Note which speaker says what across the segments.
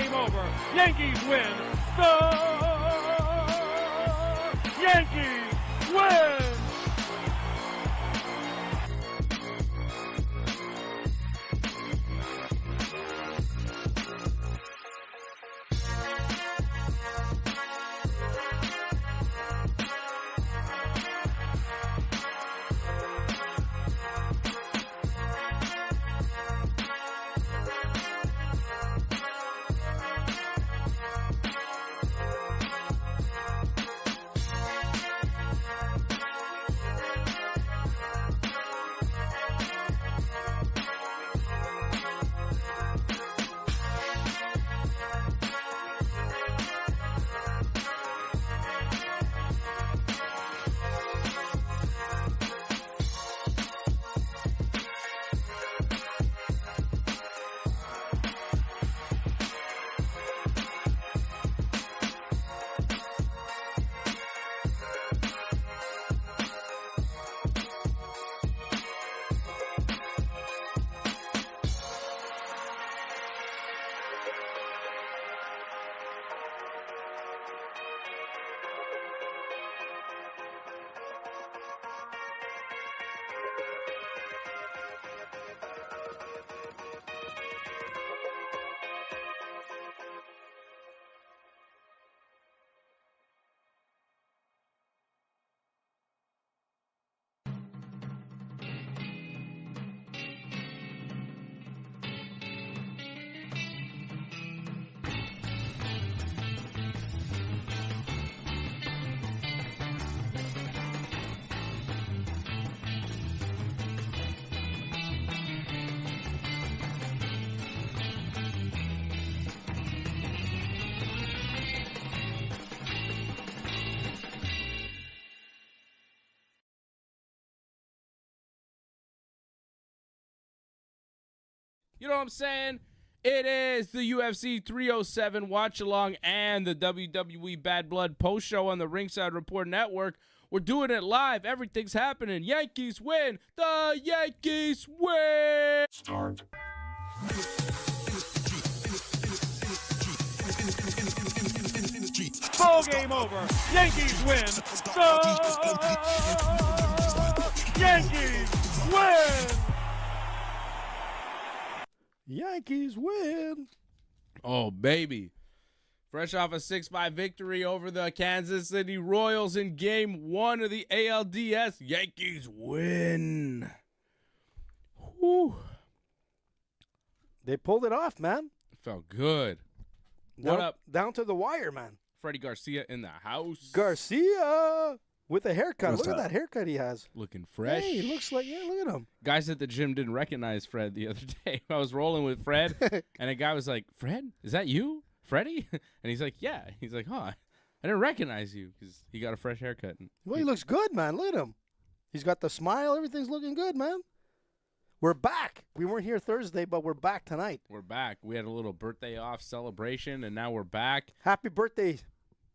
Speaker 1: game over. Yankees win. The Yankees win.
Speaker 2: You know what I'm saying? It is the UFC 307 watch along and the WWE Bad Blood post show on the Ringside Report Network. We're doing it live. Everything's happening. Yankees win. The Yankees win.
Speaker 3: Start.
Speaker 1: Ball game over. Yankees win. The Yankees win.
Speaker 4: Yankees win.
Speaker 2: Oh, baby. Fresh off a 6-5 victory over the Kansas City Royals in Game 1 of the ALDS. Yankees win. Whew.
Speaker 4: They pulled it off, man.
Speaker 2: Felt good.
Speaker 4: Down,
Speaker 2: What up?
Speaker 4: Down to the wire, man.
Speaker 2: Freddie Garcia in the house.
Speaker 4: Garcia with a haircut.
Speaker 5: What's
Speaker 4: Look
Speaker 5: up?
Speaker 4: at that haircut he has.
Speaker 2: Looking fresh.
Speaker 4: Hey, he looks like, yeah, look at him.
Speaker 2: Guys at the gym didn't recognize Fred the other day. I was rolling with Fred, and a guy was like, "Fred, is that you, Freddie?" And he's like, "Yeah." He's like, "Huh, I didn't recognize you," because he got a fresh haircut.
Speaker 4: Well, he looks good, man. Look at him. He's got the smile. Everything's looking good, man. We're back. We weren't here Thursday, but we're back tonight.
Speaker 2: We're back. We had a little birthday off celebration, and now we're back.
Speaker 4: Happy birthday,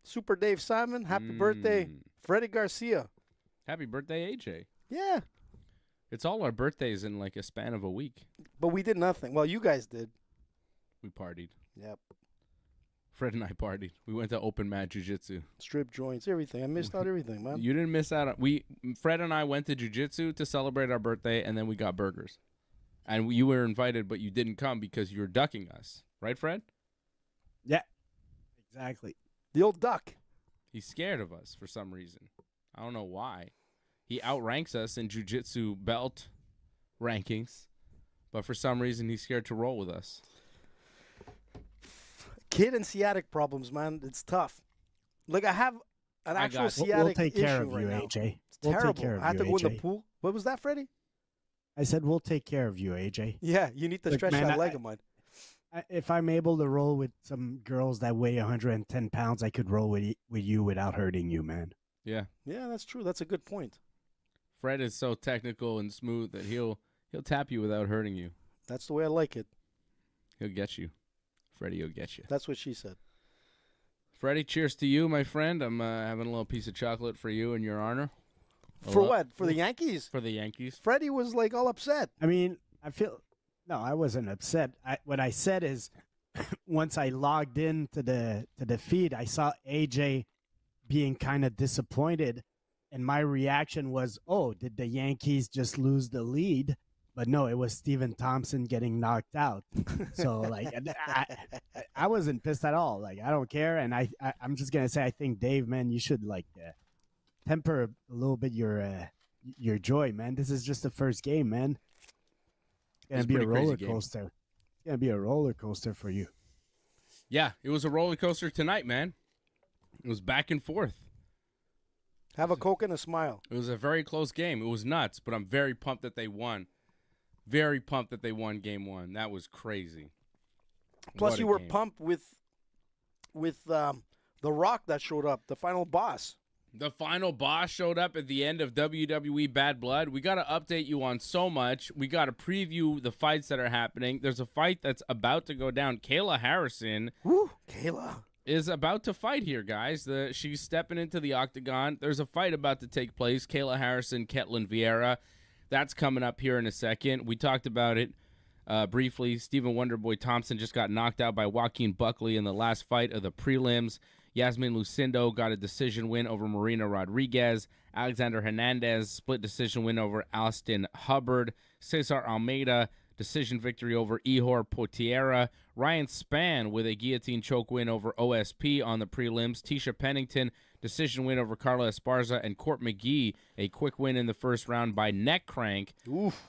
Speaker 4: Super Dave Simon. Happy birthday, Freddie Garcia.
Speaker 2: Happy birthday, AJ.
Speaker 4: Yeah,
Speaker 2: It's all our birthdays in like a span of a week.
Speaker 4: but we did nothing. Well, you guys did.
Speaker 2: We partied.
Speaker 4: Yep.
Speaker 2: Fred and I partied. We went to open mat jiu-jitsu.
Speaker 4: Strip joints, everything. I missed out everything, man.
Speaker 2: You didn't miss out on Fred and I went to jiu-jitsu to celebrate our birthday, and then we got burgers. And you were invited, but you didn't come because you were ducking us. Right, Fred?
Speaker 5: Yeah, exactly.
Speaker 4: The old duck.
Speaker 2: He's scared of us for some reason. I don't know why. He outranks us in jiu-jitsu belt rankings, but for some reason he's scared to roll with us.
Speaker 4: Kid and sciatic problems, man. It's tough. Like, I have an
Speaker 2: I
Speaker 4: actual
Speaker 2: got it.
Speaker 4: sciatic
Speaker 5: We'll take care
Speaker 4: issue
Speaker 5: of
Speaker 4: right
Speaker 5: you,
Speaker 4: now.
Speaker 5: AJ.
Speaker 4: It's
Speaker 5: We'll
Speaker 4: terrible.
Speaker 5: take care of
Speaker 4: I have to
Speaker 5: you,
Speaker 4: go in the
Speaker 5: AJ.
Speaker 4: pool. What was that, Freddie?
Speaker 5: I said we'll take care of you, AJ.
Speaker 4: Yeah, you need to
Speaker 5: Look,
Speaker 4: stretch
Speaker 5: man,
Speaker 4: that leg of mine.
Speaker 5: If I'm able to roll with some girls that weigh 110 pounds, I could roll with you without hurting you, man.
Speaker 2: Yeah.
Speaker 4: Yeah, that's true. That's a good point.
Speaker 2: Fred is so technical and smooth that he'll tap you without hurting you.
Speaker 4: That's the way I like it.
Speaker 2: He'll get you. Freddie will get you.
Speaker 4: That's what she said.
Speaker 2: Freddie, cheers to you, my friend. I'm having a little piece of chocolate for you in your honor.
Speaker 4: For what? For the Yankees?
Speaker 2: For the Yankees.
Speaker 4: Freddie was like all upset.
Speaker 5: I mean, I wasn't upset. What I said is once I logged in to the feed, I saw AJ being kind of disappointed, and my reaction was, "Oh, did the Yankees just lose the lead?" But no, it was Steven Thompson getting knocked out. So like, I wasn't pissed at all. Like, I don't care, and I'm just gonna say, I think Dave, man, you should like temper a little bit your joy, man. This is just the first game, man. It's gonna be a roller coaster. It's gonna be a roller coaster for you.
Speaker 2: Yeah, it was a roller coaster tonight, man. It was back and forth.
Speaker 4: Have a Coke and a smile.
Speaker 2: It was a very close game. It was nuts, but I'm very pumped that they won. Very pumped that they won game one. That was crazy.
Speaker 4: Plus, you were pumped with The Rock that showed up, the final boss.
Speaker 2: The final boss showed up at the end of WWE Bad Blood. We got to update you on so much. We got to preview the fights that are happening. There's a fight that's about to go down. Kayla Harrison is about to fight here, guys. She's stepping into the Octagon. There's a fight about to take place. Kayla Harrison, Ketlin Vieira. That's coming up here in a second. We talked about it briefly. Stephen Wonderboy Thompson just got knocked out by Joaquin Buckley in the last fight of the prelims. Yasmin Lucindo got a decision win over Marina Rodriguez. Alexander Hernandez split decision win over Austin Hubbard. Cesar Almeida decision victory over Ihor Potiera. Ryan Spann with a guillotine choke win over OSP on the prelims. Tisha Pennington decision win over Carla Esparza. And Court McGee a quick win in the first round by neck crank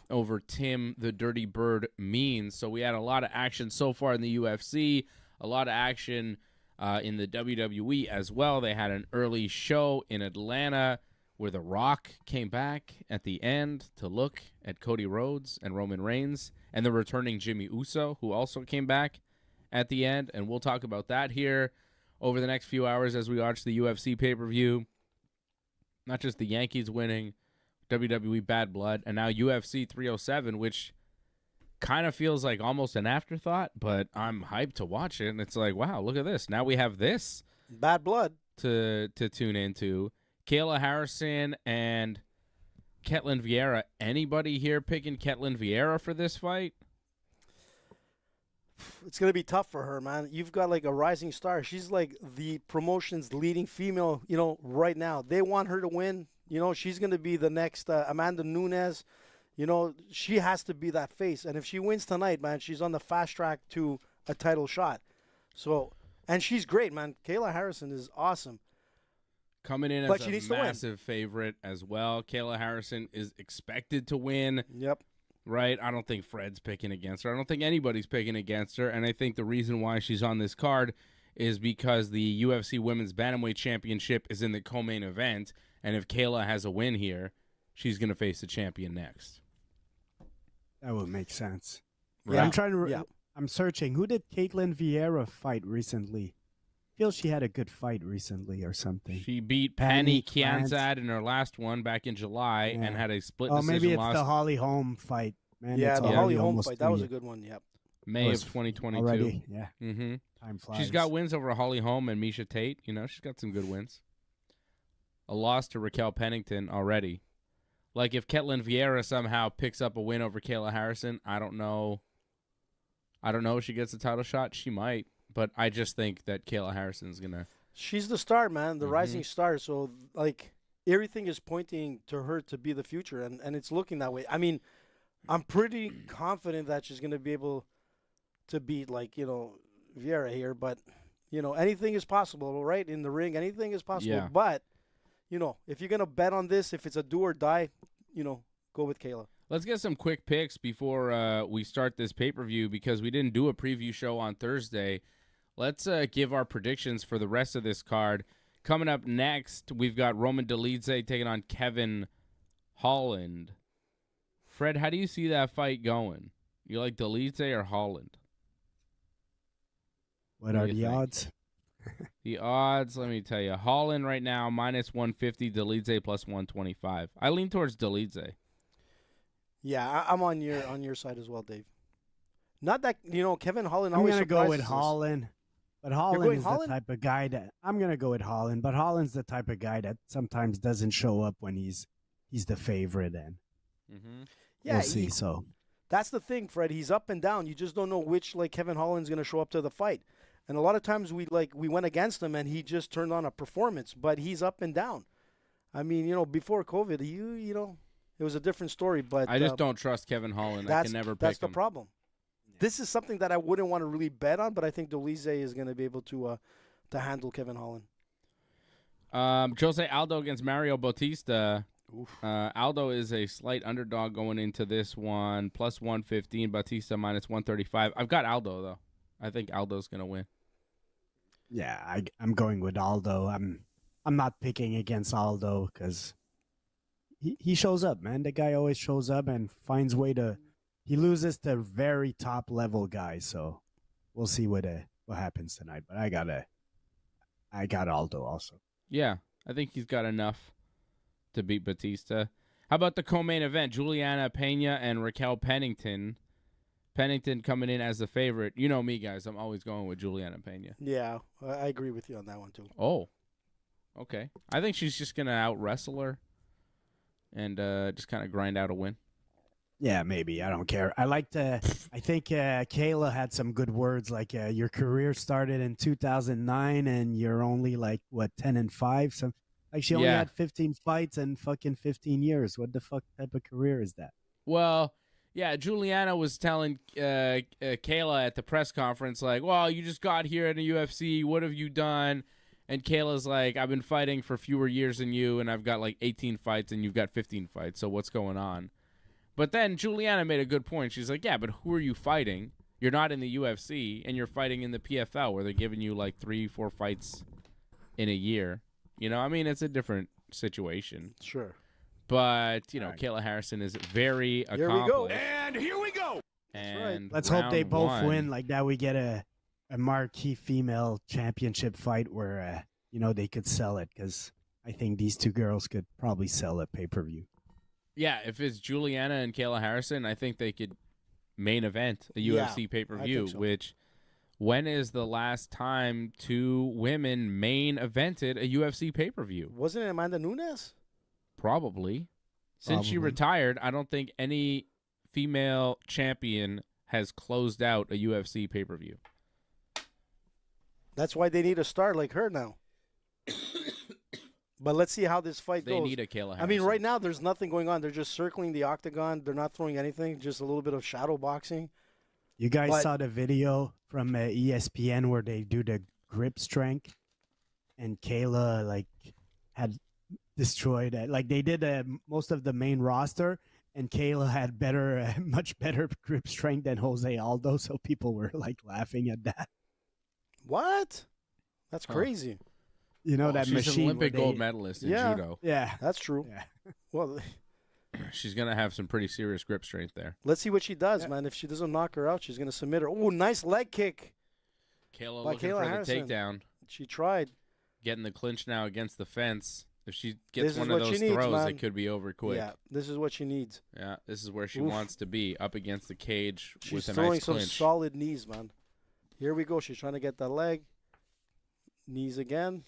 Speaker 2: over Tim the Dirty Bird Means. So we had a lot of action so far in the UFC, a lot of action in the WWE as well. They had an early show in Atlanta where The Rock came back at the end to look at Cody Rhodes and Roman Reigns and the returning Jimmy Uso, who also came back at the end. And we'll talk about that here over the next few hours as we watch the UFC pay-per-view. Not just the Yankees winning, WWE Bad Blood, and now UFC 307, which kind of feels like almost an afterthought, but I'm hyped to watch it. And it's like, wow, look at this. Now we have this
Speaker 4: Bad Blood
Speaker 2: to tune into. Kayla Harrison and Ketlin Vieira. Anybody here picking Ketlin Vieira for this fight?
Speaker 4: It's going to be tough for her, man. You've got like a rising star. She's like the promotion's leading female, right now. They want her to win. She's going to be the next Amanda Nunes. She has to be that face. And if she wins tonight, man, she's on the fast track to a title shot. So, and she's great, man. Kayla Harrison is awesome.
Speaker 2: Coming in as a massive favorite as well. Kayla Harrison is expected to win.
Speaker 4: Yep.
Speaker 2: Right? I don't think Fred's picking against her. I don't think anybody's picking against her. And I think the reason why she's on this card is because the UFC Women's Bantamweight Championship is in the co-main event. And if Kayla has a win here, she's going to face the champion next.
Speaker 5: That would make sense.
Speaker 2: Right.
Speaker 5: Yeah, I'm trying to. I'm searching. Who did Caitlin Vieira fight recently? I feel she had a good fight recently or something.
Speaker 2: She beat Pani Kianzad in her last one back in July and had a split decision loss.
Speaker 5: Maybe it's the Holly Holm fight. Man,
Speaker 4: the Holly Holm fight. That was a good one. Yep.
Speaker 2: May of 2022.
Speaker 5: Already, yeah.
Speaker 2: Mm-hmm.
Speaker 5: Time flies.
Speaker 2: She's got wins over Holly Holm and Misha Tate. She's got some good wins. A loss to Raquel Pennington already. Like, if Ketlin Vieira somehow picks up a win over Kayla Harrison, I don't know if she gets a title shot. She might. But I just think that Kayla Harrison's going to...
Speaker 4: She's the star, man, the rising star. So, everything is pointing to her to be the future, and it's looking that way. I mean, I'm pretty confident that she's going to be able to beat, Vieira here. But, anything is possible, right? In the ring, anything is possible.
Speaker 2: Yeah.
Speaker 4: But, if you're going to bet on this, if it's a do or die, go with Kayla.
Speaker 2: Let's get some quick picks before we start this pay-per-view because we didn't do a preview show on Thursday. Let's give our predictions for the rest of this card. Coming up next, we've got Roman Dolidze taking on Kevin Holland. Fred, how do you see that fight going? You like Dolidze or Holland?
Speaker 5: What are the odds?
Speaker 2: The odds, let me tell you. Holland right now, -150, Dolidze +125. I lean towards Dolidze.
Speaker 4: Yeah, I'm on your side as well, Dave. Not that, Kevin Holland always surprises us.
Speaker 5: I'm going to go with Holland. But Holland is the type of guy that I'm going to go with Holland, but Holland's the type of guy that sometimes doesn't show up when he's the favorite, and
Speaker 4: yeah,
Speaker 5: we'll see. So
Speaker 4: That's the thing, Fred. He's up and down. You just don't know which like Kevin Holland's going to show up to the fight. And a lot of times we went against him and he just turned on a performance, but he's up and down. I mean, before COVID, it was a different story, but
Speaker 2: I just don't trust Kevin Holland. I can never pick
Speaker 4: That's
Speaker 2: him.
Speaker 4: the problem. This is something that I wouldn't want to really bet on, but I think Dolise is going to be able to handle Kevin Holland.
Speaker 2: Jose Aldo against Mario Bautista. Aldo is a slight underdog going into this one, plus 115. Bautista minus 135. I've got Aldo, though. I think Aldo's going to win.
Speaker 5: Yeah, I'm going with Aldo. I'm not picking against Aldo because he shows up, man. The guy always shows up and finds way to. He loses to very top level guys, so we'll see what happens tonight. But I got Aldo also.
Speaker 2: Yeah, I think he's got enough to beat Batista. How about the co-main event? Juliana Pena and Raquel Pennington. Pennington coming in as the favorite. You know me, guys. I'm always going with Juliana Pena.
Speaker 4: Yeah, I agree with you on that one, too.
Speaker 2: Oh, okay. I think she's just going to out-wrestle her and just kind of grind out a win.
Speaker 5: Yeah, maybe. I don't care. I think Kayla had some good words like your career started in 2009 and you're only 10-5. So she only had 15 fights and fucking 15 years. What the fuck type of career is that?
Speaker 2: Well, yeah, Juliana was telling Kayla at the press conference, well, you just got here in the UFC. What have you done? And Kayla's like, I've been fighting for fewer years than you, and I've got 18 fights, and you've got 15 fights. So what's going on? But then Juliana made a good point. She's like, yeah, but who are you fighting? You're not in the UFC, and you're fighting in the PFL, where they're giving you 3-4 fights in a year. I mean, it's a different situation.
Speaker 4: Sure.
Speaker 2: But, Kayla Harrison is very accomplished.
Speaker 4: Here we go.
Speaker 1: And here we go.
Speaker 2: And
Speaker 5: let's hope they both
Speaker 2: one,
Speaker 5: win like that. We get a marquee female championship fight where, they could sell it because I think these two girls could probably sell a pay-per-view.
Speaker 2: Yeah, if it's Juliana and Kayla Harrison, I think they could main event a UFC pay-per-view,
Speaker 4: so.
Speaker 2: Which, when is the last time two women main evented a UFC pay-per-view?
Speaker 4: Wasn't it Amanda Nunes?
Speaker 2: Probably. Since she retired, I don't think any female champion has closed out a UFC pay-per-view.
Speaker 4: That's why they need a star like her now. But let's see how this fight goes.
Speaker 2: They need a Kayla Harrison.
Speaker 4: I mean, right now there's nothing going on. They're just circling the octagon. They're not throwing anything, just a little bit of shadow boxing.
Speaker 5: You guys saw the video from ESPN where they do the grip strength, and Kayla had destroyed it. They did most of the main roster, and Kayla had much better grip strength than Jose Aldo. So people were laughing at that.
Speaker 4: What? That's crazy.
Speaker 5: That
Speaker 2: she's
Speaker 5: machine.
Speaker 2: an Olympic gold medalist in judo.
Speaker 5: Yeah,
Speaker 4: that's true.
Speaker 5: Yeah.
Speaker 4: Well,
Speaker 2: she's gonna have some pretty serious grip strength there.
Speaker 4: Let's see what she does, man. If she doesn't knock her out, she's gonna submit her. Oh, nice leg kick.
Speaker 2: Kayla looking for
Speaker 4: Harrison.
Speaker 2: the takedown.
Speaker 4: She tried.
Speaker 2: Getting the clinch now against the fence. If she gets one
Speaker 4: of
Speaker 2: those throws, it could be over quick.
Speaker 4: Yeah, this is what she needs.
Speaker 2: Yeah, this is where she wants to be, up against the cage
Speaker 4: She's
Speaker 2: with a
Speaker 4: throwing
Speaker 2: nice clinch.
Speaker 4: some solid knees, man. Here we go. She's trying to get that leg. Knees again.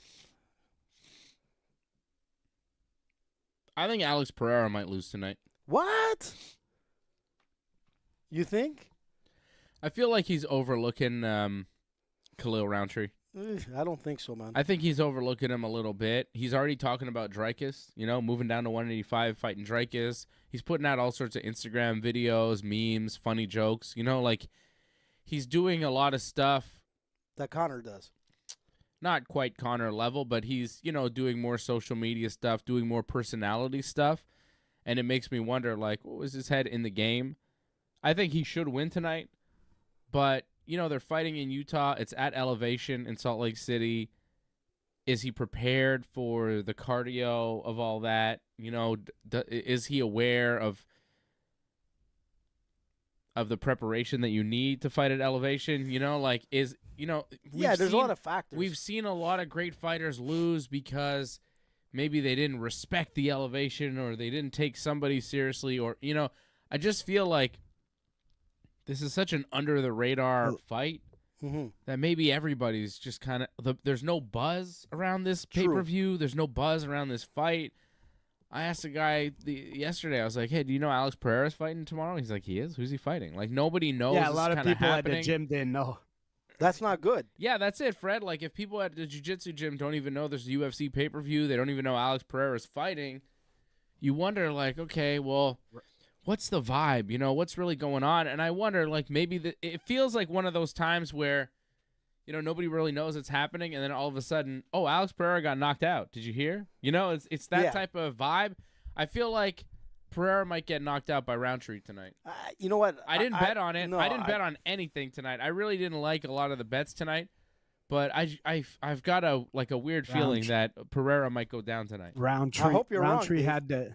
Speaker 2: I think Alex Pereira might lose tonight.
Speaker 4: What? You think?
Speaker 2: I feel like he's overlooking Khalil Roundtree.
Speaker 4: I don't think so, man.
Speaker 2: I think he's overlooking him a little bit. He's already talking about Dreykus, moving down to 185, fighting Dreykus. He's putting out all sorts of Instagram videos, memes, funny jokes. He's doing a lot of stuff.
Speaker 4: That Conor does.
Speaker 2: Not quite Conor level, but he's, doing more social media stuff, doing more personality stuff. And it makes me wonder, what was his head in the game? I think he should win tonight. But, they're fighting in Utah. It's at elevation in Salt Lake City. Is he prepared for the cardio of all that? Is he aware of the preparation that you need to fight at elevation? There's a lot
Speaker 4: of factors.
Speaker 2: We've seen a lot of great fighters lose because maybe they didn't respect the elevation or they didn't take somebody seriously or, I just feel like this is such an under-the-radar fight that maybe everybody's just kind of – there's no buzz around this pay-per-view. There's no buzz around this fight. I asked a guy yesterday. I was like, "Hey, do you know Alex Pereira's fighting tomorrow?" He's like, "He is. Who's he fighting?" Like nobody knows.
Speaker 5: Yeah, a
Speaker 2: this
Speaker 5: lot
Speaker 2: is
Speaker 5: of
Speaker 2: kinda
Speaker 5: people
Speaker 2: happening.
Speaker 5: at the gym didn't know.
Speaker 4: That's not good.
Speaker 2: Yeah, that's it, Fred. Like if people at the jiu-jitsu gym don't even know there's a UFC pay-per-view, they don't even know Alex Pereira's fighting. You wonder, like, okay, well, what's the vibe? You know, what's really going on? And I wonder, like, maybe it feels like one of those times where, you know, nobody really knows it's happening, and then all of a sudden, oh, Alex Pereira got knocked out. Did you hear? You know, it's that type of vibe. I feel like Pereira might get knocked out by Roundtree tonight.
Speaker 4: You know what?
Speaker 2: I didn't bet on it.
Speaker 4: No,
Speaker 2: I didn't bet on anything tonight. I really didn't like a lot of the bets tonight, but I've got a weird feeling that Pereira might go down tonight.
Speaker 4: I hope you're
Speaker 5: Roundtree
Speaker 4: wrong,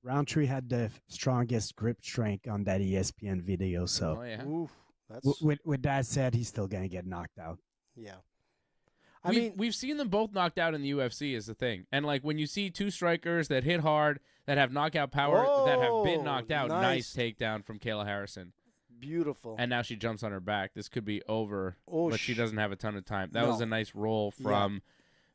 Speaker 5: Roundtree had the strongest grip strength on that ESPN video. So
Speaker 2: Oh yeah.
Speaker 4: Oof, that's
Speaker 5: with that said, he's still gonna get knocked out.
Speaker 4: yeah.
Speaker 2: We've seen them both knocked out in the UFC is the thing. And like when you see two strikers that hit hard, that have knockout power, that have been knocked out, nice takedown from Kayla Harrison.
Speaker 4: Beautiful.
Speaker 2: And now she jumps on her back. This could be over,
Speaker 4: Oh,
Speaker 2: but she doesn't have a ton of time. That was
Speaker 4: No.
Speaker 2: a nice roll from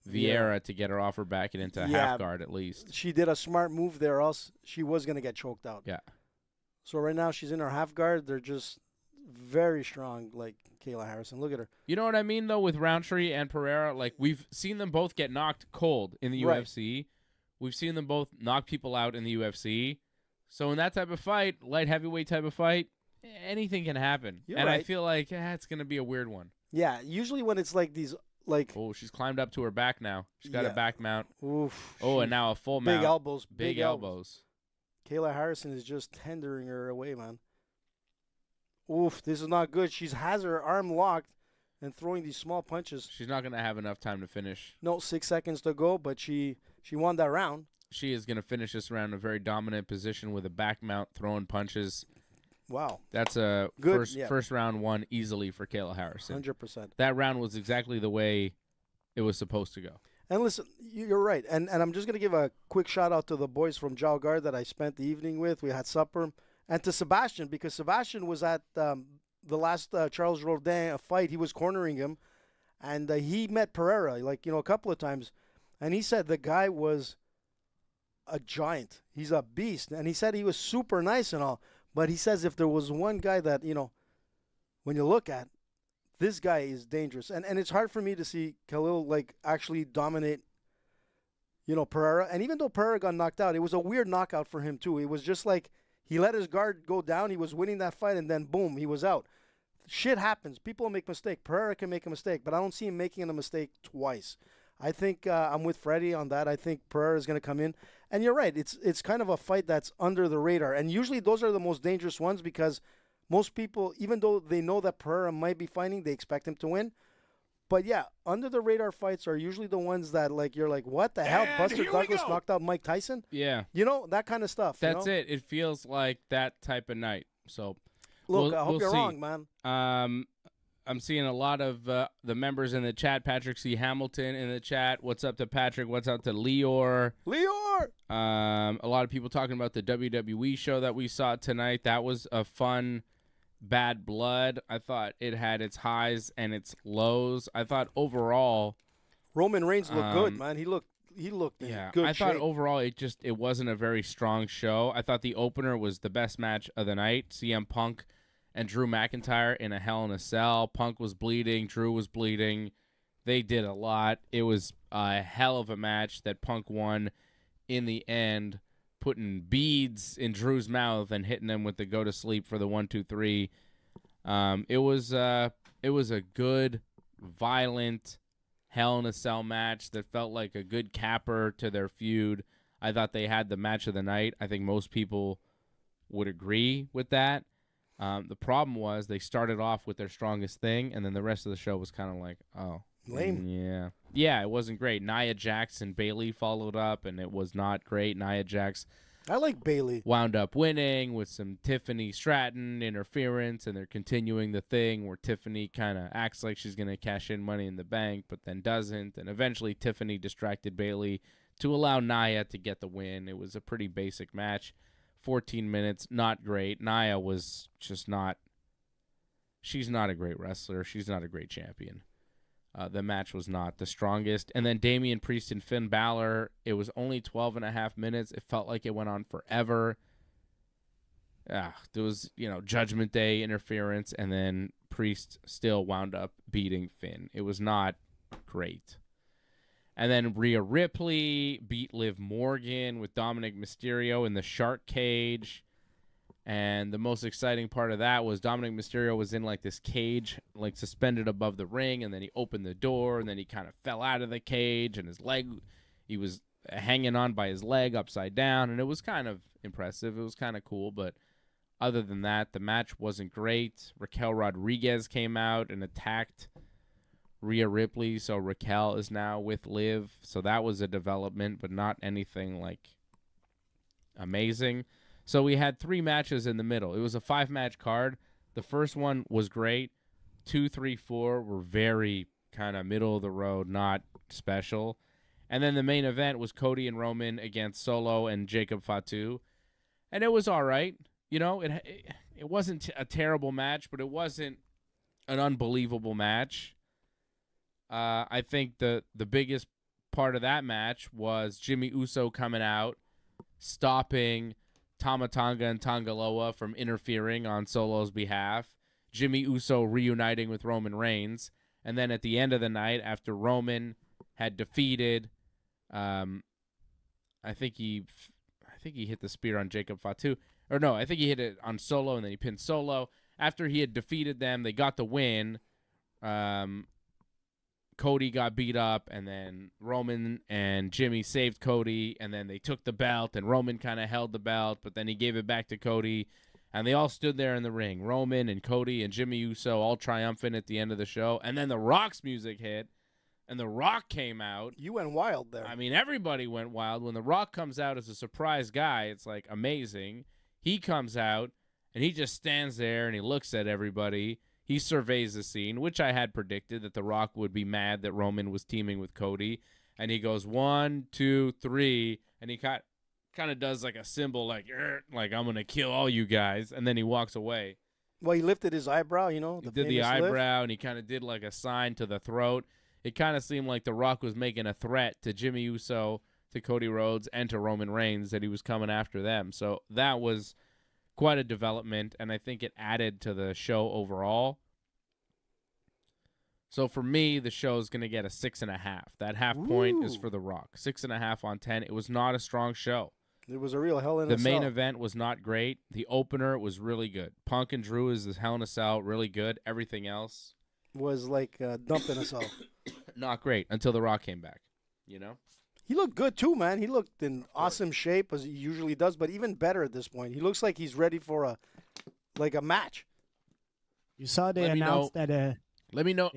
Speaker 2: Vieira to get her off her back and into half guard at least.
Speaker 4: She did a smart move there, else she was going to get choked out.
Speaker 2: Yeah.
Speaker 4: So right now she's in her half guard. They're just very strong, like Kayla Harrison. Look at her.
Speaker 2: You know what I mean, though, with Roundtree and Pereira? Like, we've seen them both get knocked cold in the
Speaker 4: Right.
Speaker 2: UFC. We've seen them both knock people out in the UFC. So in that type of fight, light heavyweight type of fight, anything can happen.
Speaker 4: You're
Speaker 2: and I
Speaker 4: right.
Speaker 2: feel like it's going to be a weird one.
Speaker 4: Yeah, usually when it's like these, like,
Speaker 2: Oh, she's climbed up to her back now. She's got a back mount.
Speaker 4: oof.
Speaker 2: Oh, and now a full mount.
Speaker 4: big elbows.
Speaker 2: Big elbows.
Speaker 4: Kayla Harrison is just tendering her away, man. Oof, this is not good. She has her arm locked and throwing these small punches.
Speaker 2: She's not going to have enough time to finish.
Speaker 4: No, 6 seconds to go, but she won that round.
Speaker 2: She is going to finish this round in a very dominant position with a back mount, throwing punches.
Speaker 4: Wow,
Speaker 2: That's a
Speaker 4: Good,
Speaker 2: first round one easily for Kayla Harrison.
Speaker 4: 100%.
Speaker 2: That round was exactly the way it was supposed to go.
Speaker 4: And listen, you're right. And I'm just going to give a quick shout out to the boys from Jow Guard that I spent the evening with. We had supper. And to Sebastian, because Sebastian was at the last Charles Rodin fight. He was cornering him. And he met Pereira, like, a couple of times. And he said the guy was a giant. He's a beast. And he said he was super nice and all. But he says if there was one guy that, when you look at, this guy is dangerous. And it's hard for me to see Khalil, like, actually dominate, Pereira. And even though Pereira got knocked out, it was a weird knockout for him, too. It was just like he let his guard go down. He was winning that fight, and then, boom, he was out. Shit happens. People make mistakes. Pereira can make a mistake, but I don't see him making a mistake twice. I think I'm with Freddie on that. I think Pereira is going to come in. And you're right. It's kind of a fight that's under the radar. And usually those are the most dangerous ones because most people, even though they know that Pereira might be fighting, they expect him to win. But, yeah, under the radar fights are usually the ones that, like, you're like, what the hell? Buster Douglas knocked out Mike Tyson?
Speaker 2: Yeah.
Speaker 4: That kind of stuff.
Speaker 2: That's it. It feels like that type of night. So,
Speaker 4: Look, I hope
Speaker 2: we'll
Speaker 4: you're
Speaker 2: see.
Speaker 4: wrong, man.
Speaker 2: I'm seeing a lot of the members in the chat. Patrick C. Hamilton in the chat. What's up to Patrick? What's up to Leor? A lot of people talking about the WWE show that we saw tonight. That was a fun Bad Blood. I thought it had its highs and its lows. I thought overall
Speaker 4: Roman Reigns looked good, man. He looked in good
Speaker 2: I
Speaker 4: shape.
Speaker 2: thought overall it wasn't a very strong show. I thought the opener was the best match of the night. CM Punk and Drew McIntyre in a Hell in a Cell. Punk was bleeding. Drew was bleeding. They did a lot. It was a hell of a match that Punk won in the end, putting beads in Drew's mouth and hitting him with the go to sleep for the 1, 2, 3. It was a good, violent Hell in a Cell match that felt like a good capper to their feud. I thought they had the match of the night. I think most people would agree with that. The problem was they started off with their strongest thing, and then the rest of the show was kind of like, oh.
Speaker 4: Lame.
Speaker 2: Yeah, it wasn't great. Nia Jax and Bayley followed up, and it was not great. Nia Jax
Speaker 4: I like Bayley.
Speaker 2: wound up winning with some Tiffany Stratton interference, and they're continuing the thing where Tiffany kind of acts like she's going to cash in Money in the Bank, but then doesn't, and eventually Tiffany distracted Bayley to allow Nia to get the win. It was a pretty basic match. 14 minutes, not great. Nia was just not – she's not a great wrestler. She's not a great champion. The match was not the strongest. And then Damian Priest and Finn Balor, it was only 12.5 minutes. It felt like it went on forever. There was, Judgment Day interference, and then Priest still wound up beating Finn. It was not great. And then Rhea Ripley beat Liv Morgan with Dominic Mysterio in the shark cage. And the most exciting part of that was Dominic Mysterio was in like this cage, like suspended above the ring, and then he opened the door, and then he kind of fell out of the cage, and he was hanging on by his leg upside down, and it was kind of impressive. It was kind of cool, but other than that, the match wasn't great. Raquel Rodriguez came out and attacked Rhea Ripley, so Raquel is now with Liv, so that was a development, but not anything like amazing. So we had 3 matches in the middle. It was a 5-match card. The first one was great. 2, 3, 4 were very kind of middle of the road, not special. And then the main event was Cody and Roman against Solo and Jacob Fatu. And it was all right. It wasn't a terrible match, but it wasn't an unbelievable match. I think the biggest part of that match was Jimmy Uso coming out, stopping Tama Tonga and Tangaloa from interfering on Solo's behalf, Jimmy Uso reuniting with Roman Reigns, and then at the end of the night, after Roman had defeated, I think he hit the spear on Jacob Fatu, or no, I think he hit it on Solo, and then he pinned Solo. After he had defeated them, they got the win. Cody got beat up, and then Roman and Jimmy saved Cody, and then they took the belt, and Roman kind of held the belt, but then he gave it back to Cody, and they all stood there in the ring, Roman and Cody and Jimmy Uso, all triumphant at the end of the show, and then The Rock's music hit, and The Rock came out.
Speaker 4: You went wild there.
Speaker 2: I mean, everybody went wild. When The Rock comes out as a surprise guy, it's like amazing. He comes out, and he just stands there, and he looks at everybody. He surveys the scene, which I had predicted that The Rock would be mad that Roman was teaming with Cody. And he goes 1, 2, 3, and he kind of does like a symbol, like I'm going to kill all you guys. And then he walks away.
Speaker 4: Well, he lifted his eyebrow,
Speaker 2: He did the eyebrow, and he kind of did like a sign to the throat. It kind of seemed like The Rock was making a threat to Jimmy Uso, to Cody Rhodes, and to Roman Reigns, that he was coming after them. So that was quite a development, and I think it added to the show overall. So for me, the show is going to get a 6.5. That half point is for The Rock. 6.5 on 10. It was not a strong show.
Speaker 4: It was a real Hell in a Cell.
Speaker 2: The main event was not great. The opener was really good. Punk and Drew is this Hell in a Cell, really good. Everything else
Speaker 4: was like dumped in a cell.
Speaker 2: Not great until The Rock came back.
Speaker 4: He looked good too, man. He looked in awesome shape as he usually does, but even better at this point. He looks like he's ready for a match.
Speaker 5: You saw they announced that.
Speaker 2: Let me know.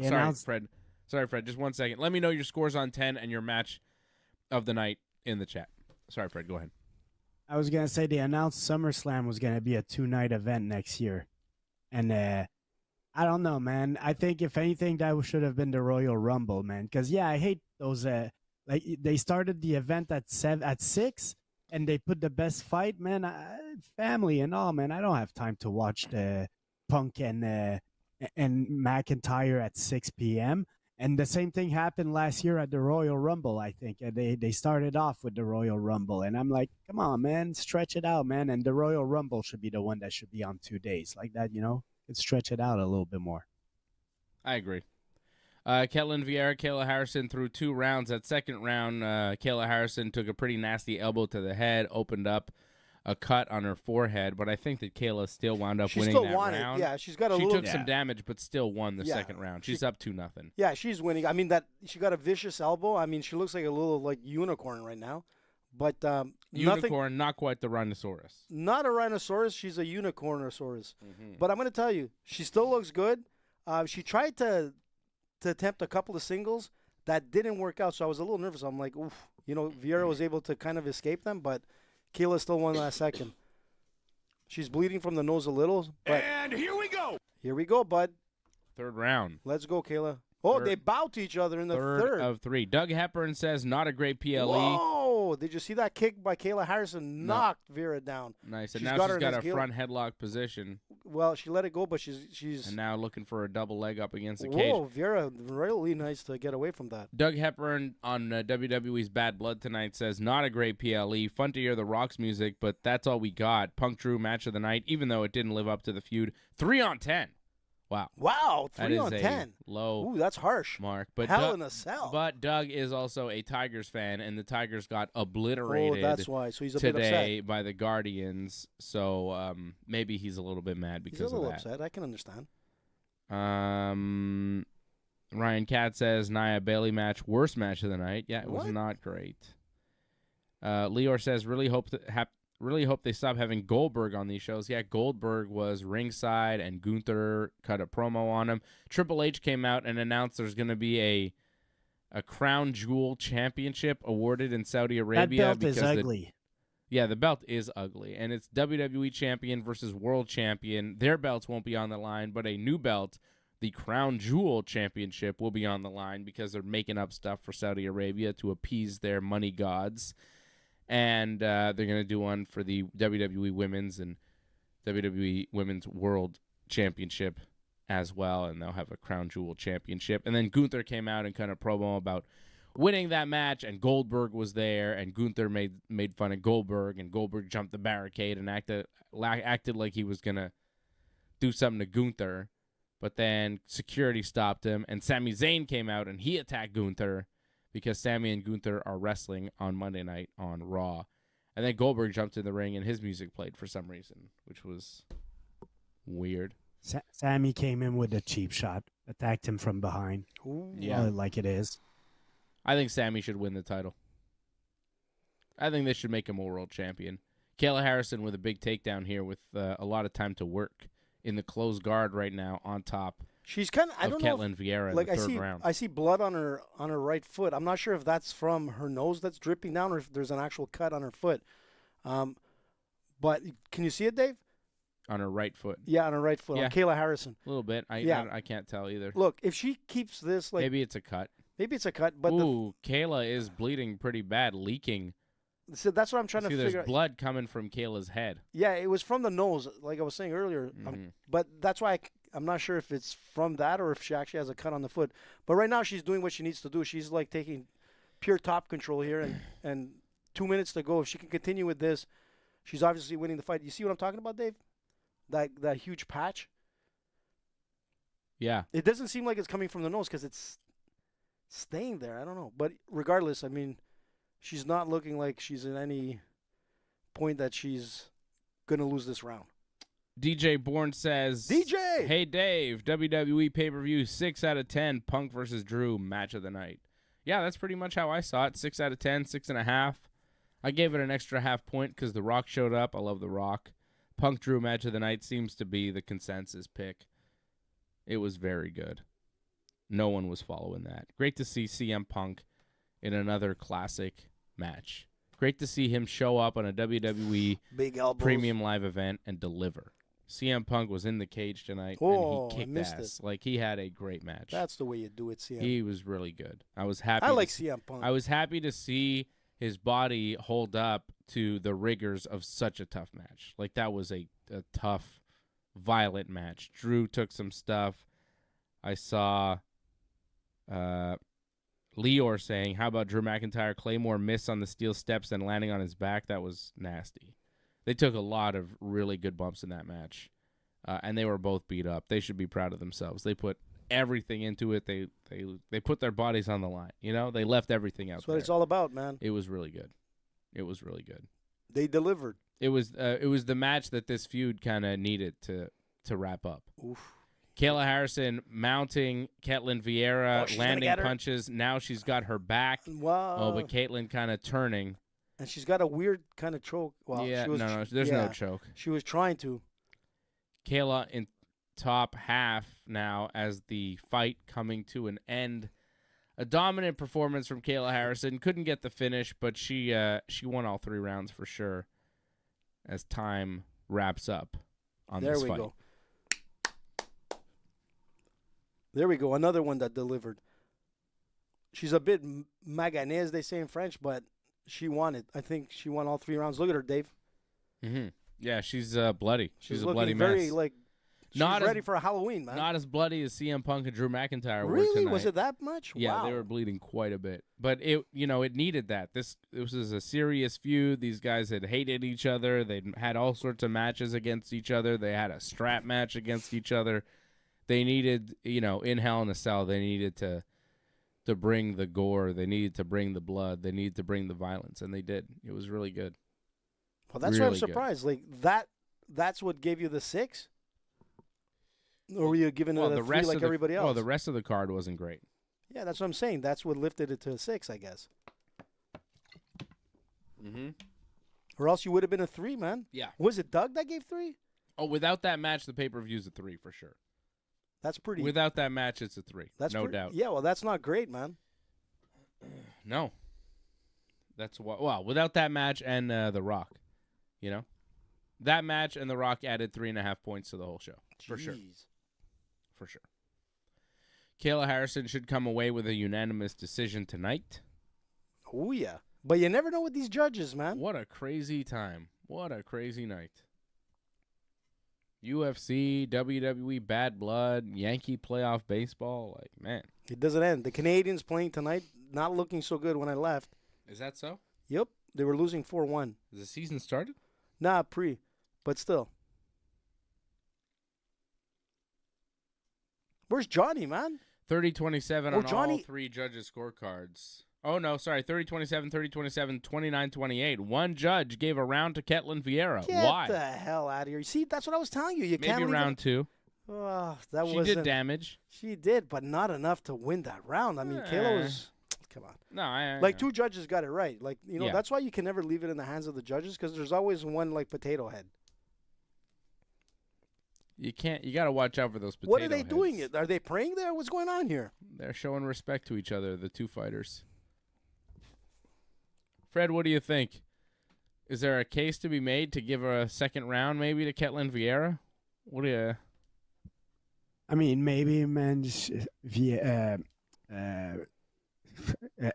Speaker 2: Sorry, Fred. Just 1 second. Let me know your scores on 10 and your match of the night in the chat. Sorry, Fred. Go ahead.
Speaker 5: I was gonna say they announced SummerSlam was gonna be a 2-night event next year, and I don't know, man. I think if anything, that should have been the Royal Rumble, man. Because I hate those. Like they started the event at 6, and they put the best fight, man. Family and all, man. I don't have time to watch the Punk and McIntyre at 6 p.m. And the same thing happened last year at the Royal Rumble, I think. They started off with the Royal Rumble, and I'm like, come on, man, stretch it out, man. And the Royal Rumble should be the one that should be on 2 days, like that, Let's stretch it out a little bit more.
Speaker 2: I agree. Ketlin Vieira, Kayla Harrison through 2 rounds. That second round, Kayla Harrison took a pretty nasty elbow to the head, opened up a cut on her forehead, but I think that Kayla still wound up winning that round.
Speaker 4: Yeah, she's got a
Speaker 2: she
Speaker 4: little.
Speaker 2: She took some damage, but still won the second round. She's up 2-0.
Speaker 4: Yeah, she's winning. I mean, she got a vicious elbow. I mean, she looks like a little like unicorn right now. But
Speaker 2: unicorn, not quite the rhinoceros.
Speaker 4: Not a rhinoceros. She's a unicornosaurus. Mm-hmm. But I'm going to tell you, she still looks good. She tried to attempt a couple of singles that didn't work out, so I was a little nervous. I'm like, oof. Vieira was able to kind of escape them, but Kayla still won last second. She's bleeding from the nose a little. But
Speaker 1: and here we go.
Speaker 4: Here we go, bud.
Speaker 2: Third round.
Speaker 4: Let's go, Kayla. Oh, they bow to each other in the third.
Speaker 2: of 3. Doug Hepburn says, not a great PLE.
Speaker 4: Whoa! Did you see that kick by Kayla Harrison? Knocked Vera down.
Speaker 2: Nice. And now she's got a front headlock position.
Speaker 4: Well, she let it go, but she's
Speaker 2: and now looking for a double leg up against the
Speaker 4: Whoa,
Speaker 2: cage.
Speaker 4: Vera, really nice to get away from that.
Speaker 2: Doug Hepburn on WWE's Bad Blood tonight says, not a great PLE. Fun to hear the Rock's music, but that's all we got. Punk Drew match of the night, even though it didn't live up to the feud. 3 on 10. Wow. 3 on 10. Low.
Speaker 4: Ooh, that's harsh.
Speaker 2: Mark. But
Speaker 4: Hell in a cell.
Speaker 2: But Doug is also a Tigers fan, and the Tigers got obliterated.
Speaker 4: Oh, that's why. So he's a bit
Speaker 2: today
Speaker 4: upset
Speaker 2: by the Guardians. So maybe he's a little bit mad because of that.
Speaker 4: He's a little upset. I can understand.
Speaker 2: Ryan Cat says Nia Bailey match, worst match of the night. Yeah, it was
Speaker 4: What?
Speaker 2: not great. Leor says really hope they stop having Goldberg on these shows. Yeah, Goldberg was ringside, and Gunther cut a promo on him. Triple H came out and announced there's going to be a Crown Jewel Championship awarded in Saudi Arabia.
Speaker 5: That belt is ugly.
Speaker 2: Yeah, the belt is ugly, and it's WWE Champion versus World Champion. Their belts won't be on the line, but a new belt, the Crown Jewel Championship, will be on the line because they're making up stuff for Saudi Arabia to appease their money gods. And they're going to do one for the WWE Women's and WWE Women's World Championship as well, and they'll have a Crown Jewel Championship. And then Gunther came out and kind of promo about winning that match, and Goldberg was there, and Gunther made fun of Goldberg, and Goldberg jumped the barricade and acted like he was going to do something to Gunther. But then security stopped him, and Sami Zayn came out, and he attacked Gunther, because Sami and Gunther are wrestling on Monday night on Raw. And then Goldberg jumped in the ring and his music played for some reason, which was weird.
Speaker 5: Sami came in with a cheap shot, attacked him from behind.
Speaker 4: Ooh.
Speaker 2: Yeah.
Speaker 5: Like it is.
Speaker 2: I think Sami should win the title. I think they should make him a world champion. Kayla Harrison with a big takedown here with a lot of time to work in the closed guard right now on top.
Speaker 4: She's kind of, I don't know.
Speaker 2: Ketlin Vieira in
Speaker 4: like
Speaker 2: the third round.
Speaker 4: I see blood on her right foot. I'm not sure if that's from her nose that's dripping down or if there's an actual cut on her foot. But can you see it, Dave?
Speaker 2: On her right foot.
Speaker 4: Yeah, on her right foot.
Speaker 2: Yeah.
Speaker 4: On Kayla Harrison.
Speaker 2: A little bit. I can't tell either.
Speaker 4: Look, if she keeps this, like
Speaker 2: maybe it's a cut.
Speaker 4: Maybe it's a cut, but
Speaker 2: Kayla is bleeding pretty bad, leaking.
Speaker 4: So that's what I'm trying to figure out.
Speaker 2: There's blood coming from Kayla's head.
Speaker 4: Yeah, it was from the nose, like I was saying earlier. But that's why I'm not sure if it's from that or if she actually has a cut on the foot. But right now she's doing what she needs to do. She's like taking pure top control here, and 2 minutes to go. If she can continue with this, she's obviously winning the fight. You see what I'm talking about, Dave? That huge patch?
Speaker 2: Yeah.
Speaker 4: It doesn't seem like it's coming from the nose because it's staying there. I don't know. But regardless, I mean, she's not looking like she's in any point that she's going to lose this round.
Speaker 2: DJ Bourne says,
Speaker 4: DJ!
Speaker 2: Hey, Dave, WWE pay-per-view 6 out of 10, Punk versus Drew, match of the night. Yeah, that's pretty much how I saw it. 6 out of 10, 6.5. I gave it an extra half point because The Rock showed up. I love The Rock. Punk Drew match of the night seems to be the consensus pick. It was very good. No one was following that. Great to see CM Punk in another classic match. Great to see him show up on a WWE
Speaker 4: Big elbows.
Speaker 2: Premium Live event and deliver. CM Punk was in the cage tonight, and he kicked ass. Like, he had a great match.
Speaker 4: That's the way you do it, CM.
Speaker 2: He was really good. I was happy.
Speaker 4: I like CM Punk.
Speaker 2: I was happy to see his body hold up to the rigors of such a tough match. Like, that was a tough, violent match. Drew took some stuff. I saw Leor saying, how about Drew McIntyre? Claymore miss on the steel steps and landing on his back. That was nasty. They took a lot of really good bumps in that match, and they were both beat up. They should be proud of themselves. They put everything into it. They put their bodies on the line. You know, they left everything out
Speaker 4: That's
Speaker 2: there.
Speaker 4: what it's all about, man.
Speaker 2: It was really good. It was really good.
Speaker 4: They delivered.
Speaker 2: It was the match that this feud kind of needed to wrap up.
Speaker 4: Oof.
Speaker 2: Kayla Harrison mounting Ketlin Vieira, landing punches. Now she's got her back.
Speaker 4: Wow.
Speaker 2: Oh, but Caitlin kind of turning.
Speaker 4: And she's got a weird kind of choke. Well,
Speaker 2: yeah,
Speaker 4: she was,
Speaker 2: no, there's no choke.
Speaker 4: She was trying to.
Speaker 2: Kayla in top half now as the fight coming to an end. A dominant performance from Kayla Harrison. Couldn't get the finish, but she won all 3 rounds for sure as time wraps up on this fight.
Speaker 4: There we go. There we go. Another one that delivered. She's a bit magané, they say in French, but she won it. I think she won all 3 rounds. Look at her, Dave.
Speaker 2: Mm-hmm. Yeah, she's bloody. She's a
Speaker 4: looking
Speaker 2: bloody
Speaker 4: very
Speaker 2: mess.
Speaker 4: like she's
Speaker 2: Not
Speaker 4: ready
Speaker 2: as,
Speaker 4: for Halloween, man.
Speaker 2: Not as bloody as CM Punk and Drew McIntyre were
Speaker 4: really?
Speaker 2: tonight.
Speaker 4: Was it that much?
Speaker 2: Yeah,
Speaker 4: wow.
Speaker 2: they were bleeding quite a bit. But it needed that. This was a serious feud. These guys had hated each other. They'd had all sorts of matches against each other. They had a strap match against each other. They needed, in Hell in a Cell, they needed to bring the gore. They needed to bring the blood. They needed to bring the violence, and they did. It was really good.
Speaker 4: Well, that's why I'm surprised. Like that's what gave you the 6? Or were you giving it a 3 like everybody else?
Speaker 2: Oh, the rest of the card wasn't great.
Speaker 4: Yeah, that's what I'm saying. That's what lifted it to a 6, I guess.
Speaker 2: Mm-hmm.
Speaker 4: Or else you would have been a 3, man.
Speaker 2: Yeah.
Speaker 4: Was it Doug that gave 3?
Speaker 2: Oh, without that match, the pay-per-view's a 3 for sure.
Speaker 4: That's pretty.
Speaker 2: Without that match, it's a 3.
Speaker 4: That's
Speaker 2: no doubt.
Speaker 4: Yeah, well, that's not great, man.
Speaker 2: No. Without that match and The Rock, that match and The Rock added 3.5 points to the whole show. For sure. For sure. Kayla Harrison should come away with a unanimous decision tonight.
Speaker 4: Oh, yeah. But you never know with these judges, man.
Speaker 2: What a crazy time. What a crazy night. UFC, WWE Bad Blood, Yankee playoff baseball. Like, man.
Speaker 4: It doesn't end. The Canadians playing tonight, not looking so good when I left.
Speaker 2: Is that so?
Speaker 4: Yep. They were losing 4-1.
Speaker 2: Has the season started?
Speaker 4: Nah, pre. But still. Where's Johnny, man?
Speaker 2: 30-27 on
Speaker 4: Johnny.
Speaker 2: all 3 judges' scorecards. Oh, no, sorry. 30-27, 30-27, 29-28. One judge gave a round to Ketlin Vieira. Why?
Speaker 4: Get the hell out of here. See, that's what I was telling you. You
Speaker 2: Maybe
Speaker 4: can't leave
Speaker 2: round 2.
Speaker 4: Oh,
Speaker 2: She did damage.
Speaker 4: She did, but not enough to win that round. I mean, Kayla was... Come on.
Speaker 2: No, I
Speaker 4: like, 2 judges got it right. Like,
Speaker 2: Yeah.
Speaker 4: that's why you can never leave it in the hands of the judges, because there's always one, like, potato head.
Speaker 2: You can't. You got to watch out for those potato
Speaker 4: What are they
Speaker 2: heads.
Speaker 4: doing? Are they praying there? What's going on here?
Speaker 2: They're showing respect to each other, the 2 fighters. Fred, what do you think? Is there a case to be made to give a second round maybe to Ketlin Vieira? What do you...
Speaker 5: I mean, maybe, man,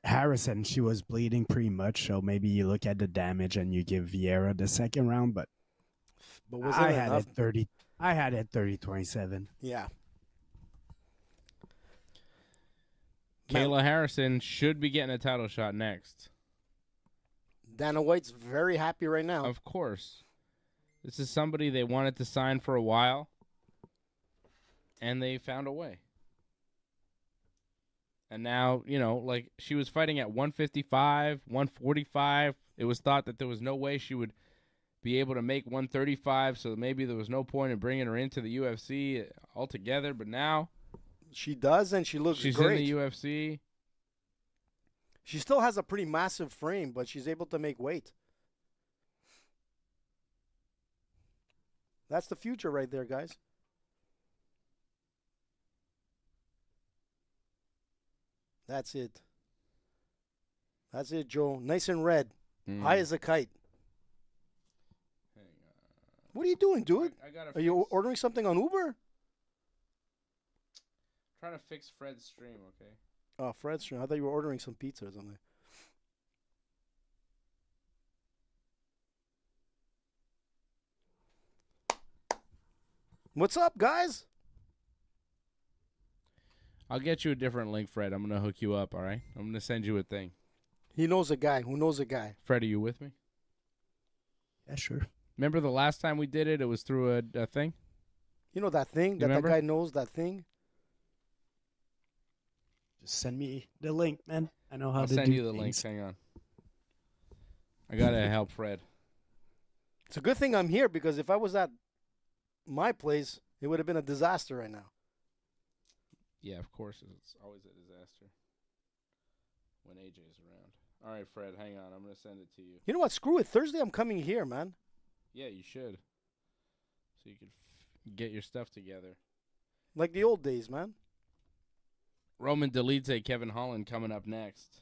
Speaker 5: Harrison, she was bleeding pretty much, so maybe you look at the damage and you give Vieira the second round, but
Speaker 4: was
Speaker 5: I
Speaker 4: it
Speaker 5: had
Speaker 4: enough?
Speaker 5: it 30. I had it 30-27.
Speaker 4: Yeah.
Speaker 2: Kayla Harrison should be getting a title shot next.
Speaker 4: Dana White's very happy right now.
Speaker 2: Of course. This is somebody they wanted to sign for a while, and they found a way. And now, like, she was fighting at 155, 145. It was thought that there was no way she would be able to make 135, so maybe there was no point in bringing her into the UFC altogether. But now
Speaker 4: she does, and she looks
Speaker 2: she's
Speaker 4: great.
Speaker 2: in the UFC.
Speaker 4: She still has a pretty massive frame, but she's able to make weight. That's the future right there, guys. That's it. That's it, Joe. Nice and red. High as a kite.
Speaker 2: Hang on.
Speaker 4: What are you doing, dude?
Speaker 2: I gotta
Speaker 4: Are you ordering something on Uber?
Speaker 2: trying to fix Fred's stream, okay?
Speaker 4: Oh, Fred's stream. I thought you were ordering some pizza or something. What's up, guys?
Speaker 2: I'll get you a different link, Fred. I'm going to hook you up, all right? I'm going to send you a thing.
Speaker 4: He knows a guy who knows a guy.
Speaker 2: Fred, are you with me?
Speaker 5: Yeah, sure.
Speaker 2: Remember the last time we did it? It was through a thing?
Speaker 4: You know that thing that
Speaker 2: remember?
Speaker 4: guy knows, that thing?
Speaker 5: Just send me the link, man. I know how
Speaker 2: I'll
Speaker 5: to
Speaker 2: send
Speaker 5: do
Speaker 2: you the
Speaker 5: things.
Speaker 2: links. Hang on. I got to help Fred.
Speaker 4: It's a good thing I'm here, because if I was at my place, it would have been a disaster right now.
Speaker 2: Yeah, of course. It's always a disaster when AJ's around. All right, Fred, hang on. I'm going to send it to you.
Speaker 4: You know what? Screw it. Thursday I'm coming here, man.
Speaker 2: Yeah, you should. So you could get your stuff together.
Speaker 4: Like the old days, man.
Speaker 2: Roman Dolidze, Kevin Holland coming up next.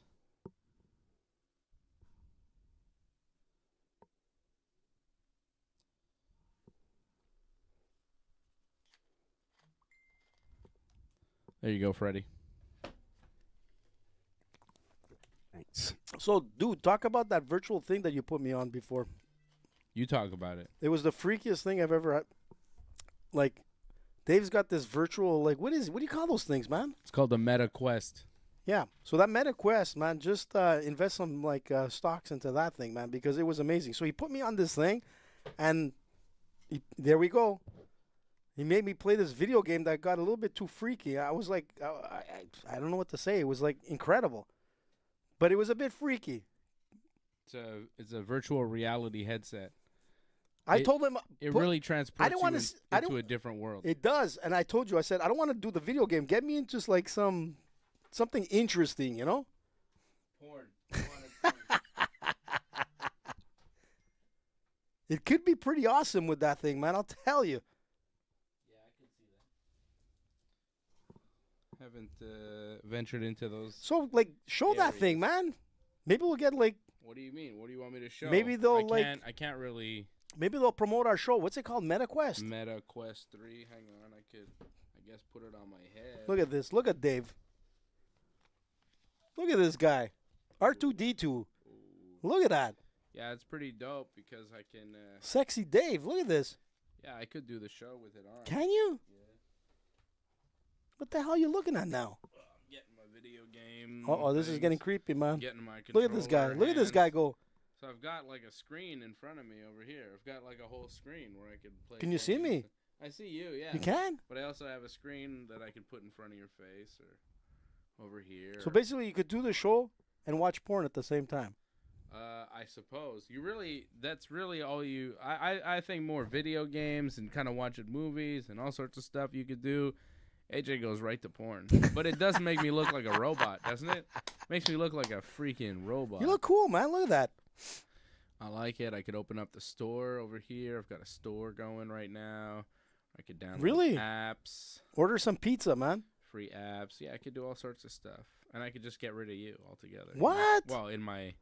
Speaker 2: There you go, Freddie.
Speaker 5: Thanks.
Speaker 4: So, dude, talk about that virtual thing that you put me on before.
Speaker 2: You talk about it.
Speaker 4: It was the freakiest thing I've ever had. Like, Dave's got this virtual, like, what do you call those things, man?
Speaker 2: It's called the Meta Quest.
Speaker 4: Yeah. So that Meta Quest, man, just invest some, like, stocks into that thing, man, because it was amazing. So he put me on this thing, and there we go. He made me play this video game that got a little bit too freaky. I was like, I don't know what to say. It was, like, incredible. But it was a bit freaky.
Speaker 2: It's a virtual reality headset.
Speaker 4: I told him
Speaker 2: It really transports you into a different world.
Speaker 4: It does, and I told you, I said, I don't want to do the video game. Get me into like something interesting, you know?
Speaker 2: Porn.
Speaker 4: It could be pretty awesome with that thing, man. I'll tell you.
Speaker 2: Yeah, I can see that. Haven't ventured into those.
Speaker 4: So, like, show that
Speaker 2: areas.
Speaker 4: thing, man. Maybe we'll get like.
Speaker 2: What do you mean? What do you want me to show?
Speaker 4: Maybe they'll
Speaker 2: I can't really.
Speaker 4: Maybe they'll promote our show. What's it called? Meta Quest.
Speaker 2: Meta Quest 3. Hang on, I guess put it on my head.
Speaker 4: Look at this. Look at Dave. Look at this guy. R2D2.
Speaker 2: Ooh.
Speaker 4: Look at that.
Speaker 2: Yeah, it's pretty dope because I can.
Speaker 4: Sexy Dave. Look at this.
Speaker 2: Yeah, I could do the show with it on.
Speaker 4: Can you?
Speaker 2: Yeah.
Speaker 4: What the hell are you looking at now?
Speaker 2: I'm getting my video game.
Speaker 4: Oh, this is getting creepy, man.
Speaker 2: Getting my
Speaker 4: Look at this guy.
Speaker 2: controller
Speaker 4: Look at this
Speaker 2: hands.
Speaker 4: guy go.
Speaker 2: So I've got like a screen in front of me over here. I've got like a whole screen where I could play.
Speaker 4: Can you see
Speaker 2: games.
Speaker 4: me?
Speaker 2: I see you, yeah.
Speaker 4: You can?
Speaker 2: But I also have a screen that I can put in front of your face or over here.
Speaker 4: So basically, you could do the show and watch porn at the same time.
Speaker 2: I suppose that's really all you. I think more video games and kind of watching movies and all sorts of stuff you could do. AJ goes right to porn, but it does make me look like a robot, doesn't it? Makes me look like a freaking robot.
Speaker 4: You look cool, man. Look at that.
Speaker 2: I like it. I could open up the store over here. I've got a store going right now. I could download
Speaker 4: Really?
Speaker 2: apps,
Speaker 4: Order some pizza, man.
Speaker 2: free apps. Yeah, I could do all sorts of stuff, and I could just get rid of you altogether.
Speaker 4: What?
Speaker 2: Well, in my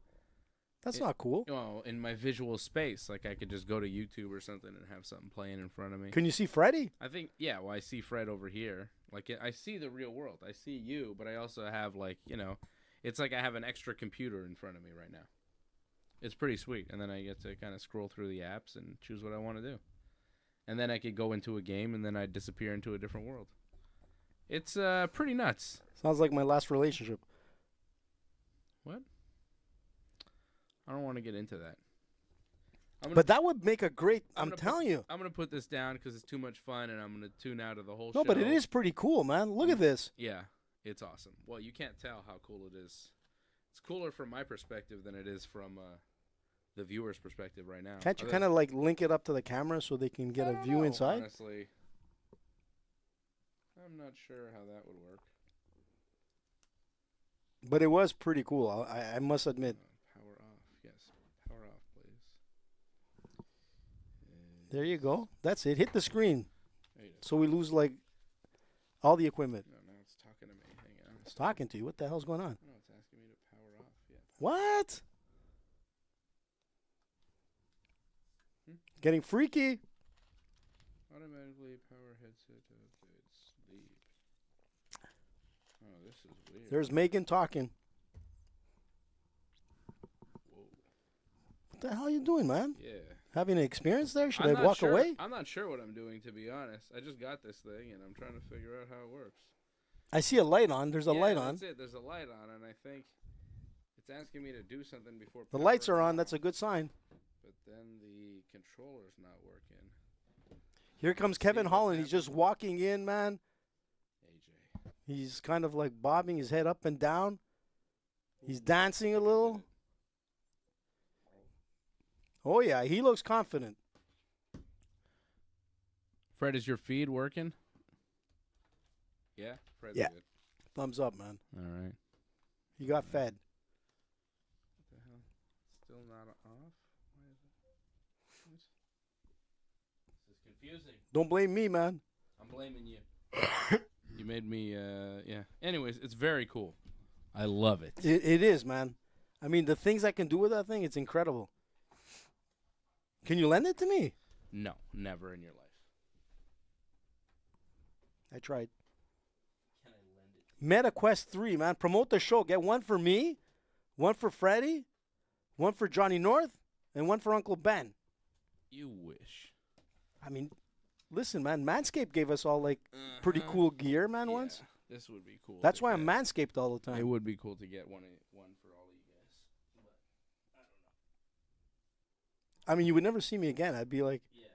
Speaker 4: That's not cool.
Speaker 2: in my visual space, like I could just go to YouTube or something and have something playing in front of me.
Speaker 4: Can you see Freddy?
Speaker 2: I think, yeah. Well, I see Fred over here. Like I see the real world. I see you, but I also have it's like I have an extra computer in front of me right now. It's pretty sweet, and then I get to kind of scroll through the apps and choose what I want to do, and then I could go into a game, and then I disappear into a different world. It's pretty nuts.
Speaker 4: Sounds like my last relationship.
Speaker 2: What? I don't want to get into that.
Speaker 4: But that would make a great. I'm
Speaker 2: gonna
Speaker 4: telling you.
Speaker 2: I'm gonna put this down because it's too much fun, and I'm gonna tune out of the whole show.
Speaker 4: No, but it is pretty cool, man. Look at this.
Speaker 2: Yeah, it's awesome. Well, you can't tell how cool it is. It's cooler from my perspective than it is from the viewer's perspective right now.
Speaker 4: Can't you kind of like link it up to the camera so they can get a view inside?
Speaker 2: Honestly, I'm not sure how that would work.
Speaker 4: But it was pretty cool. I must admit.
Speaker 2: Power off, yes. Power off, please.
Speaker 4: There you go. That's it. Hit the screen.
Speaker 2: There you go.
Speaker 4: So we lose like all the equipment.
Speaker 2: No, now it's talking to me. Hang on.
Speaker 4: It's talking to you. What the hell's going on?
Speaker 2: No, it's asking me to power off. Yeah.
Speaker 4: What? Getting freaky.
Speaker 2: Automatically power headset. Okay, sleep. Oh, this is weird.
Speaker 4: There's Megan talking.
Speaker 2: Whoa.
Speaker 4: What the hell are you doing, man?
Speaker 2: Yeah.
Speaker 4: Having an experience there? Should
Speaker 2: I'm
Speaker 4: I
Speaker 2: not
Speaker 4: walk
Speaker 2: sure.
Speaker 4: away?
Speaker 2: I'm not sure what I'm doing, to be honest. I just got this thing, and I'm trying to figure out how it works.
Speaker 4: I see a light on. There's a light on.
Speaker 2: That's it. There's a light on, and I think it's asking me to do something before.
Speaker 4: The lights are
Speaker 2: powering
Speaker 4: on. That's a good sign.
Speaker 2: But then the controller's not working.
Speaker 4: Here comes
Speaker 2: See
Speaker 4: Kevin
Speaker 2: what's
Speaker 4: Holland. He's just
Speaker 2: happening.
Speaker 4: walking in, man.
Speaker 2: AJ.
Speaker 4: He's kind of like bobbing his head up and down. He's dancing a little. Oh, yeah. He looks confident.
Speaker 2: Fred, is your feed working? Yeah? Fred's
Speaker 4: Yeah.
Speaker 2: good.
Speaker 4: Thumbs up, man.
Speaker 2: All right.
Speaker 4: He got fed.
Speaker 2: What the hell? Still not off? Why is it? What? This is confusing.
Speaker 4: Don't blame me, man.
Speaker 2: I'm blaming you. You made me, yeah. Anyways, it's very cool. I love it.
Speaker 4: It is, man. I mean, the things I can do with that thing, it's incredible. Can you lend it to me?
Speaker 2: No, never in your life.
Speaker 4: I tried.
Speaker 2: Can I
Speaker 4: Meta Quest 3, man. Promote the show. Get one for me, one for Freddie, one for Johnny North, and one for Uncle Ben.
Speaker 2: You wish.
Speaker 4: I mean, listen, man. Manscaped gave us all, like, pretty cool gear, man,
Speaker 2: Yeah,
Speaker 4: once.
Speaker 2: this would be cool.
Speaker 4: That's
Speaker 2: to
Speaker 4: why I'm
Speaker 2: get.
Speaker 4: Manscaped all the
Speaker 2: It
Speaker 4: time.
Speaker 2: would be cool to get one for all of you guys. But I don't know.
Speaker 4: I mean, you would never see me again. I'd be like,
Speaker 2: Yeah.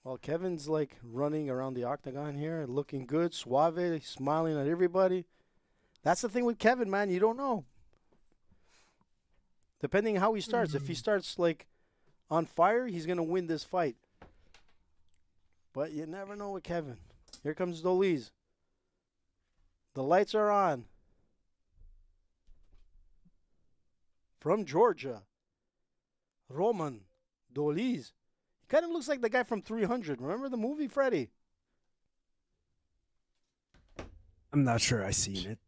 Speaker 4: well, Kevin's, like, running around the octagon here, looking good, suave, smiling at everybody. That's the thing with Kevin, man. You don't know. Depending how he starts. If he starts, like, on fire, he's going to win this fight. But you never know with Kevin. Here comes Doliz. The lights are on. From Georgia, Roman Doliz. He kind of looks like the guy from 300. Remember the movie, Freddie?
Speaker 5: I'm not sure I seen it.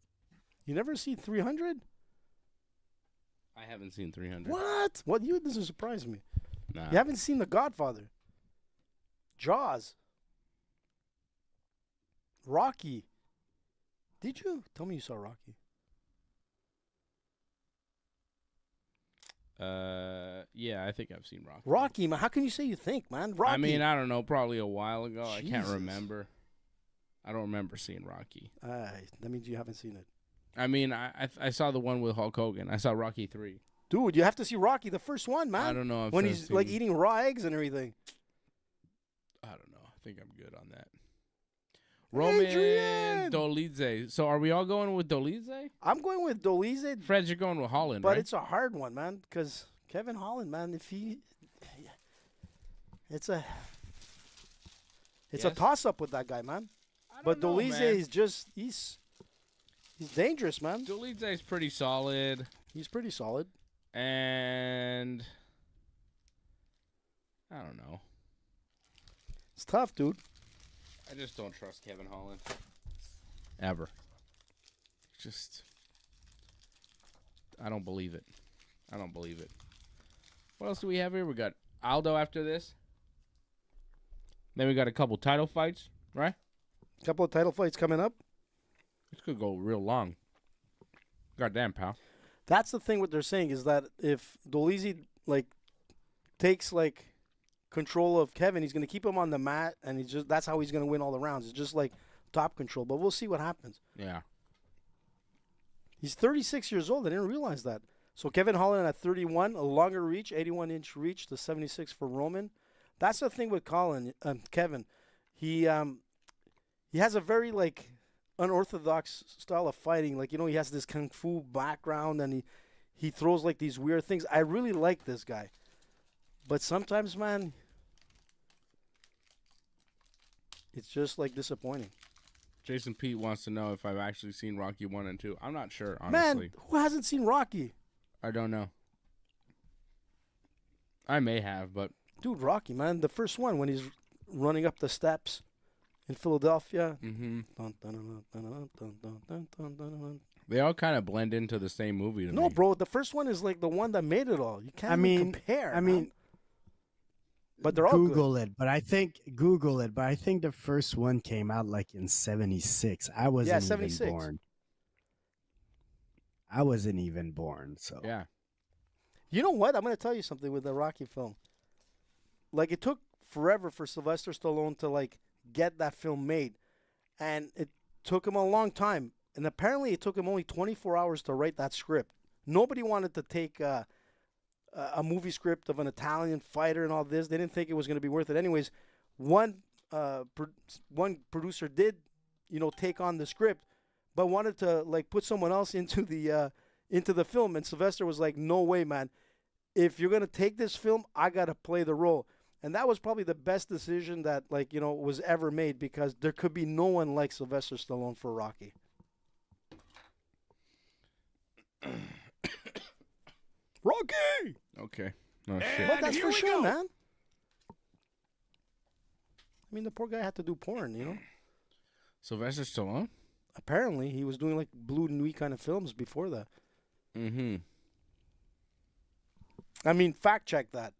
Speaker 4: You never seen 300?
Speaker 2: I haven't seen 300.
Speaker 4: What? What? You doesn't surprise me.
Speaker 2: Nah.
Speaker 4: You haven't seen The Godfather, Jaws, Rocky. Did you? Tell me you saw Rocky.
Speaker 2: Yeah, I think I've seen Rocky.
Speaker 4: Rocky, man. How can you say you think, man? Rocky.
Speaker 2: I mean, I don't know. Probably a while ago. I can't
Speaker 4: Jesus.
Speaker 2: remember. I don't remember seeing Rocky.
Speaker 4: That means you haven't seen it.
Speaker 2: I mean, I saw the one with Hulk Hogan. I saw Rocky 3.
Speaker 4: Dude, you have to see Rocky, the first one, man.
Speaker 2: I don't know if
Speaker 4: when
Speaker 2: I've
Speaker 4: he's like
Speaker 2: seen-
Speaker 4: eating raw eggs and everything.
Speaker 2: I don't know. I think I'm good on that. Roman
Speaker 4: Adrian!
Speaker 2: Dolize. So are we all going with Dolize?
Speaker 4: I'm going with Dolize,
Speaker 2: Fred, you're going with Holland,
Speaker 4: but
Speaker 2: right?
Speaker 4: it's a hard one, man, because Kevin Holland, man, it's a
Speaker 2: Yes.
Speaker 4: toss-up with that guy, man.
Speaker 2: I
Speaker 4: But
Speaker 2: don't know,
Speaker 4: Dolize
Speaker 2: man.
Speaker 4: is just he's dangerous, man.
Speaker 2: Dolize is pretty solid,
Speaker 4: He's pretty solid.
Speaker 2: and I don't know.
Speaker 4: It's tough, dude.
Speaker 2: I just don't trust Kevin Holland. Ever. Just, I don't believe it. I don't believe it. What else do we have here? We got Aldo after this. Then we got a couple title fights, right?
Speaker 4: Couple of title fights coming up.
Speaker 2: This could go real long. Goddamn, pal.
Speaker 4: That's the thing. What they're saying is that if Dolize like takes like control of Kevin, he's going to keep him on the mat, and that's how he's going to win all the rounds. It's just like top control. But we'll see what happens.
Speaker 2: Yeah.
Speaker 4: He's 36 years old. I didn't realize that. So Kevin Holland at 31, a longer reach, 81-inch reach to 76 for Roman. That's the thing with Kevin. He has a very like unorthodox style of fighting. Like, you know, he has this kung fu background, and he throws like these weird things. I really like this guy. But sometimes, man, it's just like disappointing.
Speaker 2: Jason Pete wants to know if I've actually seen Rocky 1 and 2. I'm not sure, honestly.
Speaker 4: Man, who hasn't seen Rocky?
Speaker 2: I don't know. I may have, but
Speaker 4: Dude, Rocky, man. The first one when he's running up the steps in Philadelphia.
Speaker 2: mm-hmm.
Speaker 4: Dun, dun, dun, dun, dun, dun, dun, dun, dun, dun, dun.
Speaker 2: They all kind of blend into the same movie to
Speaker 4: No,
Speaker 2: me.
Speaker 4: bro, the first one is like the one that made it all. You can't even compare.
Speaker 5: I
Speaker 4: man.
Speaker 5: mean,
Speaker 4: but they're all good.
Speaker 5: Google it, but I think the first one came out like in '76. I wasn't
Speaker 4: 76.
Speaker 5: even born. I wasn't even born, so
Speaker 2: Yeah.
Speaker 4: You know what? I'm going to tell you something with the Rocky film. Like, it took forever for Sylvester Stallone to, like, get that film made. And it took him a long time. And apparently it took him only 24 hours to write that script. Nobody wanted to take a movie script of an Italian fighter and all this. They didn't think it was going to be worth it. Anyways, one producer did, you know, take on the script, but wanted to, like, put someone else into the film. And Sylvester was like, no way, man. If you're going to take this film, I got to play the role. And that was probably the best decision that, like, you know, was ever made, because there could be no one like Sylvester Stallone for Rocky. Rocky!
Speaker 2: Okay. Oh, shit.
Speaker 4: But that's
Speaker 1: here
Speaker 4: for
Speaker 1: we
Speaker 4: sure,
Speaker 1: go.
Speaker 4: man. I mean, the poor guy had to do porn, you know?
Speaker 2: Sylvester Stallone?
Speaker 4: Apparently, he was doing, like, Blue Nuit kind of films before that.
Speaker 2: Mm-hmm.
Speaker 4: I mean, fact check that.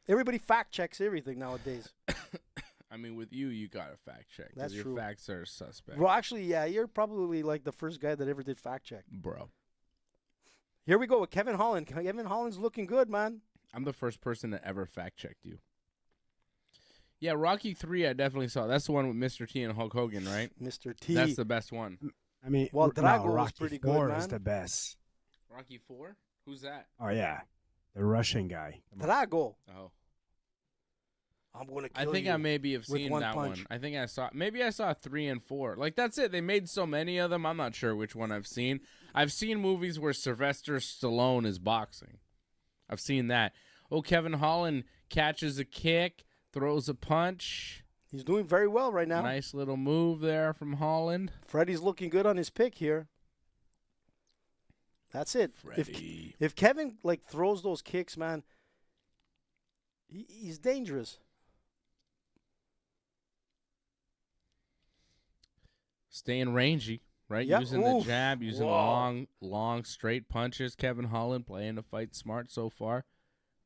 Speaker 4: Everybody fact checks everything nowadays.
Speaker 2: I mean, with you got to fact check. 'Cause
Speaker 4: That's
Speaker 2: your
Speaker 4: true.
Speaker 2: facts are suspect.
Speaker 4: Well, actually, yeah, you're probably like the first guy that ever did fact check.
Speaker 2: Bro.
Speaker 4: Here we go with Kevin Holland. Kevin Holland's looking good, man.
Speaker 2: I'm the first person that ever fact checked you. Yeah, Rocky 3 I definitely saw. That's the one with Mr. T and Hulk Hogan, right?
Speaker 4: Mr. T.
Speaker 2: That's the best one.
Speaker 5: I mean,
Speaker 4: Well, Drago was
Speaker 5: Rocky
Speaker 4: pretty
Speaker 5: 4
Speaker 4: good,
Speaker 5: is
Speaker 4: man.
Speaker 5: the best.
Speaker 2: Rocky 4? Who's that?
Speaker 5: Oh yeah, the Russian guy. Come on.
Speaker 4: Drago.
Speaker 2: Oh.
Speaker 4: I'm going to
Speaker 2: I
Speaker 4: kill
Speaker 2: think
Speaker 4: you.
Speaker 2: I maybe have
Speaker 4: with
Speaker 2: seen
Speaker 4: one
Speaker 2: that
Speaker 4: punch.
Speaker 2: one. I think I saw 3 and 4. Like, that's it. They made so many of them. I'm not sure which one I've seen. I've seen movies where Sylvester Stallone is boxing. I've seen that. Oh, Kevin Holland catches a kick, throws a punch.
Speaker 4: He's doing very well right now.
Speaker 2: Nice little move there from Holland.
Speaker 4: Freddie's looking good on his pick here. That's it.
Speaker 2: Freddie.
Speaker 4: If Kevin like throws those kicks, man, he's dangerous.
Speaker 2: Staying rangy, right?
Speaker 4: Yep.
Speaker 2: Using
Speaker 4: Oof.
Speaker 2: the jab, using
Speaker 4: Whoa.
Speaker 2: long, straight punches. Kevin Holland playing the fight smart so far.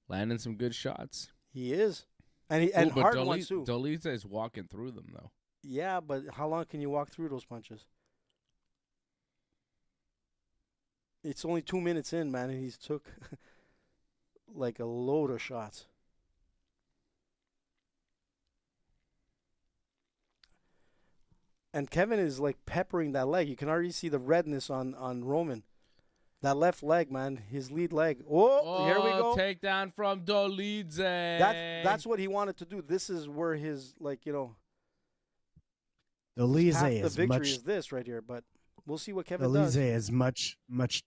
Speaker 2: Landing some good shots.
Speaker 4: He is. And
Speaker 2: Ooh,
Speaker 4: hard ones too.
Speaker 2: Doliza is walking through them, though.
Speaker 4: Yeah, but how long can you walk through those punches? It's only 2 minutes in, man, and he's took like a load of shots. And Kevin is like peppering that leg. You can already see the redness on Roman. That left leg, man, his lead leg. Oh, here we go.
Speaker 2: Takedown from Dolize.
Speaker 4: That's what he wanted to do. This is where his
Speaker 5: Dolize
Speaker 4: half the
Speaker 5: is
Speaker 4: victory
Speaker 5: much.
Speaker 4: is this right here. But we'll see what Kevin
Speaker 5: Dolize
Speaker 4: does.
Speaker 5: is much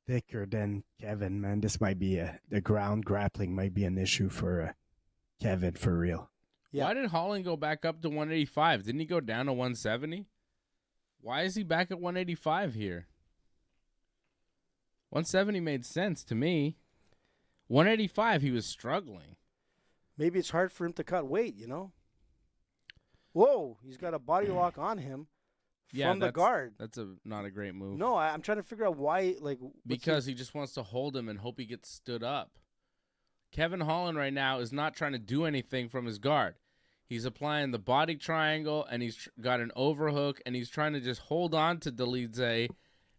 Speaker 5: thicker than Kevin. Man, this might be the ground grappling might be an issue for Kevin for real.
Speaker 4: Yeah.
Speaker 2: Why did Holland go back up to 185? Didn't he go down to 170? Why is he back at 185 here? 170 made sense to me. 185, he was struggling.
Speaker 4: Maybe it's hard for him to cut weight, you know? Whoa, he's got a body lock on him from the guard.
Speaker 2: That's not a great move.
Speaker 4: No, I'm trying to figure out why,
Speaker 2: Because he just wants to hold him and hope he gets stood up. Kevin Holland right now is not trying to do anything from his guard. He's applying the body triangle, and he's got an overhook, and he's trying to just hold on to Dolize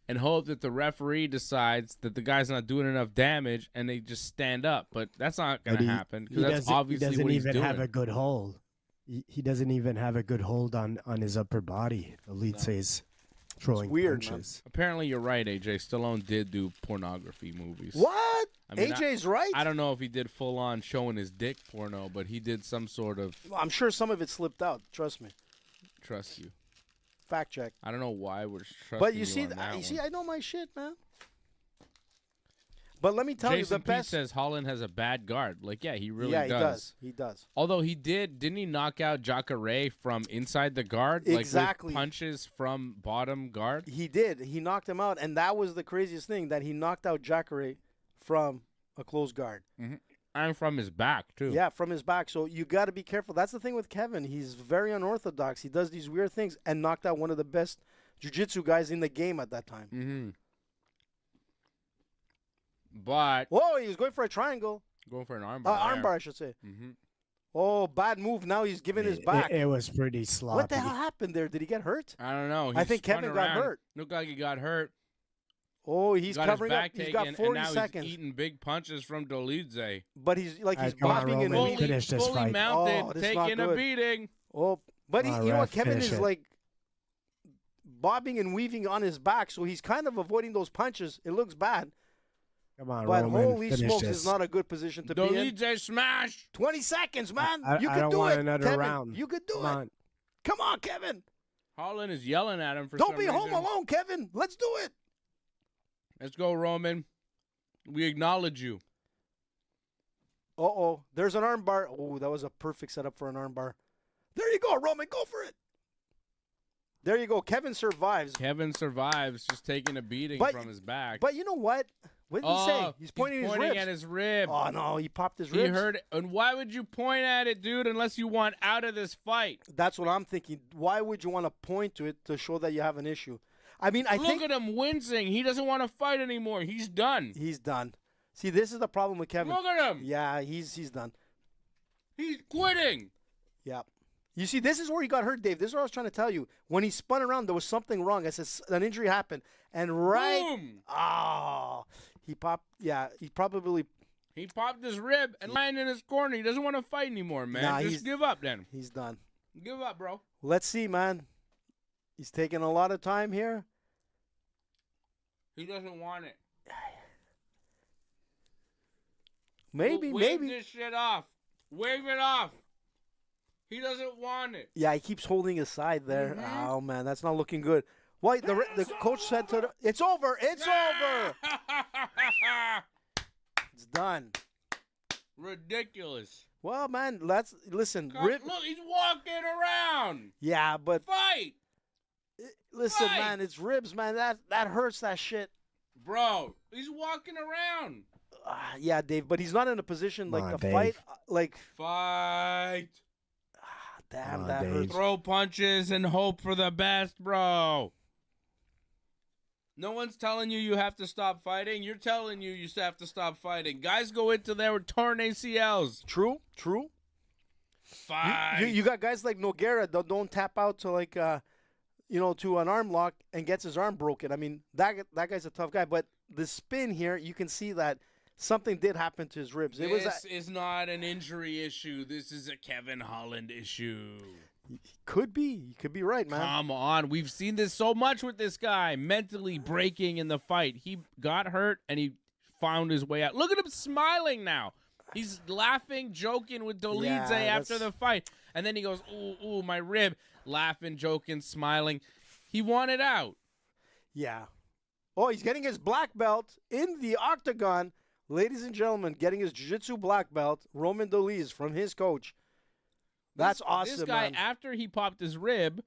Speaker 2: and hope that the referee decides that the guy's not doing enough damage, and they just stand up. But that's not going to happen, because that's obviously
Speaker 5: he doesn't
Speaker 2: what he's
Speaker 5: even
Speaker 2: doing.
Speaker 5: have a good hold. He doesn't even have a good hold on his upper body. Dolize is throwing
Speaker 4: weird,
Speaker 5: punches.
Speaker 2: Apparently, you're right, AJ. Stallone did do pornography movies.
Speaker 4: What?
Speaker 2: I mean,
Speaker 4: AJ's right?
Speaker 2: I don't know if he did full-on showing his dick porno, but he did some sort of,
Speaker 4: I'm sure some of it slipped out. Trust me.
Speaker 2: trust you.
Speaker 4: Fact check.
Speaker 2: I don't know why we're trusting
Speaker 4: But you see,
Speaker 2: on that one.
Speaker 4: I know my shit, man. But let me tell
Speaker 2: Jason
Speaker 4: you, the best.
Speaker 2: Pete says Holland has a bad guard. Like, yeah, he really
Speaker 4: yeah,
Speaker 2: does.
Speaker 4: He does.
Speaker 2: Although didn't he knock out Jacare from inside the guard?
Speaker 4: Exactly.
Speaker 2: Like with punches from bottom guard?
Speaker 4: He did. He knocked him out, and that was the craziest thing, that he knocked out Jacare from a closed guard.
Speaker 2: Mm-hmm. And from his back, too.
Speaker 4: Yeah, from his back. So you got to be careful. That's the thing with Kevin. He's very unorthodox. He does these weird things and knocked out one of the best jiu-jitsu guys in the game at that time.
Speaker 2: Mm-hmm. But
Speaker 4: Whoa, he was going for a triangle.
Speaker 2: going for an armbar.
Speaker 4: Armbar, I should say.
Speaker 2: Mm-hmm.
Speaker 4: Oh, bad move. Now he's giving his back.
Speaker 5: It was pretty sloppy.
Speaker 4: What the hell happened there? Did he get hurt?
Speaker 2: I don't know.
Speaker 4: I
Speaker 2: He
Speaker 4: think
Speaker 2: spun
Speaker 4: Kevin got
Speaker 2: around.
Speaker 4: hurt.
Speaker 2: Looked like he got hurt.
Speaker 4: Oh, he's
Speaker 2: Got
Speaker 4: covering
Speaker 2: his
Speaker 4: up.
Speaker 2: back
Speaker 4: He's
Speaker 2: taken,
Speaker 4: got 40
Speaker 2: and now
Speaker 4: seconds.
Speaker 2: he's eating big punches from Dolize.
Speaker 4: But he's like he's
Speaker 5: come on,
Speaker 4: bobbing and
Speaker 5: Roman.
Speaker 4: weaving.
Speaker 5: Finish this
Speaker 2: fully
Speaker 5: fight.
Speaker 2: mounted,
Speaker 4: Oh, this is not
Speaker 2: taking a
Speaker 4: good.
Speaker 2: beating.
Speaker 4: Oh, but
Speaker 5: Come on,
Speaker 4: you know what?
Speaker 5: ref,
Speaker 4: Kevin
Speaker 5: finish
Speaker 4: is
Speaker 5: it.
Speaker 4: like bobbing and weaving on his back, so he's kind of avoiding those punches. It looks bad,
Speaker 5: Come on,
Speaker 4: but
Speaker 5: Roman.
Speaker 4: holy
Speaker 5: finish
Speaker 4: smokes,
Speaker 5: this.
Speaker 4: it's not a good position to be in.
Speaker 2: Dolize smash.
Speaker 4: 20 seconds, man. You
Speaker 5: I
Speaker 4: could
Speaker 5: don't
Speaker 4: do
Speaker 5: want
Speaker 4: it,
Speaker 5: another
Speaker 4: Kevin.
Speaker 5: round.
Speaker 4: You could do
Speaker 5: Come
Speaker 4: it.
Speaker 5: on.
Speaker 4: Come on, Kevin.
Speaker 2: Holland is yelling at him for
Speaker 4: Don't
Speaker 2: some
Speaker 4: be home
Speaker 2: reason.
Speaker 4: alone, Kevin. Let's do it.
Speaker 2: Let's go, Roman. We acknowledge you.
Speaker 4: Uh-oh. There's an armbar. Oh, that was a perfect setup for an armbar. There you go, Roman. Go for it. There you go. Kevin survives.
Speaker 2: Kevin survives, just taking a beating
Speaker 4: But-
Speaker 2: from his back.
Speaker 4: But you know what? What did he say? He's pointing,
Speaker 2: at his rib.
Speaker 4: Oh, no. He popped his
Speaker 2: He
Speaker 4: ribs.
Speaker 2: heard it. And why would you point at it, dude, unless you want out of this fight?
Speaker 4: That's what I'm thinking. Why would you want to point to it to show that you have an issue? I mean, I
Speaker 2: Look
Speaker 4: think
Speaker 2: at him wincing. He doesn't want to fight anymore. He's done.
Speaker 4: he's done. See, this is the problem with Kevin.
Speaker 2: Look at him.
Speaker 4: Yeah, he's done.
Speaker 2: He's quitting.
Speaker 4: Yeah. You see, this is where he got hurt, Dave. This is what I was trying to tell you. When he spun around, there was something wrong. I said an injury happened. And
Speaker 2: Boom.
Speaker 4: He popped. Yeah, he probably.
Speaker 2: He popped his rib and lying in his corner. He doesn't want to fight anymore, man.
Speaker 4: Nah,
Speaker 2: Just give up then.
Speaker 4: He's done.
Speaker 2: Give up, bro.
Speaker 4: Let's see, man. He's taking a lot of time here.
Speaker 2: He doesn't want it.
Speaker 4: Maybe.
Speaker 2: Wave this shit off. Wave it off. He doesn't want it.
Speaker 4: Yeah, he keeps holding his side there.
Speaker 2: Mhm.
Speaker 4: Oh, man, that's not looking good. Why? The coach said to it's over. It's over. It's done.
Speaker 2: Ridiculous.
Speaker 4: Well, man, listen.
Speaker 2: Look, he's walking around.
Speaker 4: Yeah, but
Speaker 2: Fight.
Speaker 4: listen,
Speaker 2: Fight.
Speaker 4: man, it's ribs, man. That hurts, that shit.
Speaker 2: Bro, he's walking around.
Speaker 4: Yeah, Dave, but he's not in a position like to
Speaker 5: Dave.
Speaker 4: fight. Like,
Speaker 2: Fight.
Speaker 4: damn,
Speaker 5: on,
Speaker 4: that
Speaker 5: Dave.
Speaker 4: hurts.
Speaker 2: Throw punches and hope for the best, bro. No one's telling you have to stop fighting. You're telling you have to stop fighting. Guys go into there with torn ACLs.
Speaker 4: True.
Speaker 2: Fight.
Speaker 4: You got guys like Nogueira that don't tap out to like, to an arm lock and gets his arm broken. I mean, that guy's a tough guy. But the spin here, you can see that something did happen to his ribs.
Speaker 2: This is not an injury issue. This is a Kevin Holland issue.
Speaker 4: Could be. You could be right, man.
Speaker 2: Come on. We've seen this so much with this guy mentally breaking in the fight. He got hurt and he found his way out. Look at him smiling now. He's laughing, joking with Dolidze after the fight. And then he goes, ooh, my rib. Laughing, joking, smiling. He wanted out.
Speaker 4: Yeah. Oh, he's getting his black belt in the Octagon. Ladies and gentlemen, getting his jiu-jitsu black belt, Roman Dolidze, from his coach. That's awesome,
Speaker 2: This guy,
Speaker 4: man.
Speaker 2: after he popped his rib,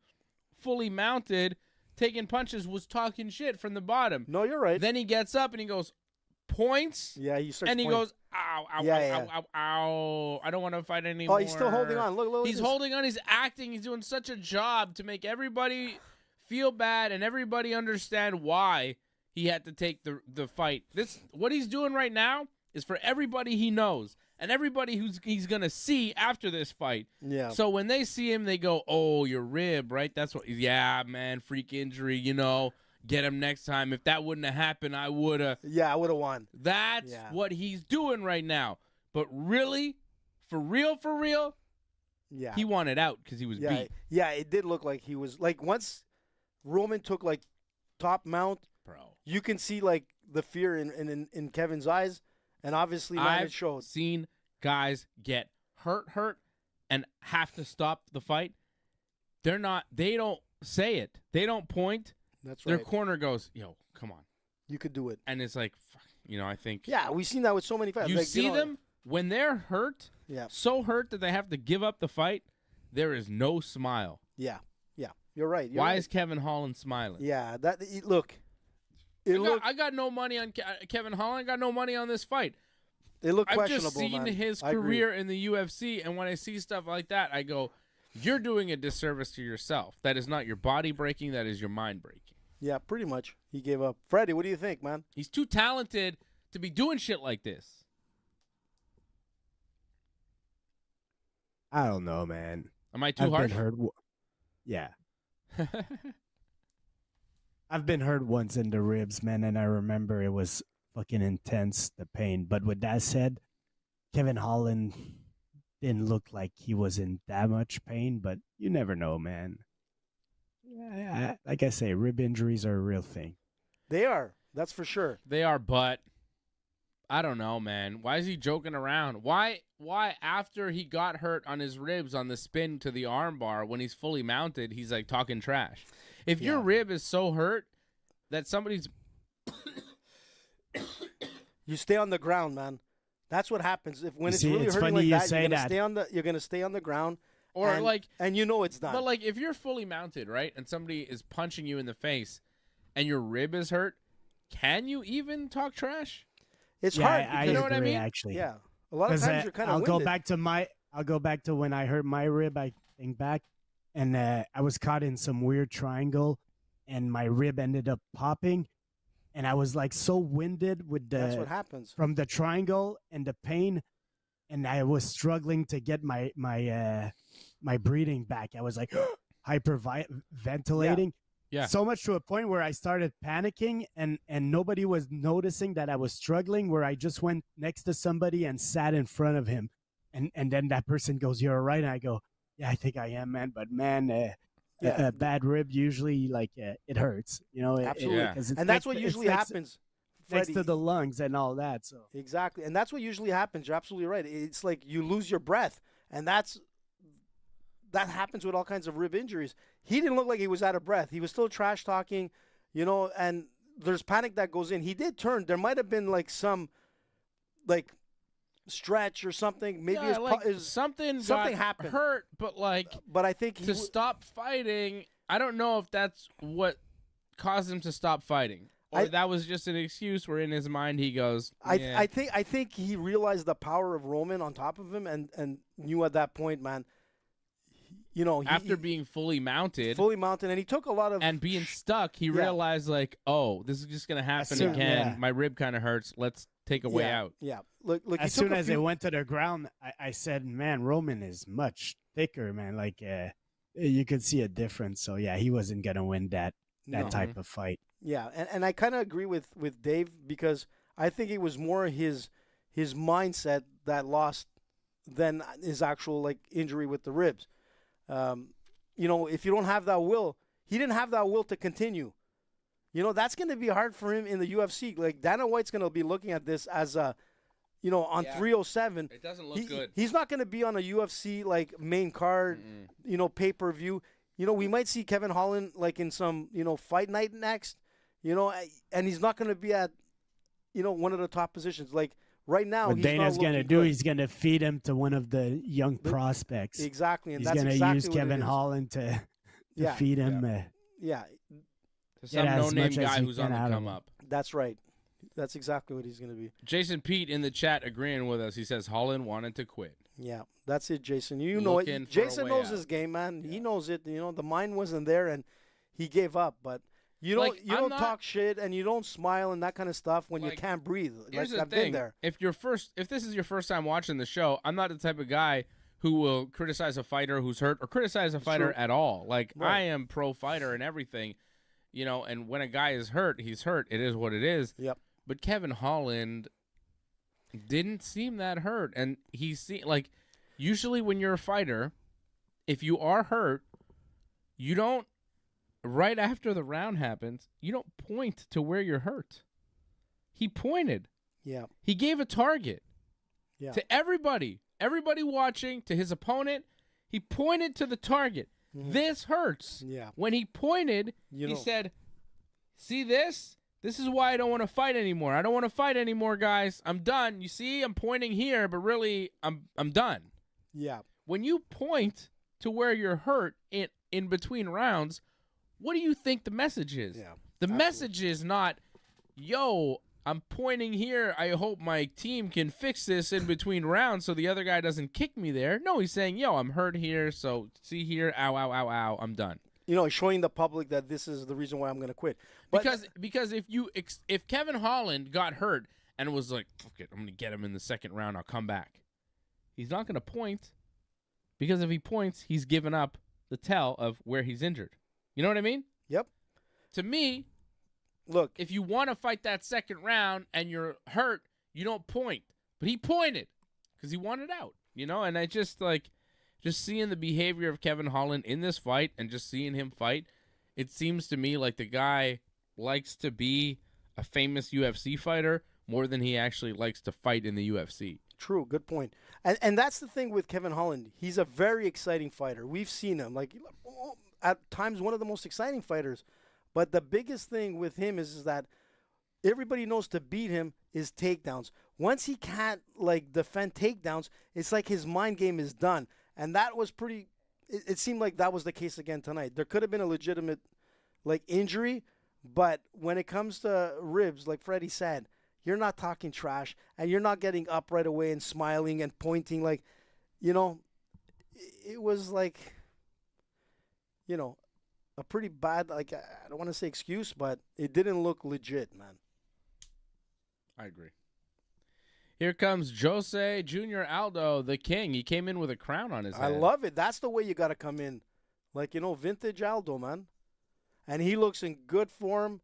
Speaker 2: fully mounted, taking punches, was talking shit from the bottom.
Speaker 4: No, you're right.
Speaker 2: Then he gets up and he goes, points,
Speaker 4: Yeah, he starts
Speaker 2: and he
Speaker 4: pointing.
Speaker 2: goes, ow, ow,
Speaker 4: Yeah,
Speaker 2: ow, ow, ow. I don't want to fight anymore.
Speaker 4: Oh, he's still holding on. Look.
Speaker 2: He's holding on. He's acting. He's doing such a job to make everybody feel bad and everybody understand why he had to take the fight. What he's doing right now is for everybody he knows and everybody he's going to see after this fight.
Speaker 4: Yeah.
Speaker 2: So when they see him, they go, oh, your rib, right? That's what, yeah, man, freak injury, get him next time. If that wouldn't have happened, I would have.
Speaker 4: Yeah, I would have won.
Speaker 2: That's what he's doing right now. But really, for real,
Speaker 4: Yeah.
Speaker 2: he wanted out because he was beat.
Speaker 4: Yeah, it did look like he was, like, once Roman took, like, top mount,
Speaker 2: Bro.
Speaker 4: you can see, like, the fear in Kevin's eyes, and obviously, man, it
Speaker 2: I've
Speaker 4: shows.
Speaker 2: seen guys get hurt, and have to stop the fight. They don't say it. They don't point.
Speaker 4: That's
Speaker 2: Their
Speaker 4: right.
Speaker 2: corner goes, yo, come on.
Speaker 4: You could do it.
Speaker 2: And it's like, fuck, I think.
Speaker 4: Yeah, we've seen that with so many fighters.
Speaker 2: You
Speaker 4: Like,
Speaker 2: see them, when they're hurt,
Speaker 4: Yeah.
Speaker 2: so hurt that they have to give up the fight, there is no smile.
Speaker 4: Yeah. You're right.
Speaker 2: Why is Kevin Holland smiling?
Speaker 4: Yeah, look.
Speaker 2: I got no money on Kevin Holland. I got no money on this fight.
Speaker 4: It looked
Speaker 2: I've
Speaker 4: questionable,
Speaker 2: just seen
Speaker 4: man.
Speaker 2: his
Speaker 4: I agree.
Speaker 2: career in the UFC, and when I see stuff like that, I go, you're doing a disservice to yourself. That is not your body breaking. That is your mind breaking.
Speaker 4: Yeah, pretty much. He gave up. Freddie, what do you think, man?
Speaker 2: He's too talented to be doing shit like this.
Speaker 5: I don't know, man.
Speaker 2: Am I too
Speaker 5: I've
Speaker 2: harsh?
Speaker 5: been hurt. Yeah. I've been hurt once in the ribs, man, and I remember it was fucking intense, the pain. But with that said, Kevin Holland didn't look like he was in that much pain, but you never know, man. Yeah, like I say, rib injuries are a real thing.
Speaker 4: They are. That's for sure.
Speaker 2: They are, but I don't know, man. Why is he joking around? Why after he got hurt on his ribs on the spin to the arm bar, when he's fully mounted, he's like talking trash? If your rib is so hurt that somebody's...
Speaker 4: You stay on the ground, man. That's what happens. When it's
Speaker 5: See,
Speaker 4: really
Speaker 5: it's
Speaker 4: hurting
Speaker 5: funny
Speaker 4: like
Speaker 5: you
Speaker 4: that,
Speaker 5: say
Speaker 4: you're gonna stay on the ground.
Speaker 2: Or
Speaker 4: and,
Speaker 2: like...
Speaker 4: And you know it's done.
Speaker 2: But like if you're fully mounted, right, and somebody is punching you in the face and your rib is hurt, can you even talk trash?
Speaker 4: It's
Speaker 5: Yeah,
Speaker 4: hard.
Speaker 5: I
Speaker 2: you know
Speaker 4: because-
Speaker 2: what I
Speaker 5: agree,
Speaker 2: mean?
Speaker 5: actually.
Speaker 4: Yeah. A lot of times you're kind of
Speaker 5: I'll go back to when I hurt my rib. I think back, and I was caught in some weird triangle, and my rib ended up popping, and I was like so winded with
Speaker 4: That's what happens.
Speaker 5: from the triangle and the pain, and I was struggling to get my breathing back. I was like hyperventilating.
Speaker 2: Yeah.
Speaker 5: So much to a point where I started panicking, and nobody was noticing that I was struggling, where I just went next to somebody and sat in front of him. And then that person goes, "You're all right." And I go, "Yeah, I think I am, man. But man, a bad rib usually it hurts, you know."
Speaker 4: Absolutely.
Speaker 2: Yeah.
Speaker 5: 'Cause it's
Speaker 4: And that's
Speaker 5: next
Speaker 4: what
Speaker 5: to-
Speaker 4: usually
Speaker 5: it's next-
Speaker 4: happens,
Speaker 5: next
Speaker 4: Freddie.
Speaker 5: to the lungs and all that. So
Speaker 4: Exactly. And that's what usually happens. You're absolutely right. It's like you lose your breath. And that happens with all kinds of rib injuries. He didn't look like he was out of breath. He was still trash talking, you know, and there's panic that goes in. He did turn. There might have been like some stretch or something. Maybe
Speaker 2: something
Speaker 4: something
Speaker 2: got
Speaker 4: happened.
Speaker 2: hurt, but
Speaker 4: But I think
Speaker 2: to stop fighting, I don't know if that's what caused him to stop fighting. Or that was just an excuse where in his mind he goes, yeah.
Speaker 4: I think he realized the power of Roman on top of him and knew at that point, man, you know,
Speaker 2: after being fully mounted,
Speaker 4: and he took a lot of
Speaker 2: and being stuck, he realized like, oh, this is just gonna happen
Speaker 5: soon-
Speaker 2: again.
Speaker 5: yeah.
Speaker 2: My rib kind of hurts. Let's take a way out.
Speaker 4: Yeah, look.
Speaker 5: as soon as they went to the ground, I said, "Man, Roman is much thicker, man. Like you could see a difference." So yeah, he wasn't gonna win that
Speaker 4: No.
Speaker 5: type of fight.
Speaker 4: Yeah, and I kind of agree with Dave because I think it was more his mindset that lost than his actual like injury with the ribs. You know, if you don't have that will, he didn't have that will to continue. You know, that's going to be hard for him in the UFC. Like Dana White's going to be looking at this as a, you know, on 307.
Speaker 2: It doesn't look good.
Speaker 4: He's not going to be on a UFC like main card, you know, pay-per-view. You know, we might see Kevin Holland like in some, you know, fight night next. You know, and he's not going to be at, you know, one of the top positions. Like right now,
Speaker 5: What
Speaker 4: he's
Speaker 5: Dana's
Speaker 4: not
Speaker 5: gonna
Speaker 4: looking
Speaker 5: do,
Speaker 4: good.
Speaker 5: he's gonna feed him to one of the young prospects.
Speaker 4: Exactly, and
Speaker 5: He's
Speaker 4: that's
Speaker 5: gonna
Speaker 4: exactly
Speaker 5: use
Speaker 4: what it
Speaker 5: Kevin
Speaker 4: is.
Speaker 5: Holland to
Speaker 4: Yeah.
Speaker 5: feed him.
Speaker 4: Yeah,
Speaker 2: To some
Speaker 5: as
Speaker 2: no-name
Speaker 5: much as
Speaker 2: guy
Speaker 5: he
Speaker 2: who's
Speaker 5: can
Speaker 2: on the
Speaker 5: out of
Speaker 2: come
Speaker 5: him.
Speaker 2: up.
Speaker 4: that's right. That's exactly what he's going to be.
Speaker 2: Jason Pete in the chat agreeing with us. He says Holland wanted to quit.
Speaker 4: Yeah, that's it, Jason. You know
Speaker 2: Looking
Speaker 4: it.
Speaker 2: for a
Speaker 4: Jason
Speaker 2: way
Speaker 4: knows
Speaker 2: out.
Speaker 4: his game, man. He knows it. You know, the mind wasn't there, and he gave up. But you don't
Speaker 2: Like,
Speaker 4: you
Speaker 2: I'm
Speaker 4: don't
Speaker 2: not-
Speaker 4: talk shit, and you don't smile and that kind of stuff when you
Speaker 2: Like,
Speaker 4: can't breathe.
Speaker 2: Here's
Speaker 4: Like
Speaker 2: the
Speaker 4: I've
Speaker 2: thing:
Speaker 4: been there.
Speaker 2: if this is your first time watching the show, I'm not the type of guy who will criticize a fighter who's hurt or criticize a fighter
Speaker 4: true.
Speaker 2: at all. Like
Speaker 4: Right.
Speaker 2: I am pro fighter and everything, you know. And when a guy is hurt, he's hurt. It is what it is.
Speaker 4: Yep.
Speaker 2: But Kevin Holland didn't seem that hurt, and he seemed like usually when you're a fighter, if you are hurt, you don't. Right after the round happens, you don't point to where you're hurt. He pointed.
Speaker 4: Yeah.
Speaker 2: He gave a target
Speaker 4: Yeah.
Speaker 2: to everybody watching, to his opponent. He pointed to the target. This hurts.
Speaker 4: Yeah.
Speaker 2: When he pointed,
Speaker 4: You
Speaker 2: he
Speaker 4: know.
Speaker 2: said, "See this? This is why I don't want to fight anymore. I don't want to fight anymore, guys. I'm done. You see, I'm pointing here, but really, I'm done."
Speaker 4: Yeah.
Speaker 2: When you point to where you're hurt in between rounds, what do you think the message is?
Speaker 4: Yeah.
Speaker 2: The message is not, "Yo, I'm pointing here. I hope my team can fix this in between rounds so the other guy doesn't kick me there." No, he's saying, "Yo, I'm hurt here, so see here, ow, ow, ow, ow, I'm done."
Speaker 4: You know, showing the public that this is the reason why I'm going to quit. But
Speaker 2: Because if Kevin Holland got hurt and was like, "Fuck it, I'm going to get him in the second round, I'll come back," he's not going to point, because if he points, he's given up the tell of where he's injured. You know what I mean?
Speaker 4: Yep.
Speaker 2: To me,
Speaker 4: Look,
Speaker 2: if you want to fight that second round and you're hurt, you don't point. But he pointed because he wanted out, you know? And I just seeing the behavior of Kevin Holland in this fight and just seeing him fight, it seems to me like the guy likes to be a famous UFC fighter more than he actually likes to fight in the UFC.
Speaker 4: true, good point. And that's the thing with Kevin Holland. He's a very exciting fighter. We've seen him like at times one of the most exciting fighters. But the biggest thing with him is that everybody knows to beat him is takedowns. Once he can't like defend takedowns, it's like his mind game is done. And that was pretty. It seemed like that was the case again tonight. There could have been a legitimate like injury, but when it comes to ribs, like Freddie said, you're not talking trash and you're not getting up right away and smiling and pointing like, you know, it was like, you know, a pretty bad, like, I don't want to say excuse, but it didn't look legit, man.
Speaker 2: I agree. Here comes Jose Jr. Aldo, the king. He came in with a crown on his head.
Speaker 4: I love it. That's the way you got to come in. Like, vintage Aldo, man. And he looks in good form.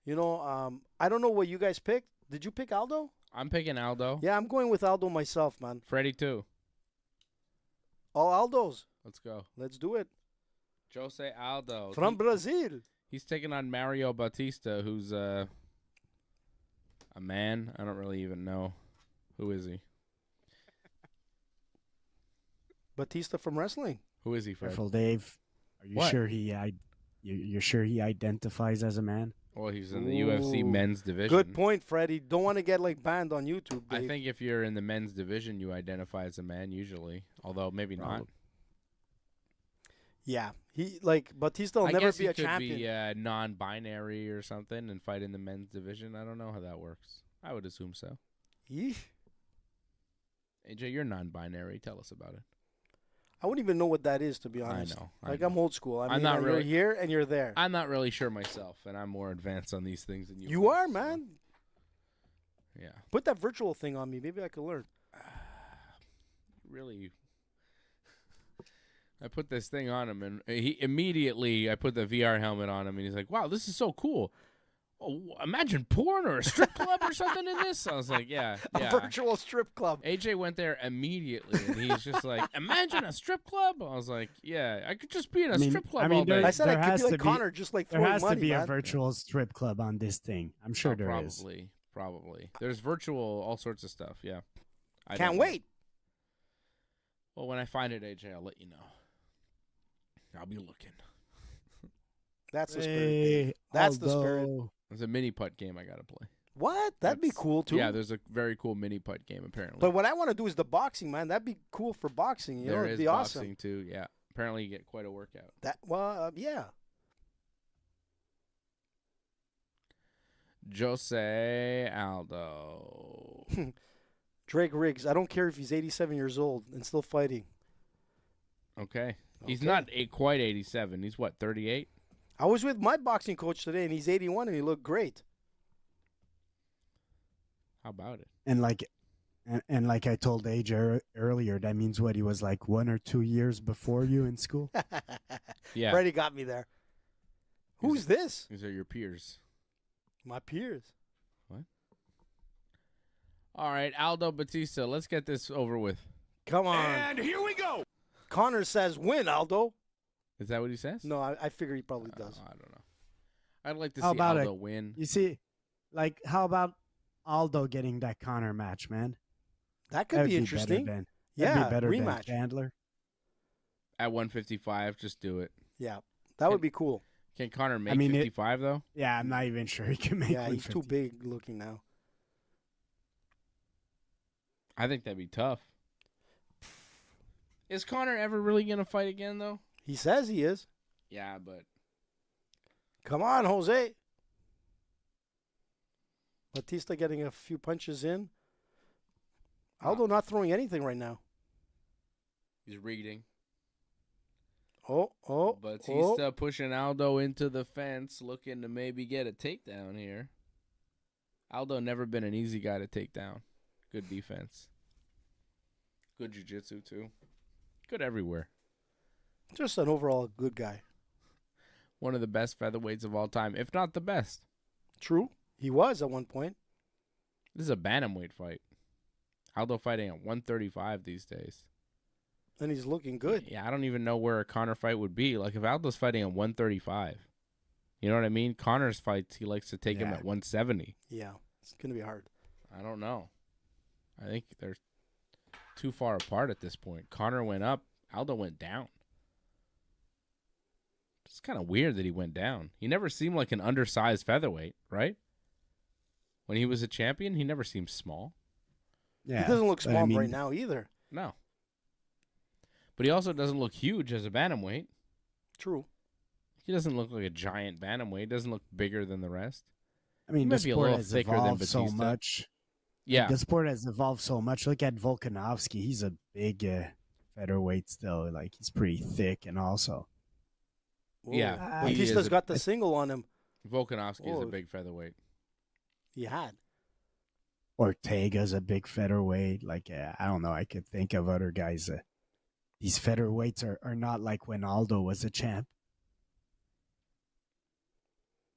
Speaker 4: I don't know what you guys picked. Did you pick Aldo?
Speaker 2: I'm picking Aldo.
Speaker 4: Yeah, I'm going with Aldo myself, man.
Speaker 2: Freddie, too.
Speaker 4: All Aldos.
Speaker 2: Let's go.
Speaker 4: Let's do it.
Speaker 2: Jose Aldo.
Speaker 4: From Brazil.
Speaker 2: He's taking on Mario Bautista, who's a man. I don't really even know. Who is he?
Speaker 4: Batista from wrestling.
Speaker 2: Who is he, Fred?
Speaker 5: Careful, Dave. Are you sure you're sure he identifies as a man?
Speaker 2: Well, he's in the UFC men's division.
Speaker 4: Good point, Freddie. Don't want to get banned on YouTube, Dave.
Speaker 2: I think if you're in the men's division, you identify as a man usually, although maybe not.
Speaker 4: Yeah, Batista will never be a champion.
Speaker 2: I guess he could be non-binary or something and fight in the men's division. I don't know how that works. I would assume so.
Speaker 4: Yeesh.
Speaker 2: AJ, you're non-binary. Tell us about it.
Speaker 4: I wouldn't even know what that is, to be honest.
Speaker 2: I know.
Speaker 4: I'm old school.
Speaker 2: I'm not really
Speaker 4: you're here and you're there.
Speaker 2: I'm not really sure myself, and I'm more advanced on these things than you.
Speaker 4: You are, man.
Speaker 2: Yeah.
Speaker 4: Put that virtual thing on me. Maybe I could learn.
Speaker 2: Really. I put this thing on him, and I put the VR helmet on him, and he's like, "Wow, this is so cool. Oh, imagine porn or a strip club or something in this." I was like, yeah.
Speaker 4: A virtual strip club.
Speaker 2: AJ went there immediately, and he's just like, imagine a strip club? I was like, yeah, I could just be in a strip club all day.
Speaker 4: I said I could be like Connor,
Speaker 5: just
Speaker 4: like throwing money,
Speaker 5: there has to be
Speaker 4: man.
Speaker 5: a virtual strip club on this thing. I'm sure there is.
Speaker 2: Probably. There's virtual, all sorts of stuff, yeah. I
Speaker 4: Can't wait.
Speaker 2: Well, when I find it, AJ, I'll let you know. I'll be looking.
Speaker 4: That's the spirit. That's the spirit.
Speaker 2: There's a mini putt game I got to play.
Speaker 4: What? That'd be cool, too.
Speaker 2: Yeah, there's a very cool mini putt game, apparently.
Speaker 4: But what I want to do is the boxing, man. That'd be cool for boxing. It'd be
Speaker 2: boxing,
Speaker 4: awesome.
Speaker 2: too, yeah. Apparently, you get quite a workout.
Speaker 4: Yeah.
Speaker 2: Jose Aldo.
Speaker 4: Drake Riggs. I don't care if he's 87 years old and still fighting.
Speaker 2: Okay. He's not quite 87. He's, 38?
Speaker 4: I was with my boxing coach today, and he's 81, and he looked great.
Speaker 2: How about it?
Speaker 5: And like I told AJ earlier, that means what, he was like 1 or 2 years before you in school?
Speaker 2: Yeah.
Speaker 4: Freddie got me there. Who's this?
Speaker 2: These are your peers.
Speaker 4: My peers.
Speaker 2: What? All right, Aldo Batista. Let's get this over with.
Speaker 4: Come on.
Speaker 1: And here we go.
Speaker 4: Connor says, win, Aldo.
Speaker 2: Is that what he says?
Speaker 4: No, I figure he probably does.
Speaker 2: I don't know. I'd like to see Aldo win.
Speaker 5: You see, how about Aldo getting that Connor match, man?
Speaker 4: That could be interesting.
Speaker 5: That'd
Speaker 4: be better
Speaker 5: rematch. Than Chandler.
Speaker 2: At 155, just do it.
Speaker 4: Yeah, that would be cool.
Speaker 2: Can Connor make 55, though?
Speaker 5: Yeah, I'm not even sure he can make 150.
Speaker 4: He's too big looking now.
Speaker 2: I think that'd be tough. Is Connor ever really going to fight again, though?
Speaker 4: He says he is.
Speaker 2: Yeah, but...
Speaker 4: Come on, Jose. Batista getting a few punches in. Aldo not throwing anything right now.
Speaker 2: He's reading.
Speaker 4: Batista
Speaker 2: pushing Aldo into the fence, looking to maybe get a takedown here. Aldo never been an easy guy to take down. Good defense. Good jiu-jitsu, too. Good everywhere.
Speaker 4: Just an overall good guy.
Speaker 2: One of the best featherweights of all time, if not the best.
Speaker 4: True. He was at one point.
Speaker 2: This is a bantamweight fight. Aldo fighting at 135 these days.
Speaker 4: And he's looking good.
Speaker 2: Yeah, I don't even know where a Connor fight would be. Like, if Aldo's fighting at 135, you know what I mean? Connor's fights, he likes to take him at 170.
Speaker 4: Yeah, it's going to be hard.
Speaker 2: I don't know. I think they're too far apart at this point. Connor went up. Aldo went down. It's kind of weird that he went down. He never seemed like an undersized featherweight, right? When he was a champion, he never seemed small.
Speaker 4: Yeah, he doesn't look small right now either.
Speaker 2: No. But he also doesn't look huge as a bantamweight.
Speaker 4: True.
Speaker 2: He doesn't look like a giant bantamweight. He doesn't look bigger than the rest.
Speaker 5: I mean, the sport has evolved so much.
Speaker 2: Yeah.
Speaker 5: The sport has evolved so much. Look at Volkanovski. He's a big featherweight still. Like, he's pretty thick and also.
Speaker 2: Yeah.
Speaker 4: Batista's got the single on him.
Speaker 2: Volkanovski is a big featherweight.
Speaker 4: He had.
Speaker 5: Ortega's a big featherweight. Like, I don't know. I could think of other guys. These featherweights are not like when Aldo was a champ.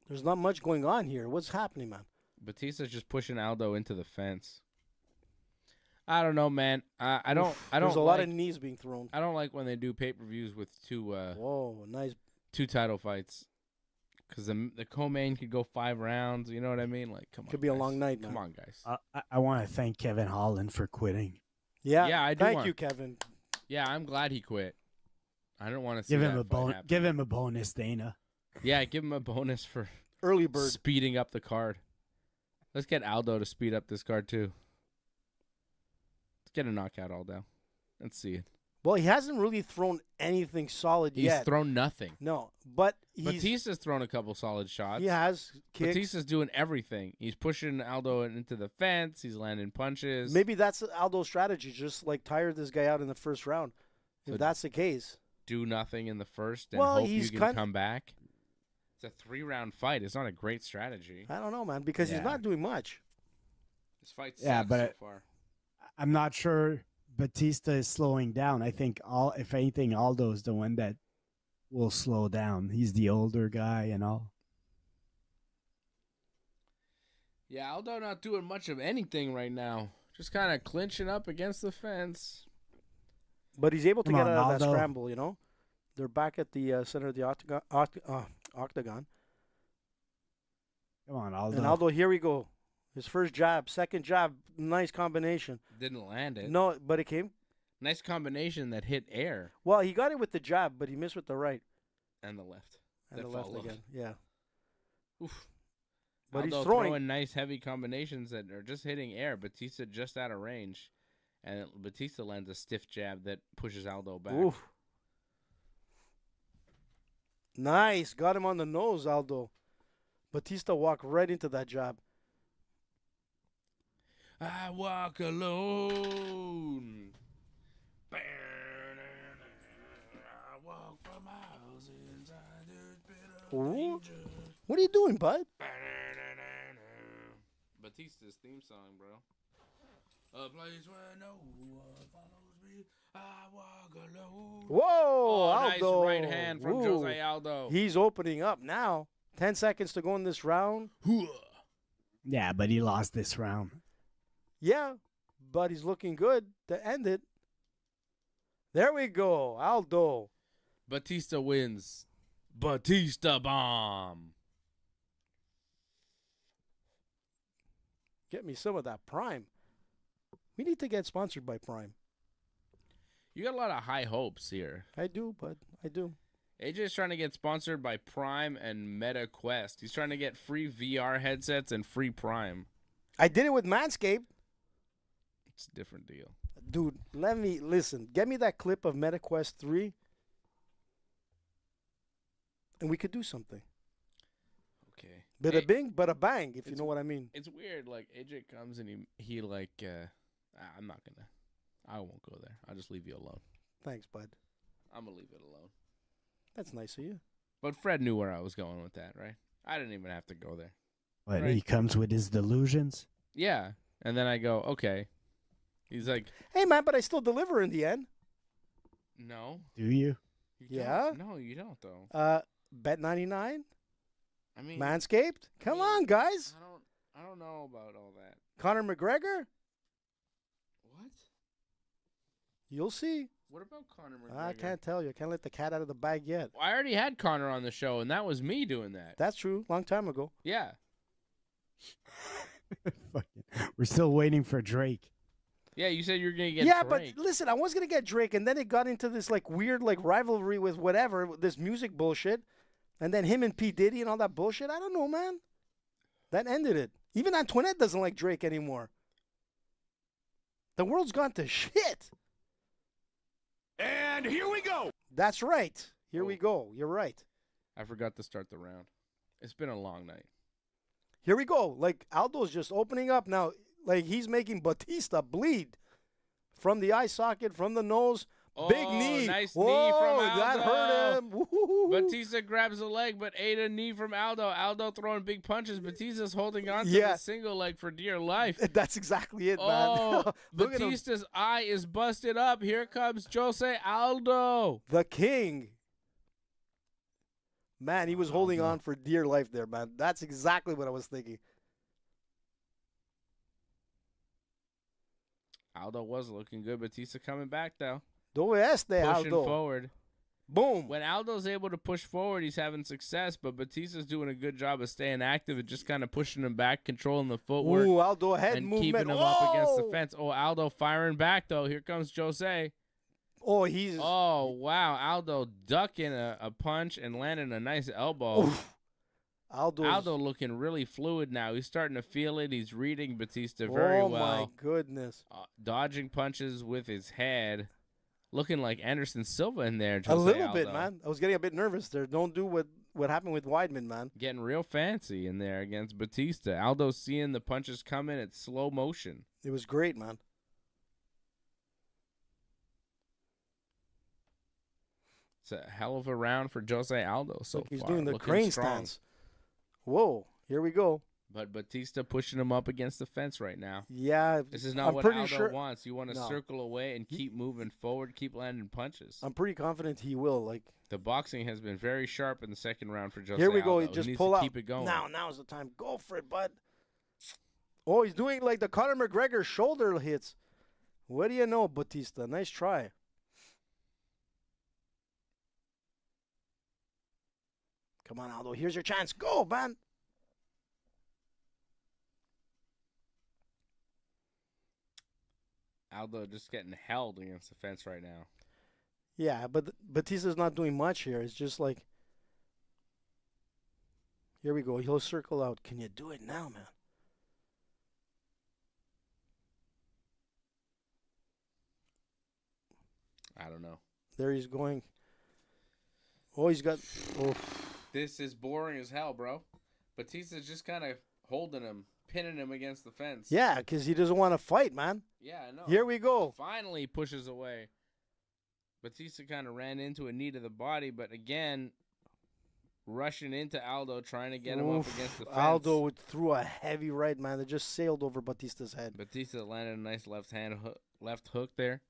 Speaker 4: There's not much going on here. What's happening, man?
Speaker 2: Batista's just pushing Aldo into the fence. I don't know, man. I don't.
Speaker 4: There's a lot of knees being thrown.
Speaker 2: I don't like when they do pay-per-views with
Speaker 4: Whoa, nice.
Speaker 2: two title fights, because the co-main could go 5 rounds. You know what I mean? Like, come on.
Speaker 4: Could be a long night.
Speaker 2: Come
Speaker 4: man.
Speaker 2: on, guys.
Speaker 5: I want to thank Kevin Holland for quitting.
Speaker 4: Yeah,
Speaker 2: I do.
Speaker 4: Thank you, Kevin.
Speaker 2: Yeah, I'm glad he quit. I don't want to see
Speaker 5: Give
Speaker 2: that
Speaker 5: him a
Speaker 2: fight happen.
Speaker 5: Give him a bonus, Dana.
Speaker 2: Yeah, give him a bonus for
Speaker 4: Early bird.
Speaker 2: speeding up the card. Let's get Aldo to speed up this card too. Let's get a knockout, Aldo. Let's see it.
Speaker 4: Well, he hasn't really thrown anything solid
Speaker 2: He's
Speaker 4: yet.
Speaker 2: thrown nothing.
Speaker 4: No, but
Speaker 2: Batista's thrown a couple solid shots.
Speaker 4: he has kicks.
Speaker 2: Batista's doing everything. He's pushing Aldo into the fence. He's landing punches.
Speaker 4: Maybe that's Aldo's strategy, just like tire this guy out in the first round. If
Speaker 2: So
Speaker 4: that's the case.
Speaker 2: do nothing in the first and
Speaker 4: Well,
Speaker 2: hope
Speaker 4: he's
Speaker 2: you can come back. It's a 3-round fight. It's not a great strategy.
Speaker 4: I don't know, man, because he's
Speaker 5: Yeah.
Speaker 4: not doing much.
Speaker 2: This fight sucks
Speaker 5: Yeah, but
Speaker 2: so far.
Speaker 5: I'm not sure Batista is slowing down. I think if anything, Aldo is the one that will slow down. He's the older guy and all.
Speaker 2: Yeah, Aldo not doing much of anything right now. Just kind of clinching up against the fence.
Speaker 4: But he's able to
Speaker 5: Come
Speaker 4: get
Speaker 5: on,
Speaker 4: out of that
Speaker 5: Aldo.
Speaker 4: scramble, you know? They're back at the center of the octagon.
Speaker 5: Come on, Aldo.
Speaker 4: And Aldo, here we go. His first jab, second jab, nice combination.
Speaker 2: Didn't land it.
Speaker 4: No, but it came.
Speaker 2: Nice combination that hit air
Speaker 4: Well, he got it with the jab, but he missed with the right.
Speaker 2: and the left.
Speaker 4: And
Speaker 2: That
Speaker 4: the left
Speaker 2: followed.
Speaker 4: again. Yeah.
Speaker 2: Oof.
Speaker 4: But
Speaker 2: Aldo
Speaker 4: he's throwing.
Speaker 2: nice heavy combinations that are just hitting air. Batista just out of range. And Batista lands a stiff jab that pushes Aldo back.
Speaker 4: Oof. Nice. Got him on the nose, Aldo. Batista walked right into that jab.
Speaker 2: I walk alone. I walk for miles inside this bit of
Speaker 4: Ooh.
Speaker 2: danger.
Speaker 4: What are you doing, bud?
Speaker 2: Batista's theme song, bro. A place where no one follows me. I walk alone.
Speaker 4: Whoa,
Speaker 2: Oh,
Speaker 4: Aldo.
Speaker 2: nice right hand from
Speaker 4: Ooh.
Speaker 2: Jose Aldo.
Speaker 4: He's opening up now. 10 seconds to go in this round.
Speaker 5: Yeah, but he lost this round.
Speaker 4: Yeah, but he's looking good to end it. There we go, Aldo.
Speaker 2: Batista wins. Batista bomb.
Speaker 4: Get me some of that Prime. We need to get sponsored by Prime.
Speaker 2: You got a lot of high hopes here.
Speaker 4: I do, bud. I do.
Speaker 2: AJ's trying to get sponsored by Prime and Meta Quest. He's trying to get free VR headsets and free Prime.
Speaker 4: I did it with Manscaped.
Speaker 2: It's a different deal.
Speaker 4: Dude, let me listen. Get me that clip of MetaQuest 3 and we could do something.
Speaker 2: Okay.
Speaker 4: Bada bing, bada bang, if you
Speaker 2: it's-
Speaker 4: know what I mean.
Speaker 2: It's weird. Like, AJ comes and he like, I'm not going to. I won't go there. I'll just leave you alone.
Speaker 4: Thanks, bud.
Speaker 2: I'm going to leave it alone.
Speaker 4: That's nice of you.
Speaker 2: But Fred knew where I was going with that, right? I didn't even have to go there.
Speaker 5: But
Speaker 2: Right.
Speaker 5: he comes with his delusions.
Speaker 2: Yeah. And then I go, okay. He's like,
Speaker 4: Hey, man, but I still deliver in the end.
Speaker 2: no.
Speaker 5: Do you?
Speaker 2: You
Speaker 4: Yeah?
Speaker 2: don't. No, you don't, though.
Speaker 4: Bet 99,
Speaker 2: I mean,
Speaker 4: Manscaped. Come on, guys.
Speaker 2: I don't know about all that.
Speaker 4: Conor McGregor.
Speaker 2: What?
Speaker 4: You'll see.
Speaker 2: What about Conor McGregor?
Speaker 4: I can't tell you. I can't let the cat out of the bag yet.
Speaker 2: I already had Conor on the show, and that was me doing that.
Speaker 4: That's true. Long time ago.
Speaker 2: Yeah.
Speaker 5: Fucking- We're still waiting for Drake.
Speaker 2: Yeah, you said you were going to get
Speaker 4: Yeah,
Speaker 2: Drake.
Speaker 4: but listen, I was gonna get Drake, and then it got into this like weird like rivalry with whatever, this music bullshit, and then him and P Diddy and all that bullshit. I don't know, man. That ended it. Even Antoinette doesn't like Drake anymore. The world's gone to shit.
Speaker 1: And here we go.
Speaker 4: That's right. Here
Speaker 2: Oh.
Speaker 4: we go. You're right.
Speaker 2: I forgot to start the round. It's been a long night.
Speaker 4: Here we go. Like Aldo's just opening up now. Like he's making Batista bleed from the eye socket, from the nose.
Speaker 2: Oh,
Speaker 4: Big knee.
Speaker 2: Nice
Speaker 4: Whoa,
Speaker 2: knee from Aldo.
Speaker 4: that hurt him. Woo-hoo-hoo.
Speaker 2: Batista grabs a leg, but ate a knee from Aldo. Aldo throwing big punches. Batista's holding on to
Speaker 4: Yeah.
Speaker 2: the single leg for dear life.
Speaker 4: That's exactly it, man.
Speaker 2: Oh,
Speaker 4: Look at him.
Speaker 2: Batista's eye is busted up. Here comes Jose Aldo.
Speaker 4: The king. Man, he was holding on for dear life there, man. That's exactly what I was thinking.
Speaker 2: Aldo was looking good. Batista coming back, though.
Speaker 4: Do este,
Speaker 2: Pushing
Speaker 4: Aldo.
Speaker 2: forward.
Speaker 4: Boom.
Speaker 2: When Aldo's able to push forward, he's having success, but Batista's doing a good job of staying active and just kind of pushing him back, controlling the footwork,
Speaker 4: Ooh, Aldo head
Speaker 2: and
Speaker 4: movement.
Speaker 2: keeping him up against the fence. Oh, Aldo firing back, though. Here comes Jose.
Speaker 4: Oh, he's.
Speaker 2: Oh, wow. Aldo ducking a punch and landing a nice elbow.
Speaker 4: Oof.
Speaker 2: Aldo looking really fluid now. He's starting to feel it. He's reading Batista very well.
Speaker 4: Oh, my goodness.
Speaker 2: Dodging punches with his head. Looking like Anderson Silva in there, Jose
Speaker 4: A little
Speaker 2: Aldo.
Speaker 4: bit, man. I was getting a bit nervous there. Don't do what happened with Weidman, man.
Speaker 2: Getting real fancy in there against Batista. Aldo seeing the punches come in at slow motion.
Speaker 4: It was great, man.
Speaker 2: It's a hell of a round for Jose Aldo so
Speaker 4: Look, he's
Speaker 2: far.
Speaker 4: doing the
Speaker 2: Looking
Speaker 4: crane
Speaker 2: strong.
Speaker 4: stance. Whoa, here we go.
Speaker 2: But Batista pushing him up against the fence right now.
Speaker 4: Yeah,
Speaker 2: This is not
Speaker 4: I'm
Speaker 2: what
Speaker 4: pretty
Speaker 2: Aldo
Speaker 4: sure.
Speaker 2: wants. You want to
Speaker 4: No.
Speaker 2: circle away and keep moving forward, keep landing punches.
Speaker 4: I'm pretty confident he will. Like,
Speaker 2: The boxing has been very sharp in the second round for Jose
Speaker 4: here we go.
Speaker 2: Aldo.
Speaker 4: He
Speaker 2: He
Speaker 4: just
Speaker 2: needs
Speaker 4: pull
Speaker 2: to
Speaker 4: out.
Speaker 2: keep it going.
Speaker 4: Now's the time. Go for it, bud. Oh, he's doing like the Conor McGregor shoulder hits. What do you know, Batista? Nice try. Come on, Aldo. Here's your chance. Go, man.
Speaker 2: Aldo just getting held against the fence right now.
Speaker 4: Yeah, but Batista's not doing much here. It's just like, here we go. He'll circle out. Can you do it now, man?
Speaker 2: I don't know.
Speaker 4: There he's going. Oh, he's got. Oh,
Speaker 2: This is boring as hell, bro. Batista's just kind of holding him, pinning him against the fence.
Speaker 4: yeah, because he doesn't want to fight, man.
Speaker 2: Yeah, I know.
Speaker 4: Here we go.
Speaker 2: Finally pushes away. Batista kind of ran into a knee to the body, but again, rushing into Aldo, trying to get him up against the fence.
Speaker 4: Aldo threw a heavy right, man. That just sailed over Batista's head.
Speaker 2: Batista landed a nice left hook there.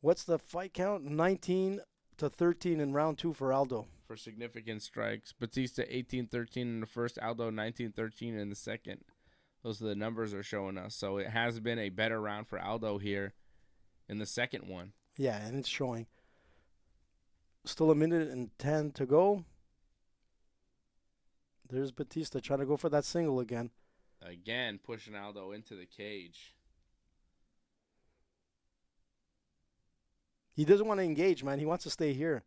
Speaker 4: What's the fight count? 19-13 in round 2 for Aldo.
Speaker 2: For significant strikes. Batista 18-13 in the first, Aldo 19-13 in the second. Those are the numbers are showing us. So it has been a better round for Aldo here in the second one.
Speaker 4: Yeah, and it's showing. Still a minute and 10 to go. There's Batista trying to go for that single again.
Speaker 2: Again, pushing Aldo into the cage.
Speaker 4: He doesn't want to engage, man. He wants to stay here.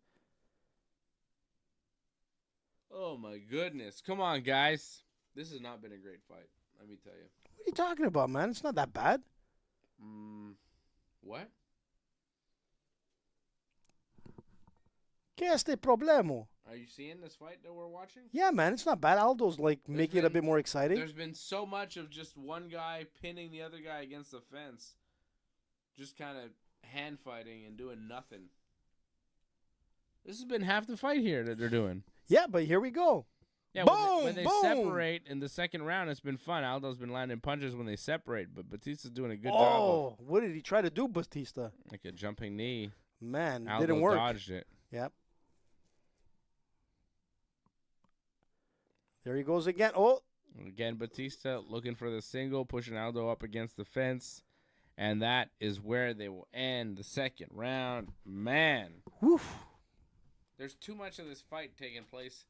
Speaker 2: Oh, my goodness. Come on, guys. This has not been a great fight, let me tell you.
Speaker 4: What are you talking about, man? It's not that bad.
Speaker 2: What?
Speaker 4: ¿Qué es este problema?
Speaker 2: Are you seeing this fight that we're watching?
Speaker 4: Yeah, man, it's not bad. Aldo's like making it a bit more exciting.
Speaker 2: There's been so much of just one guy pinning the other guy against the fence. Just kind of hand fighting and doing nothing. This has been half the fight here that they're doing.
Speaker 4: Yeah, but here we go.
Speaker 2: Yeah,
Speaker 4: Boom,
Speaker 2: when they
Speaker 4: boom.
Speaker 2: separate in the second round, it's been fun. Aldo's been landing punches when they separate, but Batista's doing a good job
Speaker 4: Oh, what did he try to do, Batista?
Speaker 2: of like a jumping knee.
Speaker 4: Man,
Speaker 2: Aldo
Speaker 4: didn't work.
Speaker 2: dodged it.
Speaker 4: Yep. There he goes again. Oh,
Speaker 2: Again, Batista looking for the single, pushing Aldo up against the fence. And that is where they will end the second round. Man,
Speaker 4: woof.
Speaker 2: there's too much of this fight taking place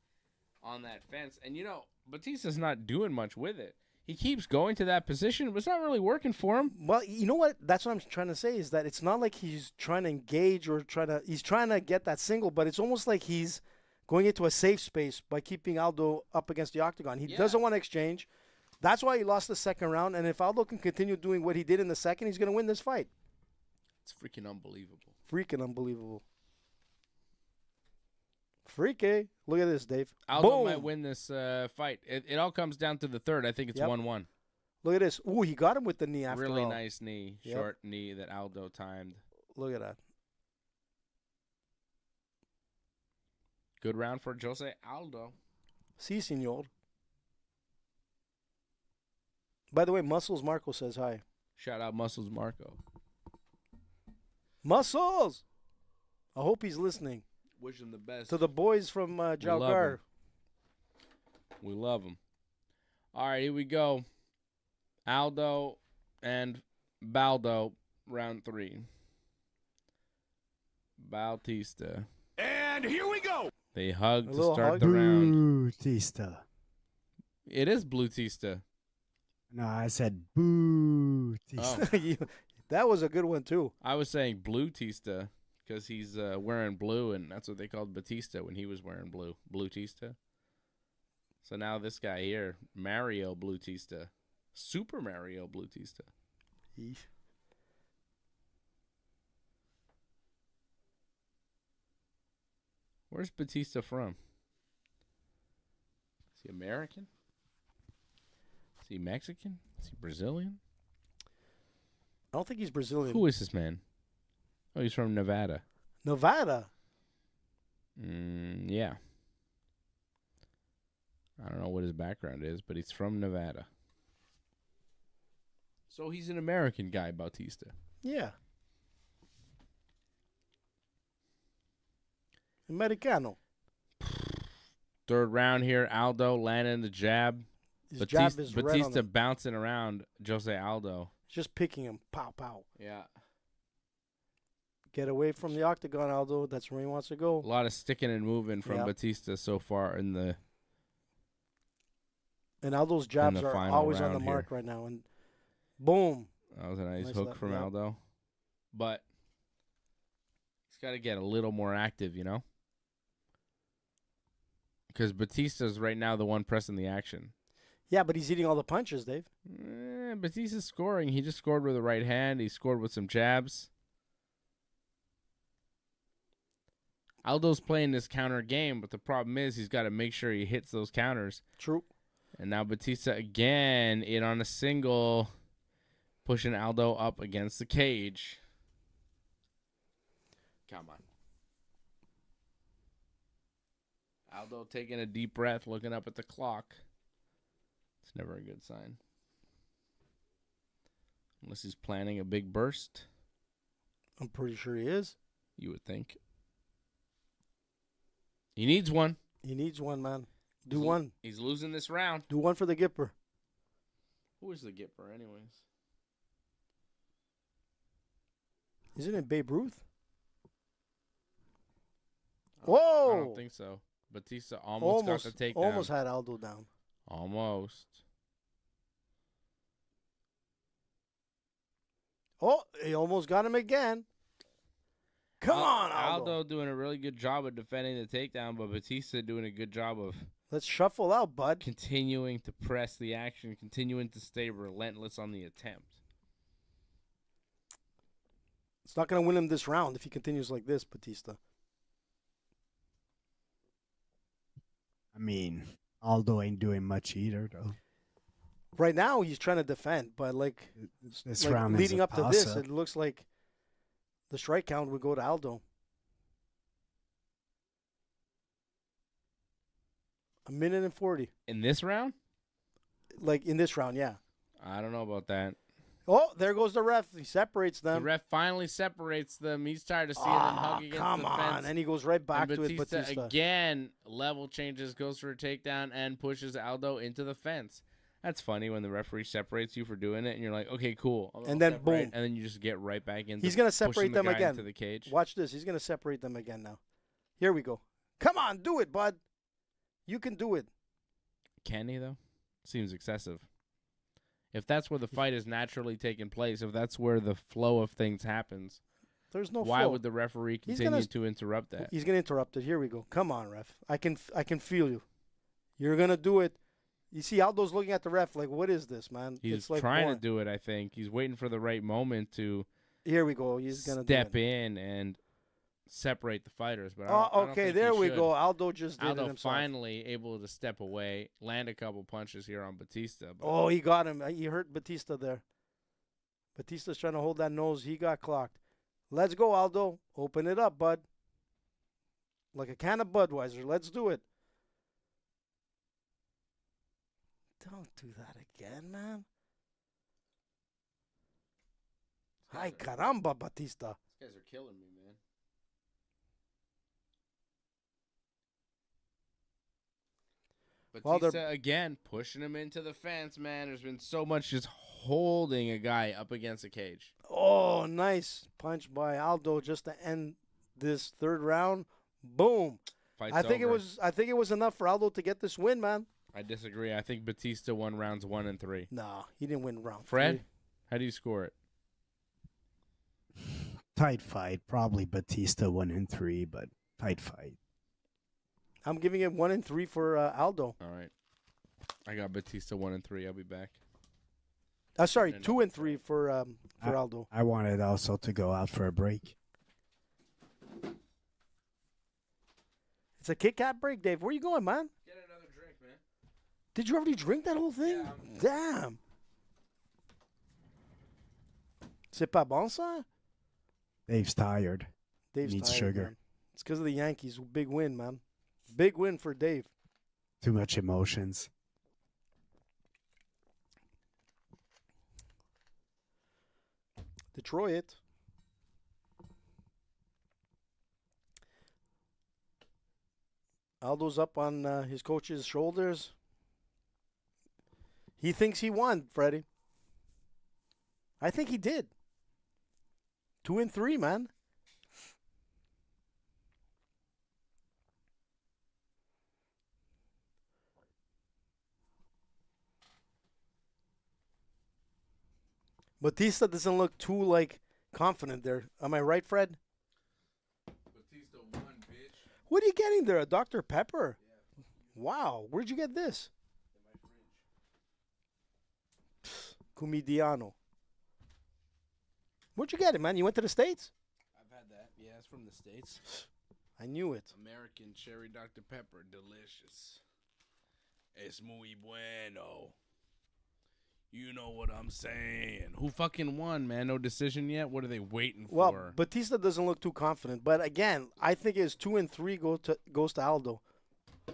Speaker 2: on that fence. And, you know, Batista's not doing much with it. He keeps going to that position, but it's not really working for him.
Speaker 4: Well, you know what? That's what I'm trying to say is that it's not like he's trying to engage or he's trying to get that single, but it's almost like he's going into a safe space by keeping Aldo up against the octagon. He doesn't want to exchange. That's why he lost the second round. And if Aldo can continue doing what he did in the second, he's going to win this fight.
Speaker 2: It's freaking unbelievable.
Speaker 4: Freaking unbelievable. Freaky. Look at this, Dave.
Speaker 2: Aldo
Speaker 4: Boom.
Speaker 2: might win this fight. It all comes down to the third. I think it's 1-1.
Speaker 4: Look at this. Ooh, he got him with the knee after
Speaker 2: Really
Speaker 4: all.
Speaker 2: nice knee,
Speaker 4: Yep.
Speaker 2: short knee that Aldo timed.
Speaker 4: Look at that.
Speaker 2: Good round for Jose Aldo.
Speaker 4: Si, senor. By the way, Muscles Marco says hi.
Speaker 2: Shout out Muscles Marco.
Speaker 4: Muscles! I hope he's listening.
Speaker 2: Wish him the best.
Speaker 4: To the boys from Jalgar.
Speaker 2: We love him. All right, here we go. Aldo and Baldo, round 3. Bautista.
Speaker 1: And here we go.
Speaker 2: They hug
Speaker 4: A
Speaker 2: to
Speaker 4: little
Speaker 2: start
Speaker 4: hug?
Speaker 2: the round.
Speaker 5: Bautista.
Speaker 2: It is Blutista.
Speaker 5: No, I said Bautista.
Speaker 2: Oh.
Speaker 4: That was a good one, too.
Speaker 2: I was saying Blutista because he's wearing blue, and that's what they called Batista when he was wearing blue. Blutista. So now this guy here, Mario Blutista. Super Mario Blutista.
Speaker 4: Yeesh.
Speaker 2: Where's Batista from? Is he American? Is he Mexican? Is he Brazilian?
Speaker 4: I don't think he's Brazilian.
Speaker 2: Who is this man? Oh, he's from Nevada.
Speaker 4: Nevada.
Speaker 2: Yeah. I don't know what his background is, but he's from Nevada. So he's an American guy, Bautista.
Speaker 4: Yeah. Americano.
Speaker 2: Third round here, Aldo landing the jab.
Speaker 4: His
Speaker 2: Batista,
Speaker 4: jab is red on
Speaker 2: Batista
Speaker 4: him.
Speaker 2: bouncing around Jose Aldo.
Speaker 4: Just picking him. Pow, pow.
Speaker 2: Yeah.
Speaker 4: Get away from the octagon, Aldo. That's where he wants to
Speaker 2: A
Speaker 4: go.
Speaker 2: lot of sticking and moving from
Speaker 4: Yep.
Speaker 2: Batista so far in the...
Speaker 4: And Aldo's jabs
Speaker 2: the
Speaker 4: are
Speaker 2: final
Speaker 4: always on the
Speaker 2: round
Speaker 4: mark
Speaker 2: here.
Speaker 4: right now. And boom.
Speaker 2: That was a nice
Speaker 4: Nice
Speaker 2: hook
Speaker 4: left,
Speaker 2: from
Speaker 4: yep.
Speaker 2: Aldo. But he's got to get a little more active, you know? Because Batista's right now the one pressing the action.
Speaker 4: Yeah, but he's eating all the punches, Dave.
Speaker 2: Batista's scoring. He just scored with the right hand. He scored with some jabs. Aldo's playing this counter game, but the problem is he's got to make sure he hits those counters.
Speaker 4: True.
Speaker 2: And now Batista again in on a single, pushing Aldo up against the cage. Come on. Aldo taking a deep breath, looking up at the clock. It's never a good sign. Unless he's planning a big burst,
Speaker 4: I'm pretty sure he is.
Speaker 2: you would think. He needs one.
Speaker 4: He needs one, man. Do one.
Speaker 2: He's losing this round.
Speaker 4: Do one for the Gipper.
Speaker 2: Who is the Gipper, anyways?
Speaker 4: Isn't it Babe Ruth?
Speaker 2: I
Speaker 4: Whoa!
Speaker 2: don't think so. Batista almost got the takedown.
Speaker 4: Almost had Aldo down.
Speaker 2: Almost.
Speaker 4: Oh, he almost got him again. Come on, Aldo.
Speaker 2: Doing a really good job of defending the takedown, but Batista doing a good job of
Speaker 4: Let's shuffle out, bud.
Speaker 2: continuing to press the action, continuing to stay relentless on the attempt.
Speaker 4: It's not going to win him this round if he continues like this, Batista.
Speaker 5: I mean, Aldo ain't doing much either, though.
Speaker 4: Right now, he's trying to defend, but like
Speaker 5: This
Speaker 4: like
Speaker 5: round
Speaker 4: leading
Speaker 5: is a
Speaker 4: up to this,
Speaker 5: toss-up.
Speaker 4: it looks like the strike count would go to Aldo. A minute and 40.
Speaker 2: In this round?
Speaker 4: Like in this round, yeah.
Speaker 2: I don't know about that.
Speaker 4: Oh, there goes the ref. He separates them.
Speaker 2: The ref finally separates them. He's tired of seeing them hug against
Speaker 4: come
Speaker 2: the
Speaker 4: on.
Speaker 2: fence.
Speaker 4: And he goes right back
Speaker 2: And
Speaker 4: to it, Batista.
Speaker 2: again level changes, goes for a takedown, and pushes Aldo into the fence. That's funny when the referee separates you for doing it, and you're like, okay, cool.
Speaker 4: And then
Speaker 2: separate,
Speaker 4: boom.
Speaker 2: and then you just get right back into.
Speaker 4: He's going to
Speaker 2: pushing
Speaker 4: separate
Speaker 2: the
Speaker 4: them
Speaker 2: guy
Speaker 4: again.
Speaker 2: into the cage.
Speaker 4: Watch this. He's going to separate them again now. Here we go. Come on, do it, bud. You can do it.
Speaker 2: Can he though? Seems excessive. If that's where the fight is naturally taking place, if that's where the flow of things happens,
Speaker 4: There's no
Speaker 2: why
Speaker 4: flow.
Speaker 2: would the referee
Speaker 4: He's
Speaker 2: continue
Speaker 4: gonna-
Speaker 2: to interrupt that?
Speaker 4: He's going to interrupt it. Here we go. Come on, ref. I can feel you. You're going to do it. You see Aldo's looking at the ref like, what is this, man?
Speaker 2: He's
Speaker 4: it's like
Speaker 2: trying
Speaker 4: porn.
Speaker 2: to do it, I think. He's waiting for the right moment to
Speaker 4: Here we go. He's going to
Speaker 2: step in and separate the fighters. But I don't
Speaker 4: Oh, okay.
Speaker 2: think
Speaker 4: there
Speaker 2: he
Speaker 4: we
Speaker 2: should.
Speaker 4: go. Aldo just did it
Speaker 2: Aldo
Speaker 4: himself.
Speaker 2: finally able to step away, land a couple punches here on Batista. But
Speaker 4: Oh, he got him. He hurt Batista there. Batista's trying to hold that nose. He got clocked. Let's go, Aldo. Open it up, bud. Like a can of Budweiser. Let's do it. Don't do that again, man. Ay, caramba, Batista.
Speaker 2: These guys are killing me, man.
Speaker 4: Well,
Speaker 2: Batista, again, pushing him into the fence, man. There's been so much just holding a guy up against a cage.
Speaker 4: Oh, nice punch by Aldo just to end this third round. Boom.
Speaker 2: Fight's
Speaker 4: I think
Speaker 2: over.
Speaker 4: it was enough for Aldo to get this win, man.
Speaker 2: I disagree. I think Batista won rounds 1 and 3.
Speaker 4: No, he didn't win round
Speaker 2: Fred,
Speaker 4: 3.
Speaker 2: how do you score it?
Speaker 5: Tight fight. Probably Batista 1 and 3, but tight fight.
Speaker 4: I'm giving it 1 and 3 for Aldo.
Speaker 2: All right. I got Batista 1 and 3. I'll be back.
Speaker 4: Sorry,
Speaker 2: And
Speaker 4: 2 and 3 for Aldo.
Speaker 5: I wanted also to go out for a break.
Speaker 4: It's a Kit Kat break, Dave. Where you going, man?
Speaker 2: Get another drink, man.
Speaker 4: Did you already drink that whole thing?
Speaker 2: Yeah.
Speaker 4: Damn. C'est pas bon, ça?
Speaker 5: Dave's tired.
Speaker 4: Dave's
Speaker 5: Needs
Speaker 4: tired,
Speaker 5: sugar.
Speaker 4: man. It's because of the Yankees. Big win, man. Big win for Dave.
Speaker 5: Too much emotions.
Speaker 4: Detroit. Aldo's up on his coach's shoulders. He thinks he won, Freddie. I think he did. 2 and 3, man. Batista doesn't look too confident there. Am I right, Fred?
Speaker 2: Batista won, bitch.
Speaker 4: What are you getting there? A Dr. Pepper? Yeah. Wow. Where'd you get this? Comediano. Where'd you get it, man? You went to the States?
Speaker 2: I've had that. Yeah, it's from the States.
Speaker 4: I knew it.
Speaker 2: American cherry Dr. Pepper. Delicious. Es muy bueno. You know what I'm saying. Who fucking won, man? No decision yet? What are they waiting
Speaker 4: Well,
Speaker 2: for?
Speaker 4: Batista doesn't look too confident. But again, I think his 2 and 3 goes to Aldo.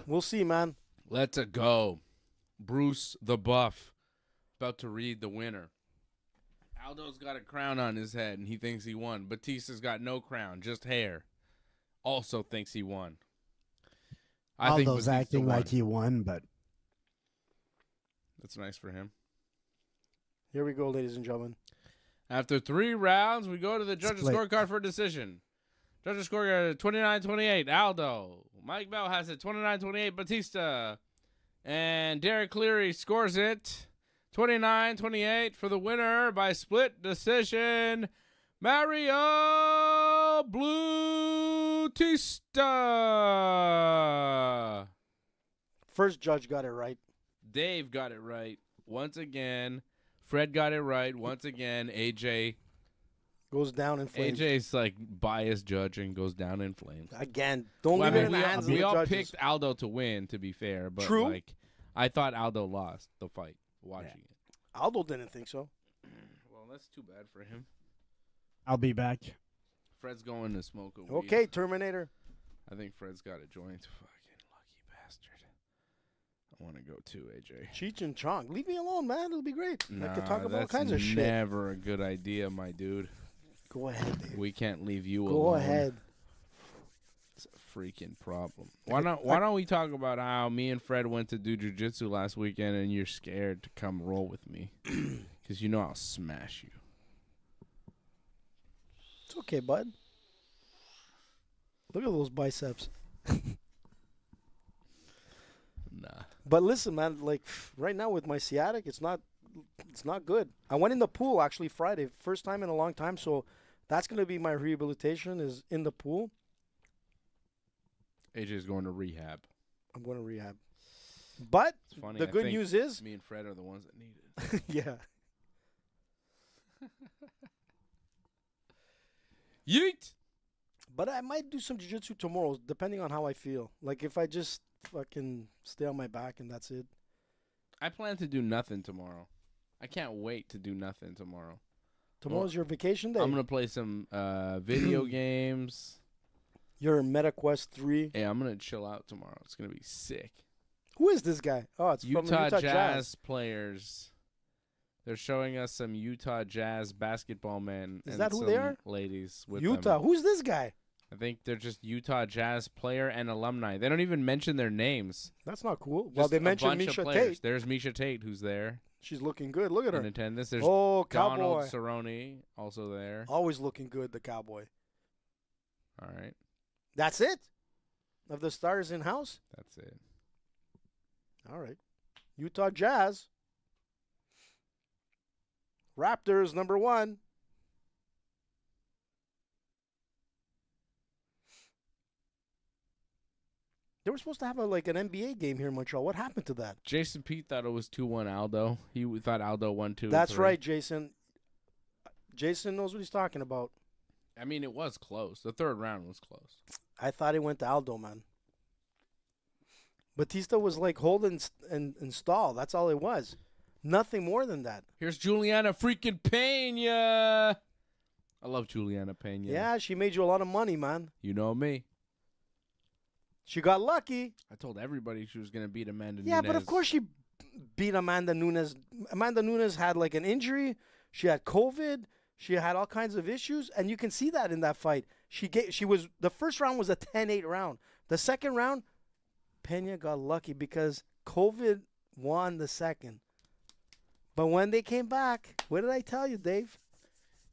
Speaker 4: We'll see, man.
Speaker 2: Let's go. Bruce the Buff. About to read the winner. Aldo's got a crown on his head, and he thinks he won. Batista's got no crown, just hair. Also thinks he won. I think
Speaker 5: Aldo's
Speaker 2: Batista
Speaker 5: acting
Speaker 2: won.
Speaker 5: like he won, but
Speaker 2: That's nice for him.
Speaker 4: Here we go, ladies and gentlemen.
Speaker 2: After 3 rounds, we go to the judges'
Speaker 5: Split.
Speaker 2: scorecard for a decision. Judges' scorecard 29-28, Aldo. Mike Bell has it 29-28, Batista. And Derek Cleary scores it 29-28 for the winner by split decision, Mario Bautista.
Speaker 4: First judge got it right.
Speaker 2: Dave got it right once again. Fred got it right once again. AJ.
Speaker 4: Goes down in flames.
Speaker 2: AJ's like biased judging, goes down in flames.
Speaker 4: Again, don't
Speaker 2: Well,
Speaker 4: leave it in the hands of
Speaker 2: we
Speaker 4: the
Speaker 2: all
Speaker 4: judges.
Speaker 2: picked Aldo to win, to be fair, but
Speaker 4: True.
Speaker 2: like I thought Aldo lost the fight watching it.
Speaker 4: Aldo didn't think so.
Speaker 2: Well, that's too bad for him.
Speaker 5: I'll be back.
Speaker 2: Fred's going to smoke a weed.
Speaker 4: Okay, Terminator.
Speaker 2: I think Fred's got a joint. Fucking lucky bastard. I want to go too, AJ.
Speaker 4: Cheech and Chong. Leave me alone, man. It'll be great. I could talk about all
Speaker 2: that's
Speaker 4: kinds of shit.
Speaker 2: never a good idea, my dude.
Speaker 4: Go ahead, Dave.
Speaker 2: We can't leave you alone.
Speaker 4: Go ahead.
Speaker 2: It's a freaking problem. Why don't we talk about how me and Fred went to do jiu-jitsu last weekend and you're scared to come roll with me because you know I'll smash you.
Speaker 4: It's okay, bud. Look at those biceps.
Speaker 2: Nah.
Speaker 4: But listen, man, like right now with my sciatic, it's not good. I went in the pool actually Friday, first time in a long time, so that's going to be my rehabilitation is in the pool.
Speaker 2: AJ's going to rehab.
Speaker 4: I'm going to rehab. But
Speaker 2: It's funny.
Speaker 4: the
Speaker 2: I
Speaker 4: good
Speaker 2: think
Speaker 4: news is,
Speaker 2: me and Fred are the ones that need it.
Speaker 4: yeah,
Speaker 2: Yeet!
Speaker 4: but I might do some jiu-jitsu tomorrow, depending on how I feel. Like if I just fucking stay on my back and that's it.
Speaker 2: I plan to do nothing tomorrow. I can't wait to do nothing tomorrow.
Speaker 4: Tomorrow's your vacation day.
Speaker 2: I'm going to play some video games.
Speaker 4: You're in MetaQuest 3.
Speaker 2: Yeah, I'm going to chill out tomorrow. It's going to be sick.
Speaker 4: Who is this guy? Oh, it's from
Speaker 2: Utah
Speaker 4: Utah
Speaker 2: Jazz players. They're showing us some Utah Jazz basketball men.
Speaker 4: Is
Speaker 2: and
Speaker 4: that who
Speaker 2: some
Speaker 4: they are?
Speaker 2: Ladies with
Speaker 4: Utah.
Speaker 2: them.
Speaker 4: Who's this guy?
Speaker 2: I think they're just Utah Jazz player and alumni. They don't even mention their names.
Speaker 4: That's not cool.
Speaker 2: Just
Speaker 4: Well, they
Speaker 2: a
Speaker 4: mentioned
Speaker 2: bunch of
Speaker 4: Misha
Speaker 2: players.
Speaker 4: Tate.
Speaker 2: There's Misha Tate, who's there
Speaker 4: She's looking good. Look at
Speaker 2: in
Speaker 4: her.
Speaker 2: attendance. There's
Speaker 4: Oh,
Speaker 2: Donald
Speaker 4: cowboy.
Speaker 2: Cerrone also there.
Speaker 4: Always looking good, the cowboy.
Speaker 2: All right,
Speaker 4: That's it? Of the stars in house?
Speaker 2: that's it.
Speaker 4: All right. Utah Jazz. Raptors, number 1. They were supposed to have an NBA game here in Montreal. What happened to that?
Speaker 2: Jason Pete thought it was 2-1 Aldo. He thought Aldo won 2.
Speaker 4: That's right, Jason. Jason knows what he's talking about.
Speaker 2: I mean, it was close. The third round was close.
Speaker 4: I thought it went to Aldo, man. Batista was like holding and stall. That's all it was. Nothing more than that.
Speaker 2: Here's Juliana freaking Pena. I love Juliana Pena.
Speaker 4: Yeah, she made you a lot of money, man.
Speaker 2: You know me.
Speaker 4: She got lucky.
Speaker 2: I told everybody she was going to beat Amanda
Speaker 4: Yeah,
Speaker 2: Nunes.
Speaker 4: but of course she beat Amanda Nunes. Amanda Nunes had like an injury. She had COVID. She had all kinds of issues, and you can see that in that fight. The first round was a 10-8 round. The second round, Pena got lucky because COVID won the second. But when they came back, what did I tell you, Dave?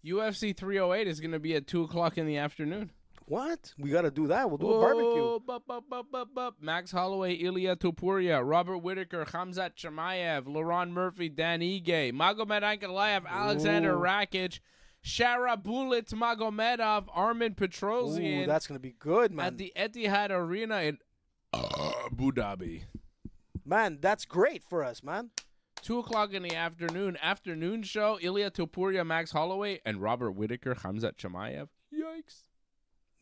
Speaker 2: UFC 308 is going to be at 2 o'clock in the afternoon.
Speaker 4: What? We got to do that. We'll do a barbecue.
Speaker 2: Bup. Max Holloway, Ilya Topuria, Robert Whitaker, Khamzat Chimaev, Laurent Murphy, Dan Ige, Magomed Ankalaev, Alexander Rakic, Shara Bulit Magomedov, Armin Petrosian.
Speaker 4: Ooh, that's going to be good, man.
Speaker 2: At the Etihad Arena in Abu Dhabi.
Speaker 4: Man, that's great for us, man.
Speaker 2: 2 o'clock in the afternoon show, Ilya Topuria, Max Holloway, and Robert Whitaker, Khamzat Chimaev. Yikes.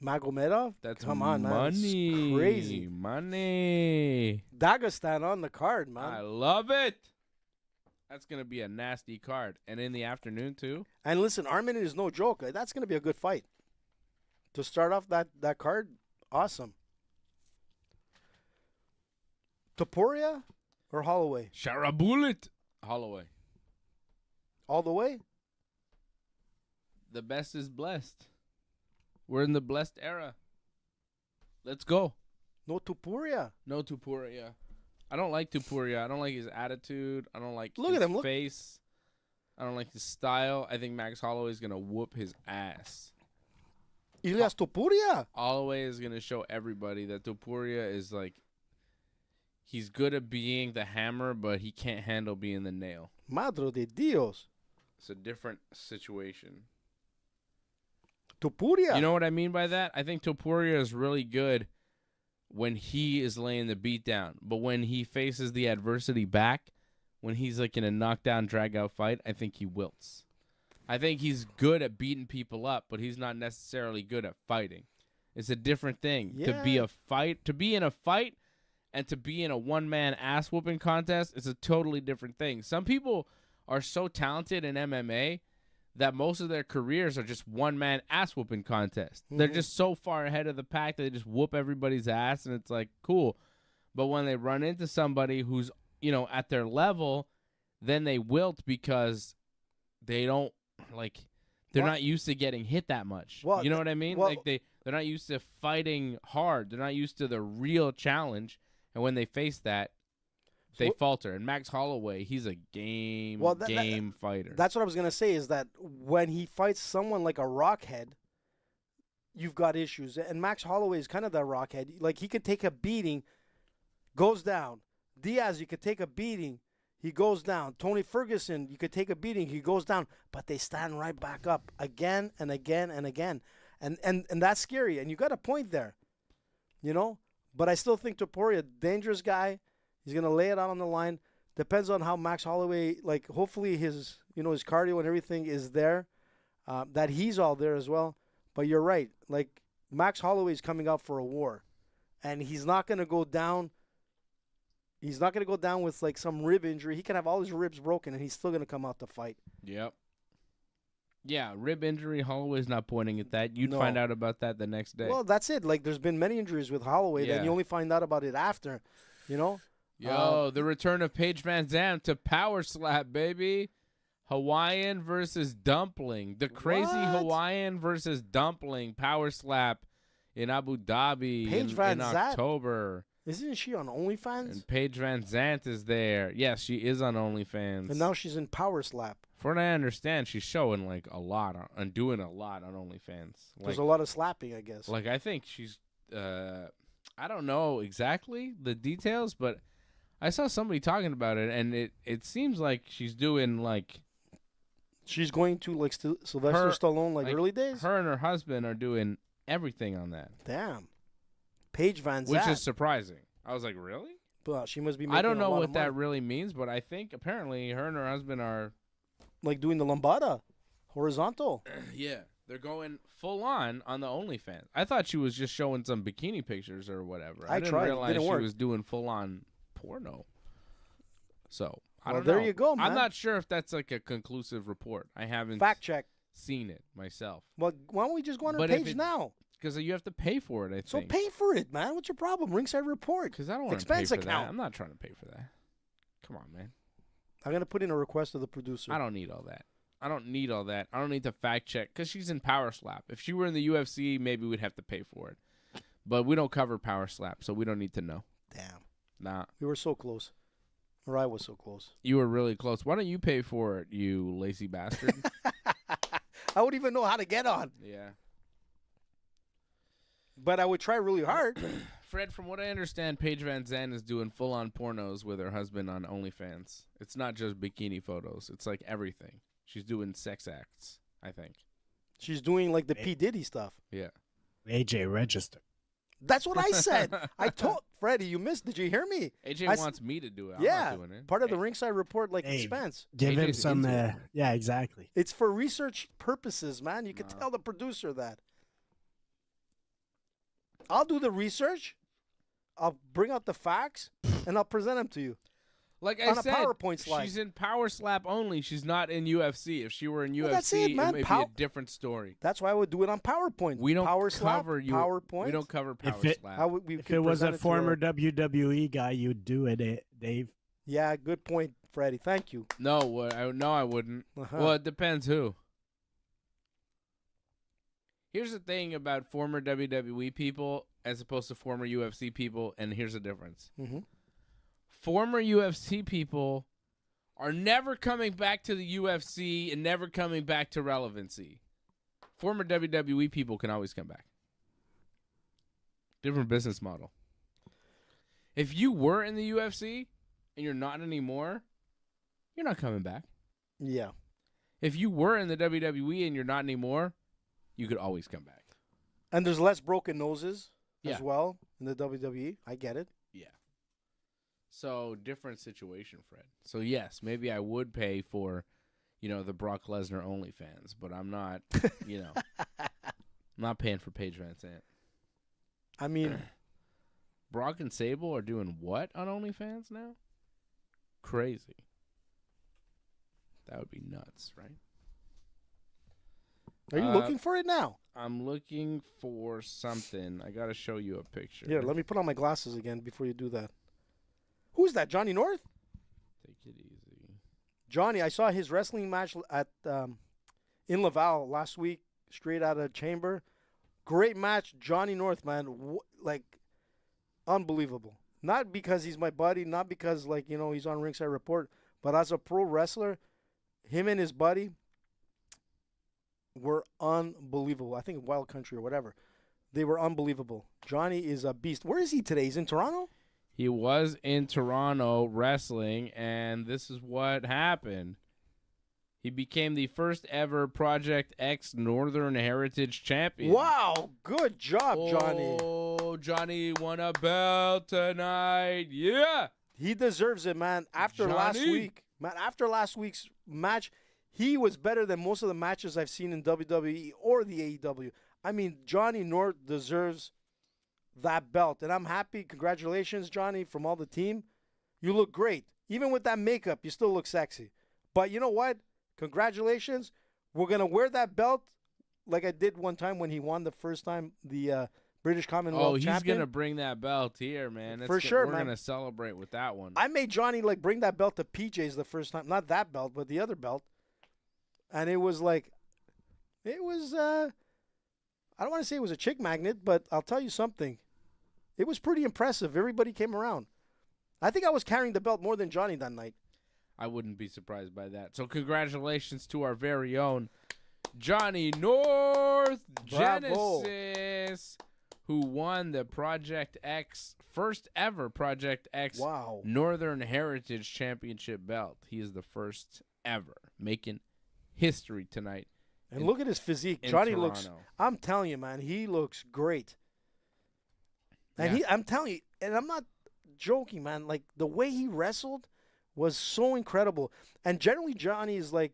Speaker 4: Magomedov?
Speaker 2: That's
Speaker 4: Come on, man.
Speaker 2: money.
Speaker 4: It's crazy.
Speaker 2: Money.
Speaker 4: Dagestan on the card, man.
Speaker 2: I love it. That's going to be a nasty card. And in the afternoon, too.
Speaker 4: And listen, Armin is no joke. That's going to be a good fight. To start off that card, awesome. Topuria or Holloway?
Speaker 2: Sharabulit. Holloway.
Speaker 4: All the way?
Speaker 2: The best is blessed. We're in the blessed era. Let's go.
Speaker 4: No Topuria.
Speaker 2: No Topuria. I don't like Topuria. I don't like his attitude. I don't like
Speaker 4: Look
Speaker 2: his
Speaker 4: at him. Look.
Speaker 2: face. I don't like his style. I think Max Holloway is going to whoop his ass.
Speaker 4: Ilias Topuria.
Speaker 2: Holloway is going to show everybody that Topuria is like, he's good at being the hammer, but he can't handle being the nail.
Speaker 4: Madre de Dios.
Speaker 2: It's a different situation.
Speaker 4: Topuria.
Speaker 2: You know what I mean by that? I think Topuria is really good when he is laying the beat down. But when he faces the adversity back, when he's like in a knockdown, drag-out fight, I think he wilts. I think he's good at beating people up, but he's not necessarily good at fighting. It's a different thing.
Speaker 4: Yeah.
Speaker 2: To be in a fight and to be in a one-man ass-whooping contest is a totally different thing. Some people are so talented in MMA that most of their careers are just one-man ass-whooping contests.
Speaker 4: Mm-hmm.
Speaker 2: They're just so far ahead of the pack that they just whoop everybody's ass, and it's like, cool. But when they run into somebody who's, at their level, then they wilt because they don't, they're not used to getting hit that much.
Speaker 4: Well,
Speaker 2: you know what I mean?
Speaker 4: well-
Speaker 2: They're not used to fighting hard. They're not used to the real challenge. And when they face that, they falter. And Max Holloway, he's a game fighter.
Speaker 4: That's what I was going to say is that when he fights someone like a Rockhead, you've got issues. And Max Holloway is kind of that Rockhead. Like, he could take a beating, goes down. Diaz, you could take a beating, he goes down. Tony Ferguson, you could take a beating, he goes down. But they stand right back up again and again and again. And that's scary. And you got a point there, But I still think Topuria, dangerous guy. He's going to lay it out on the line. Depends on how Max Holloway, hopefully his cardio and everything is there, that he's all there as well. But you're right. Max Holloway is coming out for a war, and he's not going to go down. He's not going to go down with, some rib injury. He can have all his ribs broken, and he's still going to come out to fight.
Speaker 2: Yep. Yeah, rib injury. Holloway's not pointing at that. You'd
Speaker 4: No.
Speaker 2: find out about that the next day.
Speaker 4: Well, that's it. Like, there's been many injuries with Holloway,
Speaker 2: Yeah.
Speaker 4: then you only find out about it after, you know?
Speaker 2: Yo, the return of Paige Van Zandt to Power Slap, baby. Hawaiian versus Dumpling. The crazy
Speaker 4: What?
Speaker 2: Hawaiian versus Dumpling Power Slap in Abu Dhabi
Speaker 4: Paige
Speaker 2: in
Speaker 4: Van Zandt?
Speaker 2: October.
Speaker 4: Isn't she on OnlyFans?
Speaker 2: And Paige Van Zandt is there. Yes, she is on OnlyFans.
Speaker 4: And now she's in Power Slap.
Speaker 2: From what I understand, she's showing like a lot and doing a lot on OnlyFans.
Speaker 4: There's a lot of slapping, I guess.
Speaker 2: Like I think she's I don't know exactly the details, but I saw somebody talking about it, and it seems like she's doing like
Speaker 4: She's going to like Sylvester
Speaker 2: Her-
Speaker 4: Stallone like
Speaker 2: like,
Speaker 4: early days?
Speaker 2: her and her husband are doing everything on that,
Speaker 4: Damn. Paige Van
Speaker 2: which
Speaker 4: Zandt.
Speaker 2: is surprising. I was like, really?
Speaker 4: But she must be making
Speaker 2: I don't
Speaker 4: a
Speaker 2: know
Speaker 4: lot
Speaker 2: what
Speaker 4: of
Speaker 2: that
Speaker 4: money.
Speaker 2: really means, but I think apparently her and her husband are
Speaker 4: Like doing the lambada. Horizontal.
Speaker 2: yeah, they're going full on the OnlyFans. I thought she was just showing some bikini pictures or whatever.
Speaker 4: I
Speaker 2: didn't
Speaker 4: tried. It
Speaker 2: realize
Speaker 4: didn't
Speaker 2: she
Speaker 4: work.
Speaker 2: was doing full on porno. So I
Speaker 4: Well,
Speaker 2: don't know.
Speaker 4: there you go,
Speaker 2: I'm
Speaker 4: man.
Speaker 2: not sure if that's like a conclusive report. I haven't
Speaker 4: Fact check.
Speaker 2: seen it myself
Speaker 4: Well, why don't we just go on her
Speaker 2: But if
Speaker 4: page
Speaker 2: it-
Speaker 4: now?
Speaker 2: because you have to pay for it. I
Speaker 4: So
Speaker 2: think.
Speaker 4: pay for it, man. What's your problem? Ringside Report.
Speaker 2: Because I don't want to pay
Speaker 4: Expense
Speaker 2: for
Speaker 4: account.
Speaker 2: that. I'm not trying to pay for that. Come on, man.
Speaker 4: I'm going to put in a request to the producer.
Speaker 2: I don't need all that. I don't need all that. I don't need to fact check because she's in Power Slap. If she were in the UFC, maybe we'd have to pay for it. But we don't cover Power Slap, so we don't need to know.
Speaker 4: Damn.
Speaker 2: Nah,
Speaker 4: We were so close. Or I was so close.
Speaker 2: you were really close. Why don't you pay for it, you lazy bastard?
Speaker 4: I wouldn't even know how to get on.
Speaker 2: Yeah.
Speaker 4: But I would try really hard.
Speaker 2: Fred, from what I understand, Paige Van Zandt is doing full-on pornos with her husband on OnlyFans. It's not just bikini photos. It's like everything. She's doing sex acts, I think.
Speaker 4: She's doing like the P. Diddy stuff.
Speaker 2: Yeah.
Speaker 5: AJ register.
Speaker 4: That's what I said. I told Freddie, you missed. Did you hear me?
Speaker 2: AJ
Speaker 4: I s-
Speaker 2: wants me to do it. I'm
Speaker 4: yeah.
Speaker 2: not doing it.
Speaker 4: Part of the Ringside Report like
Speaker 5: Dave.
Speaker 4: expense.
Speaker 5: Give him
Speaker 2: AJ's
Speaker 5: some.
Speaker 2: into it.
Speaker 5: Yeah, exactly.
Speaker 4: It's for research purposes, man. You can
Speaker 2: No.
Speaker 4: tell the producer that. I'll do the research. I'll bring out the facts and I'll present them to you.
Speaker 2: Like I
Speaker 4: on a
Speaker 2: said,
Speaker 4: PowerPoint slide.
Speaker 2: she's in Power Slap only. She's not in UFC. If she were in
Speaker 4: Well, that's
Speaker 2: UFC,
Speaker 4: it, man.
Speaker 2: may be
Speaker 4: Pow-
Speaker 2: a different story.
Speaker 4: That's why I would do it on PowerPoint.
Speaker 2: We don't
Speaker 4: Power Slap,
Speaker 2: cover you.
Speaker 4: PowerPoint.
Speaker 2: We don't cover Power
Speaker 5: it-
Speaker 2: Slap.
Speaker 4: How would we
Speaker 5: If
Speaker 4: could
Speaker 5: it was
Speaker 4: present
Speaker 5: a
Speaker 4: to
Speaker 5: former
Speaker 4: our-
Speaker 5: WWE guy, you'd do it, Dave.
Speaker 4: Yeah, good point, Freddie. Thank you.
Speaker 2: No, I wouldn't.
Speaker 4: Uh-huh.
Speaker 2: Well, it depends who. Here's the thing about former WWE people as opposed to former UFC people, and here's the difference.
Speaker 4: Mm-hmm.
Speaker 2: Former UFC people are never coming back to the UFC and never coming back to relevancy. Former WWE people can always come back. Different business model. If you were in the UFC and you're not anymore, you're not coming back.
Speaker 4: Yeah.
Speaker 2: If you were in the WWE and you're not anymore, you could always come back.
Speaker 4: And there's less broken noses
Speaker 2: Yeah.
Speaker 4: as well in the WWE. I get it.
Speaker 2: Yeah. So, different situation, Fred. So, yes, maybe I would pay for, the Brock Lesnar OnlyFans, but I'm not, I'm not paying for Paige Van Zandt.
Speaker 4: I mean,
Speaker 2: Brock and Sable are doing what on OnlyFans now? Crazy. That would be nuts, right?
Speaker 4: are you looking for it now?
Speaker 2: I'm looking for something. I got to show you a picture.
Speaker 4: Here, let me put on my glasses again before you do that. Who's that? Johnny North?
Speaker 2: Take it easy.
Speaker 4: Johnny, I saw his wrestling match at in Laval last week, straight out of chamber. Great match, Johnny North, man. Unbelievable. Not because he's my buddy, not because he's on Ringside Report, but as a pro wrestler, him and his buddy were unbelievable. I think Wild Country or whatever. They were unbelievable. Johnny is a beast. Where is he today? He's in Toronto?
Speaker 2: He was in Toronto wrestling, and this is what happened. He became the first ever Project X Northern Heritage champion.
Speaker 4: Wow. Good job, Johnny.
Speaker 2: Oh, Johnny won a belt tonight. Yeah.
Speaker 4: He deserves it, man. After last
Speaker 2: Johnny.
Speaker 4: week's match, he was better than most of the matches I've seen in WWE or the AEW. I mean, Johnny North deserves that belt, and I'm happy. Congratulations, Johnny, from all the team. You look great. Even with that makeup, you still look sexy. But you know what? Congratulations. we're going to wear that belt like I did one time when he won the first time the British Commonwealth champion.
Speaker 2: Oh, he's going to bring that belt here, man.
Speaker 4: For sure,
Speaker 2: We're
Speaker 4: man.
Speaker 2: going to celebrate with that one.
Speaker 4: I made Johnny like bring that belt to PJ's the first time. Not that belt, but the other belt. And it was like, it was, I don't want to say it was a chick magnet, but I'll tell you something. It was pretty impressive. Everybody came around. I think I was carrying the belt more than Johnny that night.
Speaker 2: I wouldn't be surprised by that. So congratulations to our very own Johnny North
Speaker 4: Bravo.
Speaker 2: Genesis, who won the Project X, first ever Project X Northern Heritage Championship belt. He is the first ever, making history tonight.
Speaker 4: And look at his physique. Johnny looks, I'm telling you, man, he looks great. And I'm telling you, and I'm not joking, man, like the way he wrestled was so incredible. And generally Johnny is like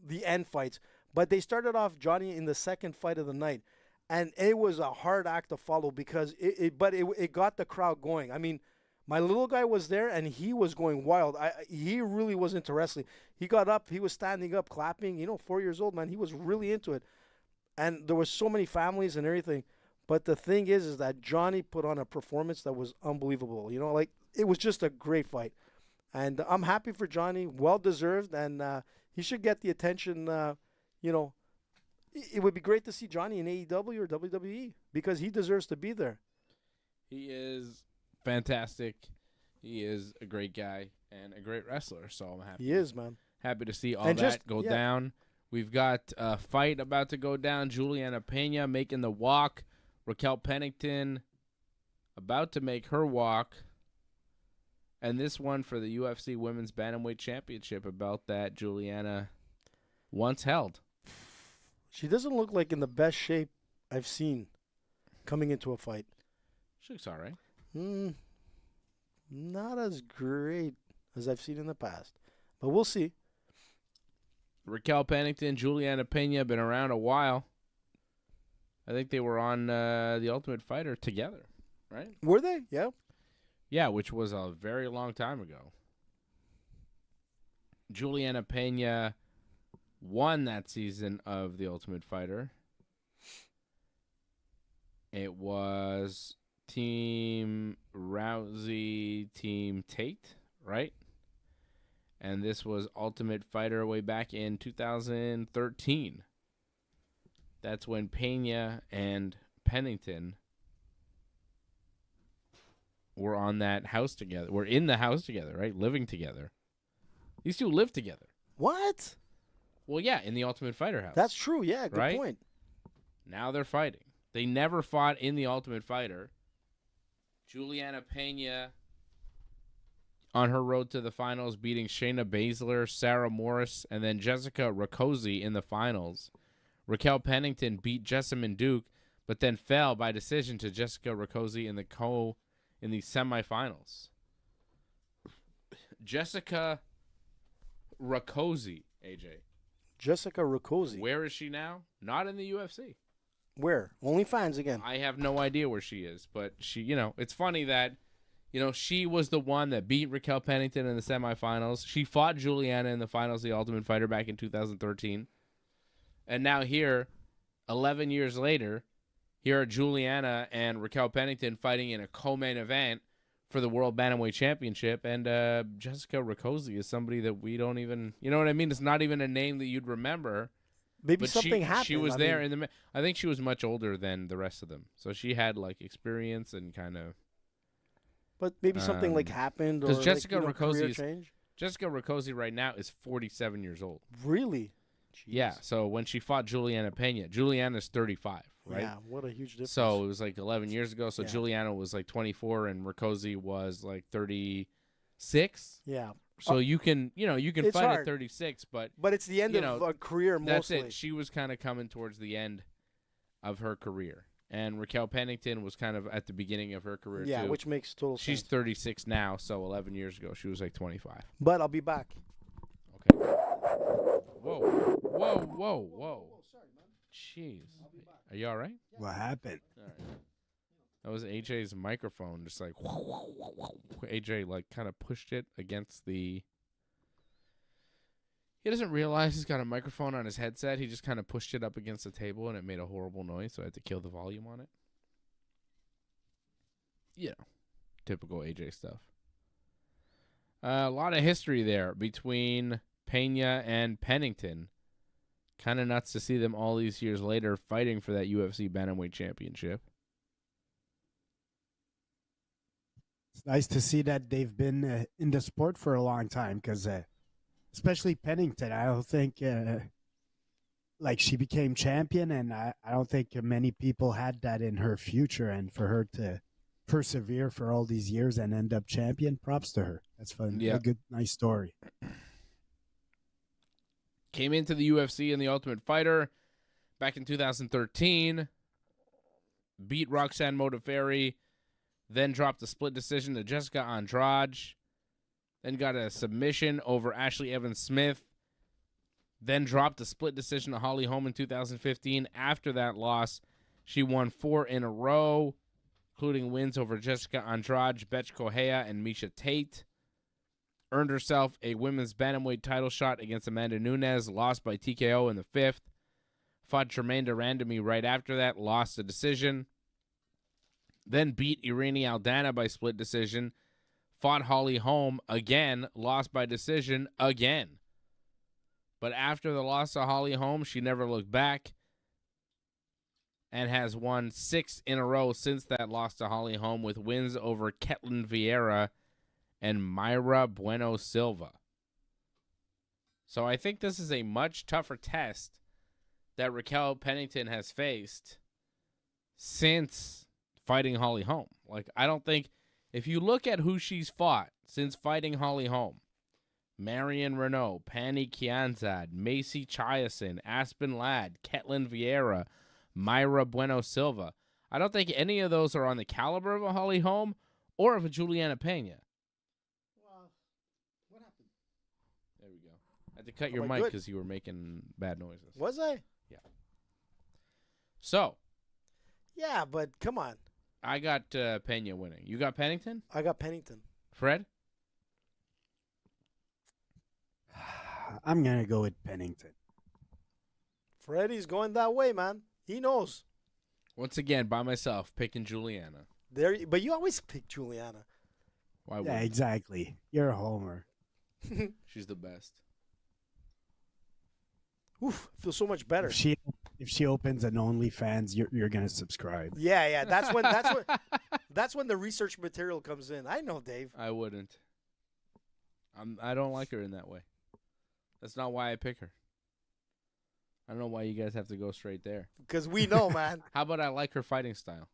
Speaker 4: the end fights, but they started off Johnny in the second fight of the night. And it was a hard act to follow because it got the crowd going. I mean, my little guy was there and he was going wild. He really was into wrestling. He got up, he was standing up, clapping. 4 years old, man. He was really into it. And there were so many families and everything. But the thing is that Johnny put on a performance that was unbelievable. Like it was just a great fight. And I'm happy for Johnny, well deserved, and he should get the attention. It would be great to see Johnny in AEW or WWE because he deserves to be there.
Speaker 2: He is fantastic. He is a great guy and a great wrestler. So I'm happy.
Speaker 4: He is, man.
Speaker 2: Happy to see all that go down. We've got a fight about to go down. Juliana Pena making the walk. Raquel Pennington about to make her walk. And this one for the UFC Women's Bantamweight Championship, a belt that Juliana once held.
Speaker 4: She doesn't look like in the best shape I've seen coming into a fight.
Speaker 2: She looks all right.
Speaker 4: Not as great as I've seen in the past. But we'll see.
Speaker 2: Raquel Pennington, Juliana Pena, been around a while. I think they were on The Ultimate Fighter together, right?
Speaker 4: Were they? Yeah.
Speaker 2: Yeah, which was a very long time ago. Juliana Pena won that season of The Ultimate Fighter. It was Team Rousey, Team Tate, right? And this was Ultimate Fighter way back in 2013. That's when Pena and Pennington were on that house together. We're in the house together, right? Living together. These two live together.
Speaker 4: What?
Speaker 2: Well, yeah, in the Ultimate Fighter house.
Speaker 4: That's true. Yeah, good point.
Speaker 2: Now they're fighting. They never fought in the Ultimate Fighter. Juliana Pena on her road to the finals, beating Shayna Baszler, Sarah Morris, and then Jessica Rakoczy in the finals. Raquel Pennington beat Jessamyn Duke, but then fell by decision to Jessica Rakoczy in the semifinals. Jessica Rakoczy, AJ.
Speaker 4: Jessica Rakoczy.
Speaker 2: Where is she now? Not in the UFC.
Speaker 4: Where? OnlyFans again.
Speaker 2: I have no idea where she is, but she, it's funny that, she was the one that beat Raquel Pennington in the semifinals. She fought Juliana in the finals of the Ultimate Fighter back in 2013. And now here, 11 years later, here are Juliana and Raquel Pennington fighting in a co-main event for the World Bantamweight Championship. And Jessica Rakoczy is somebody that we don't even, you know what I mean? It's not even a name that you'd remember.
Speaker 4: Maybe something happened.
Speaker 2: She was there in the. I think she was much older than the rest of them, so she had like experience and kind of.
Speaker 4: But maybe something like happened, or
Speaker 2: because Jessica
Speaker 4: Jessica
Speaker 2: Rakoczy right now is 47 years old.
Speaker 4: Really? Jeez.
Speaker 2: Yeah. So when she fought Juliana Pena, Juliana's 35, right?
Speaker 4: Yeah. What a huge difference.
Speaker 2: So it was like 11 years ago. So Juliana was like 24, and Rakoczy was like 36.
Speaker 4: Yeah.
Speaker 2: So you can fight
Speaker 4: hard.
Speaker 2: at 36, but
Speaker 4: it's the end of a career mostly.
Speaker 2: That's it. She was kind of coming towards the end of her career, and Raquel Pennington was kind of at the beginning of her career too.
Speaker 4: Yeah, which makes total sense.
Speaker 2: She's 36 now, so 11 years ago she was like 25.
Speaker 4: But I'll be back.
Speaker 2: Okay. Whoa.
Speaker 4: Sorry, man.
Speaker 2: Jeez. Are you all right?
Speaker 5: What happened?
Speaker 2: All right. That was AJ's microphone, just like AJ like kind of pushed it against the. He doesn't realize he's got a microphone on his headset. He just kind of pushed it up against the table, and it made a horrible noise, so I had to kill the volume on it. You know, typical AJ stuff. A lot of history there between Pena and Pennington. Kind of nuts to see them all these years later fighting for that UFC Bantamweight Championship.
Speaker 5: It's nice to see that they've been in the sport for a long time because, especially Pennington, I don't think like she became champion, and I don't think many people had that in her future. And for her to persevere for all these years and end up champion, props to her. That's fun.
Speaker 2: Yeah.
Speaker 5: A good, nice story.
Speaker 2: Came into the UFC in The Ultimate Fighter back in 2013. Beat Roxanne Modafferi. Then dropped a split decision to Jessica Andrade. Then got a submission over Ashley Evans-Smith. Then dropped a split decision to Holly Holm in 2015. After that loss, she won 4 in a row, including wins over Jessica Andrade, Betch Correia, and Misha Tate. Earned herself a women's bantamweight title shot against Amanda Nunes, lost by TKO in the 5th. Fought Jermaine Durandamy right after that, lost a decision. Then beat Irene Aldana by split decision. Fought Holly Holm again, lost by decision again. But after the loss to Holly Holm, she never looked back and has won 6 in a row since that loss to Holly Holm, with wins over Ketlin Vieira and Mayra Bueno Silva. So I think this is a much tougher test that Raquel Pennington has faced since fighting Holly Holm. Like, I don't think, if you look at who she's fought since fighting Holly Holm, Marion Renault, Pani Kianzad, Macy Chiasson, Aspen Ladd, Ketlin Vieira, Mayra Bueno Silva, I don't think any of those are on the caliber of a Holly Holm or of a Juliana Pena.
Speaker 4: What happened?
Speaker 2: There we go. I had to cut your
Speaker 4: Am I
Speaker 2: mic
Speaker 4: good?
Speaker 2: because you were making bad noises.
Speaker 4: Was I?
Speaker 2: So,
Speaker 4: Yeah, but come on.
Speaker 2: I got Pena winning. You got Pennington?
Speaker 4: I got Pennington.
Speaker 2: Fred?
Speaker 5: I'm going to go with Pennington.
Speaker 4: Freddie's going that way, man. He knows.
Speaker 2: Once again, by myself, picking Juliana.
Speaker 4: But you always pick Juliana.
Speaker 2: Why
Speaker 5: Yeah,
Speaker 2: wouldn't
Speaker 5: exactly. You're a homer.
Speaker 2: She's the best.
Speaker 4: Oof, I feel so much better.
Speaker 5: If she opens an OnlyFans, you're gonna subscribe.
Speaker 4: Yeah. That's when the research material comes in. I know, Dave.
Speaker 2: I wouldn't. I don't like her in that way. That's not why I pick her. I don't know why you guys have to go straight there.
Speaker 4: Because we know, man.
Speaker 2: How about I like her fighting style?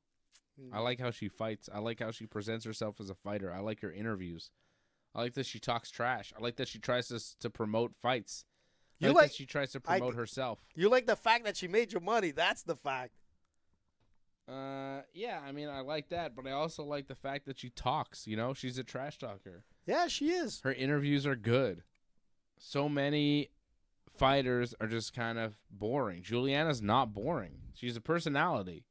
Speaker 2: I like how she fights. I like how she presents herself as a fighter. I like her interviews. I like that she talks trash. I like that she tries to promote fights. I like that she tries to promote herself.
Speaker 4: You like the fact that she made you money. That's the fact.
Speaker 2: Yeah, I mean, I like that, but I also like the fact that she talks, you know? She's a trash talker.
Speaker 4: Yeah, she is.
Speaker 2: Her interviews are good. So many fighters are just kind of boring. Juliana's not boring. She's a personality.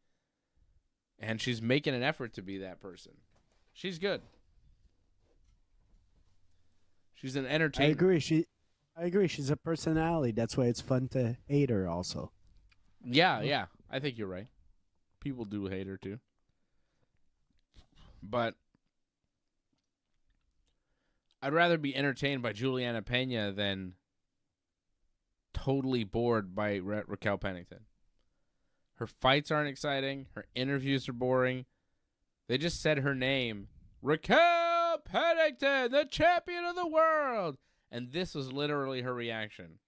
Speaker 2: And she's making an effort to be that person. She's good. She's an entertainer.
Speaker 5: I agree. She's a personality. That's why it's fun to hate her also.
Speaker 2: Yeah. I think you're right. People do hate her too. But I'd rather be entertained by Juliana Pena than totally bored by Raquel Pennington. Her fights aren't exciting. Her interviews are boring. They just said her name. Raquel Pennington, the champion of the world. And this was literally her reaction.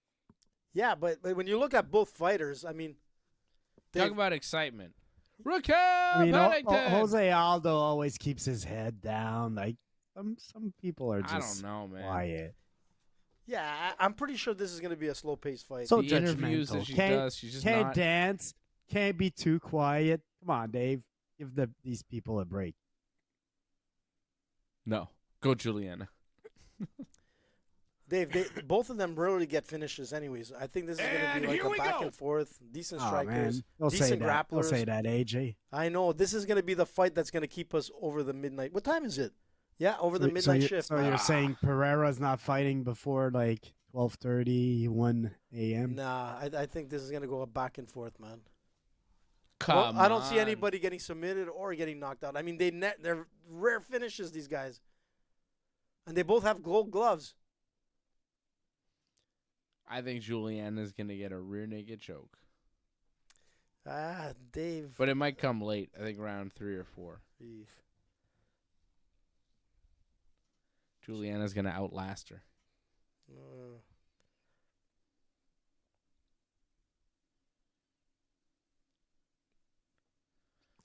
Speaker 4: Yeah, but when you look at both fighters, I mean...
Speaker 2: Talk about excitement. Raquel Pennington.
Speaker 5: Jose Aldo always keeps his head down. Like, some people are just
Speaker 2: I don't know, man.
Speaker 5: quiet.
Speaker 4: Yeah, I'm pretty sure this is going to be a slow-paced fight.
Speaker 5: So
Speaker 2: The interviews that
Speaker 5: judgmental.
Speaker 2: she
Speaker 5: Can't-
Speaker 2: does, she's just
Speaker 5: Can't
Speaker 2: not.
Speaker 5: dance. Can't be too quiet. Come on, Dave. Give these people a break.
Speaker 2: No. Go Juliana.
Speaker 4: Dave, both of them rarely get finishes anyways. I think this is going to be like a back and forth, decent strikers,
Speaker 5: Don't say
Speaker 4: decent
Speaker 5: that. Don't
Speaker 4: grapplers.
Speaker 5: say that, AJ.
Speaker 4: I know. This is going to be the fight that's going to keep us over the midnight. What time is it? Yeah, over the midnight shift.
Speaker 5: So
Speaker 4: man.
Speaker 5: you're saying Pereira's not fighting before like 12:30, 1 a.m.
Speaker 4: Nah, I think this is gonna go back and forth, man.
Speaker 2: Come
Speaker 4: I don't see
Speaker 2: on.
Speaker 4: anybody getting submitted or getting knocked out. I mean, they're rare finishes, these guys, and they both have gold gloves.
Speaker 2: I think Juliana's going to get a rear naked choke.
Speaker 4: Ah, Dave.
Speaker 2: But it might come late. I think round 3 or 4.
Speaker 4: Eef.
Speaker 2: Juliana's going to outlast her.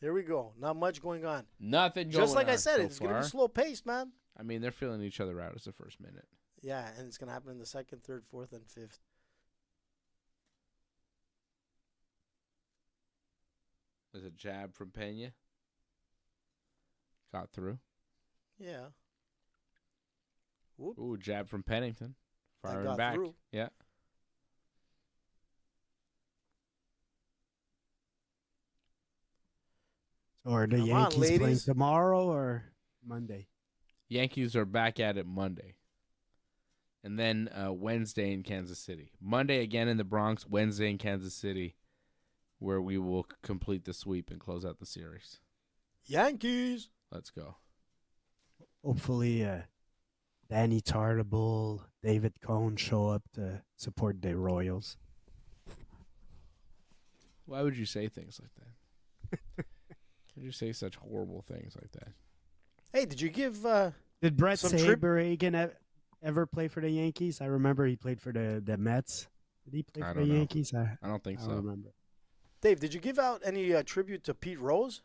Speaker 4: Here we go. Not much going on.
Speaker 2: Nothing going on.
Speaker 4: Just like I said,
Speaker 2: so
Speaker 4: it's going to
Speaker 2: far.
Speaker 4: be slow paced, man.
Speaker 2: I mean, they're feeling each other out as the first minute.
Speaker 4: Yeah, and it's going to happen in the second, third, fourth, and fifth.
Speaker 2: There's a jab from Pena. Got through.
Speaker 4: Yeah.
Speaker 2: Ooh, jab from Pennington.
Speaker 4: That
Speaker 2: Firing
Speaker 4: got
Speaker 2: back.
Speaker 4: through.
Speaker 2: Yeah.
Speaker 5: Or the
Speaker 4: Come on,
Speaker 5: Yankees playing
Speaker 4: ladies.
Speaker 5: tomorrow or Monday?
Speaker 2: Yankees are back at it Monday. And then Wednesday in Kansas City. Monday again in the Bronx, Wednesday in Kansas City, where we will complete the sweep and close out the series.
Speaker 4: Yankees.
Speaker 2: Let's go.
Speaker 5: Hopefully, Danny Tartable, David Cohn show up to support the Royals.
Speaker 2: Why would you say things like that? Why would you say such horrible things like that?
Speaker 4: Hey, did you give
Speaker 5: Did Brett
Speaker 4: Some trip-
Speaker 5: Saberhagen ever play for the Yankees? I remember he played for the Mets. Did he play
Speaker 2: I
Speaker 5: for
Speaker 2: don't
Speaker 5: the
Speaker 2: know.
Speaker 5: Yankees?
Speaker 2: I don't think
Speaker 5: I
Speaker 2: so.
Speaker 5: don't remember.
Speaker 4: Dave? Did you give out any tribute to Pete Rose,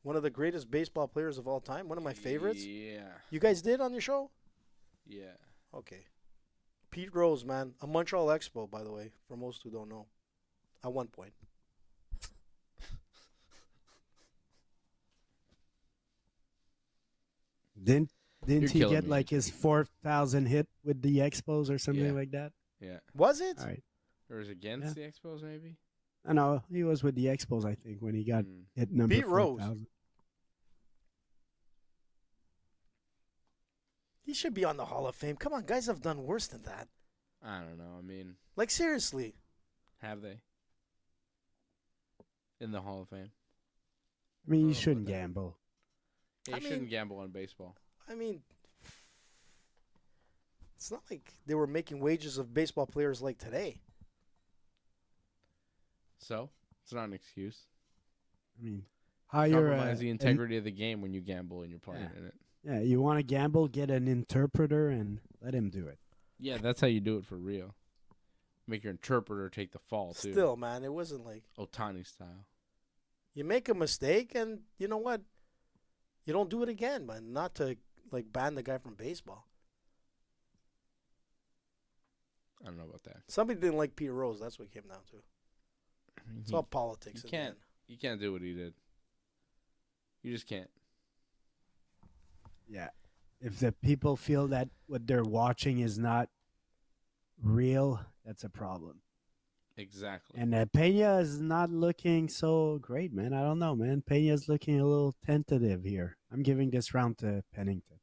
Speaker 4: one of the greatest baseball players of all time, one of my favorites?
Speaker 2: Yeah.
Speaker 4: You guys did on your show?
Speaker 2: Yeah.
Speaker 4: Okay. Pete Rose, man, a Montreal Expo, by the way, for most who don't know. At one point.
Speaker 5: Didn't
Speaker 2: You're
Speaker 5: he
Speaker 2: killing
Speaker 5: get
Speaker 2: me.
Speaker 5: like his 4,000 hit with the Expos or something
Speaker 2: Yeah.
Speaker 5: like that?
Speaker 2: Yeah.
Speaker 4: Was it?
Speaker 5: All right.
Speaker 2: Or is it against the Expos, maybe?
Speaker 5: I know he was with the Expos, I think, when he got hit number
Speaker 4: Pete Rose.
Speaker 5: 4,000.
Speaker 4: He should be on the Hall of Fame. Come on, guys have done worse than that.
Speaker 2: I don't know. I mean,
Speaker 4: Like, seriously.
Speaker 2: have they? In the Hall of Fame?
Speaker 5: I mean,
Speaker 2: Oh,
Speaker 5: you shouldn't
Speaker 2: but that-
Speaker 5: gamble.
Speaker 2: Yeah,
Speaker 4: I
Speaker 2: you shouldn't
Speaker 4: mean-
Speaker 2: gamble on baseball.
Speaker 4: I mean, it's not like they were making wages of baseball players like today.
Speaker 2: So, it's not an excuse.
Speaker 5: I mean, hire
Speaker 2: Compromise the integrity of the game when you gamble and you're playing
Speaker 5: Yeah.
Speaker 2: in it.
Speaker 5: Yeah, you want to gamble? Get an interpreter and let him do it.
Speaker 2: Yeah, that's how you do it for real. Make your interpreter take the fall, too.
Speaker 4: Still, man, it wasn't like
Speaker 2: Otani style.
Speaker 4: you make a mistake and you know what? You don't do it again, man. Not to like ban the guy from baseball.
Speaker 2: I don't know about that.
Speaker 4: Somebody didn't like Pete Rose. That's what it came down to.
Speaker 2: I mean,
Speaker 4: It's all politics.
Speaker 2: you
Speaker 4: in the
Speaker 2: can't.
Speaker 4: end.
Speaker 2: You can't do what he did. You just can't.
Speaker 5: Yeah. If the people feel that what they're watching is not real, that's a problem.
Speaker 2: Exactly.
Speaker 5: And Pena is not looking so great, man. I don't know, man. Pena's looking a little tentative here. I'm giving this round to Pennington.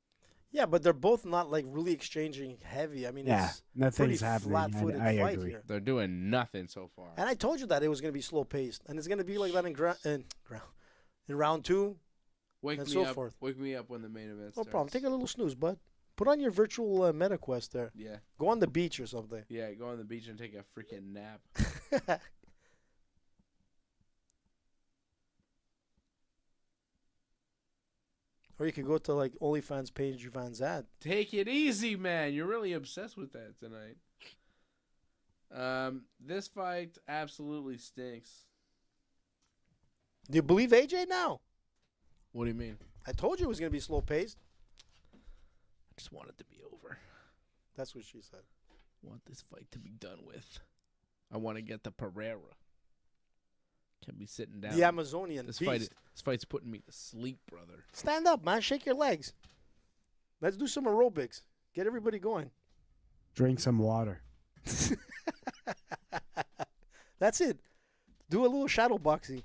Speaker 4: Yeah, but they're both not like really exchanging heavy. I mean,
Speaker 5: Yeah,
Speaker 4: it's
Speaker 5: nothing's
Speaker 4: pretty
Speaker 5: happening.
Speaker 4: flat-footed
Speaker 5: I
Speaker 4: fight
Speaker 5: agree.
Speaker 4: here.
Speaker 2: They're doing nothing so far.
Speaker 4: And I told you that it was going to be slow paced, and it's going to be like that in round two.
Speaker 2: Wake
Speaker 4: and
Speaker 2: me
Speaker 4: so
Speaker 2: up.
Speaker 4: forth.
Speaker 2: Wake me up when the main event
Speaker 4: No
Speaker 2: starts.
Speaker 4: problem. Take a little snooze, bud. Put on your virtual MetaQuest there.
Speaker 2: Yeah.
Speaker 4: Go on the beach or something.
Speaker 2: Yeah, go on the beach and take a freaking nap.
Speaker 4: Or you could go to like OnlyFans page Van's ad.
Speaker 2: Take it easy, man. You're really obsessed with that tonight. This fight absolutely stinks.
Speaker 4: Do you believe AJ now?
Speaker 2: What do you mean?
Speaker 4: I told you it was going to be slow paced.
Speaker 2: I just want it to be over.
Speaker 4: That's what she said.
Speaker 2: I want this fight to be done with. I want to get the Pereira. Can't be sitting down.
Speaker 4: The Amazonian
Speaker 2: This
Speaker 4: beast.
Speaker 2: fight's putting me to sleep, brother.
Speaker 4: Stand up, man. Shake your legs. Let's do some aerobics. Get everybody going.
Speaker 5: Drink some water.
Speaker 4: That's it. Do a little shadow boxing.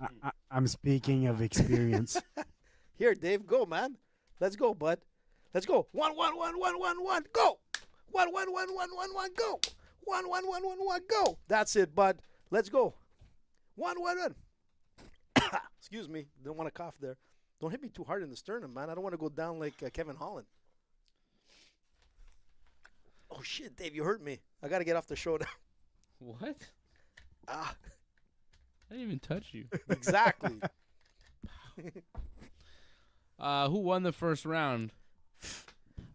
Speaker 5: I'm speaking of experience.
Speaker 4: Here, Dave, go, man. Let's go, bud. Let's go. 1, 1, 1, 1, 1, 1, go. 1, 1, 1, 1, 1, 1, go. One, go. That's it, bud. Let's go. One. Excuse me. Don't want to cough there. Don't hit me too hard in the sternum, man. I don't want to go down like Kevin Holland. Oh, shit, Dave, you hurt me. I got to get off the Showdown.
Speaker 2: What?
Speaker 4: Ah,
Speaker 2: I didn't even touch you.
Speaker 4: exactly.
Speaker 2: Who won the first round?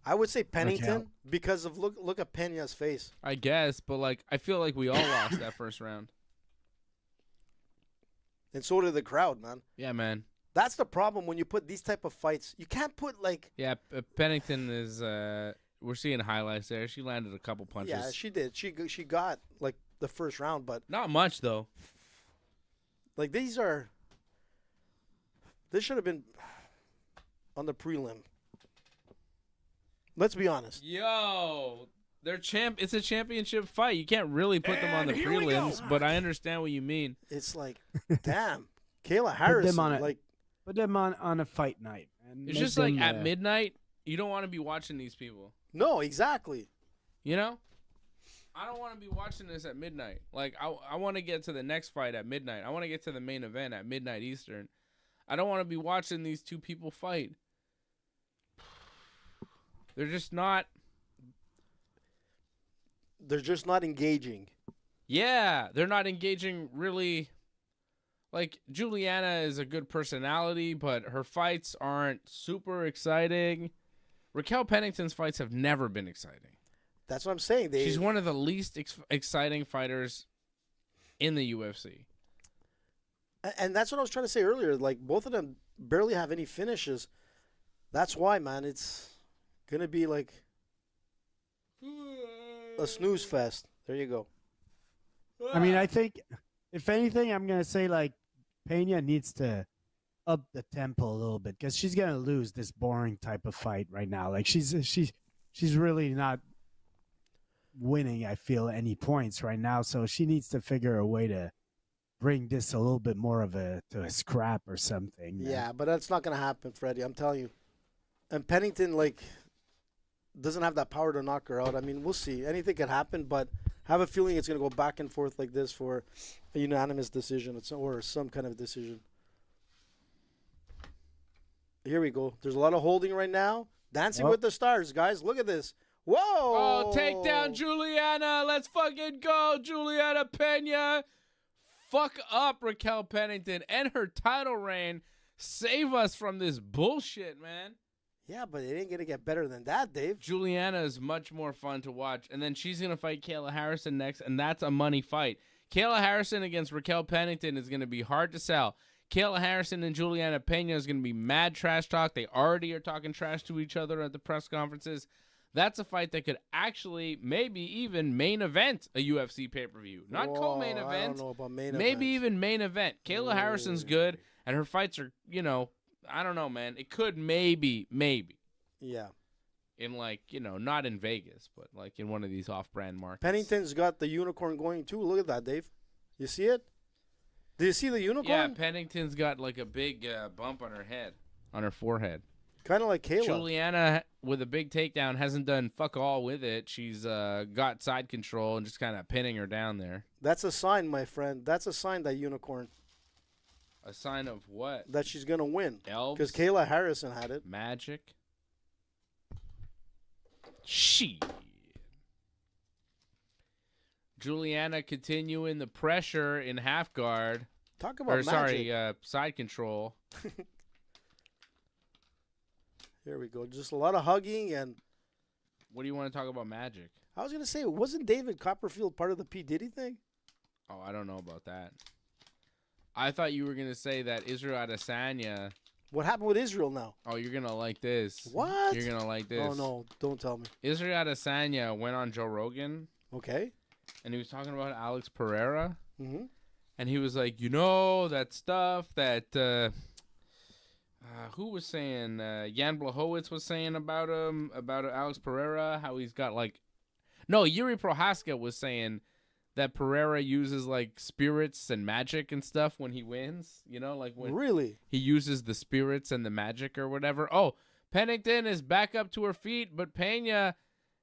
Speaker 4: I would say Pennington
Speaker 5: Raquel.
Speaker 4: because of look at Pena's face.
Speaker 2: I guess, but like I feel like we all lost that first round.
Speaker 4: And so did the crowd, man.
Speaker 2: Yeah, man.
Speaker 4: That's the problem when you put these type of fights. You can't put like
Speaker 2: Yeah, Pennington is. We're seeing highlights there. She landed a couple punches.
Speaker 4: yeah, she did. She got like the first round, but
Speaker 2: Not much though.
Speaker 4: like this should have been on the prelim. Let's be honest.
Speaker 2: Yo, they're champ. It's a championship fight. You can't really put them on the
Speaker 1: And here we go.
Speaker 2: prelims, but I understand what you mean.
Speaker 4: It's like, damn, Kayla Harrison.
Speaker 5: on it.
Speaker 4: Like,
Speaker 5: Put them on a fight night. And
Speaker 2: It's
Speaker 5: make
Speaker 2: just like
Speaker 5: them,
Speaker 2: at midnight, you don't want to be watching these people.
Speaker 4: no, exactly.
Speaker 2: You know? I don't want to be watching this at midnight. Like, I want to get to the next fight at midnight. I want to get to the main event at midnight Eastern. I don't want to be watching these two people fight. They're just not.
Speaker 4: They're just not engaging.
Speaker 2: Yeah, they're not engaging really. Like, Juliana is a good personality, but her fights aren't super exciting. Raquel Pennington's fights have never been exciting.
Speaker 4: That's what I'm saying.
Speaker 2: She's one of the least exciting fighters in the UFC.
Speaker 4: And that's what I was trying to say earlier. Like, both of them barely have any finishes. That's why, man, it's going to be like a snooze fest. There you go.
Speaker 5: I mean, I think if anything, I'm gonna say like Pena needs to up the tempo a little bit because she's gonna lose this boring type of fight right now. Like she's really not winning. I feel any points right now, so she needs to figure a way to bring this a little bit more of a scrap or something.
Speaker 4: Yeah, but that's not going to happen, Freddie. I'm telling you. And Pennington, like, doesn't have that power to knock her out. I mean, we'll see. Anything could happen, but I have a feeling it's going to go back and forth like this for a unanimous decision or some kind of decision. Here we go. There's a lot of holding right now. Dancing with the stars, guys. Look at this. Whoa!
Speaker 2: Oh, take down Juliana. Let's fucking go, Juliana Pena. Fuck up Raquel Pennington and her title reign. Save us from this bullshit, man.
Speaker 4: Yeah, but it ain't going to get better than that, Dave.
Speaker 2: Juliana is much more fun to watch. And then she's going to fight Kayla Harrison next, and that's a money fight. Kayla Harrison against Raquel Pennington is going to be hard to sell. Kayla Harrison and Juliana Pena is going to be mad trash talk. They already are talking trash to each other at the press conferences. That's a fight that could actually maybe even main event a UFC pay-per-view. Not co-main event.
Speaker 4: I don't know about main
Speaker 2: maybe
Speaker 4: events.
Speaker 2: even main event. Kayla Harrison's good, and her fights are, you know, I don't know, man. It could maybe.
Speaker 4: Yeah.
Speaker 2: In like, you know, not in Vegas, but like in one of these off-brand markets.
Speaker 4: Pennington's got the unicorn going too. Look at that, Dave. You see it? Do you see the unicorn?
Speaker 2: Yeah, Pennington's got like a big bump on her head, on her forehead.
Speaker 4: Kind of like Kayla.
Speaker 2: Juliana, with a big takedown, hasn't done fuck all with it. She's got side control and just kind of pinning her down there.
Speaker 4: That's a sign, my friend. That's a sign, that unicorn,
Speaker 2: A sign of what?
Speaker 4: that she's going to win.
Speaker 2: Elves?
Speaker 4: Because Kayla Harrison had it.
Speaker 2: Magic? Shit. Juliana continuing the pressure in half guard.
Speaker 4: Talk about magic.
Speaker 2: Side control.
Speaker 4: Here we go. Just a lot of hugging. And
Speaker 2: What do you want to talk about magic?
Speaker 4: I was going to say, wasn't David Copperfield part of the P. Diddy thing?
Speaker 2: Oh, I don't know about that. I thought you were going to say that Israel Adesanya.
Speaker 4: What happened with Israel now?
Speaker 2: Oh, you're going to like this.
Speaker 4: What?
Speaker 2: You're going to like this.
Speaker 4: Oh, no. Don't tell me.
Speaker 2: Israel Adesanya went on Joe Rogan,
Speaker 4: Okay.
Speaker 2: and he was talking about Alex Pereira.
Speaker 4: Mm-hmm.
Speaker 2: And he was like, you know, that stuff that, who was saying, Jan Blachowicz was saying about him, about Alex Pereira, how he's got like, no, Yuri Prohaska was saying that Pereira uses like spirits and magic and stuff when he wins, you know, like when
Speaker 4: Really?
Speaker 2: he uses the spirits and the magic or whatever. Oh, Pennington is back up to her feet, but Pena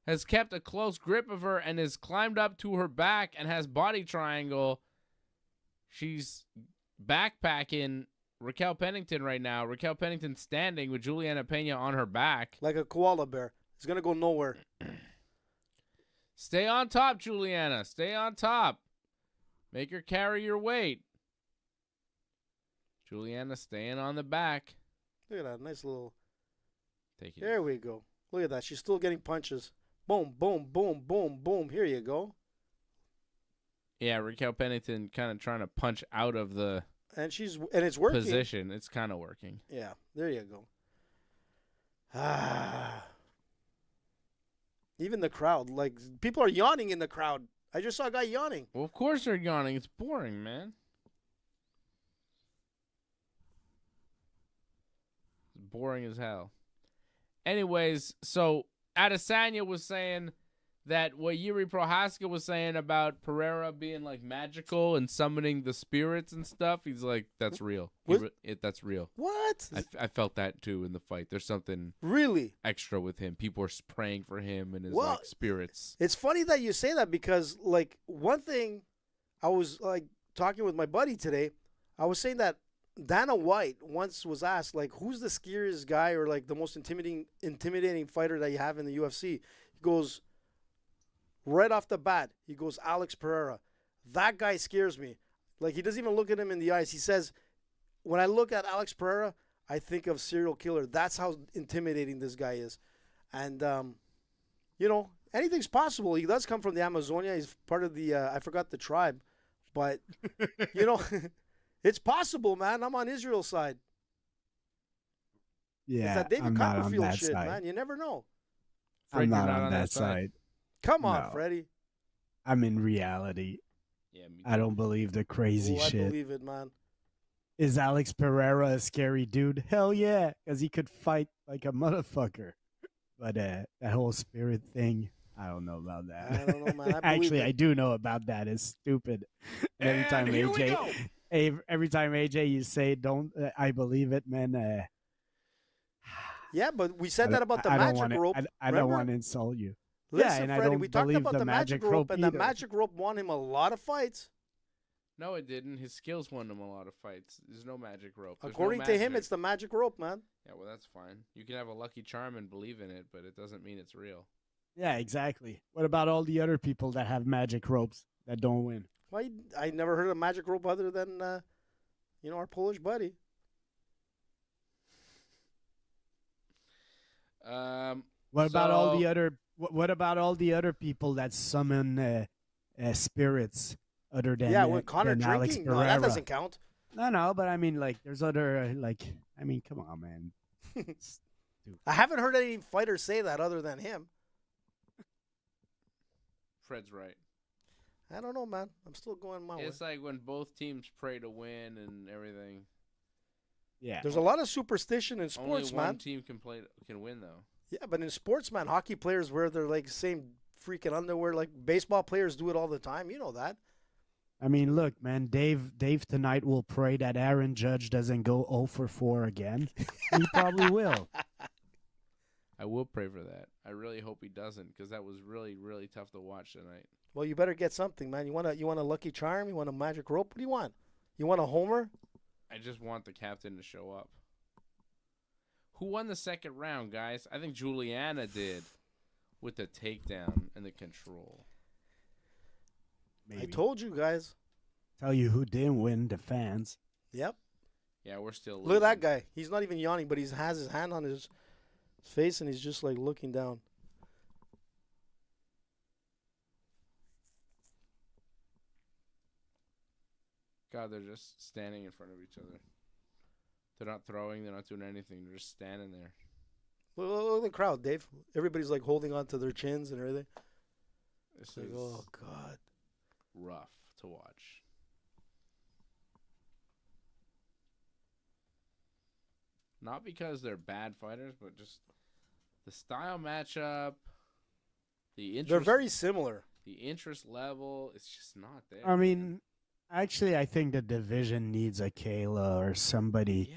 Speaker 2: has kept a close grip of her and has climbed up to her back and has body triangle. She's backpacking Raquel Pennington right now. Raquel Pennington standing with Juliana Pena on her back.
Speaker 4: Like a koala bear. It's going to go nowhere.
Speaker 2: Stay on top, Juliana. Stay on top. Make her carry your weight. Juliana staying on the back.
Speaker 4: Look at that. Nice little.
Speaker 2: Take it.
Speaker 4: There we go. Look at that. She's still getting punches. Boom, boom, boom, boom, boom. Here you go.
Speaker 2: Yeah, Raquel Pennington kind of trying to punch out of the
Speaker 4: And it's working.
Speaker 2: position. It's kind of working.
Speaker 4: Yeah, there you go. Ah. Even the crowd, like, people are yawning in the crowd. I just saw a guy yawning.
Speaker 2: Well, of course they're yawning. It's boring, man. It's boring as hell. Anyways, so Adesanya was saying that what Yuri Prohaska was saying about Pereira being like magical and summoning the spirits and stuff, he's like, that's real. That's real.
Speaker 4: What?
Speaker 2: I felt that too in the fight. There's something
Speaker 4: Really
Speaker 2: extra with him. People are praying for him and his
Speaker 4: Well,
Speaker 2: like spirits.
Speaker 4: It's funny that you say that because, like, one thing I was, like, talking with my buddy today, I was saying that Dana White once was asked, like, who's the scariest guy or, like, the most intimidating fighter that you have in the UFC? He goes, right off the bat, he goes, Alex Pereira. That guy scares me. Like, he doesn't even look at him in the eyes. He says, when I look at Alex Pereira, I think of serial killer. That's how intimidating this guy is. And, you know, anything's possible. He does come from the Amazonia. He's part of the, I forgot the tribe. But, you know, it's possible, man. I'm on Israel's side.
Speaker 5: Yeah,
Speaker 4: It's that David
Speaker 5: I'm not on
Speaker 4: Copperfield
Speaker 5: that
Speaker 4: shit,
Speaker 5: side.
Speaker 4: man. You never know.
Speaker 5: I'm
Speaker 2: Freaking
Speaker 5: not
Speaker 2: out
Speaker 5: on that side.
Speaker 4: Come on,
Speaker 5: No.
Speaker 4: Freddie.
Speaker 5: I'm in reality.
Speaker 2: Yeah, me
Speaker 5: I don't believe the crazy
Speaker 4: I
Speaker 5: shit.
Speaker 4: believe it, man.
Speaker 5: Is Alex Pereira a scary dude? Hell yeah, because he could fight like a motherfucker. But that whole spirit thing, I don't know about that.
Speaker 4: I don't know, man. I believe
Speaker 5: Actually,
Speaker 4: it.
Speaker 5: I do know about that. It's stupid. And every time
Speaker 1: And here we
Speaker 5: AJ,
Speaker 1: go.
Speaker 5: every time AJ, you say don't. I believe it, man.
Speaker 4: Yeah, but we said that about the
Speaker 5: I don't
Speaker 4: magic
Speaker 5: wanna-
Speaker 4: rope.
Speaker 5: I don't
Speaker 4: remember?
Speaker 5: want to insult you.
Speaker 4: Listen,
Speaker 5: yeah, and I
Speaker 4: Freddie,
Speaker 5: don't
Speaker 4: we talked
Speaker 5: believe
Speaker 4: about
Speaker 5: the
Speaker 4: the magic rope, and
Speaker 5: either.
Speaker 4: the magic rope won him a lot of fights.
Speaker 2: No, it didn't. His skills won him a lot of fights. There's no magic rope. There's
Speaker 4: According
Speaker 2: no
Speaker 4: to him,
Speaker 2: magic.
Speaker 4: it's the magic rope, man.
Speaker 2: Yeah, well, that's fine. You can have a lucky charm and believe in it, but it doesn't mean it's real.
Speaker 5: Yeah, exactly. What about all the other people that have magic ropes that don't win?
Speaker 4: Why? I never heard of magic rope other than, you know, our Polish buddy.
Speaker 5: What about all the
Speaker 2: So-
Speaker 5: other? What about all the other people that summon spirits other than
Speaker 4: Yeah, with Connor
Speaker 5: than Alex
Speaker 4: drinking, no,
Speaker 5: Pereira?
Speaker 4: that doesn't count.
Speaker 5: No, but I mean, like, there's other I mean, come on, man.
Speaker 4: I haven't heard any fighter say that other than him.
Speaker 2: Fred's right.
Speaker 4: I don't know, man. I'm still going my way.
Speaker 2: It's like when both teams pray to win and everything.
Speaker 5: Yeah,
Speaker 4: There's a lot of superstition in
Speaker 2: Only
Speaker 4: sports,
Speaker 2: one
Speaker 4: man.
Speaker 2: team can win though.
Speaker 4: Yeah, but in sports, man, hockey players wear their like same freaking underwear. Like baseball players do it all the time. You know that.
Speaker 5: I mean, look, man. Dave tonight will pray that Aaron Judge doesn't go 0 for 4 again. He probably will.
Speaker 2: I will pray for that. I really hope he doesn't, because that was really, really tough to watch tonight.
Speaker 4: Well, you better get something, man. You want a lucky charm? You want a magic rope? What do you want? You want a homer?
Speaker 2: I just want the captain to show up. Who won the second round, guys? I think Juliana did, with the takedown and the control.
Speaker 5: Maybe.
Speaker 4: I told you guys.
Speaker 5: Tell you who didn't win, the fans.
Speaker 4: Yep.
Speaker 2: Yeah, we're still
Speaker 4: Look at that
Speaker 2: losing.
Speaker 4: guy. He's not even yawning, but he has his hand on his face and he's just like looking down.
Speaker 2: God, they're just standing in front of each other. They're not throwing. They're not doing anything. They're just standing there.
Speaker 4: Look at the crowd, Dave. Everybody's like holding on to their chins and everything.
Speaker 2: This
Speaker 4: It's like,
Speaker 2: is
Speaker 4: oh, God.
Speaker 2: rough to watch. Not because they're bad fighters, but just the style matchup, the interest.
Speaker 4: They're very similar.
Speaker 2: The interest level, it's just not there.
Speaker 5: I mean, actually, I think the division needs a Kayla or somebody.
Speaker 2: yeah.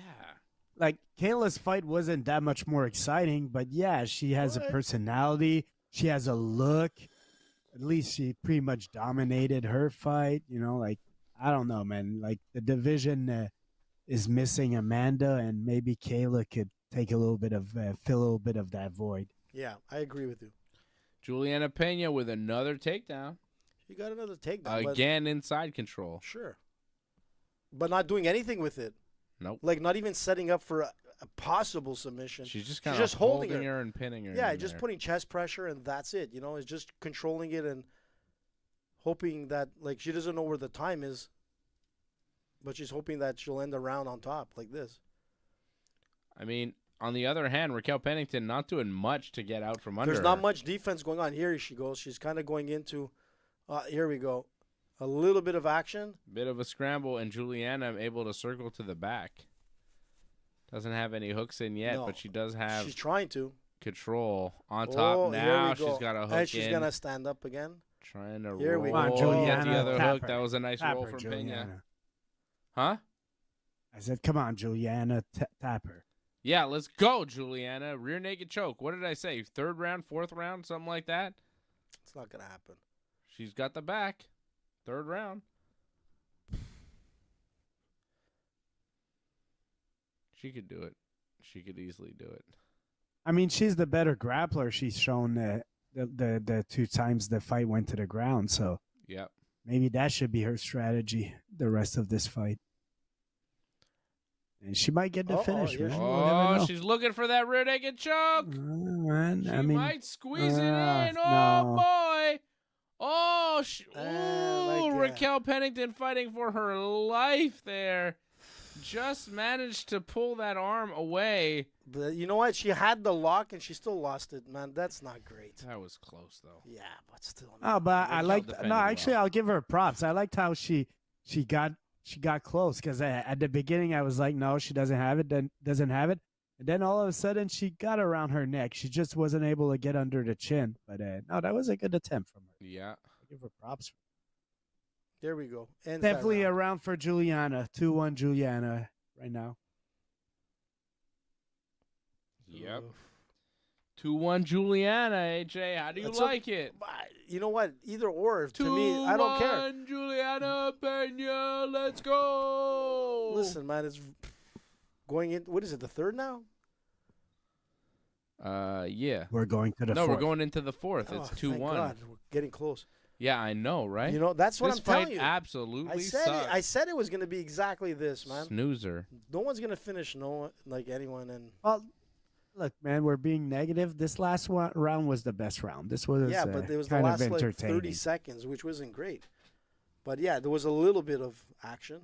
Speaker 5: Like, Kayla's fight wasn't that much more exciting, but yeah, she has a
Speaker 4: What?
Speaker 5: personality. she has a look. At least she pretty much dominated her fight. You know, like, I don't know, man. Like, the division is missing Amanda, and maybe Kayla could take a little bit of fill a little bit of that void.
Speaker 4: Yeah, I agree with you.
Speaker 2: Juliana Pena with another takedown.
Speaker 4: She got another takedown.
Speaker 2: Again, inside control.
Speaker 4: Sure. But not doing anything with it.
Speaker 2: Nope.
Speaker 4: Like, not even setting up for a possible submission.
Speaker 2: She's just kind of holding her and pinning her.
Speaker 4: Yeah, just putting chest pressure, and that's it. You know, it's just controlling it and hoping that, like, she doesn't know where the time is, but she's hoping that she'll end the round on top like this.
Speaker 2: I mean, on the other hand, Raquel Pennington not doing much to get out from under
Speaker 4: There's
Speaker 2: her.
Speaker 4: not much defense going on. Here she goes. She's kind of going into, here we go, a little bit of action.
Speaker 2: Bit of a scramble, and Juliana able to circle to the back. Doesn't have any hooks in yet, but she does have.
Speaker 4: She's trying to
Speaker 2: control on top. Now she's got a hook
Speaker 4: and she's
Speaker 2: in.
Speaker 4: gonna stand up again.
Speaker 2: Trying to
Speaker 4: Here
Speaker 2: roll.
Speaker 4: we
Speaker 5: go.
Speaker 2: Get
Speaker 5: Juliana,
Speaker 2: the other
Speaker 5: tap
Speaker 2: hook.
Speaker 5: her.
Speaker 2: That was a nice
Speaker 5: Tap
Speaker 2: roll
Speaker 5: her,
Speaker 2: from
Speaker 5: Juliana.
Speaker 2: Pena. Huh?
Speaker 5: I said, come on, Juliana, tap her.
Speaker 2: Yeah, let's go, Juliana. Rear naked choke. What did I say? Third round, fourth round, something like that?
Speaker 4: It's not gonna happen.
Speaker 2: She's got the back. Third round. She could do it. She could easily do it.
Speaker 5: I mean, she's the better grappler. She's shown the 2 times the fight went to the ground. So
Speaker 2: Yep.
Speaker 5: maybe that should be her strategy the rest of this fight. And she might get the finish,
Speaker 4: here
Speaker 5: man.
Speaker 4: she
Speaker 5: You never know.
Speaker 2: She's looking for that rear naked choke.
Speaker 5: Man,
Speaker 2: She
Speaker 5: I mean,
Speaker 2: might squeeze it in. Oh,
Speaker 5: no.
Speaker 2: boy. Oh,
Speaker 4: my God.
Speaker 2: Raquel Pennington fighting for her life there. Just managed to pull that arm away.
Speaker 4: But you know what? She had the lock and she still lost it, man. That's not great.
Speaker 2: That was close, though.
Speaker 4: Yeah, but still.
Speaker 5: Oh, but I
Speaker 2: Raquel
Speaker 5: liked.
Speaker 2: defended
Speaker 5: No, actually,
Speaker 2: well.
Speaker 5: I'll give her props. I liked how she got close because at the beginning I was like, no, she doesn't have it. Then doesn't have it, and then all of a sudden she got around her neck. She just wasn't able to get under the chin. But no, that was a good attempt from her.
Speaker 2: Yeah.
Speaker 5: I'll give her props.
Speaker 4: There we go. Ends that
Speaker 5: Definitely a
Speaker 4: round.
Speaker 5: round for Juliana. 2-1 Juliana right now.
Speaker 2: Yep. 2-1 Juliana, AJ. How do you
Speaker 4: That's
Speaker 2: like it?
Speaker 4: But you know what? Either or. To me, I don't care.
Speaker 2: 2-1 Juliana Pena. Let's go.
Speaker 4: Listen, man, it's going in. What is it? The third now?
Speaker 2: Yeah.
Speaker 5: We're going to the
Speaker 2: No,
Speaker 5: fourth.
Speaker 2: we're going into the fourth. It's
Speaker 4: Thank
Speaker 2: 2-1.
Speaker 4: God, we're getting close.
Speaker 2: Yeah, I know, right?
Speaker 4: You know, that's what
Speaker 2: this
Speaker 4: I'm telling
Speaker 2: fight
Speaker 4: you.
Speaker 2: absolutely
Speaker 4: I said
Speaker 2: sucks.
Speaker 4: it. I said it was going to be exactly this, man.
Speaker 2: Snoozer.
Speaker 4: No one's going to finish no one, like anyone. And
Speaker 5: Well, look, man, we're being negative. This last round was the best round. This was
Speaker 4: yeah, but it was the
Speaker 5: kind
Speaker 4: last
Speaker 5: of
Speaker 4: like
Speaker 5: entertaining.
Speaker 4: 30 seconds, which wasn't great. But yeah, there was a little bit of action.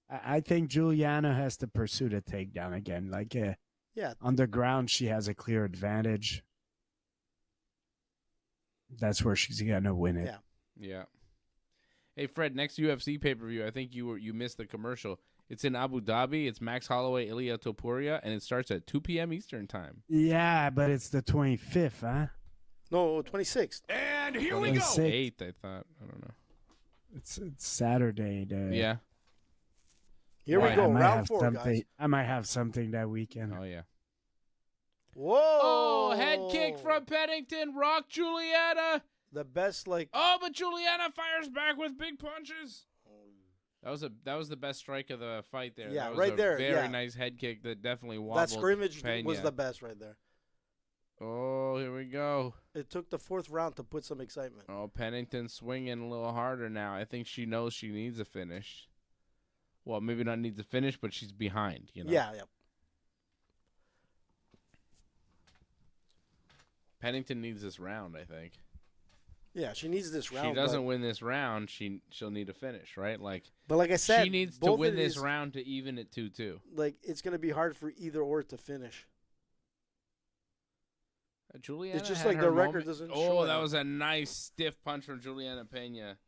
Speaker 5: I think Juliana has to pursue the takedown again. Like,
Speaker 4: Yeah,
Speaker 5: on the ground, she has a clear advantage. That's where she's gonna win it.
Speaker 4: Yeah.
Speaker 2: Yeah. Hey, Fred, next UFC pay-per-view, I think you missed the commercial. It's in Abu Dhabi. It's Max Holloway, Ilia Topuria, and it starts at 2 p.m. Eastern time.
Speaker 5: Yeah, but it's the 25th, huh?
Speaker 4: no, 26th.
Speaker 1: And here we go.
Speaker 5: 26th.
Speaker 2: 8th, I thought. I don't know.
Speaker 5: It's Saturday.
Speaker 2: Yeah.
Speaker 4: Here
Speaker 2: Right,
Speaker 4: we go,
Speaker 5: I might
Speaker 4: round
Speaker 5: have
Speaker 4: 4,
Speaker 5: something.
Speaker 4: guys.
Speaker 5: I might have something that weekend.
Speaker 2: Oh, yeah.
Speaker 4: Whoa!
Speaker 2: Oh, head kick from Pennington. Rock Juliana.
Speaker 4: the best, like.
Speaker 2: Oh, but Juliana fires back with big punches. That was the best strike of the fight there.
Speaker 4: Yeah,
Speaker 2: that was
Speaker 4: right
Speaker 2: a
Speaker 4: there,
Speaker 2: Very
Speaker 4: yeah.
Speaker 2: nice head kick that definitely wobbled.
Speaker 4: That scrimmage
Speaker 2: Pena.
Speaker 4: was the best right there.
Speaker 2: Oh, here we go.
Speaker 4: It took the 4th round to put some excitement.
Speaker 2: Oh, Pennington swinging a little harder now. I think she knows she needs a finish. Well, maybe not needs a finish, but she's behind. You know.
Speaker 4: Yeah, yeah.
Speaker 2: Pennington needs this round, I think.
Speaker 4: Yeah, she needs this round.
Speaker 2: She doesn't win this round, she'll need a finish, right? Like
Speaker 4: but like I said,
Speaker 2: she needs to
Speaker 4: both
Speaker 2: win
Speaker 4: of
Speaker 2: this
Speaker 4: these-
Speaker 2: round to even it 2-2.
Speaker 4: Like, it's going to be hard for either or to finish.
Speaker 2: Juliana
Speaker 4: It's just
Speaker 2: had
Speaker 4: like
Speaker 2: her
Speaker 4: the record
Speaker 2: moment.
Speaker 4: doesn't
Speaker 2: Oh,
Speaker 4: show
Speaker 2: that
Speaker 4: it.
Speaker 2: was a nice stiff punch from Juliana Pena.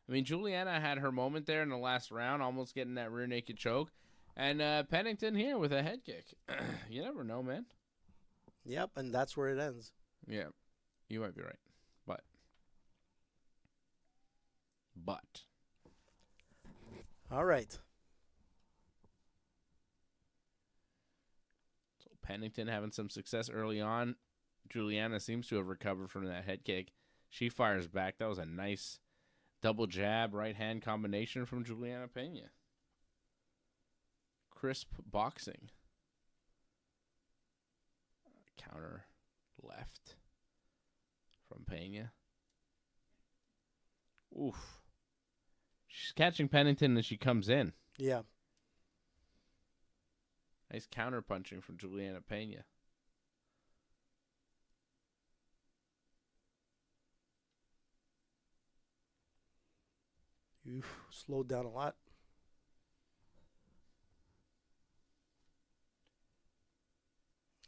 Speaker 2: I mean, Juliana had her moment there in the last round, almost getting that rear naked choke. And Pennington here with a head kick. You never know, man.
Speaker 4: Yep, and that's where it ends.
Speaker 2: Yeah, you might be right. But.
Speaker 4: All right.
Speaker 2: So Pennington having some success early on. Juliana seems to have recovered from that head kick. She fires back. That was a nice double jab, right hand combination from Juliana Pena. Crisp boxing. Counter left from Pena. Oof. She's catching Pennington as she comes in.
Speaker 4: Yeah.
Speaker 2: Nice counter punching from Juliana Pena.
Speaker 4: You slowed down a lot.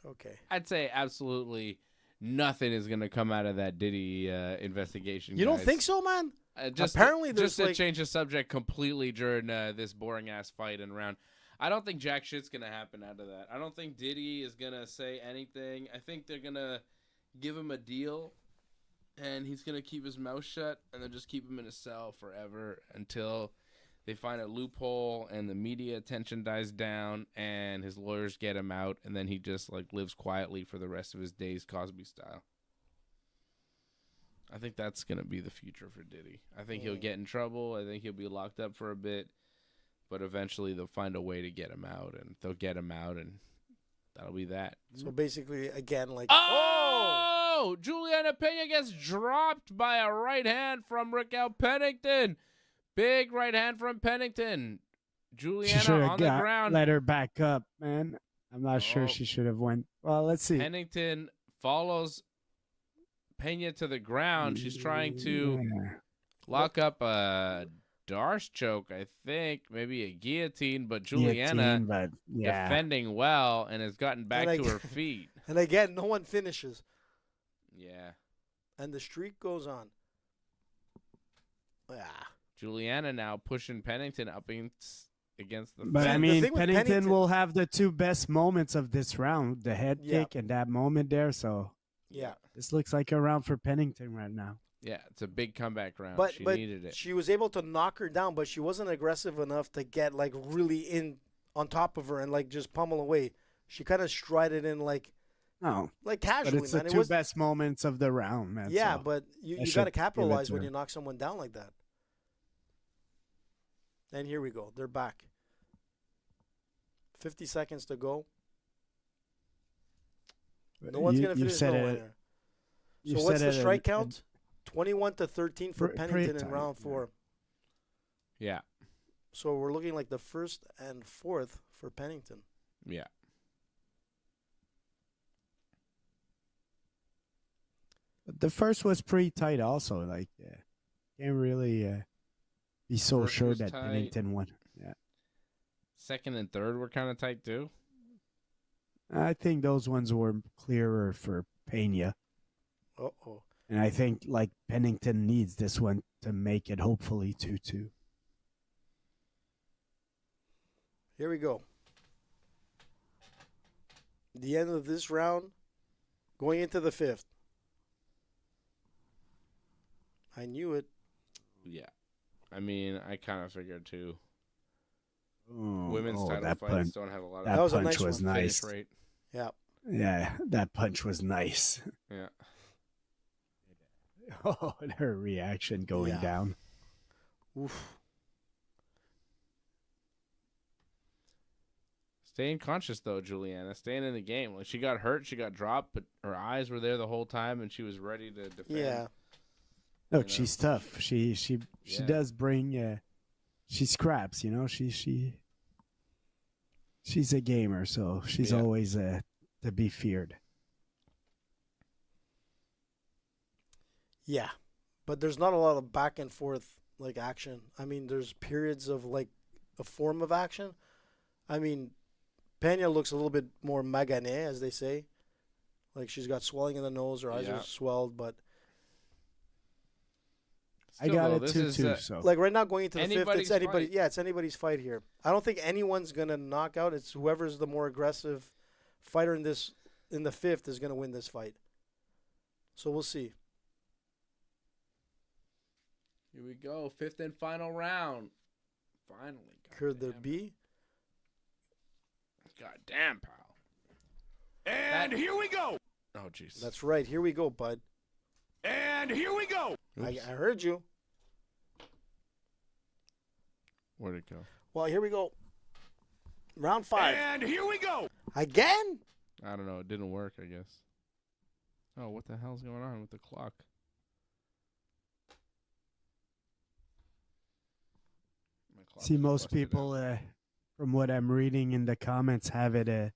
Speaker 4: Okay.
Speaker 2: I'd say absolutely nothing is going to come out of that Diddy investigation.
Speaker 4: You don't
Speaker 2: guys.
Speaker 4: think so, man?
Speaker 2: Apparently,
Speaker 4: there's
Speaker 2: just to change the subject completely during this boring ass fight and round. I don't think jack shit's gonna happen out of that. I don't think Diddy is gonna say anything. I think they're gonna give him a deal, and he's gonna keep his mouth shut, and they'll just keep him in a cell forever until they find a loophole and the media attention dies down, and his lawyers get him out, and then he just like lives quietly for the rest of his days, Cosby style. I think that's going to be the future for Diddy. I think he'll get in trouble. I think he'll be locked up for a bit. But eventually they'll find a way to get him out. And they'll get him out, and that'll be that.
Speaker 4: So basically, again, like...
Speaker 2: Oh! Juliana Pena gets dropped by a right hand from Raquel Pennington. Big right hand from Pennington. Juliana on the ground.
Speaker 5: Let her back up, man. I'm not sure she should have went. Well, let's see.
Speaker 2: Pennington follows Pena to the ground. She's trying to lock up a Darce choke, I think, maybe a guillotine, but Juliana defending well and has gotten back to her feet.
Speaker 4: And again, no one finishes.
Speaker 2: Yeah.
Speaker 4: And the streak goes on. Yeah.
Speaker 2: Juliana now pushing Pennington up against the
Speaker 5: But
Speaker 2: fence.
Speaker 5: I mean, Pennington will have the two best moments of this round, the head kick and that moment there, so...
Speaker 4: Yeah.
Speaker 5: This looks like a round for Pennington right now.
Speaker 2: Yeah, it's a big comeback round.
Speaker 4: But
Speaker 2: she needed it.
Speaker 4: She was able to knock her down, but she wasn't aggressive enough to get like really in on top of her and like just pummel away. She kind of strided in like casually,
Speaker 5: but it's
Speaker 4: man.
Speaker 5: the two best moments of the round, man.
Speaker 4: Yeah,
Speaker 5: so
Speaker 4: but you got to capitalize when you knock someone down like that. And here we go. They're back. 50 seconds to go. No one's going to finish no winner. So what's the strike count? 21-13 for Pennington in round 4.
Speaker 2: Yeah.
Speaker 4: So we're looking like the first and fourth for Pennington.
Speaker 2: Yeah.
Speaker 5: But the first was pretty tight also. Like, can't really be so sure that Pennington won. Yeah.
Speaker 2: Second and third were kind of tight too.
Speaker 5: I think those ones were clearer for Pena.
Speaker 4: Uh-oh.
Speaker 5: And I think, like, Pennington needs this one to make it, hopefully, 2-2.
Speaker 4: Here we go. The end of this round, going into the 5th. I knew it.
Speaker 2: Yeah. I mean, I kind of figured, too.
Speaker 5: Women's
Speaker 2: title fights don't have a lot of...
Speaker 5: That
Speaker 4: was
Speaker 5: punch
Speaker 4: a nice
Speaker 5: was
Speaker 4: one.
Speaker 5: nice.
Speaker 2: Rate.
Speaker 4: Yeah.
Speaker 5: Yeah, that punch was nice.
Speaker 2: Yeah.
Speaker 5: Oh, and her reaction going down.
Speaker 4: Oof.
Speaker 2: Staying conscious, though, Juliana. Staying in the game. Like, she got hurt, she got dropped, but her eyes were there the whole time, and she was ready to defend.
Speaker 4: Yeah.
Speaker 5: Look, she's tough. She does bring... she scraps, you know. She's a gamer, so she's always to be feared.
Speaker 4: Yeah, but there's not a lot of back and forth like action. I mean, there's periods of like a form of action. I mean, Pena looks a little bit more magané, as they say. Like she's got swelling in the nose, her eyes are swelled, but
Speaker 5: still, I got it 2-2. So
Speaker 4: like right now going into the 5th, it's anybody.
Speaker 2: Fight.
Speaker 4: Yeah, it's anybody's fight here. I don't think anyone's gonna knock out. It's whoever's the more aggressive fighter in the 5th is gonna win this fight. So we'll see.
Speaker 2: Here we go. 5th and final round. Finally.
Speaker 4: Could there be?
Speaker 2: God damn, pal.
Speaker 1: And here we go.
Speaker 2: Oh, jeez.
Speaker 4: That's right. Here we go, bud.
Speaker 1: And here we go.
Speaker 4: I heard you.
Speaker 2: Where'd it go?
Speaker 4: Well, here we go. Round 5.
Speaker 1: And here we go.
Speaker 4: Again?
Speaker 2: I don't know. It didn't work, I guess. Oh, what the hell's going on with the clock? My clock
Speaker 5: See,
Speaker 2: is
Speaker 5: most
Speaker 2: busted
Speaker 5: people,
Speaker 2: out.
Speaker 5: from what I'm reading in the comments, have it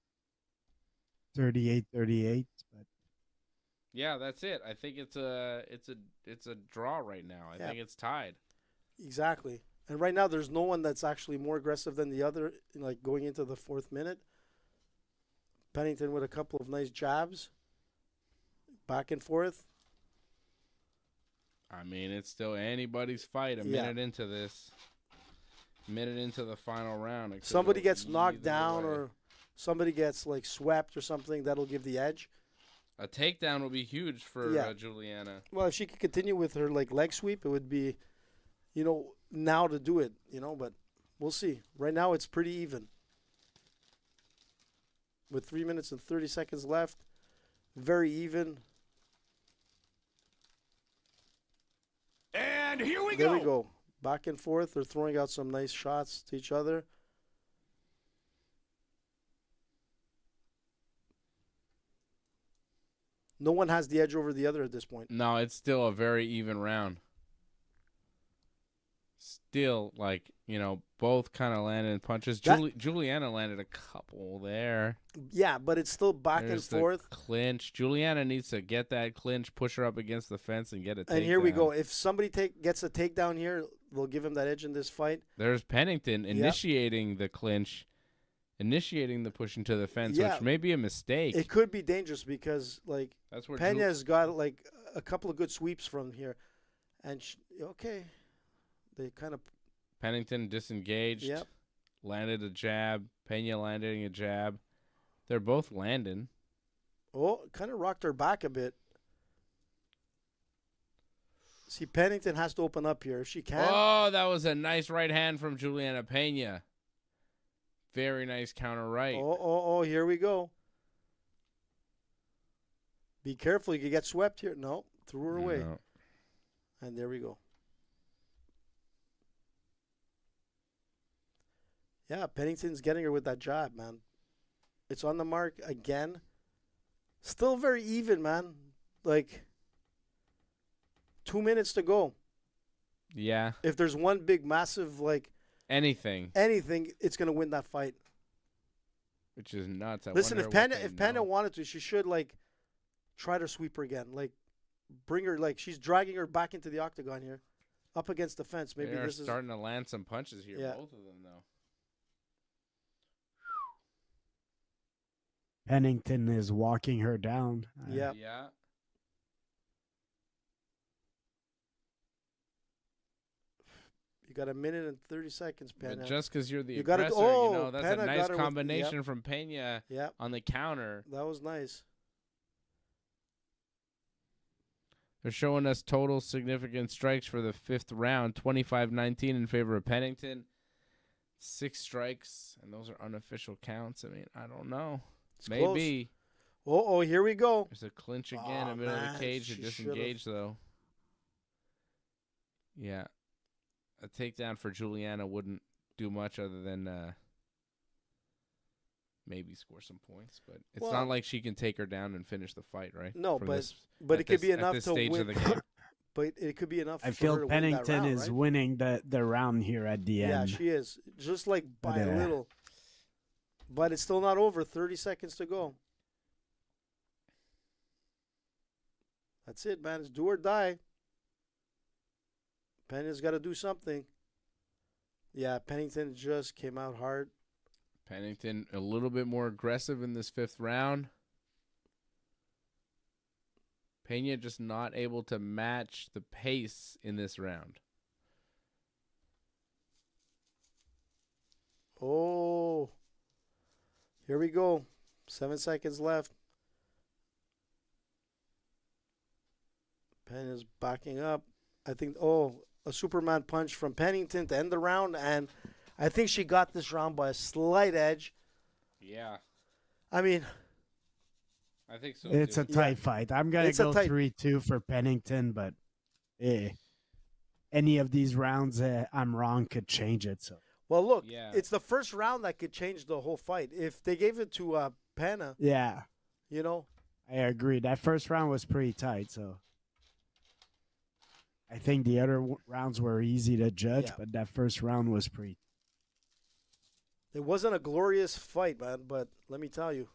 Speaker 5: 38-38. But
Speaker 2: Yeah, that's it. I think it's a draw right now. I think it's tied.
Speaker 4: Exactly. And right now, there's no one that's actually more aggressive than the other, like going into the 4th minute. Pennington with a couple of nice jabs. Back and forth.
Speaker 2: I mean, it's still anybody's fight. A minute into this. Minute into the final round.
Speaker 4: Somebody gets knocked
Speaker 2: either
Speaker 4: down
Speaker 2: way.
Speaker 4: or somebody gets like swept or something. That'll give the edge.
Speaker 2: A takedown will be huge for Juliana.
Speaker 4: Well, if she could continue with her like leg sweep, it would be, now to do it, but we'll see. Right now, it's pretty even. With 3 minutes and 30 seconds left, very even.
Speaker 1: And here we
Speaker 4: There
Speaker 1: go.
Speaker 4: we go. Back and forth. They're throwing out some nice shots to each other. No one has the edge over the other at this point.
Speaker 2: No, it's still a very even round. Still, both kind of landed punches. Juliana landed a couple there.
Speaker 4: Yeah, but it's still back
Speaker 2: There's
Speaker 4: and forth.
Speaker 2: the clinch. Juliana needs to get that clinch, push her up against the fence, and get a takedown.
Speaker 4: And here we go. If somebody gets a takedown here, they'll give him that edge in this fight.
Speaker 2: There's Pennington initiating the clinch, initiating the push into the fence, which may be a mistake.
Speaker 4: It could be dangerous because,
Speaker 2: That's where
Speaker 4: Pena's got, a couple of good sweeps from here. And, they kind of...
Speaker 2: Pennington disengaged.
Speaker 4: Yep.
Speaker 2: Landed a jab. Pena landing a jab. They're both landing.
Speaker 4: Oh, kind of rocked her back a bit. See, Pennington has to open up here if she can.
Speaker 2: Oh, that was a nice right hand from Juliana Pena. Very nice counter right.
Speaker 4: Oh, here we go. Be careful. You could get swept here. No, threw her away.
Speaker 2: No.
Speaker 4: And there we go. Yeah, Pennington's getting her with that jab, man. It's on the mark again. Still very even, man. 2 minutes to go.
Speaker 2: Yeah.
Speaker 4: If there's one big, massive,
Speaker 2: anything,
Speaker 4: it's going to win that fight.
Speaker 2: which is nuts.
Speaker 4: Listen, if Pena wanted to, she should, try to sweep her again. Bring her, she's dragging her back into the octagon here. Up against the fence. Maybe
Speaker 2: they're
Speaker 4: this is...
Speaker 2: starting to land some punches here, both of them, though.
Speaker 5: Pennington is walking her down.
Speaker 4: Yeah.
Speaker 2: Yeah.
Speaker 4: You got a minute and 30 seconds, Pena.
Speaker 2: But just because you're the
Speaker 4: You gotta-
Speaker 2: aggressor, that's
Speaker 4: Pena
Speaker 2: a nice
Speaker 4: got her with-
Speaker 2: combination from Pena on the counter.
Speaker 4: That was nice.
Speaker 2: They're showing us total significant strikes for the 5th round, 25-19 in favor of Pennington. 6 strikes, and those are unofficial counts. I mean, I don't know.
Speaker 4: It's
Speaker 2: Maybe.
Speaker 4: Close. Oh, here we go.
Speaker 2: There's a clinch again,
Speaker 4: Oh,
Speaker 2: a middle of
Speaker 4: man,
Speaker 2: the cage to
Speaker 4: she
Speaker 2: disengage, though. Yeah. A takedown for Juliana wouldn't do much other than maybe score some points. But it's not like she can take her down and finish the fight, right?
Speaker 4: No,
Speaker 2: From
Speaker 4: but it could be
Speaker 2: at
Speaker 4: enough
Speaker 2: this
Speaker 4: to
Speaker 2: stage
Speaker 4: win.
Speaker 2: of the game.
Speaker 4: But it could be enough
Speaker 5: I
Speaker 4: for her
Speaker 5: feel
Speaker 4: to win that
Speaker 5: Pennington
Speaker 4: round,
Speaker 5: is
Speaker 4: right?
Speaker 5: winning the round here at the
Speaker 4: Yeah,
Speaker 5: end.
Speaker 4: she is. Just by
Speaker 5: But,
Speaker 4: a little. But it's still not over. 30 seconds to go. That's it, man. It's do or die. Pena's got to do something. Yeah, Pennington just came out hard.
Speaker 2: Pennington a little bit more aggressive in this 5th round. Pena just not able to match the pace in this round.
Speaker 4: Oh. Here we go. 7 seconds left. Pena's backing up. I think, a Superman punch from Pennington to end the round, and I think she got this round by a slight edge.
Speaker 2: Yeah.
Speaker 4: I mean,
Speaker 2: I think so.
Speaker 5: It's
Speaker 2: too.
Speaker 5: a tight fight. I'm gonna
Speaker 4: It's a
Speaker 5: go
Speaker 4: tight-
Speaker 5: 3-2 for Pennington, but any of these rounds I'm wrong could change it. So
Speaker 4: Well, look,
Speaker 2: Yeah.
Speaker 4: it's the first round that could change the whole fight. If they gave it to Pena,
Speaker 5: yeah,
Speaker 4: you know,
Speaker 5: I agree. That first round was pretty tight. So I think the other rounds were easy to judge,
Speaker 4: Yeah.
Speaker 5: but that first round was pretty.
Speaker 4: it wasn't a glorious fight, man. But let me tell you,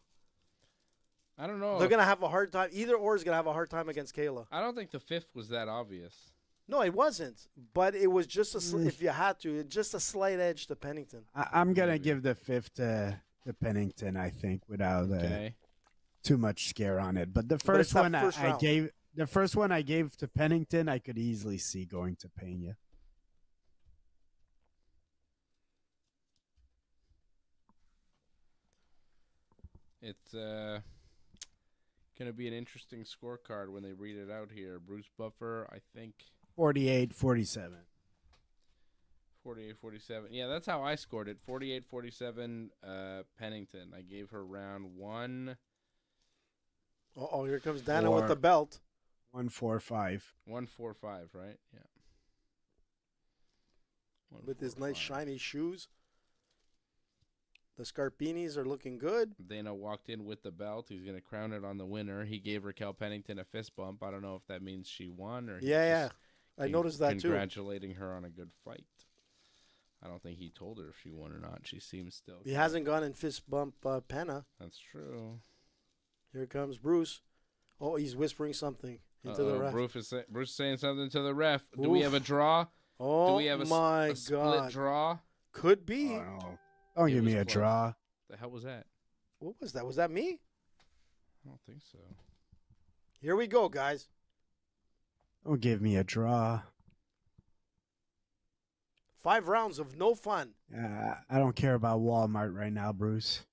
Speaker 2: I don't know.
Speaker 4: they're gonna have a hard time. Either or is gonna have a hard time against Kayla.
Speaker 2: I don't think the fifth was that obvious.
Speaker 4: No, it wasn't. But it was just if you had to, just a slight edge to Pennington.
Speaker 5: I'm gonna
Speaker 2: Maybe.
Speaker 5: give the fifth to Pennington. I think without
Speaker 2: Okay.
Speaker 5: too much scare on it. But the
Speaker 4: it's
Speaker 5: first
Speaker 4: that
Speaker 5: one
Speaker 4: first
Speaker 5: I
Speaker 4: round.
Speaker 5: gave the first one I gave to Pennington, I could easily see going to Pena.
Speaker 2: It's gonna be an interesting scorecard when they read it out here. Bruce Buffer, I think
Speaker 5: 48-47.
Speaker 2: 48-47. Yeah, that's how I scored it. 48-47. Pennington. I gave her round 1.
Speaker 4: Oh, here comes Dana with
Speaker 5: Or-
Speaker 4: the belt.
Speaker 5: 1-4-5.
Speaker 2: 1-4-5, right? Yeah.
Speaker 4: With his nice
Speaker 2: 1-4-5.
Speaker 4: shiny shoes. The Scarpinis are looking good.
Speaker 2: Dana walked in with the belt. He's going to crown it on the winner. He gave Raquel Pennington a fist bump. I don't know if that means she won or
Speaker 4: Yeah. I noticed that too.
Speaker 2: Congratulating her on a good fight. I don't think he told her if she won or not. She seems still.
Speaker 4: He hasn't gone and fist bump Pena.
Speaker 2: That's true.
Speaker 4: Here comes Bruce. Oh, he's whispering something into the ref.
Speaker 2: Bruce is saying something to the ref. Do we have a draw?
Speaker 4: Oh
Speaker 2: Do we have
Speaker 4: my
Speaker 2: a split
Speaker 4: God!
Speaker 2: draw?
Speaker 4: Could be.
Speaker 5: Oh, no. Don't
Speaker 2: It
Speaker 5: give me
Speaker 2: was
Speaker 5: a
Speaker 2: close.
Speaker 5: draw.
Speaker 2: The hell was that?
Speaker 4: What was that? Was that me?
Speaker 2: I don't think so.
Speaker 4: Here we go, guys.
Speaker 5: Don't give me a draw.
Speaker 4: 5 rounds of no fun.
Speaker 5: I don't care about Walmart right now, Bruce.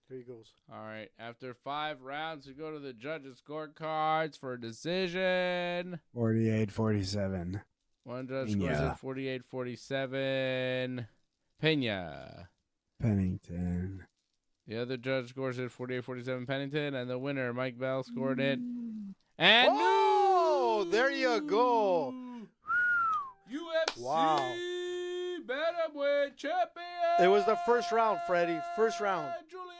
Speaker 4: There he goes.
Speaker 2: All right. After 5 rounds, we go to the judges' scorecards for a decision.
Speaker 5: 48-47.
Speaker 2: One judge scores
Speaker 5: Pena.
Speaker 2: at 48-47. Pena.
Speaker 5: Pennington.
Speaker 2: The other judge scores it 48-47 Pennington, and the winner, Mike Bell, scored it. And
Speaker 4: Oh, there you go.
Speaker 2: UFC
Speaker 4: Wow.
Speaker 2: Bantamweight champion.
Speaker 4: It was the first round, Freddie. First round.
Speaker 2: Juliana,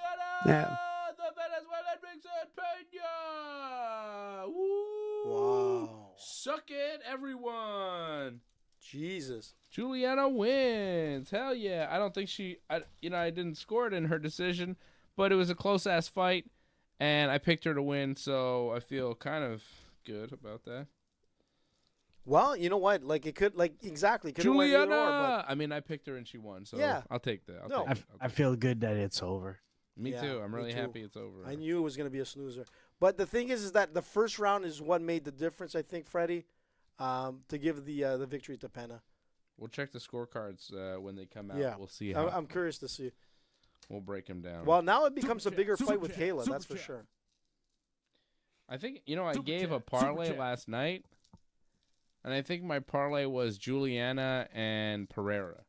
Speaker 5: Yeah.
Speaker 2: the Venezuelan Ringside Pena. Woo.
Speaker 4: Wow.
Speaker 2: Suck it, everyone.
Speaker 4: Jesus.
Speaker 2: Juliana wins. Hell yeah. I don't think I didn't score it in her decision, but it was a close-ass fight, and I picked her to win, so I feel kind of good about that.
Speaker 4: Well, you know what? Like it could, exactly. Could have went either or,
Speaker 2: Juliana! I mean, I picked her and she won, so
Speaker 4: Yeah.
Speaker 2: I'll take that.
Speaker 4: No.
Speaker 5: I feel good that it's over.
Speaker 2: Me
Speaker 4: Yeah,
Speaker 2: too. I'm
Speaker 4: me
Speaker 2: really
Speaker 4: too.
Speaker 2: happy it's over.
Speaker 4: I knew it was going to be a snoozer. But the thing is that the first round is what made the difference, I think, Freddie, to give the victory to Pena.
Speaker 2: We'll check the scorecards when they come out.
Speaker 4: Yeah.
Speaker 2: We'll see how.
Speaker 4: I'm curious to see.
Speaker 2: We'll break them down.
Speaker 4: Well, now it becomes a
Speaker 1: Super
Speaker 4: bigger
Speaker 1: chat,
Speaker 4: fight
Speaker 1: super
Speaker 4: with
Speaker 1: chat,
Speaker 4: Kayla,
Speaker 1: super
Speaker 4: that's for
Speaker 1: chat.
Speaker 4: sure.
Speaker 2: I think, I
Speaker 1: Super
Speaker 2: gave a
Speaker 1: chat, super
Speaker 2: parlay
Speaker 1: chat.
Speaker 2: last night, and I think my parlay was Juliana and Pereira.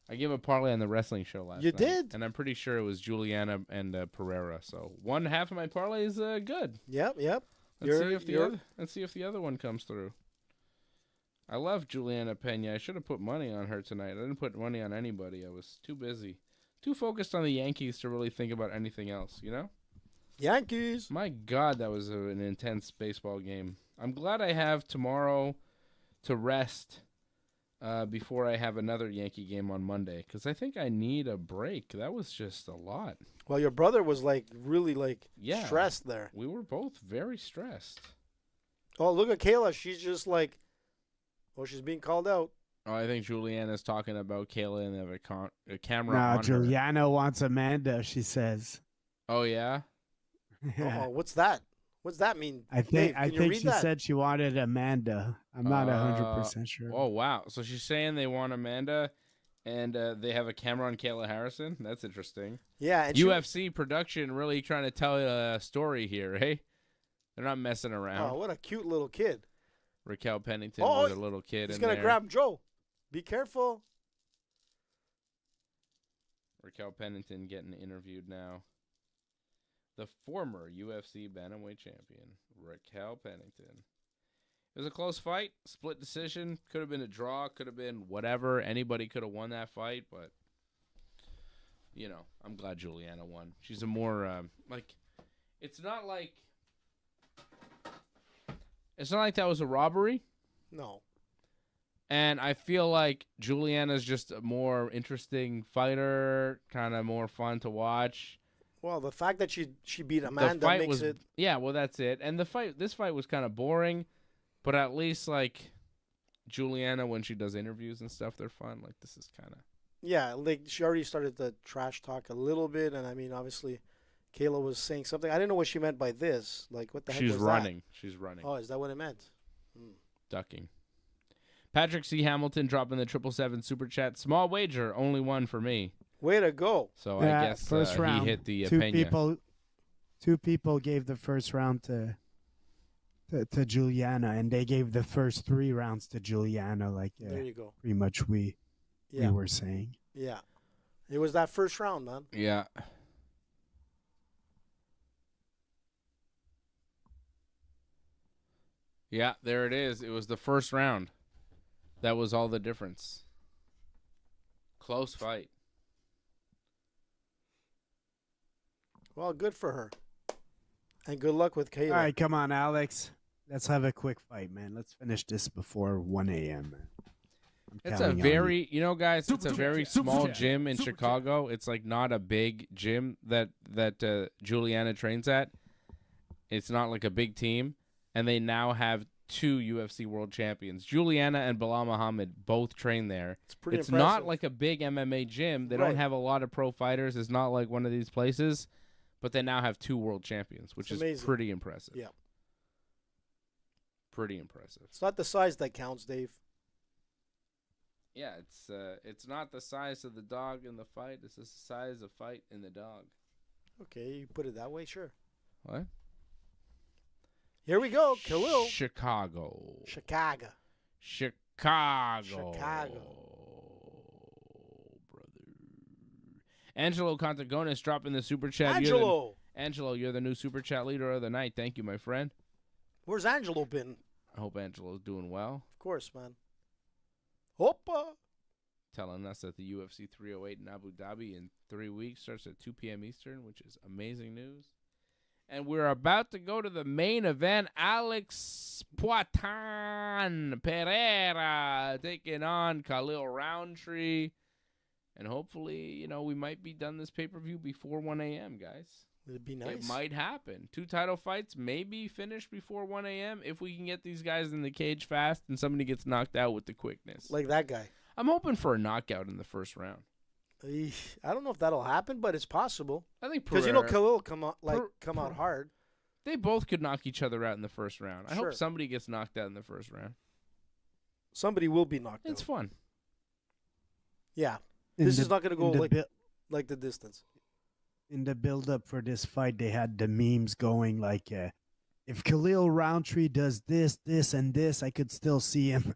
Speaker 2: I gave a parlay on the wrestling show last
Speaker 4: You
Speaker 2: night.
Speaker 4: did?
Speaker 2: And I'm pretty sure it was Juliana and Pereira. So one half of my parlay is good.
Speaker 4: Yep.
Speaker 2: Let's see if the other one comes through. I love Juliana Pena. I should have put money on her tonight. I didn't put money on anybody. I was too busy. Too focused on the Yankees to really think about anything else,
Speaker 4: Yankees.
Speaker 2: My God, that was an intense baseball game. I'm glad I have tomorrow to rest before I have another Yankee game on Monday, because I think I need a break. That was just a lot.
Speaker 4: Well, your brother was really
Speaker 2: Yeah.
Speaker 4: stressed there.
Speaker 2: We were both very stressed.
Speaker 4: Oh, look at Kayla. She's just like, she's being called out.
Speaker 2: Oh, I think Juliana's talking about Kayla and they have a camera
Speaker 5: No,
Speaker 2: on her.
Speaker 5: Juliana wants Amanda, she says.
Speaker 2: Oh, yeah?
Speaker 4: Oh, what's that? What's that mean?
Speaker 5: I
Speaker 4: Dave, can you
Speaker 5: think
Speaker 4: read
Speaker 5: she
Speaker 4: that?
Speaker 5: said she wanted Amanda. I'm not 100% sure.
Speaker 2: Oh, wow. So she's saying they want Amanda and they have a camera on Kayla Harrison? That's interesting.
Speaker 4: Yeah. And
Speaker 2: UFC production really trying to tell a story here, eh? They're not messing around.
Speaker 4: Oh, what a cute little kid.
Speaker 2: Raquel Pennington
Speaker 4: Oh,
Speaker 2: with a little kid
Speaker 4: He's
Speaker 2: in
Speaker 4: going to
Speaker 2: there.
Speaker 4: grab Joe. Be careful.
Speaker 2: Raquel Pennington getting interviewed now. The former UFC Bantamweight champion, Raquel Pennington. It was a close fight, split decision. Could have been a draw, could have been whatever. Anybody could have won that fight, but, you know, I'm glad Juliana won. She's a more, it's not like that was a robbery.
Speaker 4: No.
Speaker 2: And I feel like Juliana's just a more interesting fighter, kind of more fun to watch.
Speaker 4: Well, the fact that she beat Amanda makes it.
Speaker 2: Yeah, well, that's it. And this fight was kind of boring, but at least like Juliana, when she does interviews and stuff, they're fun. Like this is kind of.
Speaker 4: Yeah, like she already started the trash talk a little bit, and I mean, obviously, Kayla was saying something. I didn't know what she meant by this. Like, what the heck was
Speaker 2: running.
Speaker 4: that?
Speaker 2: She's running.
Speaker 4: Oh, is that what it meant?
Speaker 2: Ducking. Patrick C. Hamilton dropping the 777 super chat. Small wager, only one for me.
Speaker 4: Way to go.
Speaker 2: So I guess
Speaker 5: first round,
Speaker 2: he hit the
Speaker 5: Two people gave the first round to Juliana, and they gave the first 3 rounds to Juliana. Like
Speaker 4: there you go.
Speaker 5: Pretty much we were saying.
Speaker 4: Yeah, it was that first round, man.
Speaker 2: Yeah. Yeah, there it is. It was the first round. That was all the difference. Close fight.
Speaker 4: Well, good for her. And good luck with Kayla.
Speaker 5: All right, come on, Alex. Let's have a quick fight, man. Let's finish this before 1 a.m., man.
Speaker 2: It's a very, guys, it's a very small gym in Chicago. It's like not a big gym that Juliana trains at. It's not like a big team. And they now have 2 UFC world champions. Juliana and Bilal Muhammad both train there. It's not like a big MMA gym. They don't have a lot of pro fighters. It's not like one of these places. But they now have 2 world champions, which is pretty impressive.
Speaker 4: Yeah.
Speaker 2: Pretty impressive.
Speaker 4: It's not the size that counts, Dave.
Speaker 2: Yeah, it's not the size of the dog in the fight. It's the size of fight in the dog.
Speaker 4: Okay, you put it that way, sure.
Speaker 2: What?
Speaker 4: Here we go, Khalil.
Speaker 2: Chicago.
Speaker 4: Chicago.
Speaker 2: Brother. Angelo Contagonis dropping the super chat. Angelo, you're the new super chat leader of the night. Thank you, my friend.
Speaker 4: Where's Angelo been?
Speaker 2: I hope Angelo's doing well.
Speaker 4: Of course, man. Hoppa.
Speaker 2: Telling us that the UFC 308 in Abu Dhabi in 3 weeks starts at 2 p.m. Eastern, which is amazing news. And we're about to go to the main event. Alex Poitin Pereira taking on Khalil Roundtree. And hopefully, we might be done this pay-per-view before 1 a.m., guys.
Speaker 4: It'd be nice.
Speaker 2: It might happen. 2 title fights maybe finish before 1 a.m. if we can get these guys in the cage fast and somebody gets knocked out with the quickness.
Speaker 4: Like that guy.
Speaker 2: I'm hoping for a knockout in the first round.
Speaker 4: I don't know if that'll happen, but it's possible.
Speaker 2: I think
Speaker 4: because Khalil come out hard.
Speaker 2: They both could knock each other out in the first round. I hope somebody gets knocked out in the first round.
Speaker 4: Somebody will be knocked out.
Speaker 2: It's fun.
Speaker 4: Yeah, this is not going to go like the distance.
Speaker 5: In the build-up for this fight, they had the memes going like, if Khalil Roundtree does this, this, and this, I could still see him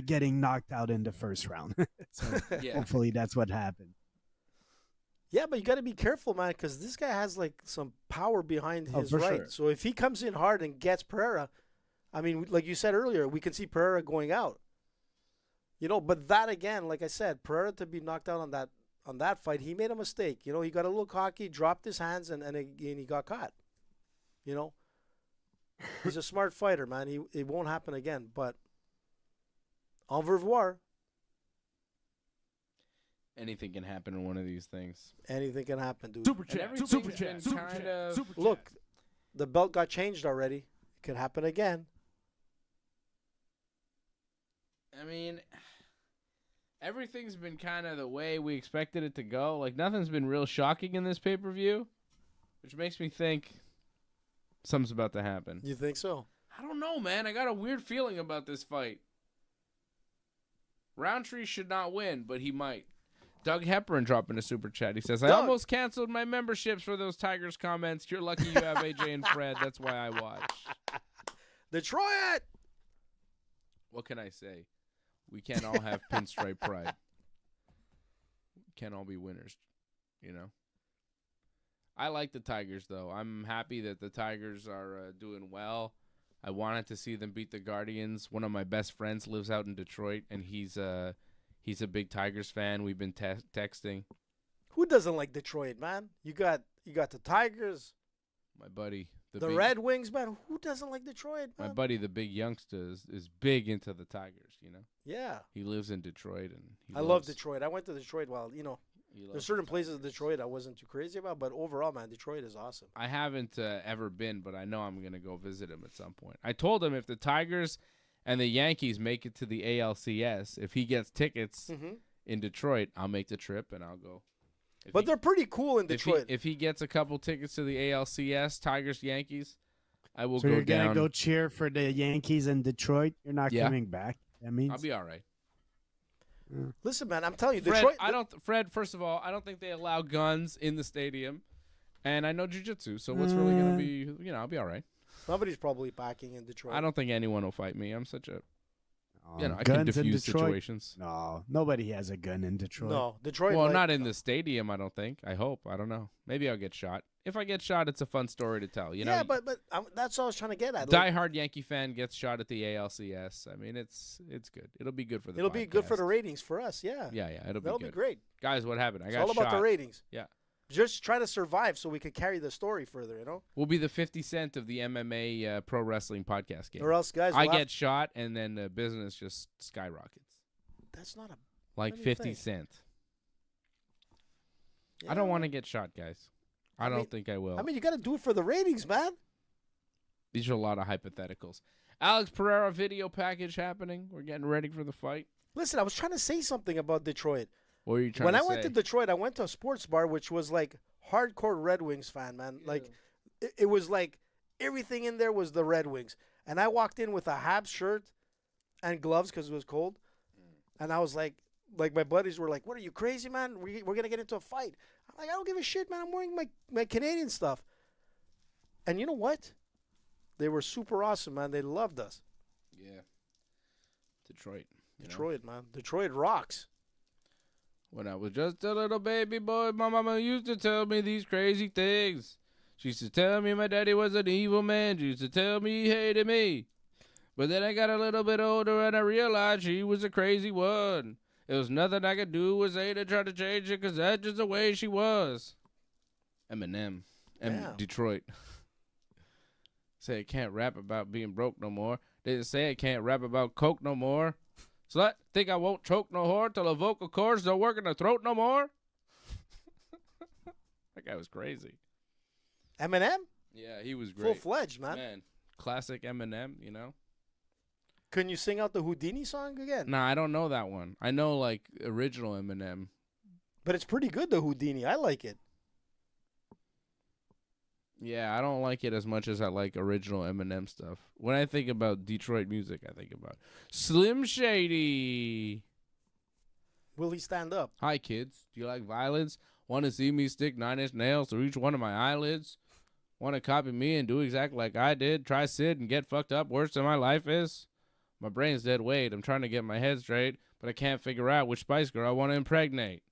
Speaker 5: getting knocked out in the first round. So hopefully that's what happened.
Speaker 4: Yeah, but you got to be careful, man, because this guy has like some power behind his right.
Speaker 2: Sure.
Speaker 4: So if he comes in hard and gets Pereira, I mean, like you said earlier, we can see Pereira going out. But that again, like I said, Pereira to be knocked out on that fight, he made a mistake. He got a little cocky, dropped his hands, and again he got caught. He's a smart fighter, man. It won't happen again. But au revoir.
Speaker 2: Anything can happen in one of these things.
Speaker 4: Anything can happen, dude.
Speaker 1: Super chat.
Speaker 4: Look, the belt got changed already. It could happen again.
Speaker 2: I mean, everything's been kind of the way we expected it to go. Like, nothing's been real shocking in this pay-per-view, which makes me think something's about to happen.
Speaker 4: You think so?
Speaker 2: I don't know, man. I got a weird feeling about this fight. Roundtree should not win, but he might. Doug Hepburn dropping a super chat. He says, I almost canceled my memberships for those Tigers comments. You're lucky you have AJ and Fred. That's why I watch.
Speaker 4: Detroit!
Speaker 2: What can I say? We can't all have pinstripe pride. can't all be winners, you know. I like the Tigers, though. I'm happy that the Tigers are doing well. I wanted to see them beat the Guardians. One of my best friends lives out in Detroit, and he's a big Tigers fan. We've been texting.
Speaker 4: Who doesn't like Detroit, man? You got the Tigers,
Speaker 2: My buddy,
Speaker 4: the Red Wings, man. Who doesn't like Detroit, man?
Speaker 2: my buddy, the big youngster, is big into the Tigers. You know,
Speaker 4: Yeah,
Speaker 2: he lives in Detroit, and
Speaker 4: I love Detroit. I went to Detroit. Well, you know, there's certain places in Detroit I wasn't too crazy about, but overall, man, Detroit is awesome.
Speaker 2: I haven't ever been, but I know I'm gonna go visit him at some point. I told him if the Tigers and the Yankees make it to the ALCS, if he gets tickets in Detroit, I'll make the trip and I'll go.
Speaker 4: But they're pretty cool in Detroit.
Speaker 2: If he gets a couple tickets to the ALCS, Tigers, Yankees, I will
Speaker 5: So
Speaker 2: go
Speaker 5: you're
Speaker 2: down.
Speaker 5: gonna go cheer for the Yankees in Detroit? You're not coming back. That means
Speaker 2: I'll be all right.
Speaker 4: Listen, man, I'm telling you,
Speaker 2: Fred,
Speaker 4: Detroit.
Speaker 2: Fred, first of all, I don't think they allow guns in the stadium, and I know jiu-jitsu, so what's really gonna be? You know, I'll be all right.
Speaker 4: Somebody's probably packing in Detroit.
Speaker 2: I don't think anyone will fight me. I'm such a, I can
Speaker 5: guns in
Speaker 2: diffuse
Speaker 5: Detroit?
Speaker 2: situations.
Speaker 5: No, nobody has a gun in Detroit.
Speaker 4: No, Detroit.
Speaker 2: Well,
Speaker 4: like,
Speaker 2: not in the stadium, I don't think. I hope. I don't know. Maybe I'll get shot. If I get shot, it's a fun story to tell. You know.
Speaker 4: Yeah, but that's what I was trying to get at.
Speaker 2: Diehard Yankee fan gets shot at the ALCS. I mean, it's good. It'll be good for the.
Speaker 4: It'll be good for the ratings for us. Yeah.
Speaker 2: Yeah, it'll
Speaker 4: That'll
Speaker 2: be good.
Speaker 4: be great.
Speaker 2: Guys, what happened? I
Speaker 4: It's
Speaker 2: got
Speaker 4: all
Speaker 2: shot.
Speaker 4: about the ratings.
Speaker 2: Yeah.
Speaker 4: Just try to survive so we could carry the story further. You know.
Speaker 2: We'll be the 50 Cent of the MMA pro wrestling podcast game.
Speaker 4: Or else, guys.
Speaker 2: I get shot, and then the business just skyrockets.
Speaker 4: That's not a.
Speaker 2: Like
Speaker 4: What do you
Speaker 2: 50
Speaker 4: think?
Speaker 2: Cent.
Speaker 4: Yeah,
Speaker 2: I don't want to get shot, guys. I
Speaker 4: mean-
Speaker 2: don't think I will.
Speaker 4: I mean, you got to do it for the ratings, man.
Speaker 2: These are a lot of hypotheticals. Alex Pereira video package happening. We're getting ready for the fight.
Speaker 4: Listen, I was trying to say something about Detroit.
Speaker 2: What are you trying
Speaker 4: When
Speaker 2: to
Speaker 4: I
Speaker 2: say?
Speaker 4: went to Detroit, I went to a sports bar, which was like hardcore Red Wings fan, man. Like, it was like everything in there was the Red Wings. And I walked in with a Habs shirt and gloves because it was cold. And I was like my buddies were like, "What are you crazy, man? We're gonna get into a fight." I'm like, "I don't give a shit, man. I'm wearing my Canadian stuff." And you know what? They were super awesome, man. They loved us.
Speaker 2: Yeah. Detroit. you know?
Speaker 4: Detroit, man. Detroit rocks.
Speaker 2: When I was just a little baby boy, my mama used to tell me these crazy things. She used to tell me my daddy was an evil man. She used to tell me he hated me. But then I got a little bit older and I realized she was a crazy one. There was nothing I could do was say to try to change it because that's just the way she was. Eminem. Detroit. Say I can't rap about being broke no more. Didn't say I can't rap about coke no more. Slut, think I won't choke no whore till the vocal cords don't work in the throat no more? That guy was crazy.
Speaker 4: Eminem?
Speaker 2: Yeah, he was great.
Speaker 4: Full-fledged, man.
Speaker 2: Man, classic Eminem, you know?
Speaker 4: Can you sing out the Houdini song again?
Speaker 2: Nah, I don't know that one. I know, like, original Eminem.
Speaker 4: But it's pretty good, the Houdini. I like it.
Speaker 2: Yeah, I don't like it as much as I like original Eminem stuff. When I think about Detroit music, I think about Slim Shady.
Speaker 4: Will he stand up?
Speaker 2: Hi, kids. Do you like violence? Want to see me stick 9-inch nails through each one of my eyelids? Want to copy me and do exactly like I did? Try Sid and get fucked up worse than my life is? My brain's dead weight. I'm trying to get my head straight, but I can't figure out which Spice Girl I want to impregnate.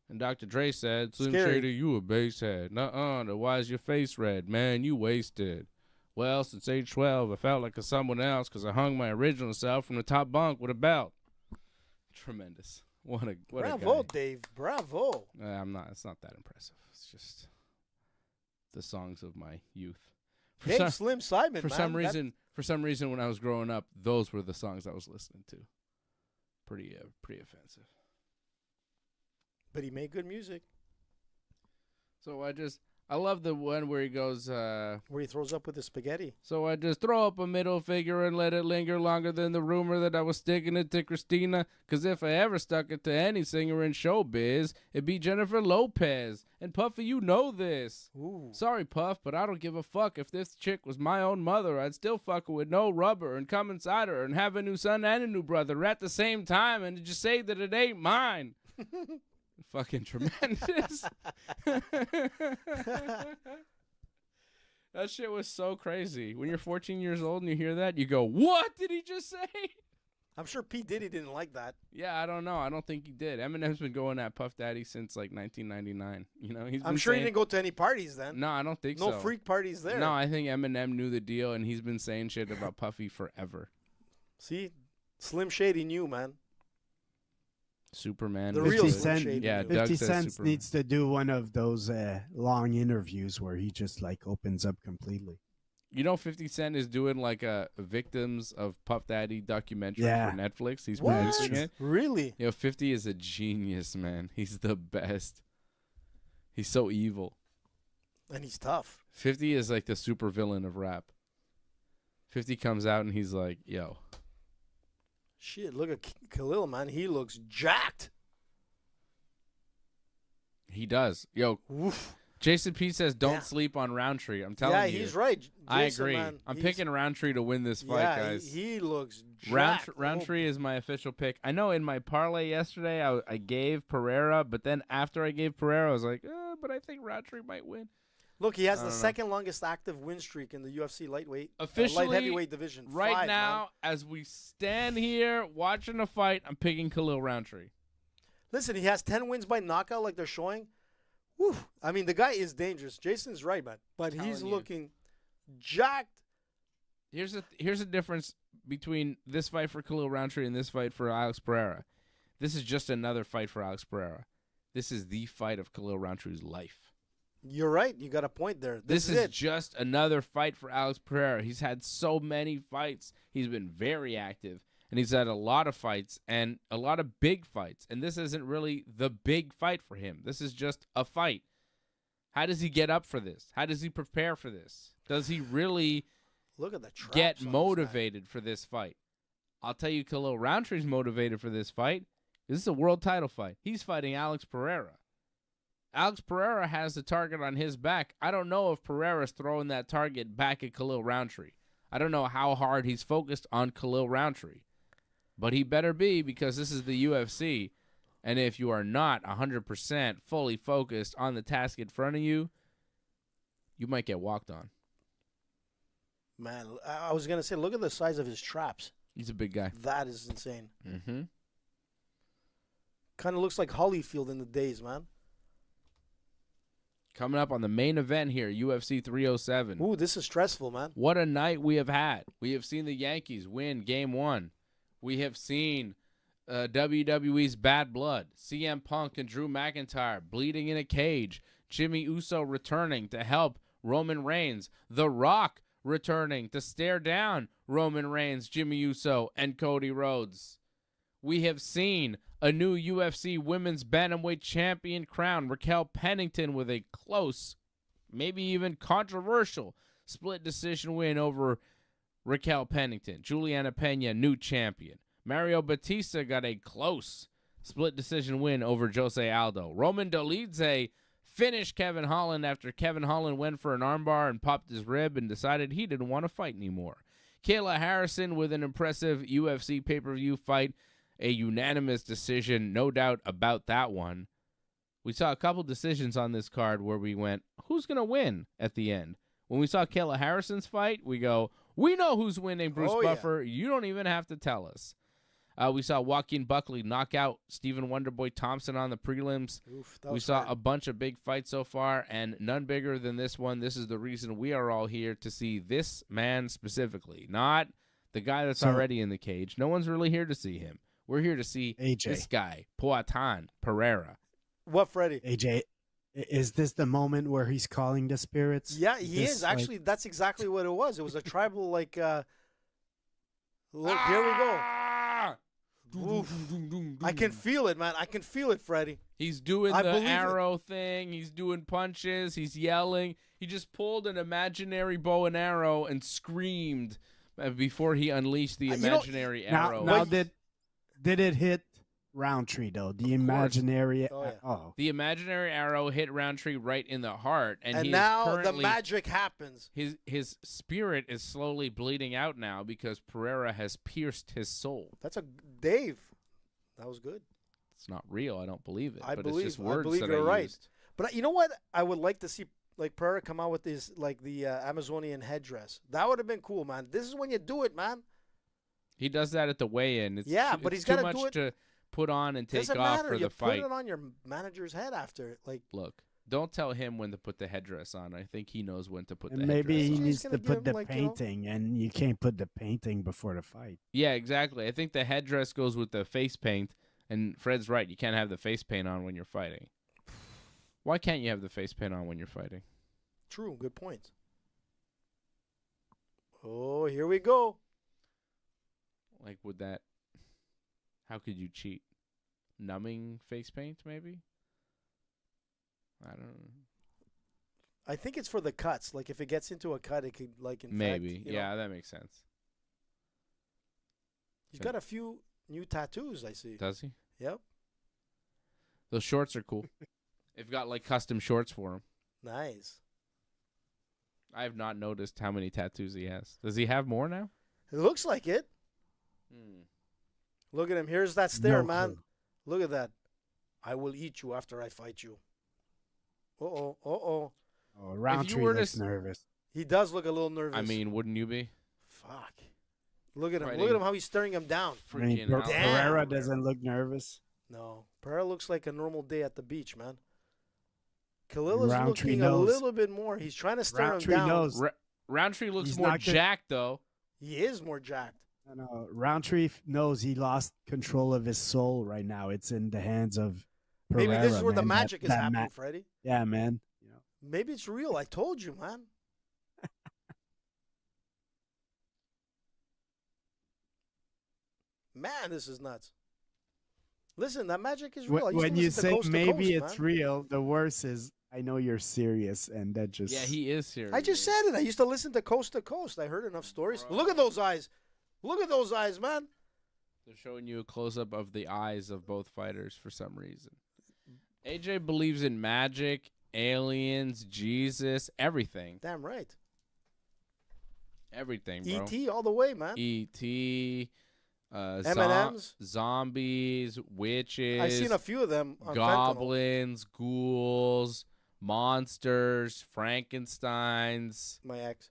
Speaker 2: And Dr. Dre said, Slim
Speaker 4: Scary.
Speaker 2: Shady, you a basehead. Nuh-uh, then why's your face red? Man, you wasted. Well, since age 12, I felt like a someone else because I hung my original self from the top bunk with a belt. Tremendous. What a
Speaker 4: Bravo,
Speaker 2: guy.
Speaker 4: Dave. Bravo.
Speaker 2: It's not that impressive. It's just the songs of my youth.
Speaker 4: Dave Slim Simon,
Speaker 2: For some reason, when I was growing up, those were the songs I was listening to. Pretty offensive.
Speaker 4: But he made good music.
Speaker 2: So I love the one where he goes,
Speaker 4: Where he throws up with the spaghetti.
Speaker 2: so I just throw up a middle finger and let it linger longer than the rumor that I was sticking it to Christina. 'Cause if I ever stuck it to any singer in showbiz, it'd be Jennifer Lopez. And Puffy, you know this.
Speaker 4: Ooh.
Speaker 2: Sorry, Puff, but I don't give a fuck. If this chick was my own mother, I'd still fuck her with no rubber and come inside her and have a new son and a new brother at the same time and just say that it ain't mine. Fucking tremendous. That shit was so crazy. When you're 14 years old and you hear that, you go, what did he just say?
Speaker 4: I'm sure P. Diddy didn't like that.
Speaker 2: Yeah, I don't know. I don't think he did. Eminem's been going at Puff Daddy since like 1999. You know,
Speaker 4: I'm sure he didn't go to any parties then.
Speaker 2: No, I don't think
Speaker 4: no
Speaker 2: so.
Speaker 4: No freak parties there.
Speaker 2: No, I think Eminem knew the deal, and he's been saying shit about Puffy forever.
Speaker 4: See, Slim Shady knew, man.
Speaker 2: Superman.
Speaker 4: The real
Speaker 5: 50
Speaker 4: Slim
Speaker 5: Cent,
Speaker 4: Shady.
Speaker 2: Yeah,
Speaker 4: knew.
Speaker 2: Doug
Speaker 5: 50
Speaker 2: says
Speaker 5: Cent
Speaker 2: Superman.
Speaker 5: needs to do one of those long interviews where he just like opens up completely.
Speaker 2: You know, 50 Cent is doing like a Victims of Puff Daddy documentary
Speaker 5: Yeah.
Speaker 2: for Netflix. He's
Speaker 4: What?
Speaker 2: producing it.
Speaker 4: Really?
Speaker 2: Yo, 50 is a genius, man. He's the best. He's so evil.
Speaker 4: And he's tough.
Speaker 2: 50 is like the super villain of rap. 50 comes out and he's like, yo.
Speaker 4: Shit, look at Khalil, man. He looks jacked.
Speaker 2: He does. Yo,
Speaker 4: Oof.
Speaker 2: Jason P says don't
Speaker 4: Yeah.
Speaker 2: sleep on Roundtree. I'm telling
Speaker 4: Yeah,
Speaker 2: you.
Speaker 4: he's right.
Speaker 2: I
Speaker 4: Jason,
Speaker 2: agree.
Speaker 4: man,
Speaker 2: I'm
Speaker 4: he's-
Speaker 2: picking Roundtree to win this fight,
Speaker 4: yeah,
Speaker 2: guys.
Speaker 4: he looks jacked.
Speaker 2: Roundtree is my official pick. I know in my parlay yesterday I gave Pereira, but then after I gave Pereira, I was like, but I think Roundtree might win.
Speaker 4: Look, he has
Speaker 2: I
Speaker 4: the
Speaker 2: don't know.
Speaker 4: second longest active win streak in the UFC lightweight,
Speaker 2: Officially,
Speaker 4: light heavyweight division.
Speaker 2: Right
Speaker 4: 5,
Speaker 2: now,
Speaker 4: man.
Speaker 2: as we stand here watching a fight, I'm picking Khalil Roundtree.
Speaker 4: Listen, he has 10 wins by knockout, like they're showing. Whew. I mean, the guy is dangerous. Jason's right, man, but he's
Speaker 2: Telling you.
Speaker 4: looking jacked.
Speaker 2: Here's a difference between this fight for Khalil Roundtree and this fight for Alex Pereira. This is just another fight for Alex Pereira. This is the fight of Khalil Roundtree's life.
Speaker 4: You're right. You got a point there.
Speaker 2: This
Speaker 4: is
Speaker 2: is
Speaker 4: it.
Speaker 2: just another fight for Alex Pereira. He's had so many fights. He's been very active, and he's had a lot of fights and a lot of big fights. And this isn't really the big fight for him. This is just a fight. How does he get up for this? How does he prepare for this? Does he really
Speaker 4: Look at the traps
Speaker 2: get
Speaker 4: on this guy.
Speaker 2: motivated for this fight? I'll tell you, Khalil Roundtree's motivated for this fight. This is a world title fight. He's fighting Alex Pereira. Alex Pereira has the target on his back. I don't know if Pereira's throwing that target back at Khalil Roundtree. I don't know how hard he's focused on Khalil Roundtree. But he better be, because this is the UFC. And if you are not 100% fully focused on the task in front of you, you might get walked on.
Speaker 4: Man, I was going to say, look at the size of his traps.
Speaker 2: He's a big guy.
Speaker 4: That is insane.
Speaker 2: Mm-hmm.
Speaker 4: Kind of looks like Holyfield in the days, man.
Speaker 2: Coming up on the main event here, UFC 307.
Speaker 4: Ooh, this is stressful, man.
Speaker 2: What a night we have had. We have seen the Yankees win Game 1. We have seen WWE's Bad Blood, CM Punk and Drew McIntyre bleeding in a cage, Jimmy Uso returning to help Roman Reigns, The Rock returning to stare down Roman Reigns, Jimmy Uso, and Cody Rhodes. We have seen a new UFC Women's Bantamweight Champion crown, Raquel Pennington, with a close, maybe even controversial, split decision win over Raquel Pennington. Juliana Pena, new champion. Mario Batista got a close split decision win over Jose Aldo. Roman Dolidze finished Kevin Holland after Kevin Holland went for an armbar and popped his rib and decided he didn't want to fight anymore. Kayla Harrison with an impressive UFC pay-per-view fight. A unanimous decision, no doubt about that one. We saw a couple decisions on this card where we went, who's going to win at the end? When we saw Kayla Harrison's fight, we go, we know who's winning, Bruce
Speaker 4: Oh, yeah.
Speaker 2: Buffer. You don't even have to tell us. We saw Joaquin Buckley knock out Stephen Wonderboy Thompson on the prelims.
Speaker 4: Oof, that
Speaker 2: We
Speaker 4: was
Speaker 2: saw
Speaker 4: hard.
Speaker 2: a bunch of big fights so far, and none bigger than this one. This is the reason we are all here to see this man specifically, not the guy that's
Speaker 5: So-
Speaker 2: already in the cage. No one's really here to see him. We're here to see
Speaker 5: AJ.
Speaker 2: this guy, Poatan Pereira.
Speaker 4: What, Freddie?
Speaker 5: AJ, is this the moment where he's calling the spirits?
Speaker 4: Yeah, he
Speaker 5: this,
Speaker 4: is. Actually, that's exactly what it was. It was a tribal, like, look, here we go.
Speaker 2: Ah!
Speaker 4: Oof. I can feel it, man. I can feel it, Freddie.
Speaker 2: He's doing
Speaker 4: I
Speaker 2: the
Speaker 4: believe it.
Speaker 2: arrow thing. He's doing punches. He's yelling. He just pulled an imaginary bow and arrow and screamed before he unleashed the
Speaker 4: You know,
Speaker 2: imaginary arrow.
Speaker 5: Now did it hit Roundtree though? The imaginary.
Speaker 4: Oh, yeah.
Speaker 5: Oh,
Speaker 2: The imaginary arrow hit Roundtree right in the heart, and he is
Speaker 4: now the
Speaker 2: currently,
Speaker 4: magic happens.
Speaker 2: his spirit is slowly bleeding out now because Pereira has pierced his soul.
Speaker 4: That's a Dave. That was good.
Speaker 2: It's not real. I don't believe it.
Speaker 4: I
Speaker 2: but
Speaker 4: believe-
Speaker 2: it's just
Speaker 4: I
Speaker 2: words
Speaker 4: believe
Speaker 2: that
Speaker 4: you're
Speaker 2: I
Speaker 4: right.
Speaker 2: used.
Speaker 4: But you know what? I would like to see like Pereira come out with this, like the Amazonian headdress. That would have been cool, man. This is when you do it, man.
Speaker 2: He does that at the weigh-in.
Speaker 4: But he's
Speaker 2: too
Speaker 4: got
Speaker 2: much
Speaker 4: do it.
Speaker 2: to put on and take
Speaker 4: Doesn't
Speaker 2: off
Speaker 4: matter.
Speaker 2: for
Speaker 4: You
Speaker 2: the fight.
Speaker 4: put it on your manager's head after. Like,
Speaker 2: Look, don't tell him when to put the headdress on. I think he knows when to put
Speaker 5: And
Speaker 2: the
Speaker 5: maybe
Speaker 2: headdress
Speaker 5: he
Speaker 2: on.
Speaker 5: needs
Speaker 4: gonna
Speaker 5: to
Speaker 4: give
Speaker 5: put
Speaker 4: him,
Speaker 5: the
Speaker 4: like,
Speaker 5: painting, and you can't put the painting before the fight.
Speaker 2: Yeah, exactly. I think the headdress goes with the face paint, and Fred's right. You can't have the face paint on when you're fighting. Why can't you have the face paint on when you're fighting?
Speaker 4: true. Good point. Oh, here we go.
Speaker 2: Like, would that... How could you cheat? Numbing face paint, maybe? I don't know.
Speaker 4: I think it's for the cuts. Like, if it gets into a cut, it could, like, infect.
Speaker 2: Maybe.
Speaker 4: You
Speaker 2: Yeah,
Speaker 4: know?
Speaker 2: that makes sense.
Speaker 4: He's got a few new tattoos, I see.
Speaker 2: Does he?
Speaker 4: Yep.
Speaker 2: Those shorts are cool. They've got, like, custom shorts for him.
Speaker 4: Nice.
Speaker 2: I have not noticed how many tattoos he has. Does he have more now?
Speaker 4: It looks like it. Look at him. Here's that stare,
Speaker 5: No
Speaker 4: man.
Speaker 5: clue.
Speaker 4: Look at that. I will eat you after I fight you. Uh-oh. Uh-oh.
Speaker 5: Oh, Roundtree
Speaker 2: were to
Speaker 5: looks
Speaker 2: s-
Speaker 5: nervous.
Speaker 4: He does look a little nervous.
Speaker 2: I mean, wouldn't you be?
Speaker 4: Fuck. Look at him. Look
Speaker 2: Fighting
Speaker 4: at him how he's staring him down.
Speaker 5: I mean,
Speaker 2: Freaking out.
Speaker 4: Damn.
Speaker 5: Pereira doesn't look nervous.
Speaker 4: No. Pereira looks like a normal day at the beach, man. Khalil is
Speaker 5: Roundtree
Speaker 4: looking
Speaker 5: knows.
Speaker 4: a little bit more. He's trying to stare
Speaker 5: Roundtree
Speaker 4: him down.
Speaker 5: knows.
Speaker 2: Roundtree looks
Speaker 5: He's
Speaker 2: more
Speaker 5: not gonna-
Speaker 2: jacked, though.
Speaker 4: He is more jacked.
Speaker 5: I know. Roundtree knows he lost control of his soul right now. It's in the hands of Pereira.
Speaker 4: Maybe this is where the
Speaker 5: man.
Speaker 4: magic is
Speaker 5: That
Speaker 4: happening, Freddie.
Speaker 5: Yeah, man. You know.
Speaker 4: Maybe it's real. I told you, man. Man, this is nuts. Listen, that magic is real. I used
Speaker 5: When
Speaker 4: to
Speaker 5: you
Speaker 4: listen to
Speaker 5: say
Speaker 4: Coast to
Speaker 5: maybe
Speaker 4: Coast,
Speaker 5: it's
Speaker 4: man.
Speaker 5: real, the worst is I know you're serious, and that just
Speaker 2: Yeah, he is serious.
Speaker 4: I just said it. I used to listen to Coast. I heard enough stories.
Speaker 2: Bro.
Speaker 4: Look at those eyes. Look at those eyes, man.
Speaker 2: They're showing you a close-up of the eyes of both fighters for some reason. AJ believes in magic, aliens, Jesus, everything.
Speaker 4: Damn right.
Speaker 2: Everything, bro.
Speaker 4: E.T. all the way, man.
Speaker 2: E.T.,
Speaker 4: M&Ms.
Speaker 2: zombies, witches,
Speaker 4: I've seen a few of them on fentanyl.
Speaker 2: goblins, ghouls, monsters, Frankensteins,
Speaker 4: My ex.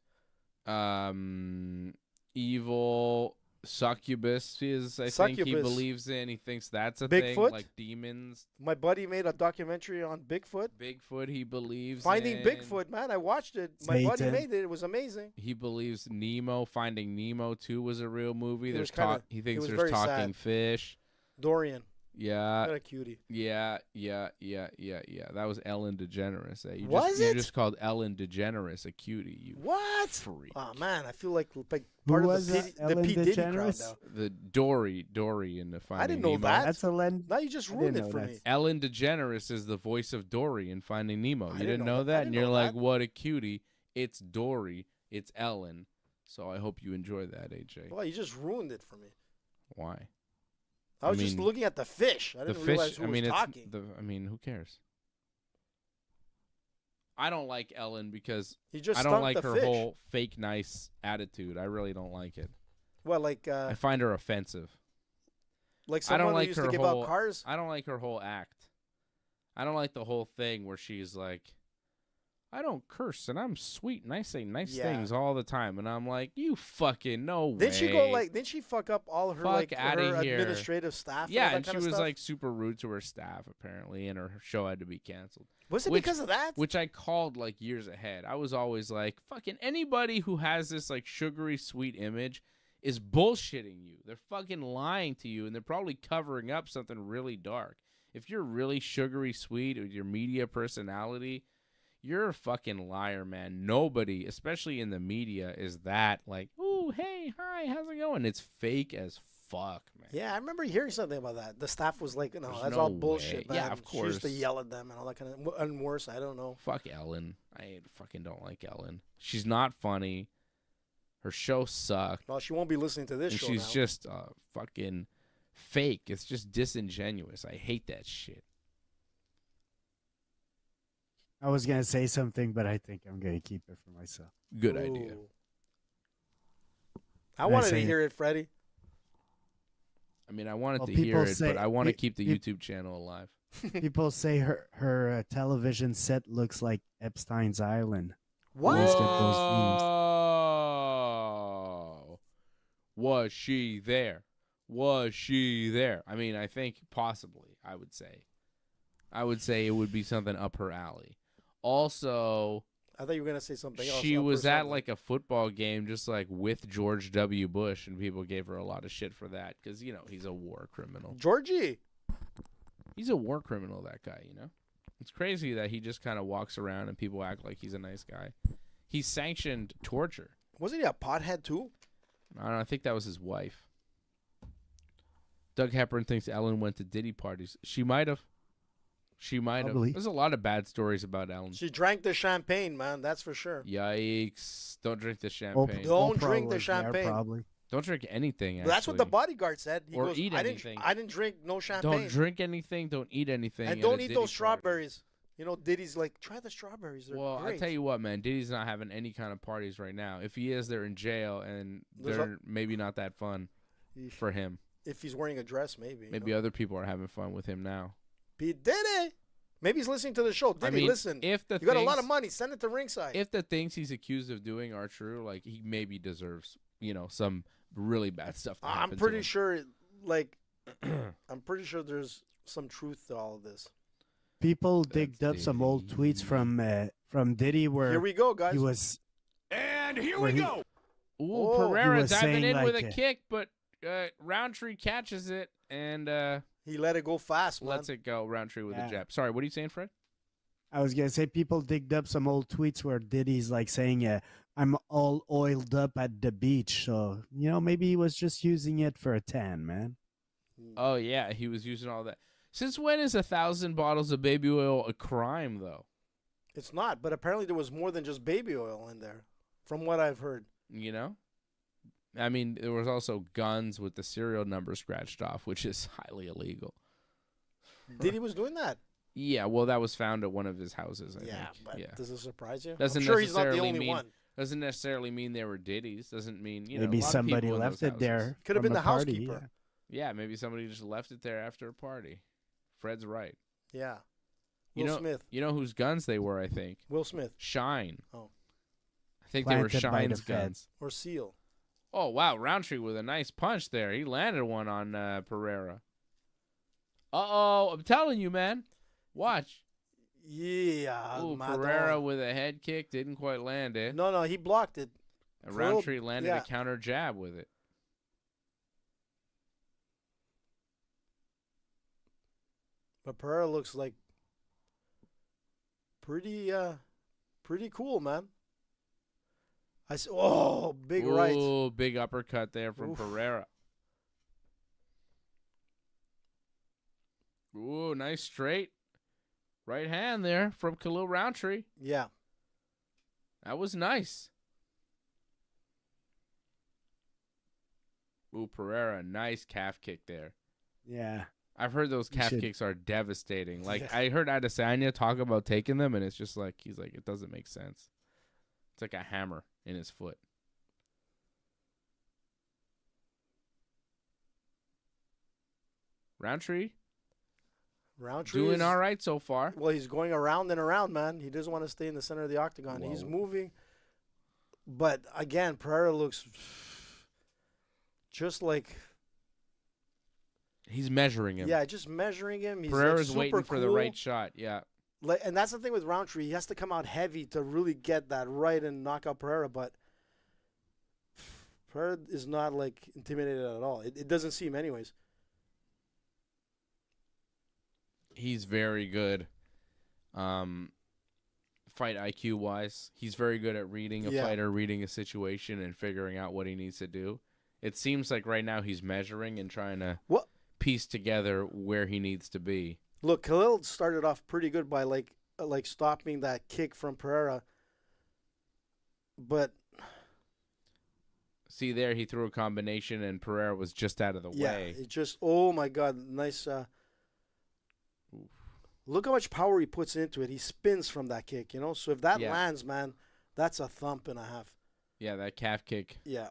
Speaker 2: evil succubuses. I think he
Speaker 4: Succubus.
Speaker 2: believes in. He thinks that's a
Speaker 4: Bigfoot?
Speaker 2: thing, like demons.
Speaker 4: My buddy made a documentary on Bigfoot.
Speaker 2: Bigfoot, he believes
Speaker 4: Finding
Speaker 2: in.
Speaker 4: Bigfoot, man. I watched it. My buddy
Speaker 5: Satan.
Speaker 4: made it. It was amazing.
Speaker 2: He believes Nemo. Finding Nemo 2 was a real movie.
Speaker 4: It
Speaker 2: There's
Speaker 4: was kinda-
Speaker 2: he
Speaker 4: it
Speaker 2: thinks
Speaker 4: was
Speaker 2: there's
Speaker 4: very
Speaker 2: talking
Speaker 4: sad.
Speaker 2: fish.
Speaker 4: Dorian.
Speaker 2: Yeah.
Speaker 4: What a cutie.
Speaker 2: Yeah. That was Ellen DeGeneres. You
Speaker 4: Was
Speaker 2: you
Speaker 4: it?
Speaker 2: just called Ellen DeGeneres a cutie. You
Speaker 4: What?
Speaker 2: freak.
Speaker 4: Oh, man. I feel like
Speaker 5: Who
Speaker 4: part
Speaker 5: was
Speaker 4: of the
Speaker 5: that? Ellen
Speaker 4: P. Diddy crowd
Speaker 5: DeGeneres?
Speaker 4: now.
Speaker 2: The Dory in the Finding
Speaker 4: didn't know
Speaker 2: Nemo.
Speaker 4: that.
Speaker 5: That's a Len.
Speaker 4: Now you just
Speaker 5: I
Speaker 4: ruined
Speaker 5: didn't
Speaker 4: it
Speaker 5: know
Speaker 4: for
Speaker 5: that.
Speaker 4: me.
Speaker 2: Ellen DeGeneres is the voice of Dory in Finding Nemo. You
Speaker 4: didn't
Speaker 2: didn't
Speaker 4: know
Speaker 2: know
Speaker 4: that. I
Speaker 2: that? And
Speaker 4: didn't
Speaker 2: you're
Speaker 4: know
Speaker 2: like,
Speaker 4: that.
Speaker 2: what a cutie. It's Dory. It's Ellen. So I hope you enjoy that, AJ.
Speaker 4: Well, you just ruined it for me.
Speaker 2: Why?
Speaker 4: I was just
Speaker 2: mean,
Speaker 4: looking at the fish. I
Speaker 2: The
Speaker 4: didn't realize
Speaker 2: fish,
Speaker 4: who
Speaker 2: I mean,
Speaker 4: was
Speaker 2: it's
Speaker 4: talking.
Speaker 2: who cares? I don't like Ellen because
Speaker 4: He just
Speaker 2: I don't
Speaker 4: stunk
Speaker 2: like
Speaker 4: the
Speaker 2: her
Speaker 4: fish.
Speaker 2: whole fake nice attitude. I really don't like it.
Speaker 4: Well, like
Speaker 2: I find her offensive. I
Speaker 4: someone
Speaker 2: don't
Speaker 4: who
Speaker 2: like
Speaker 4: used
Speaker 2: her
Speaker 4: to give
Speaker 2: whole
Speaker 4: out cars.
Speaker 2: I don't like her whole act. I don't like the whole thing where she's like, I don't curse and I'm sweet and I say nice
Speaker 4: Yeah.
Speaker 2: things all the time, and I'm like, you fucking no way.
Speaker 4: Didn't she go like? Didn't she fuck up all her
Speaker 2: Fuck outta
Speaker 4: her
Speaker 2: here.
Speaker 4: administrative staff?
Speaker 2: Yeah,
Speaker 4: and all
Speaker 2: and
Speaker 4: that
Speaker 2: she
Speaker 4: kind of
Speaker 2: was
Speaker 4: stuff?
Speaker 2: like super rude to her staff apparently, and her show had to be canceled.
Speaker 4: was it
Speaker 2: which-
Speaker 4: because of that?
Speaker 2: Which I called like years ahead. I was always like, fucking anybody who has this like sugary sweet image is bullshitting you. They're fucking lying to you, and they're probably covering up something really dark. If you're really sugary sweet with your media personality, you're a fucking liar, man. Nobody, especially in the media, is that like, ooh, hey, hi, how's it going? It's fake as fuck, man.
Speaker 4: Yeah, I remember hearing something about that. The staff was like, "No,
Speaker 2: There's
Speaker 4: that's
Speaker 2: no
Speaker 4: all bullshit,
Speaker 2: way.
Speaker 4: man."
Speaker 2: Yeah, of
Speaker 4: She used to
Speaker 2: course.
Speaker 4: yell at them and all that kind of, and worse, I don't know.
Speaker 2: Fuck Ellen. I fucking don't like Ellen. She's not funny. Her show sucked.
Speaker 4: Well, she won't be listening to this
Speaker 2: And
Speaker 4: show
Speaker 2: she's
Speaker 4: now.
Speaker 2: just fucking fake. It's just disingenuous. I hate that shit.
Speaker 5: I was gonna say something, but I think I'm gonna keep it for myself.
Speaker 2: Good idea.
Speaker 4: Ooh. I
Speaker 5: Can I
Speaker 4: wanted to
Speaker 5: say it?
Speaker 4: hear it, Freddie.
Speaker 2: I mean, I wanted
Speaker 5: Well,
Speaker 2: to hear
Speaker 5: people
Speaker 2: it,
Speaker 5: say-
Speaker 2: but I want to
Speaker 5: pe-
Speaker 2: keep the
Speaker 5: pe-
Speaker 2: YouTube channel alive.
Speaker 5: People say her television set looks like Epstein's Island.
Speaker 4: What?
Speaker 5: Let's get those memes.
Speaker 2: Whoa. Was she there? Was she there? I mean, I think possibly, I would say. I would say it would be something up her alley. Also,
Speaker 4: I thought you were going to say something else.
Speaker 2: she was at
Speaker 4: something.
Speaker 2: like a football game just like with George W. Bush, and people gave her a lot of shit for that because, you know, he's a war criminal.
Speaker 4: Georgie.
Speaker 2: He's a war criminal, that guy, you know? It's crazy that he just kind of walks around and people act like he's a nice guy. He sanctioned torture.
Speaker 4: Wasn't he a pothead too?
Speaker 2: I don't know. I think that was his wife. Doug Hepburn thinks Ellen went to Diddy parties. She might have. She might have.
Speaker 5: Probably.
Speaker 2: There's a lot of bad stories about Ellen.
Speaker 4: She drank the champagne, man. That's for sure.
Speaker 2: Yikes. Don't drink the champagne.
Speaker 4: Don't
Speaker 5: Oprah
Speaker 4: drink the
Speaker 5: was there,
Speaker 4: champagne.
Speaker 5: probably.
Speaker 2: Don't drink anything,
Speaker 4: But that's what the
Speaker 2: actually.
Speaker 4: bodyguard said. He
Speaker 2: Or
Speaker 4: goes,
Speaker 2: eat
Speaker 4: I
Speaker 2: anything.
Speaker 4: I didn't drink no champagne.
Speaker 2: Don't drink anything. Don't eat anything.
Speaker 4: And
Speaker 2: at
Speaker 4: don't
Speaker 2: a
Speaker 4: eat
Speaker 2: Diddy
Speaker 4: those
Speaker 2: party.
Speaker 4: strawberries. You know, Diddy's like, try the strawberries. They're
Speaker 2: Well,
Speaker 4: great.
Speaker 2: I tell you what, man. Diddy's not having any kind of parties right now. If he is, they're in jail, and
Speaker 4: There's
Speaker 2: they're maybe not that fun
Speaker 4: Eesh.
Speaker 2: for him.
Speaker 4: If he's wearing a dress, maybe. you
Speaker 2: Maybe
Speaker 4: know?
Speaker 2: other people are having fun with him now.
Speaker 4: P. Diddy. Maybe he's listening to the show. Diddy,
Speaker 2: I mean,
Speaker 4: listen.
Speaker 2: if the
Speaker 4: You got a lot
Speaker 2: things-
Speaker 4: of money. Send it to Ringside.
Speaker 2: If the things he's accused of doing are true, like he maybe deserves, you know, some really bad stuff. To
Speaker 4: I'm
Speaker 2: happen to
Speaker 4: pretty
Speaker 2: him.
Speaker 4: sure, like, I'm pretty sure there's some truth to all of this.
Speaker 5: People digged up some old
Speaker 2: Diddy.
Speaker 5: tweets from Diddy where
Speaker 4: Here we go, guys.
Speaker 5: he was
Speaker 1: And here
Speaker 5: Where
Speaker 1: we
Speaker 5: he-
Speaker 1: go.
Speaker 2: Ooh,
Speaker 4: Oh, he
Speaker 2: Pereira
Speaker 5: was
Speaker 2: diving
Speaker 5: saying,
Speaker 2: in with a
Speaker 5: like,
Speaker 2: kick, but Roundtree catches it and
Speaker 4: He let it go fast, man.
Speaker 2: lets it go. Roundtree with a
Speaker 5: Yeah.
Speaker 2: jab. Sorry, what are you saying, Fred?
Speaker 5: I was gonna say people digged up some old tweets where Diddy's like saying, "I'm all oiled up at the beach." So maybe he was just using it for a tan, man.
Speaker 2: Oh yeah, he was using all that. Since when is 1,000 bottles of baby oil a crime, though?
Speaker 4: It's not, but apparently there was more than just baby oil in there, from what I've heard.
Speaker 2: You know, I mean, there was also guns with the serial number scratched off, which is highly illegal.
Speaker 4: Diddy was doing that.
Speaker 2: Yeah, well, that was found at one of his houses. I
Speaker 4: Yeah,
Speaker 2: think.
Speaker 4: but
Speaker 2: Yeah,
Speaker 4: does it surprise you?
Speaker 2: Doesn't
Speaker 4: I'm sure he's not the
Speaker 2: necessarily
Speaker 4: only
Speaker 2: mean-
Speaker 4: one.
Speaker 2: doesn't necessarily mean they were Diddy's. Doesn't mean
Speaker 5: Maybe
Speaker 2: a lot of
Speaker 5: somebody
Speaker 2: people in
Speaker 5: left
Speaker 2: those
Speaker 5: it there.
Speaker 2: houses.
Speaker 4: Could have
Speaker 5: from
Speaker 4: been
Speaker 5: a
Speaker 4: the
Speaker 5: party,
Speaker 4: housekeeper.
Speaker 2: Yeah, maybe somebody just left it there after a party. Fred's right.
Speaker 4: Yeah.
Speaker 2: You
Speaker 4: Will
Speaker 2: know,
Speaker 4: Smith.
Speaker 2: You know whose guns they were? I think
Speaker 4: Will Smith
Speaker 2: Shine.
Speaker 4: Oh.
Speaker 2: I think they were
Speaker 5: Planted by the
Speaker 2: Shine's guns.
Speaker 5: feds.
Speaker 4: or Seal.
Speaker 2: Oh wow, Roundtree with a nice punch there. He landed one on Pereira. Uh-oh, I'm telling you, man. Watch.
Speaker 4: Yeah.
Speaker 2: Ooh,
Speaker 4: my
Speaker 2: Pereira
Speaker 4: dog.
Speaker 2: with a head kick didn't quite land it.
Speaker 4: No, he blocked it.
Speaker 2: And Roundtree landed
Speaker 4: yeah.
Speaker 2: a counter jab with it.
Speaker 4: But Pereira looks like pretty cool, man. Big right.
Speaker 2: Ooh, big uppercut there from
Speaker 4: Oof.
Speaker 2: Pereira. Ooh, nice straight right hand there from Khalil Roundtree.
Speaker 4: Yeah.
Speaker 2: That was nice. Ooh, Pereira, nice calf kick there.
Speaker 5: Yeah.
Speaker 2: I've heard those
Speaker 5: You
Speaker 2: calf
Speaker 5: should-
Speaker 2: kicks are devastating. Like,
Speaker 4: Yeah.
Speaker 2: I heard Adesanya talk about taking them, and it's just like, he's like, it doesn't make sense. It's like a hammer in his foot. Roundtree
Speaker 4: Roundtree
Speaker 2: doing
Speaker 4: is-
Speaker 2: all right so far.
Speaker 4: Well, he's going around and around, man. He doesn't want to stay in the center of the octagon. He's
Speaker 2: Whoa.
Speaker 4: moving. But again, Pereira looks just like
Speaker 2: He's measuring him.
Speaker 4: yeah, just measuring him. He's
Speaker 2: Pereira's
Speaker 4: like
Speaker 2: waiting
Speaker 4: super
Speaker 2: for the
Speaker 4: cool.
Speaker 2: right shot. Yeah.
Speaker 4: Like, and that's the thing with Roundtree. He has to come out heavy to really get that right and knock out Pereira. But Pereira is not like intimidated at all. It doesn't seem, anyways.
Speaker 2: He's very good. Fight IQ wise, he's very good at reading a
Speaker 4: Yeah.
Speaker 2: fighter, reading a situation, and figuring out what he needs to do. It seems like right now he's measuring and trying to
Speaker 4: What?
Speaker 2: piece together where he needs to be.
Speaker 4: Look, Khalil started off pretty good by like stopping that kick from Pereira. But
Speaker 2: See there, he threw a combination, and Pereira was just out of the
Speaker 4: yeah,
Speaker 2: way.
Speaker 4: it just, oh my God, nice. Look how much power he puts into it. He spins from that kick, you know? So if that
Speaker 2: Yeah.
Speaker 4: lands, man, that's a thump and a half.
Speaker 2: Yeah, that calf kick
Speaker 4: Yeah,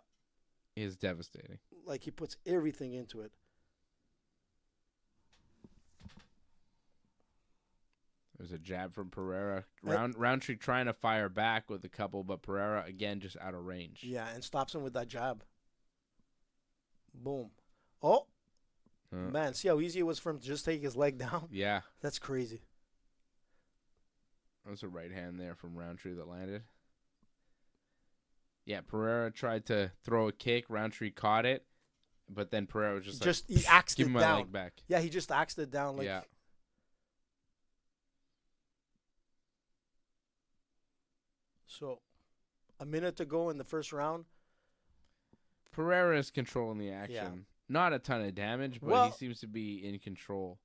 Speaker 2: is devastating.
Speaker 4: like he puts everything into it.
Speaker 2: There's a jab from Pereira. Roundtree trying to fire back with a couple, but Pereira, again, just out of range.
Speaker 4: Yeah, and stops him with that jab. Boom. Oh,
Speaker 2: Uh,
Speaker 4: man. See how easy it was for him to just take his leg down?
Speaker 2: yeah.
Speaker 4: That's crazy.
Speaker 2: That was a right hand there from Roundtree that landed. Yeah, Pereira tried to throw a kick. Roundtree caught it. But then Pereira was just
Speaker 4: He axed
Speaker 2: give
Speaker 4: it
Speaker 2: me my
Speaker 4: down.
Speaker 2: leg back.
Speaker 4: Yeah, he just axed it down. Like,
Speaker 2: yeah.
Speaker 4: So, a minute to go in the first round.
Speaker 2: Pereira is controlling the action.
Speaker 4: Yeah.
Speaker 2: Not a ton of damage, but
Speaker 4: Well-
Speaker 2: he seems to be in control.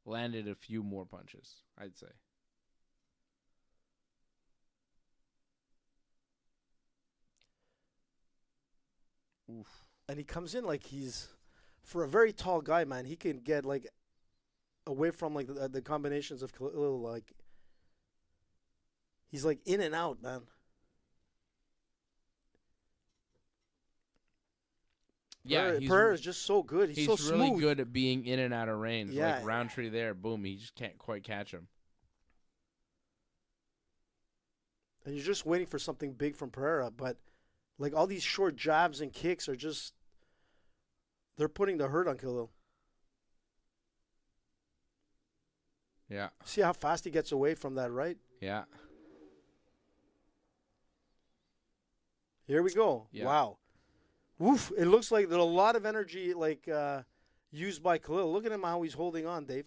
Speaker 2: Landed a few more punches, I'd say. Oof.
Speaker 4: And he comes in like he's, for a very tall guy, man, he can get like away from like the combinations of Khalil. Like, he's like in and out, man.
Speaker 2: Yeah,
Speaker 4: Pereira is just so good. He's so smooth.
Speaker 2: really good at being in and out of range.
Speaker 4: Yeah.
Speaker 2: Like Roundtree there, boom, he just can't quite catch him.
Speaker 4: And you're just waiting for something big from Pereira, but like all these short jabs and kicks are just, they're putting the hurt on Khalil.
Speaker 2: Yeah,
Speaker 4: See how fast he gets away from that, right?
Speaker 2: yeah.
Speaker 4: Here we go.
Speaker 2: Yeah.
Speaker 4: Wow. Woof. It looks like there's a lot of energy like used by Khalil. Look at him how he's holding on, Dave.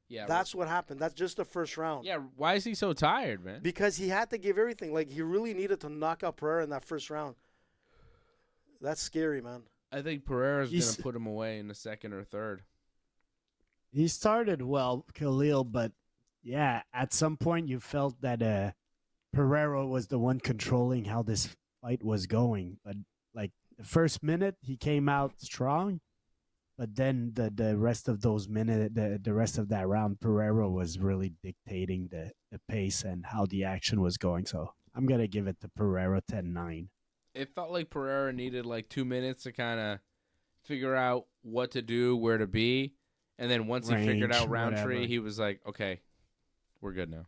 Speaker 2: Yeah,
Speaker 4: That's what happened. That's just the first round.
Speaker 2: yeah. Why is he so tired, man?
Speaker 4: Because he had to give everything. Like, he really needed to knock out Pereira in that first round. That's scary, man.
Speaker 2: I think Pereira's
Speaker 5: He's-
Speaker 2: going to put him away in the second or third.
Speaker 5: He started well, Khalil, but yeah, at some point you felt that Pereira was the one controlling how this fight was going. But like the first minute, he came out strong, but then the rest of those minutes, the rest of that round, Pereira was really dictating the pace and how the action was going. So I'm gonna give it to Pereira 10-9.
Speaker 2: It felt like Pereira needed like 2 minutes to kind of figure out what to do, where to be. And then once he figured
Speaker 5: Range,
Speaker 2: out Roundtree,
Speaker 5: whatever.
Speaker 2: he was like, okay, we're good now.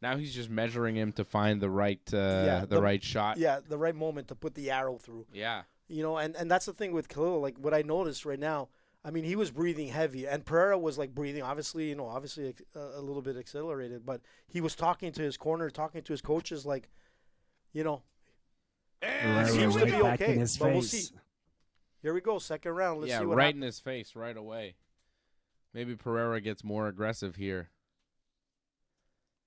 Speaker 2: Now he's just measuring him to find the right right shot.
Speaker 4: Yeah, the right moment to put the arrow through.
Speaker 2: Yeah.
Speaker 4: You know, and that's the thing with Khalil. Like, what I noticed right now, I mean, he was breathing heavy, and Pereira was like breathing, obviously a little bit accelerated, but he was talking to his corner, talking to his coaches, like, you know,
Speaker 5: Pereira
Speaker 4: seems
Speaker 5: was
Speaker 4: to
Speaker 5: right
Speaker 4: be
Speaker 5: back
Speaker 4: okay,
Speaker 5: in his
Speaker 4: but we'll
Speaker 5: face.
Speaker 4: see. Here we go, second round. Let's
Speaker 2: yeah,
Speaker 4: see what
Speaker 2: right
Speaker 4: happens.
Speaker 2: in his face right away. Maybe Pereira gets more aggressive here.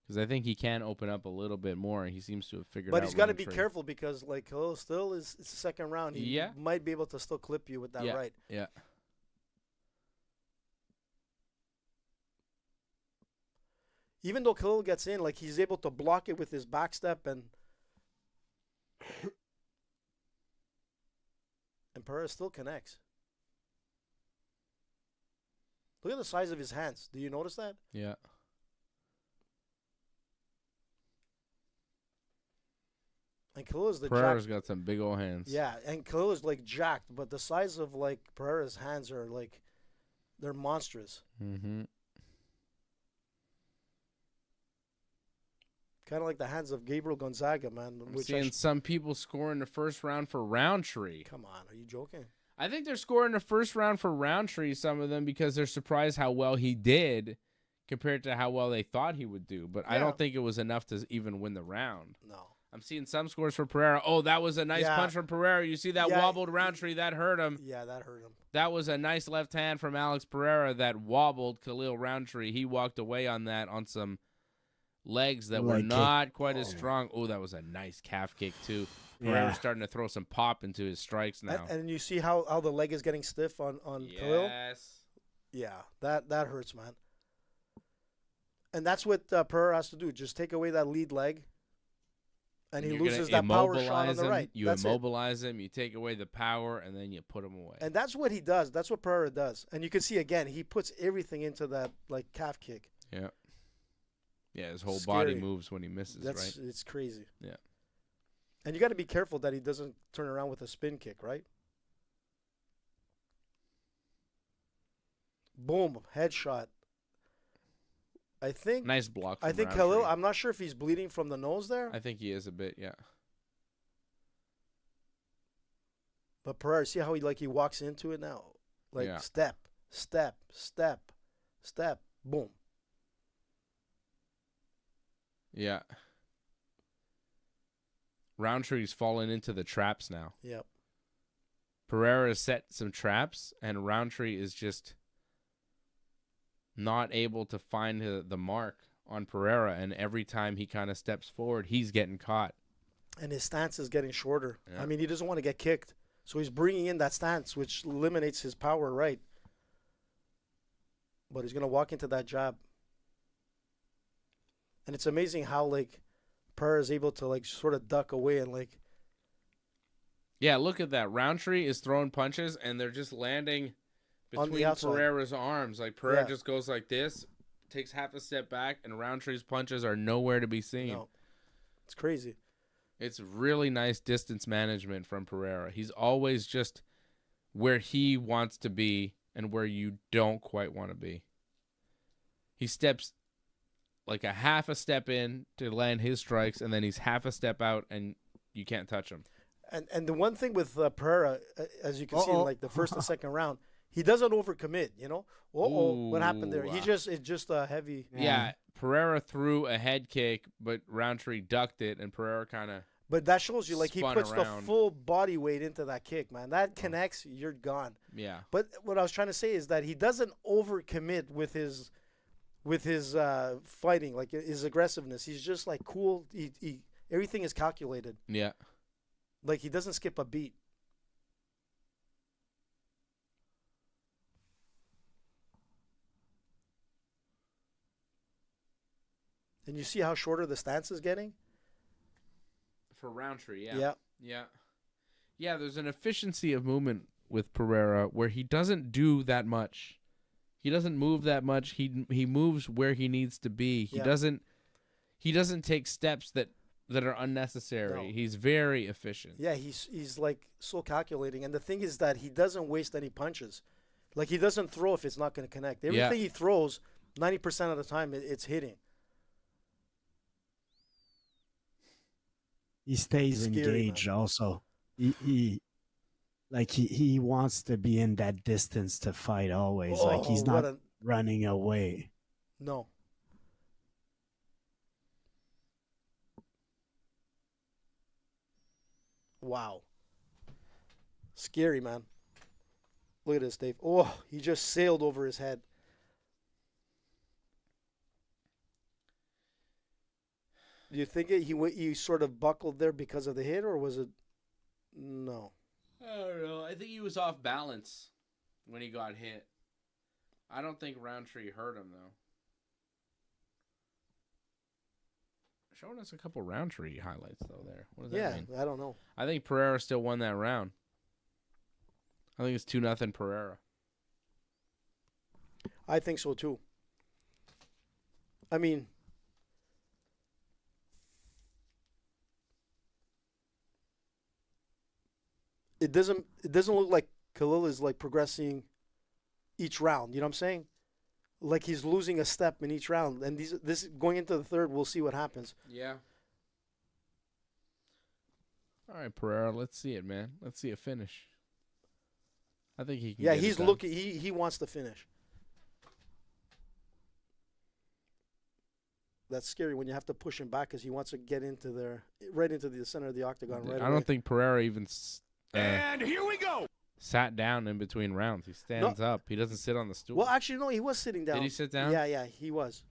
Speaker 2: Because I think he can open up a little bit more. He seems to have figured out
Speaker 4: But he's got to be
Speaker 2: Roundtree.
Speaker 4: careful because, like, Khalil still is it's the second round. He
Speaker 2: Yeah.
Speaker 4: might be able to still clip you with that
Speaker 2: yeah.
Speaker 4: right.
Speaker 2: Yeah.
Speaker 4: Even though Khalil gets in, like, he's able to block it with his back step and Pereira still connects. Look at the size of his hands. Do you notice that?
Speaker 2: Yeah.
Speaker 4: And Khalil is the
Speaker 2: Pereira's
Speaker 4: jacked.
Speaker 2: got some big old hands.
Speaker 4: Yeah, and Khalil is like jacked, but the size of like Pereira's hands are like they're monstrous.
Speaker 2: Mm-hmm.
Speaker 4: Kind of like the hands of Gabriel Gonzaga, man.
Speaker 2: I'm
Speaker 4: Which
Speaker 2: seeing some people scoring the first round for Roundtree.
Speaker 4: come on, are you joking?
Speaker 2: I think they're scoring the first round for Roundtree, some of them, because they're surprised how well he did compared to how well they thought he would do. But I
Speaker 4: Yeah.
Speaker 2: don't think it was enough to even win the round.
Speaker 4: No.
Speaker 2: I'm seeing some scores for Pereira. Oh, that was a nice
Speaker 4: Yeah.
Speaker 2: punch from Pereira. You see that
Speaker 4: Yeah.
Speaker 2: wobbled Roundtree. That hurt him.
Speaker 4: Yeah, that hurt him.
Speaker 2: That was a nice left hand from Alex Pereira that wobbled Khalil Roundtree. He walked away on that on some legs that were
Speaker 5: Leg kick.
Speaker 2: not quite as strong. Oh, that was a nice calf kick, too. Pereira's starting to throw some pop into his strikes now.
Speaker 4: And you see how the leg is getting stiff on Khalil?
Speaker 2: Yes.
Speaker 4: Yeah, that hurts, man. And that's what Pereira has to do. Just take away that lead leg. And he
Speaker 2: You're
Speaker 4: loses
Speaker 2: gonna
Speaker 4: that power shot on
Speaker 2: immobilize
Speaker 4: the
Speaker 2: him,
Speaker 4: right.
Speaker 2: You
Speaker 4: That's it.
Speaker 2: immobilize him, you take away the power, and then you put him away.
Speaker 4: And that's what he does. That's what Pereira does. And you can see, again, he puts everything into that like calf kick.
Speaker 2: Yeah. Yeah, his whole body
Speaker 4: Scary.
Speaker 2: moves when he misses,
Speaker 4: That's
Speaker 2: right?
Speaker 4: It's crazy.
Speaker 2: Yeah.
Speaker 4: And you got to be careful that he doesn't turn around with a spin kick, right? Boom, headshot. I think
Speaker 2: Nice block from
Speaker 4: I think
Speaker 2: Roundtree.
Speaker 4: Khalil, I'm not sure if he's bleeding from the nose there,
Speaker 2: I think he is a bit, yeah.
Speaker 4: But Pereira, see how he walks into it now? Like
Speaker 2: Yeah.
Speaker 4: step, step, step, step, boom.
Speaker 2: Yeah. Roundtree's fallen into the traps now.
Speaker 4: Yep.
Speaker 2: Pereira set some traps, and Roundtree is just not able to find the mark on Pereira, and every time he kind of steps forward, he's getting caught.
Speaker 4: And his stance is getting shorter.
Speaker 2: Yeah.
Speaker 4: I mean, he doesn't want to get kicked. So he's bringing in that stance, which eliminates his power, right? But he's going to walk into that jab. And it's amazing how, like, Pereira is able to, like, sort of duck away and, like...
Speaker 2: Yeah, look at that. Roundtree is throwing punches, and they're just landing
Speaker 4: On the
Speaker 2: between
Speaker 4: outside.
Speaker 2: Pereira's arms. Like, Pereira
Speaker 4: Yeah.
Speaker 2: just goes like this, takes half a step back, and Roundtree's punches are nowhere to be seen.
Speaker 4: No. It's crazy.
Speaker 2: It's really nice distance management from Pereira. He's always just where he wants to be and where you don't quite want to be. He steps like a half a step in to land his strikes, and then he's half a step out, and you can't touch him.
Speaker 4: And the one thing with Pereira, as you can see in, like, the first and second round, he doesn't overcommit, you know? What happened there? It's just a heavy...
Speaker 2: Yeah, Pereira threw a head kick, but Roundtree ducked it, and Pereira kind of...
Speaker 4: But that shows you, like, he
Speaker 2: spun
Speaker 4: puts
Speaker 2: around.
Speaker 4: the full body weight into that kick, man. That connects, you're gone.
Speaker 2: Yeah.
Speaker 4: But what I was trying to say is that he doesn't overcommit with his fighting, like his aggressiveness. He's just, like, cool. He everything is calculated.
Speaker 2: Yeah.
Speaker 4: Like, he doesn't skip a beat. And you see how shorter the stance is getting?
Speaker 2: For Roundtree,
Speaker 4: Yeah.
Speaker 2: Yeah, there's an efficiency of movement with Pereira where he doesn't do that much. He doesn't move that much. He moves where he needs to be. He doesn't take steps that are unnecessary.
Speaker 4: No.
Speaker 2: He's very efficient.
Speaker 4: Yeah, he's like so calculating. And the thing is that he doesn't waste any punches. Like, he doesn't throw if it's not going to connect. Everything he throws, 90% of the time, it's hitting.
Speaker 5: He stays
Speaker 4: Scary,
Speaker 5: engaged
Speaker 4: man.
Speaker 5: also. He wants to be in that distance to fight always. Like, he's not running away.
Speaker 4: No. Wow. Scary, man. Look at this, Dave. Oh, he just sailed over his head. Do you think he sort of buckled there because of the hit, or was it? No.
Speaker 2: I don't know. I think he was off balance when he got hit. I don't think Roundtree hurt him, though. Showing us a couple Roundtree highlights, though, there. What does that mean?
Speaker 4: I don't know.
Speaker 2: I think Pereira still won that round. I think it's 2-0 Pereira.
Speaker 4: I think so too. I mean, it doesn't look like Khalil is, like, progressing each round. You know what I'm saying? Like, he's losing a step in each round, and this going into the third, we'll see what happens.
Speaker 2: Yeah. All right, Pereira. Let's see it, man. Let's see a finish. I think he can.
Speaker 4: Yeah,
Speaker 2: get
Speaker 4: he's
Speaker 2: it done.
Speaker 4: looking. He wants to finish. That's scary when you have to push him back because he wants to get right into the center of the octagon. Right.
Speaker 2: I don't think Pereira even.
Speaker 1: And here we go.
Speaker 2: Sat down in between rounds. He stands up. He doesn't sit on the stool.
Speaker 4: Well, actually, no. He was sitting down.
Speaker 2: Did he sit down?
Speaker 4: Yeah, he was.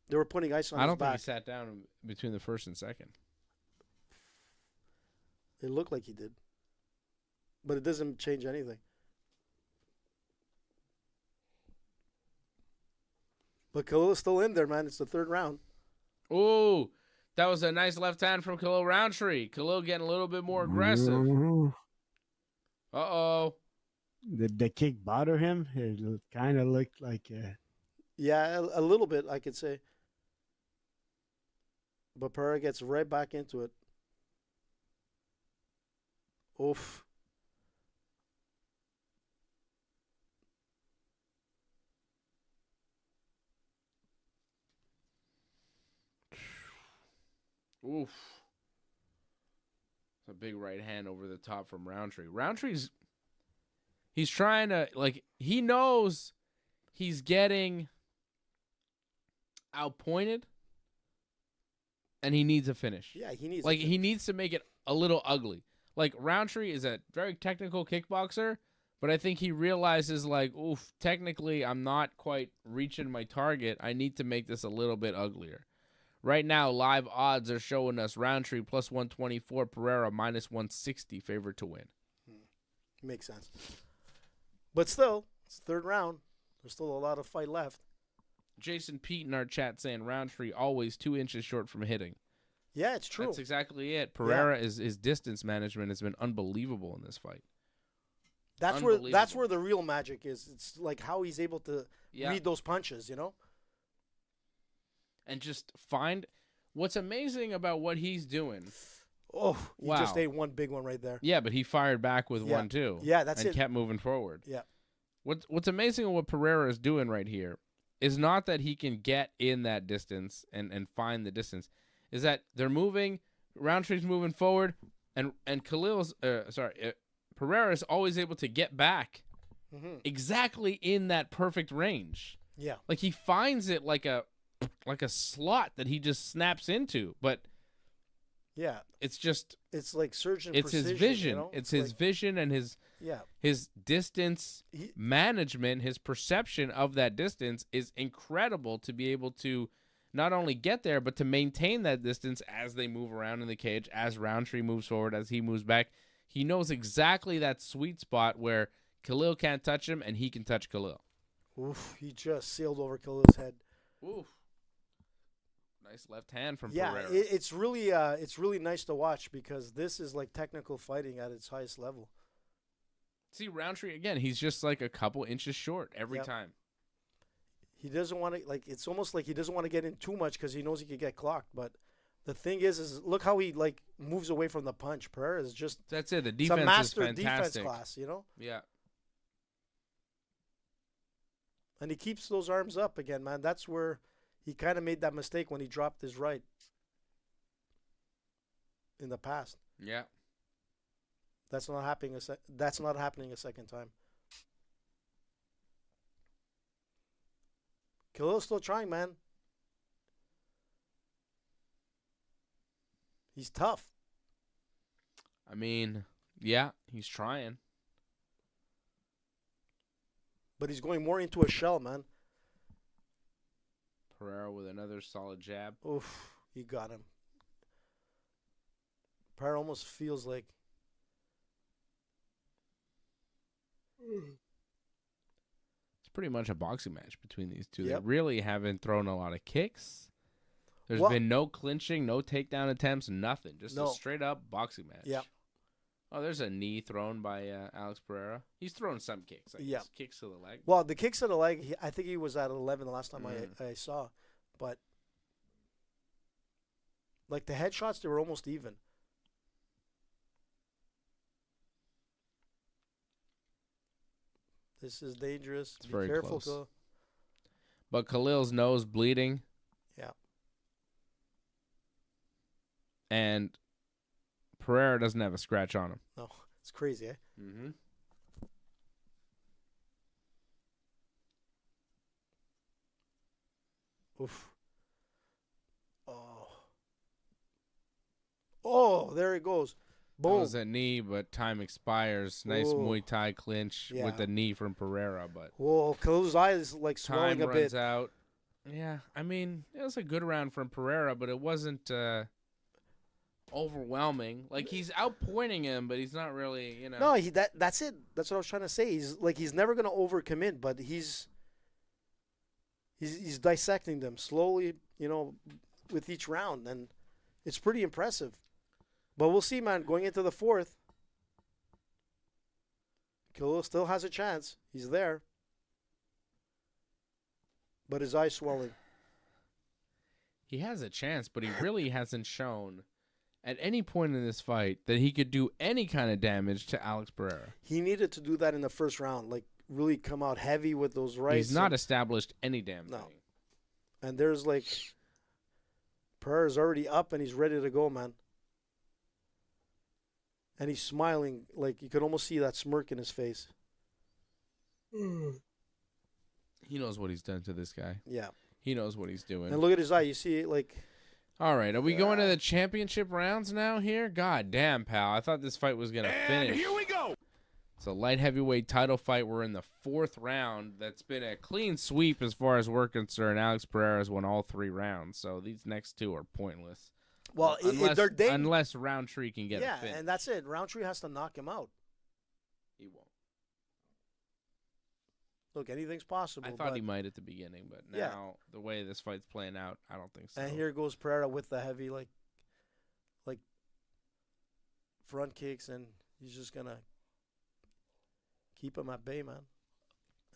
Speaker 4: They were putting ice on his
Speaker 2: I don't
Speaker 4: back.
Speaker 2: think he sat down in between the first and second.
Speaker 4: It looked like he did, but it doesn't change anything. But Khalil is still in there, man. It's the third round.
Speaker 2: Ooh, that was a nice left hand from Khalil Roundtree. Khalil getting a little bit more aggressive.
Speaker 5: Mhm.
Speaker 2: Uh-oh.
Speaker 5: Did the kick bother him? It kind of looked like
Speaker 4: Yeah, a little bit, I could say. But Pereira gets right back into it. Oof.
Speaker 2: Oof. It's a big right hand over the top from Roundtree. He's trying to, like, he knows he's getting outpointed, and he needs a finish.
Speaker 4: Yeah, he needs.
Speaker 2: Like, he needs to make it a little ugly. Like, Roundtree is a very technical kickboxer, but I think he realizes, like, oof, technically I'm not quite reaching my target. I need to make this a little bit uglier. Right now, live odds are showing us Roundtree plus 124, Pereira minus 160, favorite to win.
Speaker 4: Makes sense. But still, it's third round. There's still a lot of fight left.
Speaker 2: Jason Pete in our chat saying Roundtree always 2 inches short from hitting.
Speaker 4: Yeah, it's true.
Speaker 2: That's exactly it. Pereira his distance management has been unbelievable in this fight.
Speaker 4: That's where the real magic is. It's like how he's able to read those punches, you know?
Speaker 2: And just find what's amazing about what he's doing.
Speaker 4: Oh, he just ate one big one right there.
Speaker 2: Yeah, but he fired back with one too.
Speaker 4: Yeah, that's it.
Speaker 2: And kept moving forward.
Speaker 4: Yeah.
Speaker 2: What's amazing about what Pereira is doing right here is not that he can get in that distance and find the distance. Is that they're moving, Roundtree's moving forward, and Pereira is always able to get back exactly in that perfect range.
Speaker 4: Yeah.
Speaker 2: Like he finds it like a slot that he just snaps into, but
Speaker 4: yeah,
Speaker 2: it's
Speaker 4: like surgeon.
Speaker 2: It's
Speaker 4: precision,
Speaker 2: his vision.
Speaker 4: You know?
Speaker 2: It's his vision and his distance management, his perception of that distance is incredible to be able to not only get there, but to maintain that distance as they move around in the cage, as Roundtree moves forward, as he moves back. He knows exactly that sweet spot where Khalil can't touch him and he can touch Khalil.
Speaker 4: Oof, he just sailed over Khalil's head.
Speaker 2: Oof. Nice left hand from Pereira.
Speaker 4: Yeah, it's really nice to watch because this is like technical fighting at its highest level.
Speaker 2: See, Roundtree, again, he's just like a couple inches short every time.
Speaker 4: He doesn't want to, like, it's almost like he doesn't want to get in too much because he knows he could get clocked. But the thing is look how he, like, moves away from the punch. Pereira is just...
Speaker 2: That's it. The defense
Speaker 4: is fantastic.
Speaker 2: It's a master
Speaker 4: defense class, you know?
Speaker 2: Yeah.
Speaker 4: And he keeps those arms up again, man. That's where he kind of made that mistake when he dropped his right in the past.
Speaker 2: Yeah.
Speaker 4: That's not happening a second time. Khalil's still trying, man. He's tough.
Speaker 2: I mean, yeah, he's trying.
Speaker 4: But he's going more into a shell, man.
Speaker 2: Pereira with another solid jab.
Speaker 4: Oof, he got him. Pereira almost feels like...
Speaker 2: It's pretty much a boxing match between these two.
Speaker 4: Yep.
Speaker 2: They really haven't thrown a lot of kicks. There's been no clinching, no takedown attempts, nothing. Just a straight-up boxing match.
Speaker 4: Yeah.
Speaker 2: Oh, there's a knee thrown by Alex Pereira. He's thrown some kicks. I guess. Kicks to the leg.
Speaker 4: Well, the kicks to the leg, I think he was at 11 the last time I saw. But, like, the headshots, they were almost even. This is dangerous.
Speaker 2: It's
Speaker 4: Be
Speaker 2: very
Speaker 4: careful,
Speaker 2: close. But Khalil's nose bleeding.
Speaker 4: Yeah.
Speaker 2: And Pereira doesn't have a scratch on him.
Speaker 4: No, it's crazy, eh?
Speaker 2: Mm-hmm.
Speaker 4: Oof. Oh, there it goes. Boom.
Speaker 2: That was a knee, but time expires. Nice
Speaker 4: Whoa.
Speaker 2: Muay Thai clinch with the knee from Pereira, but
Speaker 4: whoa, Khalil's eyes like swelling
Speaker 2: time
Speaker 4: a
Speaker 2: runs
Speaker 4: bit.
Speaker 2: out. Yeah, I mean, it was a good round from Pereira, but it wasn't overwhelming. Like, he's outpointing him, but he's not really, you know.
Speaker 4: No, that's it. That's what I was trying to say. He's never going to overcommit, but he's dissecting them slowly, you know, with each round, and it's pretty impressive. But we'll see, man. Going into the fourth, Khalil still has a chance. He's there. But his eye's swelling.
Speaker 2: He has a chance, but he really hasn't shown at any point in this fight that he could do any kind of damage to Alex Pereira.
Speaker 4: He needed to do that in the first round, like really come out heavy with those rights.
Speaker 2: He's not established any damn thing.
Speaker 4: And there's like, Pereira's already up and he's ready to go, man. and he's smiling. Like, you could almost see that smirk in his face.
Speaker 2: He knows what he's done to this guy.
Speaker 4: Yeah.
Speaker 2: He knows what he's doing.
Speaker 4: And look at his eye. You see it, like...
Speaker 2: All right, are we going to the championship rounds now here? God damn, pal. I thought this fight was going to finish.
Speaker 1: And here we go.
Speaker 2: It's a light heavyweight title fight. We're in the 4th round. That's been a clean sweep as far as we're concerned. Alex Pereira has won all 3 rounds, so these next 2 are pointless.
Speaker 4: Well,
Speaker 2: unless Roundtree can get a finish.
Speaker 4: And that's it. Roundtree has to knock him out.
Speaker 2: He won't.
Speaker 4: Look, anything's possible.
Speaker 2: I thought he might at the beginning, but now the way this fight's playing out, I don't think so.
Speaker 4: And here goes Pereira with the heavy, like front kicks, and he's just going to keep him at bay, man.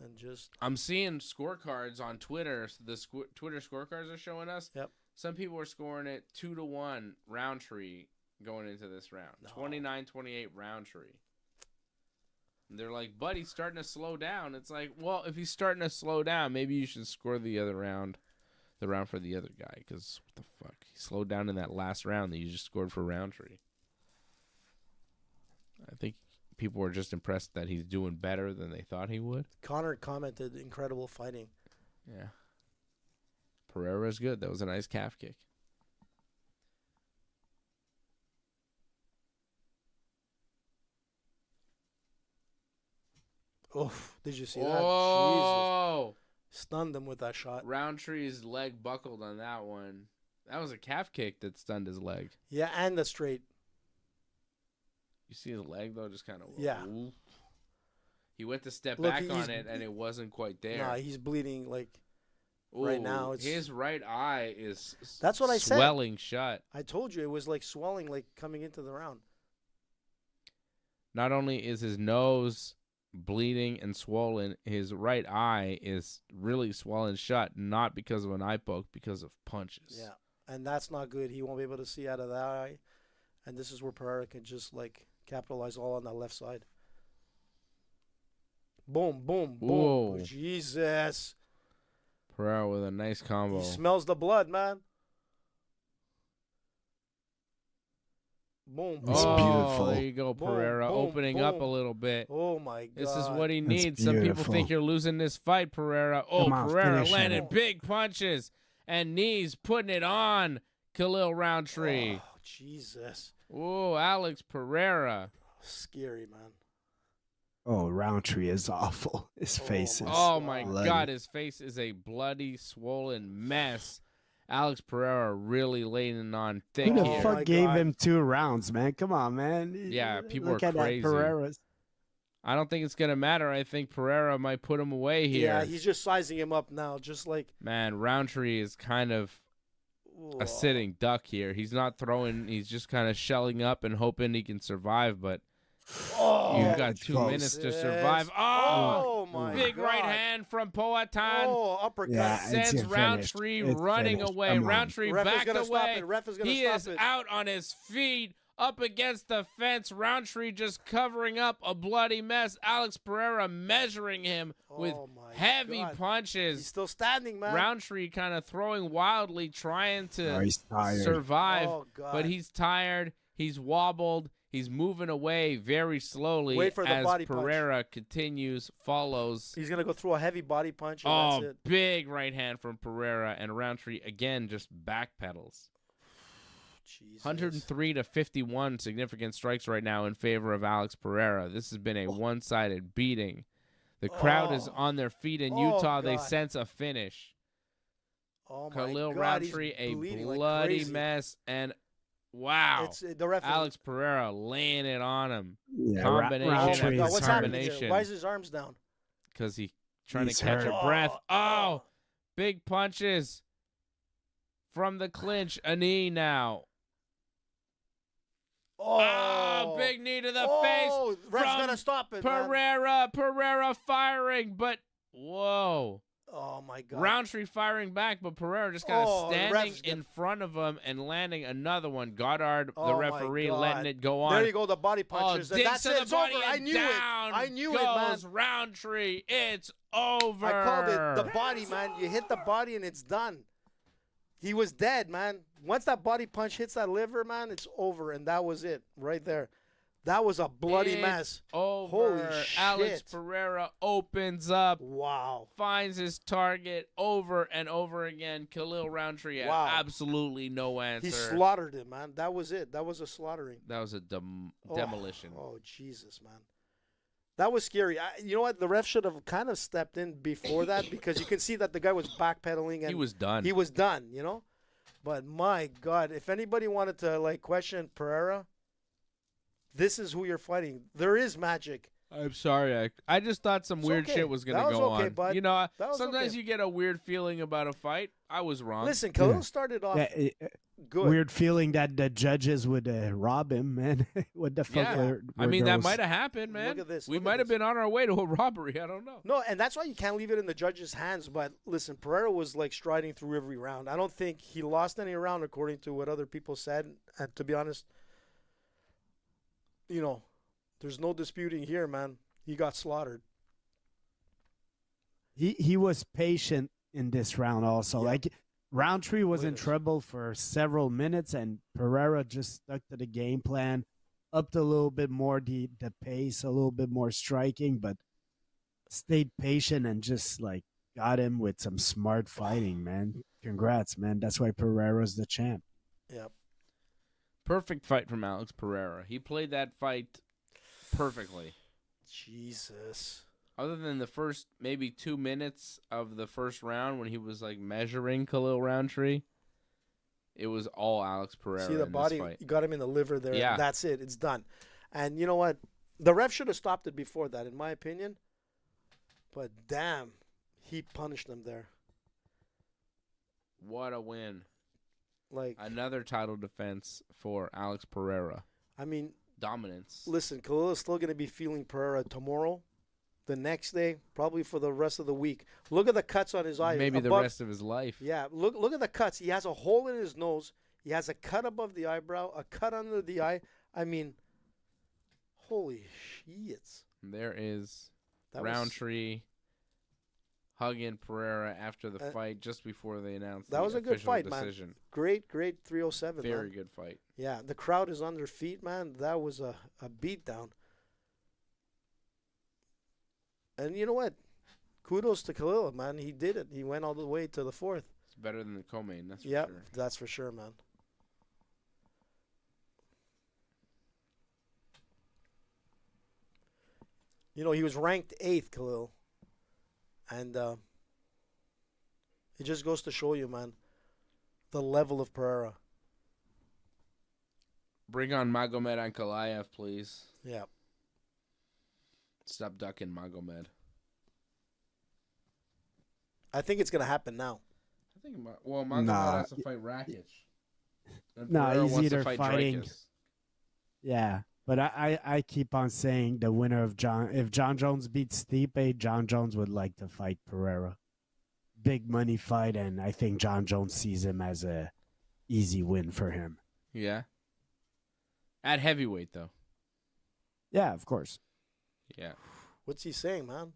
Speaker 4: And just...
Speaker 2: I'm seeing scorecards on Twitter. So the Twitter scorecards are showing us.
Speaker 4: Yep.
Speaker 2: Some people are scoring it 2-1 Roundtree going into this round.
Speaker 4: No.
Speaker 2: 29-28 Roundtree. They're like, but he's starting to slow down. It's like, well, if he's starting to slow down, maybe you should score the round for the other guy. Because what the fuck? He slowed down in that last round that you just scored for Roundtree. I think people were just impressed that he's doing better than they thought he would.
Speaker 4: Connor commented, incredible fighting.
Speaker 2: Yeah. Pereira's good. That was a nice calf kick.
Speaker 4: Oh, did you see that?
Speaker 2: Oh!
Speaker 4: Jesus. Stunned him with that shot.
Speaker 2: Roundtree's leg buckled on that one. That was a calf kick that stunned his leg.
Speaker 4: Yeah, and the straight.
Speaker 2: You see his leg, though, just kind of...
Speaker 4: Yeah.
Speaker 2: Ooh. He went to step back on it, and it wasn't quite there.
Speaker 4: Nah, he's bleeding, like, right now.
Speaker 2: His right eye is
Speaker 4: That's what I said.
Speaker 2: Swelling shut.
Speaker 4: I told you, it was like swelling, like, coming into the round.
Speaker 2: Not only is his nose bleeding and swollen, his right eye is really swollen shut, not because of an eye poke, because of punches.
Speaker 4: Yeah, and that's not good. He won't be able to see out of that eye, and this is where Pereira can just, like, capitalize all on that left side. Boom, boom, boom.
Speaker 2: Whoa.
Speaker 4: Jesus.
Speaker 2: Pereira with a nice combo.
Speaker 4: He smells the blood, man. Boom.
Speaker 5: It's beautiful.
Speaker 2: There you go, Pereira,
Speaker 4: boom,
Speaker 2: opening up a
Speaker 4: boom.
Speaker 2: little bit.
Speaker 4: Oh, my God.
Speaker 2: This is what he
Speaker 5: That's
Speaker 2: needs. Some people
Speaker 5: beautiful.
Speaker 2: think you're losing this fight, Pereira. Oh,
Speaker 5: Come on,
Speaker 2: Pereira
Speaker 5: finish
Speaker 2: landed
Speaker 4: him.
Speaker 2: big punches and knees, putting it on Khalil Roundtree.
Speaker 4: Oh, Jesus.
Speaker 2: Oh, Alex Pereira.
Speaker 4: Scary, man.
Speaker 5: Oh, Roundtree is awful. His face is...
Speaker 2: Oh, my
Speaker 5: bloody.
Speaker 2: God. His face is a bloody, swollen mess. Alex Pereira really laying on thick
Speaker 5: Who the
Speaker 2: here.
Speaker 4: Oh,
Speaker 5: fuck
Speaker 4: my
Speaker 5: gave
Speaker 4: God.
Speaker 5: him 2 rounds, man? Come on, man.
Speaker 2: Yeah, people
Speaker 5: Look
Speaker 2: are
Speaker 5: at
Speaker 2: crazy.
Speaker 5: That Pereira's.
Speaker 2: I don't think it's going to matter. I think Pereira might put him away here.
Speaker 4: Yeah, he's just sizing him up now, just like...
Speaker 2: Man, Roundtree is kind of a sitting duck here. He's not throwing. He's just kind of shelling up and hoping he can survive, but you've got 2
Speaker 5: close.
Speaker 2: minutes to survive. Oh,
Speaker 4: my
Speaker 2: big
Speaker 4: God.
Speaker 2: right hand from Poatan.
Speaker 4: Oh, uppercut.
Speaker 5: Yeah, it's
Speaker 2: Sends
Speaker 5: finished.
Speaker 2: Roundtree
Speaker 5: It's
Speaker 2: running
Speaker 5: finished.
Speaker 2: away.
Speaker 5: Come on.
Speaker 2: Roundtree
Speaker 4: Ref is
Speaker 2: backed
Speaker 4: gonna stop
Speaker 2: away.
Speaker 4: it. Ref is gonna
Speaker 2: He
Speaker 4: stop
Speaker 2: is
Speaker 4: it.
Speaker 2: out on his feet, up against the fence. Roundtree just covering up a bloody mess. Alex Pereira measuring him with
Speaker 4: Oh, my
Speaker 2: heavy
Speaker 4: God.
Speaker 2: punches.
Speaker 4: He's still standing, man.
Speaker 2: Roundtree kind of throwing wildly, trying to
Speaker 5: Oh, he's tired.
Speaker 2: survive,
Speaker 4: Oh, God.
Speaker 2: but he's tired. He's wobbled. He's moving away very slowly
Speaker 4: Wait for the
Speaker 2: as
Speaker 4: body punch.
Speaker 2: Pereira continues, follows.
Speaker 4: He's going to go through a heavy body punch, and
Speaker 2: Oh,
Speaker 4: that's it.
Speaker 2: big right hand from Pereira, and Roundtree again just backpedals.
Speaker 4: Jesus.
Speaker 2: 103-51 significant strikes right now in favor of Alex Pereira. This has been a one-sided beating. The crowd is on their feet in
Speaker 4: Oh,
Speaker 2: Utah. They
Speaker 4: God.
Speaker 2: sense a finish.
Speaker 4: Oh, my
Speaker 2: Khalil
Speaker 4: God, he's
Speaker 2: Roundtree, a
Speaker 4: bleeding like
Speaker 2: bloody
Speaker 4: crazy.
Speaker 2: mess, and wow,
Speaker 4: It's the ref.
Speaker 2: Alex Pereira laying it on him.
Speaker 5: Yeah,
Speaker 2: Combination
Speaker 4: Oh, my
Speaker 2: after
Speaker 4: God, what's happening here?
Speaker 2: combination.
Speaker 4: Why is his arms down?
Speaker 2: Because he's trying
Speaker 5: He's
Speaker 2: to catch
Speaker 5: hurt.
Speaker 2: a breath. Oh, big punches from the clinch. A knee now. Oh, big knee to the face.
Speaker 4: Ref's
Speaker 2: from
Speaker 4: going to stop it, man.
Speaker 2: Pereira firing, but whoa.
Speaker 4: Oh, my God.
Speaker 2: Roundtree firing back, but Pereira just kind of
Speaker 4: Oh, the
Speaker 2: standing
Speaker 4: ref's
Speaker 2: in front of him and landing another one. Goddard, the
Speaker 4: Oh, my
Speaker 2: referee,
Speaker 4: God.
Speaker 2: letting it go on.
Speaker 4: There you go, the body punches.
Speaker 2: Oh,
Speaker 4: and
Speaker 2: digs
Speaker 4: that's
Speaker 2: to
Speaker 4: it.
Speaker 2: the
Speaker 4: It's
Speaker 2: body
Speaker 4: over. I
Speaker 2: and
Speaker 4: knew
Speaker 2: down
Speaker 4: it. I knew it, man.
Speaker 2: goes Roundtree. It's over.
Speaker 4: I called it the body, man. You hit the body and it's done. He was dead, man. Once that body punch hits that liver, man, it's over. And that was it right there. That was a bloody
Speaker 2: It's
Speaker 4: mess.
Speaker 2: Over.
Speaker 4: Holy
Speaker 2: Alex
Speaker 4: shit.
Speaker 2: Pereira opens up,
Speaker 4: Wow.
Speaker 2: finds his target over and over again. Khalil Roundtree had
Speaker 4: Wow.
Speaker 2: absolutely no answer.
Speaker 4: He slaughtered him, man. That was it. That was a slaughtering.
Speaker 2: That was a demolition.
Speaker 4: Oh, Jesus, man. That was scary. You know what? The ref should have kind of stepped in before that because you can see that the guy was backpedaling. And
Speaker 2: He was done.
Speaker 4: He was done, you know? But, my God, if anybody wanted to, like, question Pereira, this is who you're fighting. There is magic.
Speaker 2: I'm sorry. I just thought some weird
Speaker 4: okay.
Speaker 2: shit was going
Speaker 4: That
Speaker 2: to
Speaker 4: was
Speaker 2: go
Speaker 4: okay,
Speaker 2: on.
Speaker 4: bud.
Speaker 2: You know,
Speaker 4: That was
Speaker 2: sometimes
Speaker 4: okay.
Speaker 2: you get a weird feeling about a fight. I was wrong.
Speaker 4: Listen, Khalil
Speaker 5: Yeah.
Speaker 4: started off good.
Speaker 5: Weird feeling that the judges would rob him, man. What the fuck?
Speaker 2: Yeah.
Speaker 5: were
Speaker 2: I mean, that
Speaker 5: those?
Speaker 2: might have happened, man.
Speaker 4: Look at this.
Speaker 2: We
Speaker 4: Look at
Speaker 2: might have
Speaker 4: this.
Speaker 2: been on our way to a robbery. I don't know.
Speaker 4: No, and that's why you can't leave it in the judge's hands. But listen, Pereira was like striding through every round. I don't think he lost any round according to what other people said. And to be honest, you know, there's no disputing here, man. He got slaughtered.
Speaker 5: He was patient in this round also.
Speaker 4: Yeah.
Speaker 5: Like Roundtree was
Speaker 4: Look at
Speaker 5: in
Speaker 4: this.
Speaker 5: trouble for several minutes, and Pereira just stuck to the game plan, upped a little bit more the pace, a little bit more striking, but stayed patient and just like got him with some smart fighting, man. Congrats, man. That's why Pereira's the champ.
Speaker 4: Yep.
Speaker 2: Perfect fight from Alex Pereira. He played that fight perfectly.
Speaker 4: Jesus.
Speaker 2: Other than the first maybe 2 minutes of the first round when he was like measuring Khalil Roundtree, it was all Alex Pereira.
Speaker 4: See the
Speaker 2: in
Speaker 4: body?
Speaker 2: This fight.
Speaker 4: You got him in the liver there.
Speaker 2: Yeah.
Speaker 4: That's it. It's done. And you know what? The ref should have stopped it before that, in my opinion. But damn, he punished him there.
Speaker 2: What a win!
Speaker 4: Like,
Speaker 2: Another title defense for Alex Pereira.
Speaker 4: I mean,
Speaker 2: Dominance.
Speaker 4: listen, Khalil is still going to be feeling Pereira tomorrow, the next day, probably for the rest of the week. Look at the cuts on his eye.
Speaker 2: Maybe the
Speaker 4: above-
Speaker 2: rest of his life.
Speaker 4: Yeah, look at the cuts. He has a hole in his nose. He has a cut above the eyebrow, a cut under the eye. I mean, holy shit.
Speaker 2: There is
Speaker 4: That was-
Speaker 2: Roundtree hugging Pereira after the fight just before they announced
Speaker 4: that
Speaker 2: the
Speaker 4: was a good
Speaker 2: official
Speaker 4: fight,
Speaker 2: decision.
Speaker 4: man. Great 307,
Speaker 2: Very
Speaker 4: man.
Speaker 2: good fight.
Speaker 4: Yeah, the crowd is on their feet, man. That was a beatdown. And you know what? Kudos to Khalil, man. He did it. He went all the way to the fourth.
Speaker 2: It's better than the co-main, that's for
Speaker 4: Yeah,
Speaker 2: sure.
Speaker 4: that's for sure, man. You know, he was ranked 8th, Khalil. And it just goes to show you, man, the level of Pereira.
Speaker 2: Bring on Magomed Ankalaev, please.
Speaker 4: Yeah.
Speaker 2: Stop ducking Magomed.
Speaker 4: I think it's going to happen now.
Speaker 2: I think Magomed
Speaker 5: Nah.
Speaker 2: has to fight Rakic. And
Speaker 5: Nah,
Speaker 2: Pereira
Speaker 5: he's
Speaker 2: wants to
Speaker 5: either
Speaker 2: fight
Speaker 5: fighting-
Speaker 2: Dricus.
Speaker 5: Yeah, but I keep on saying the winner of if John Jones beats Stipe, John Jones would like to fight Pereira. Big money fight, and I think John Jones sees him as a easy win for him.
Speaker 2: Yeah. At heavyweight, though.
Speaker 5: Yeah, of course.
Speaker 2: Yeah.
Speaker 4: What's he saying, man?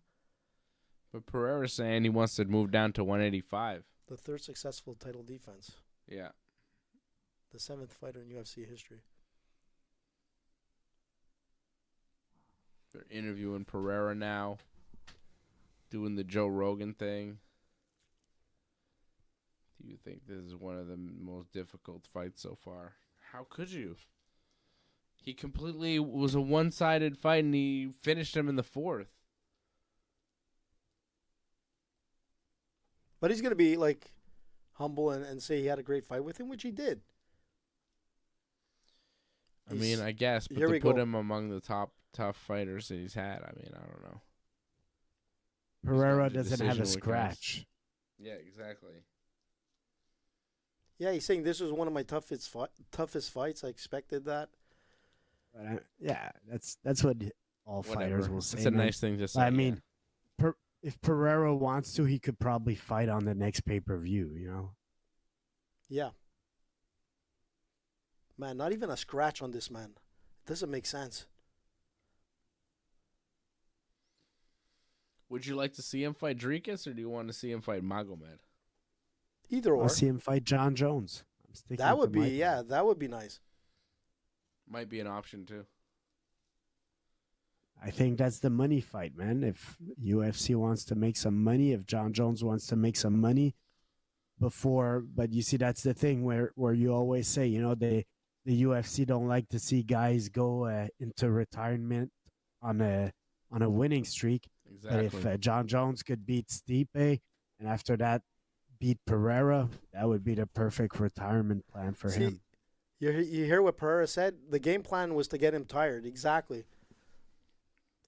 Speaker 2: But Pereira's saying he wants to move down to 185.
Speaker 4: The third successful title defense.
Speaker 2: Yeah.
Speaker 4: The 7th fighter in UFC history.
Speaker 2: They're interviewing Pereira now. Doing the Joe Rogan thing. Do you think this is one of the most difficult fights so far? How could you? He completely was a one-sided fight, and he finished him in the 4th.
Speaker 4: But he's going to be, like, humble and say he had a great fight with him, which he did.
Speaker 2: I mean, I guess, but
Speaker 4: Here
Speaker 2: to
Speaker 4: we
Speaker 2: put
Speaker 4: go.
Speaker 2: him among the top tough fighters that he's had, I mean, I don't know.
Speaker 5: Pereira
Speaker 2: the
Speaker 5: doesn't have a
Speaker 2: decision what counts.
Speaker 5: scratch.
Speaker 2: Yeah, exactly.
Speaker 4: Yeah, he's saying this was one of my toughest fights. I expected that.
Speaker 5: But yeah, that's what all fighters will say.
Speaker 2: It's a
Speaker 5: man.
Speaker 2: nice thing to say.
Speaker 5: I mean, if Pereira wants to, he could probably fight on the next pay-per-view, you know?
Speaker 4: Yeah. Man, not even a scratch on this man. It doesn't make sense.
Speaker 2: would you like to see him fight Dricus, or do you want to see him fight Magomed?
Speaker 4: Either or.
Speaker 5: I'll see him fight John Jones. I'm sticking
Speaker 4: That
Speaker 5: to
Speaker 4: would be,
Speaker 5: my
Speaker 4: yeah,
Speaker 5: plan.
Speaker 4: that would be nice.
Speaker 2: Might be an option, too.
Speaker 5: I think that's the money fight, man. If UFC wants to make some money, if John Jones wants to make some money but you see, that's the thing where you always say, the UFC don't like to see guys go into retirement on a winning streak.
Speaker 2: Exactly.
Speaker 5: But if John Jones could beat Stipe and after that beat Pereira, that would be the perfect retirement plan for him.
Speaker 4: You hear what Pereira said? The game plan was to get him tired. Exactly.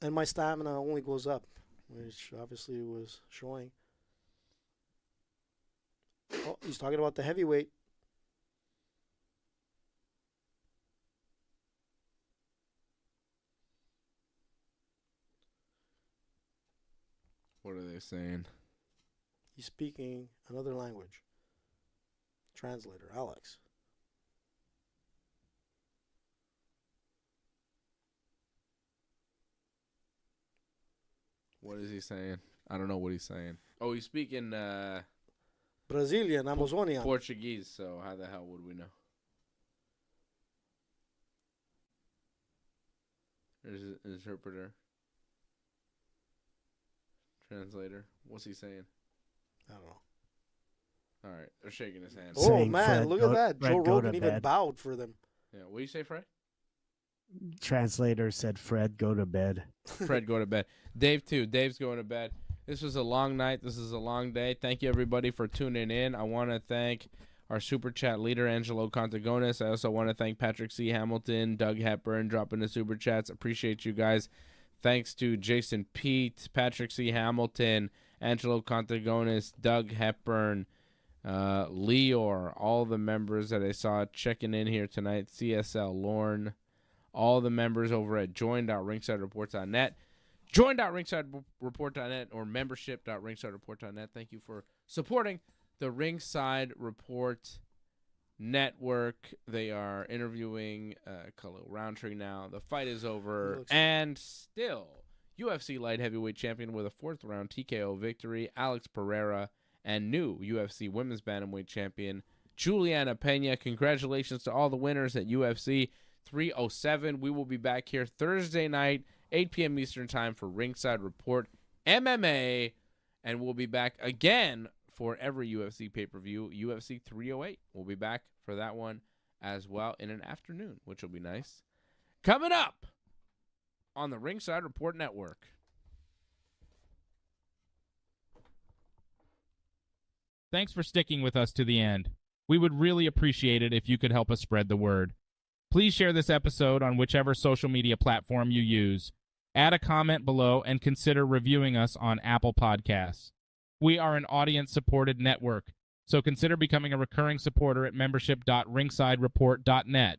Speaker 4: And my stamina only goes up, which obviously was showing. Oh, he's talking about the heavyweight.
Speaker 2: What are they saying?
Speaker 4: He's speaking another language. Translator, Alex.
Speaker 2: What is he saying? I don't know what he's saying. Oh, he's speaking
Speaker 4: Brazilian, Amazonian.
Speaker 2: Portuguese, so how the hell would we know? There's an interpreter. Translator. What's he saying?
Speaker 4: I don't know.
Speaker 2: All right, they're shaking his hand.
Speaker 4: Oh,
Speaker 5: Saying
Speaker 4: man,
Speaker 5: Fred,
Speaker 4: look at that.
Speaker 5: Fred,
Speaker 4: Joe
Speaker 5: go
Speaker 4: Rogan
Speaker 5: to
Speaker 4: even
Speaker 5: bed.
Speaker 4: bowed for them.
Speaker 2: Yeah, what do you say, Fred?
Speaker 5: Translator said, Fred, go to bed.
Speaker 2: Fred, go to bed. Dave, too. Dave's going to bed. This was a long night. This is a long day. Thank you, everybody, for tuning in. I want to thank our Super Chat leader, Angelo Contagonis. I also want to thank Patrick C. Hamilton, Doug Hepburn, dropping the Super Chats. Appreciate you guys. Thanks to Jason Pete, Patrick C. Hamilton, Angelo Contagonis, Doug Hepburn, Leor, all the members that I saw checking in here tonight, CSL Lorne, all the members over at join.ringsidereport.net, join.ringsidereport.net, or membership.ringsidereport.net. Thank you for supporting the Ringside Report Network. They are interviewing Khalil Roundtree now. The fight is over, and still UFC light heavyweight champion with a 4th round TKO victory, Alex Pereira, and new UFC women's bantamweight champion, Juliana Pena. Congratulations to all the winners at UFC 307. We will be back here Thursday night, 8 p.m. Eastern Time for Ringside Report MMA, and we'll be back again for every UFC pay-per-view, UFC 308. We'll be back for that one as well in an afternoon, which will be nice. Coming up on the Ringside Report Network.
Speaker 1: Thanks for sticking with us to the end. We would really appreciate it if you could help us spread the word. Please share this episode on whichever social media platform you use. Add a comment below and consider reviewing us on Apple Podcasts. We are an audience-supported network, so consider becoming a recurring supporter at membership.ringsidereport.net.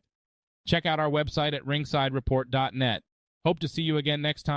Speaker 1: Check out our website at ringsidereport.net. Hope to see you again next time.